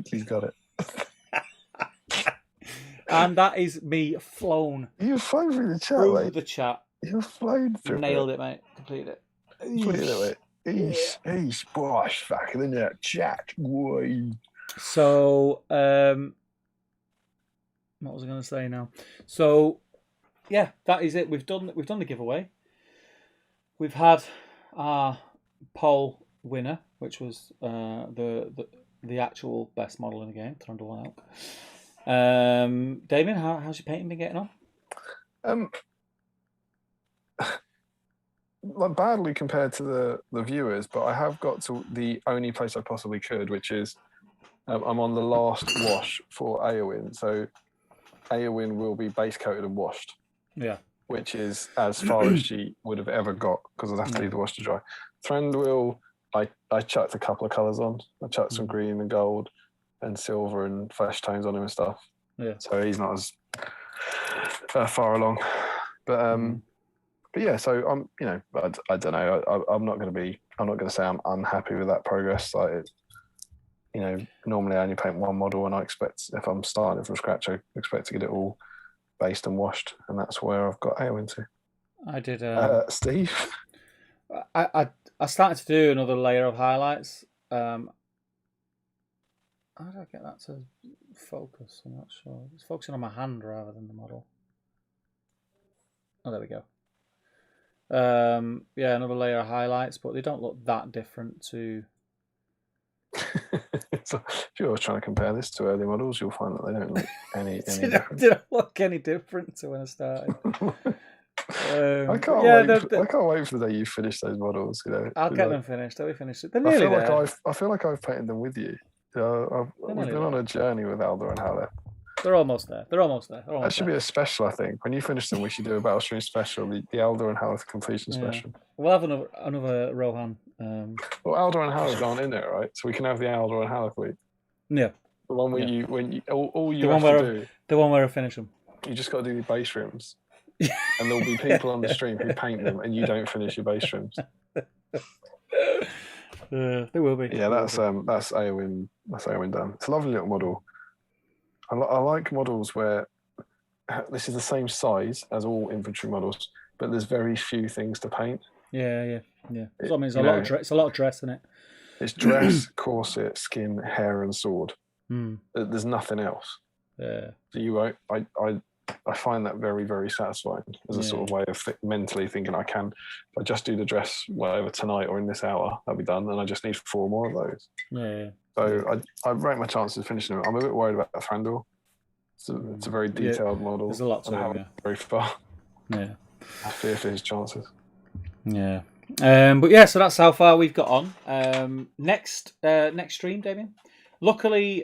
he's got it. And that is me flown. You've flown through the chat, mate. The chat. You've flown through Nailed it, mate. Completed it. He's bosh back in the chat. Boy. So, what was I going to say now? So, yeah, that is it. We've done the giveaway. We've had our poll winner, which was the actual best model in the game, Thranduil Elk. Damien, how's your painting been getting on? Like badly compared to the viewers, but I have got to the only place I possibly could, which is I'm on the last wash for Eowyn. So Eowyn will be base coated and washed. Yeah. Which is as far as she would have ever got, because I'd have to leave the wash to dry. Thranduil, I chucked a couple of colours on. I chucked some green and gold and silver and flesh tones on him and stuff. Yeah. So he's not as far along. But yeah, so I'm, I don't know. I'm not going to say I'm unhappy with that progress. Like, normally I only paint one model, and I expect, if I'm starting from scratch, I expect to get it all based and washed, and that's where I've got Eowyn to. I did. Steve? I started to do another layer of highlights. How do I get that to focus? I'm not sure. It's focusing on my hand rather than the model. Oh, there we go. Yeah, another layer of highlights, but they don't look that different to... So if you're trying to compare this to early models, you'll find that they don't look any different. Did it look any different to when I started? I can't wait for the day you finish those models. I'll get them finished. They'll be finished. They're nearly there. I feel like I've painted them with you. We've been on a journey with Alder and Howler. They're almost there. That should be a special, I think. When you finish them, we should do a Battle Stream special, the Alder and Howler completion special. We'll have another Rohan. Well, Alder and Howler aren't in it, right? So we can have the Alder and Howler week. Yeah. The one where all you have to do. The one where I finish them. You just got to do the base rims. And there'll be people on the stream who paint them, and you don't finish your base rims. There will be. Yeah, that's Eowyn. That's Eowyn done. It's a lovely little model. I like models where this is the same size as all infantry models, but there's very few things to paint. Yeah. So, I mean, it's a lot of dress, isn't it? It's dress, corset, skin, hair, and sword. There's nothing else. Yeah. So you won't. I find that very, very satisfying as a sort of way of mentally thinking if I just do the dress whatever tonight or in this hour, that'll be done. And I just need 4 more of those. Yeah. So I rate my chances of finishing them. I'm a bit worried about Thranduil. It's a very detailed model. There's a lot to it. Very far. Yeah. I fear for his chances. Yeah. But yeah, so that's how far we've got on. Next stream, Damian. Luckily,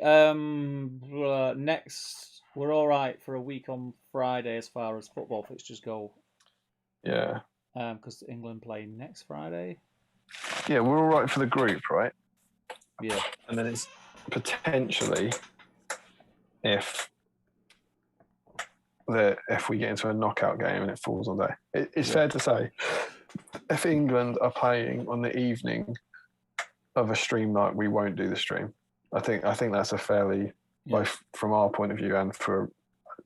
next we're all right for a week on Friday as far as football fixtures go. Yeah. Because England play next Friday. Yeah, we're all right for the group, right? Yeah. And then it's potentially if we get into a knockout game and it falls on day. It's fair to say if England are playing on the evening of a stream night, we won't do the stream. I think that's a fairly, both from our point of view and for,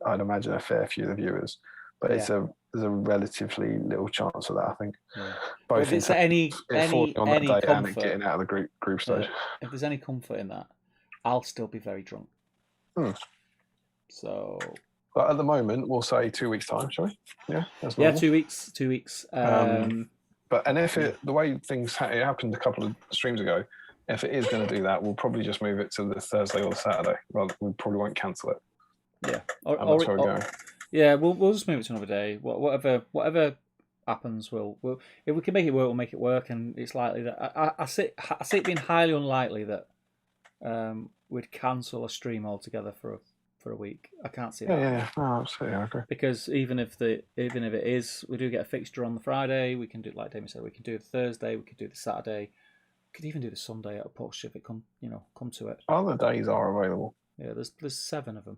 I'd imagine, a fair few of the viewers. But there's a relatively little chance of that, I think. Yeah. Both if it's any comfort, and it getting out of the group stage. If there's any comfort in that, I'll still be very drunk. So. But at the moment, we'll say 2 weeks' time, shall we? Yeah. That's normal. 2 weeks. 2 weeks. But if the way things it happened a couple of streams ago, if it is going to do that, we'll probably just move it to the Thursday or the Saturday. Well, we probably won't cancel it. Yeah, that's where we're going. Yeah, we'll just move it to another day. Whatever happens, we'll if we can make it work, we'll make it work. And it's likely that I see it being highly unlikely that we'd cancel a stream altogether for a week. I can't see that. Yeah, no, absolutely, I agree. Because even if it is, we do get a fixture on the Friday. We can do, like Damien said, we can do the Thursday. We can do the Saturday. We could even do the Sunday at a push if it come to it. Other days are available. Yeah, there's 7 of them.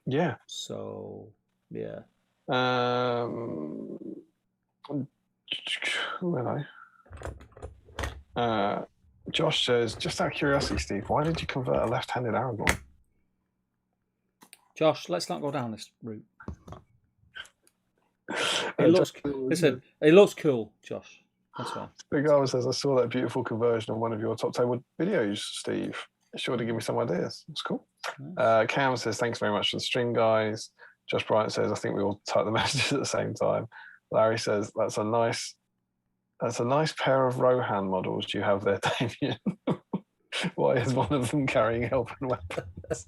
Yeah. So yeah. Who are they? Josh says, just out of curiosity, Steve, why did you convert a left-handed Aragorn? Josh, let's not go down this route. It looks cool, Josh. That's right. Big Arva says, I saw that beautiful conversion on one of your top table videos, Steve. Sure to give me some ideas. That's cool. Nice. Cam says, thanks very much for the stream, guys. Josh Bryant says, I think we all type the messages at the same time. Larry says, that's a nice pair of Rohan models you have there, Damian. Why is one of them carrying helping weapons?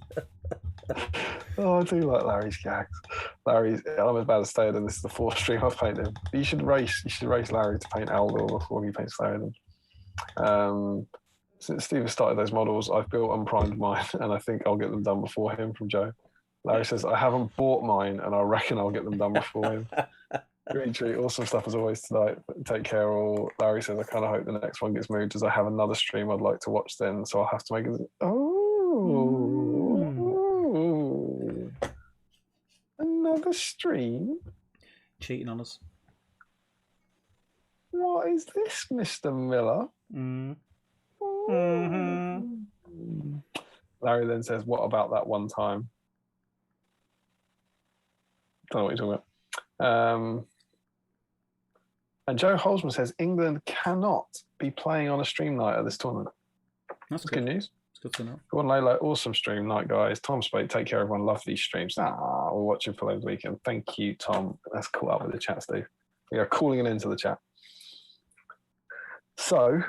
Oh, I do like Larry's gags. I'm about to say that this is the 4th stream I've painted him. You should race Larry to paint Aldor before he paints Larry. Since Steve has started those models, I've built and primed mine, and I think I'll get them done before him, from Joe. Larry says, I haven't bought mine, and I reckon I'll get them done before him. Green Tree, awesome stuff as always tonight. Take care all. Larry says, I kind of hope the next one gets moved as I have another stream I'd like to watch then, so I'll have to make it. Another stream? Cheating on us. What is this, Mr. Miller? Larry then says, what about that one time? Don't know what you're talking about. And Joe Holzman says, England cannot be playing on a stream night at this tournament. That's good news. It's good to know. Go on, Layla. Awesome stream night, guys. Tom Spade, take care, everyone. Love these streams. We're watching for those weekend. Thank you, Tom. Let's call up with the chat, Steve. We are calling an end to the chat. So,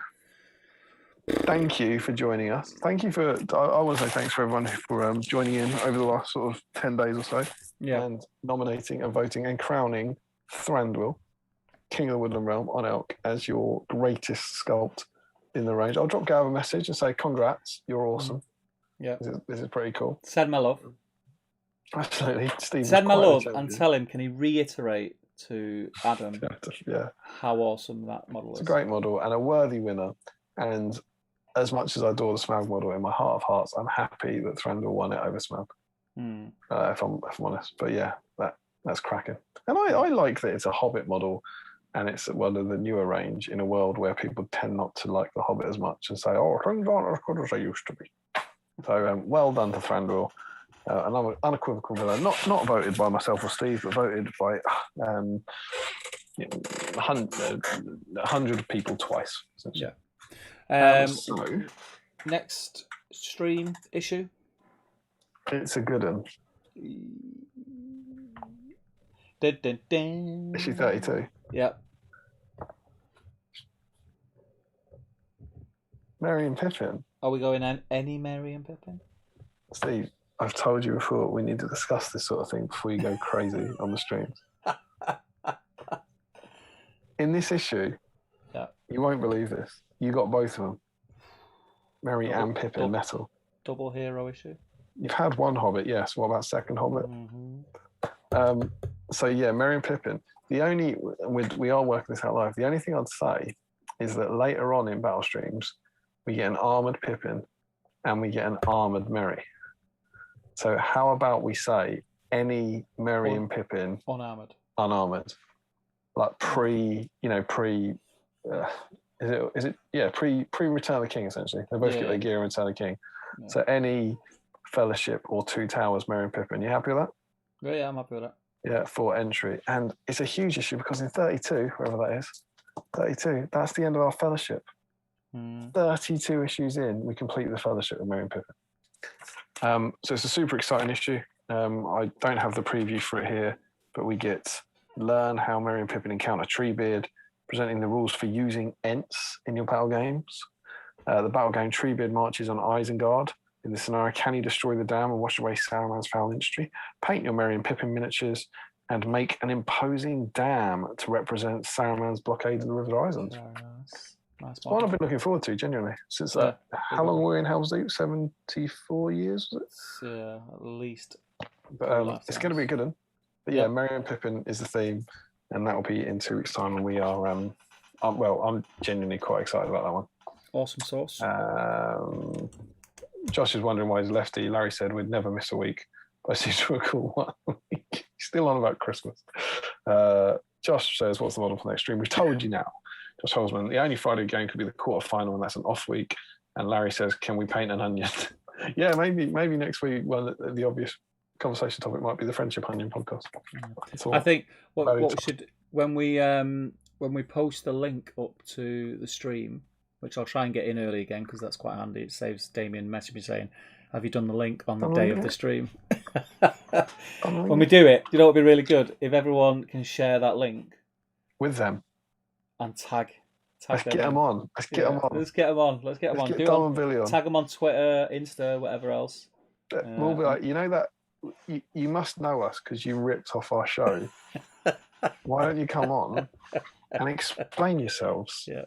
thank you for joining us. Thank you for, I want to say thanks for everyone for joining in over the last sort of 10 days or so. Yeah. And nominating and voting and crowning Thranduil, King of the Woodland Realm, on Elk, as your greatest sculpt in the range. I'll drop Gav a message and say, congrats, you're awesome. Yeah. This is pretty cool. Send my love. Absolutely. Send my love and tell him, can he reiterate to Adam yeah, how awesome that model is? It's a great model and a worthy winner. And as much as I adore the Smaug model, in my heart of hearts, I'm happy that Thranduil won it over Smaug. If I'm honest. But yeah, that's cracking. And I like that it's a Hobbit model and it's one of the newer range in a world where people tend not to like the Hobbit as much and say, oh, things aren't as good as they used to be. So well done to Thranduil. Another unequivocal villain, not voted by myself or Steve, but voted by 100 people twice. Yeah. So next stream issue. It's a good one. Dun, dun, dun. Issue 32. Yep. Merry and Pippin. Are we going on any Merry and Pippin? Steve, I've told you before, we need to discuss this sort of thing before you go crazy on the streams. In this issue, you won't believe this. You got both of them. Merry and Pippin metal. Double hero issue? You've had one Hobbit, yes. What about second Hobbit? Mm-hmm. So yeah, Merry and Pippin. We are working this out live. The only thing I'd say is that later on in battle streams, we get an armored Pippin and we get an armored Merry. So how about we say any Merry and Pippin unarmored, like pre Return of the King, essentially. They both get their gear in Return of the King. Yeah. So any Fellowship or Two Towers Merry and Pippin. You happy with that? Yeah, I'm happy with that. Yeah, for entry. And it's a huge issue because in 32, wherever that is, 32, that's the end of our Fellowship. 32 issues in, we complete the Fellowship with Merry and Pippin. So it's a super exciting issue. I don't have the preview for it here, but we learn how Merry and Pippin encounter Treebeard, presenting the rules for using Ents in your battle games. The battle game Treebeard marches on Isengard. In this scenario, can you destroy the dam and wash away Saruman's foul industry? Paint your Merry and Pippin miniatures and make an imposing dam to represent Saruman's blockade of the River Island. Nice one I've been looking forward to, genuinely. Since how long were we in Helm's Deep? 74 years, was it? Yeah, at least. But it's going to be a good one. But yeah, Merry and Pippin is the theme, and that will be in 2 weeks' time. And we are, I'm genuinely quite excited about that one. Awesome sauce. Josh is wondering why he's lefty. Larry said we'd never miss a week. I seem to recall 1 week. He's still on about Christmas. Josh says, what's the model for next stream? We've told you now. Josh Holzman, the only Friday game could be the quarterfinal, and that's an off week. And Larry says, can we paint an onion? Yeah, maybe next week. Well, the obvious conversation topic might be the Friendship Onion podcast. I think what we should, when we post the link up to the stream, which I'll try and get in early again because that's quite handy. It saves Damian messaging me saying, have you done the link on the day of the stream? When we do it, you know what would be really good? If everyone can share that link with them and tag Let's get them on. Let's get them on. Let's get them on. Let's get them on. Get Dom and Billy on. Tag them on Twitter, Insta, whatever else. We'll be like, you know that you must know us because you ripped off our show. Why don't you come on and explain yourselves? Yeah.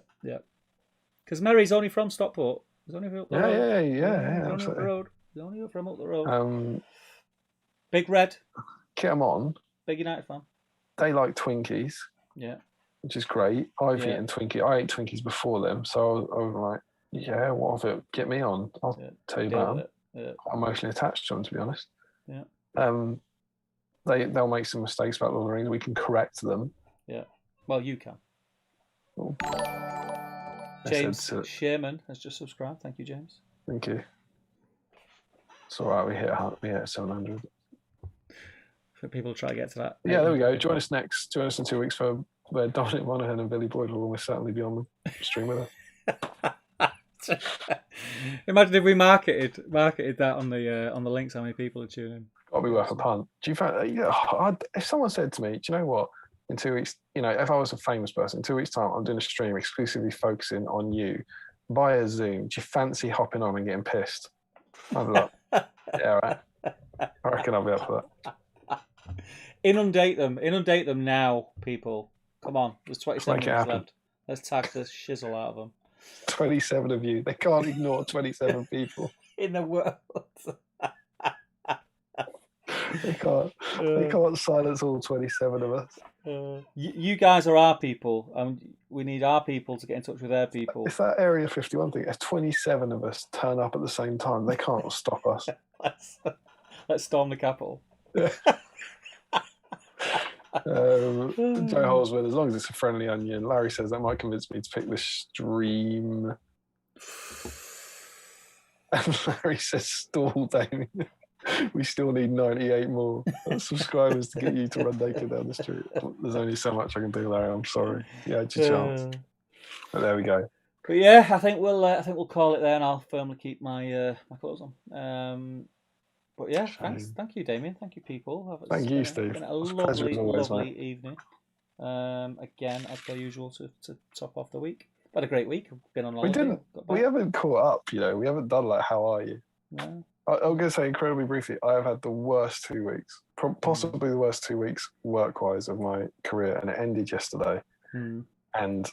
Because Mary's only from Stockport. He's only from up the road. Yeah. He's only from up the road. Big Red. Get them on. Big United fan. They like Twinkies. Yeah. Which is great. I've eaten Twinkies. I ate Twinkies before them, so I was like, yeah, what of it? Get me on. I'll tell you about them. Yeah. I'm emotionally attached to them, to be honest. Yeah. They'll make some mistakes about Lord of the Rings. We can correct them. Yeah. Well, you can. Cool. James Sherman has just subscribed. Thank you, James. Thank you. It's all right. We hit 700. For people to try to get to that. Yeah, there we go. Join us in 2 weeks for where Dominic Monaghan and Billy Boyd will almost certainly be on the stream with us. Imagine if we marketed that on the links, how many people are tuning in. Got to be worth a punt. Do you find? If someone said to me, "Do you know what? In 2 weeks, if I was a famous person, in 2 weeks' time, I'm doing a stream exclusively focusing on you via Zoom. Do you fancy hopping on and getting pissed?" I'd be like, "Yeah, all right. I reckon I'll be up for that." Inundate them now, people. Come on, there's 27 minutes left. Let's tag the shizzle out of them. 27 of you. They can't ignore 27 people in the world. They can't silence all 27 of us. You guys are our people, and we need our people to get in touch with their people. It's that Area 51 thing. If 27 of us turn up at the same time, they can't stop us. Let's storm the Capitol. Joe Holzman, as long as it's a friendly onion. Larry says that might convince me to pick this stream. And Larry says stall, Damien. We still need 98 more subscribers to get you to run naked down the street. There's only so much I can do, Larry. I'm sorry. Yeah, it's your chance. But there we go. But yeah, I think we'll call it there, and I'll firmly keep my my clothes on. But yeah, thank you, Damian. Thank you, people. Thank you, Steve. It's been a lovely evening. Again, as per usual, to top off the week. Had a great week. Been on holiday. We haven't caught up. You know, we haven't done like how are you? No. I'm going to say incredibly briefly. I have had the worst 2 weeks, possibly the worst 2 weeks work-wise of my career, and it ended yesterday. And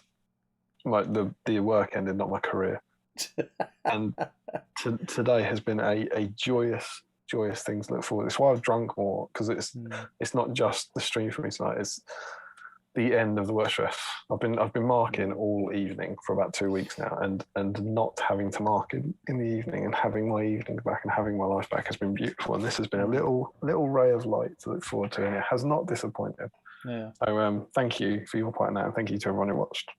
the work ended, not my career. And today has been a joyous thing to look forward to. It's why I've drunk more, because it's not just the stream for me tonight. It's the end of the worst ref. I've been marking all evening for about 2 weeks now, and not having to mark in the evening and having my evenings back and having my life back has been beautiful. And this has been a little ray of light to look forward to, and it has not disappointed. Yeah. So thank you for your part in that, and thank you to everyone who watched.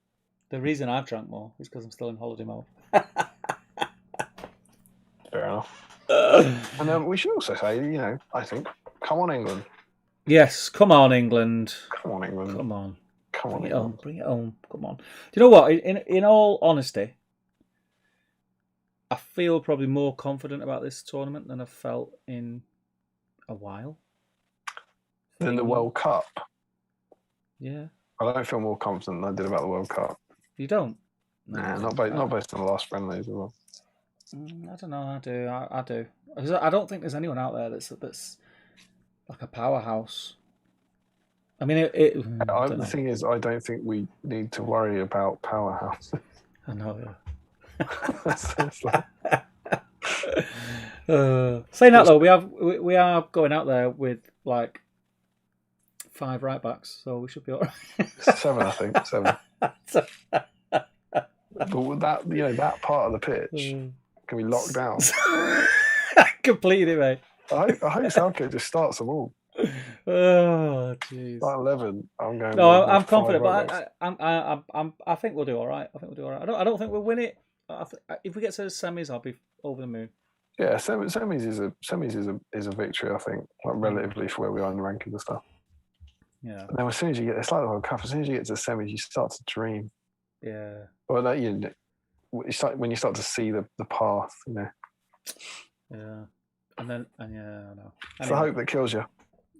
The reason I've drank more is because I'm still in holiday mode. Fair enough. And we should also say, you know, I think, come on, England. Yes, come on, England. Come on, England. Come on. Come on, Bring it home. Bring it home. Come on. Do you know what? In all honesty, I feel probably more confident about this tournament than I've felt in a while. Than the World Cup? Yeah. I don't feel more confident than I did about the World Cup. You don't? Nah, not based on the last friendlies as well. I don't know. I do. I don't think there's anyone out there that's like a powerhouse. I mean, the thing is, I don't think we need to worry about powerhouses. I know. Yeah. Saying that though, we are going out there with like 5 right backs, so we should be all right. 7, I think. 7. But with that, you know, that part of the pitch can be locked down. Completely, mate. I hope Southgate just starts them all. Oh, jeez. Like 11. I'm going. No, I'm confident, but I think we'll do all right. I don't think we'll win it. If we get to the semis, I'll be over the moon. Yeah, semis is a victory. I think, like relatively for where we are in the rankings and stuff. Yeah. And then as soon as you get, it's like the World Cup. As soon as you get to the semis, you start to dream. Yeah. Well, when you start to see the path, you know. Yeah. I know. It's the hope that kills you.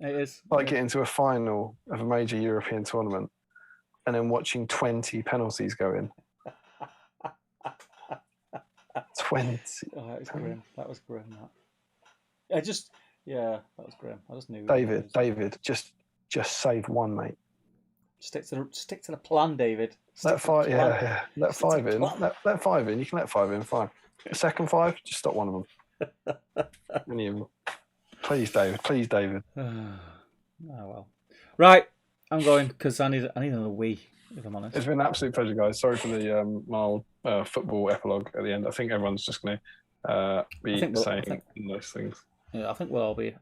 It is. Like getting to a final of a major European tournament and then watching 20 penalties go in. 20. Oh, that was grim. That was grim. That was grim. I just knew. David, just save one, mate. Stick to the plan, David. Let 5 in. Let 5 in. You can let 5 in. Fine. The second 5, just stop one of them. Any of them. Please, David. Oh well. Right, I'm going because I need another wee. If I'm honest, it's been an absolute pleasure, guys. Sorry for the mild football epilogue at the end. I think everyone's just going to be saying those things. Yeah, I think we'll all be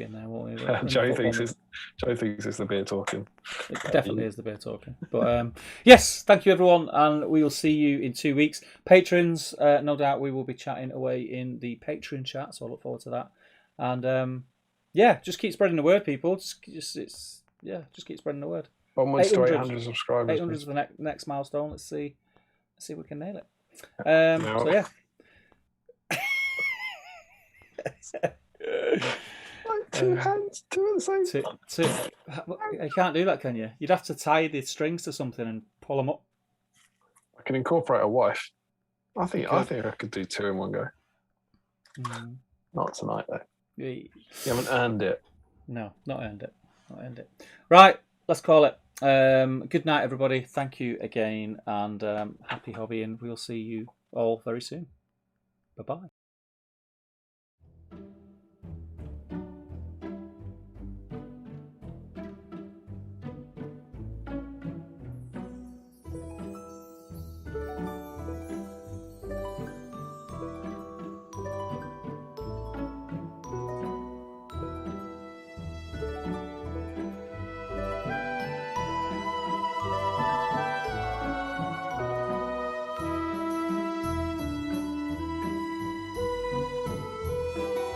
in there, won't we? Joe thinks it's the beer talking. It definitely is the beer talking. But yes, thank you everyone, and we will see you in 2 weeks. Patrons, no doubt we will be chatting away in the Patreon chat, so I look forward to that. And just keep spreading the word, people. Just keep spreading the word. Onwards to 800 subscribers. 800 is the next milestone. Let's see if we can nail it. So yeah. Like 2 hands, 2 at the same time. You can't do that, can you? You'd have to tie the strings to something and pull them up. I can incorporate a wife. I think I could do 2 in one go. Not tonight though. You haven't earned it. No, not earned it. Right, let's call it. Good night, everybody. Thank you again, and happy hobbying. We'll see you all very soon. Bye-bye.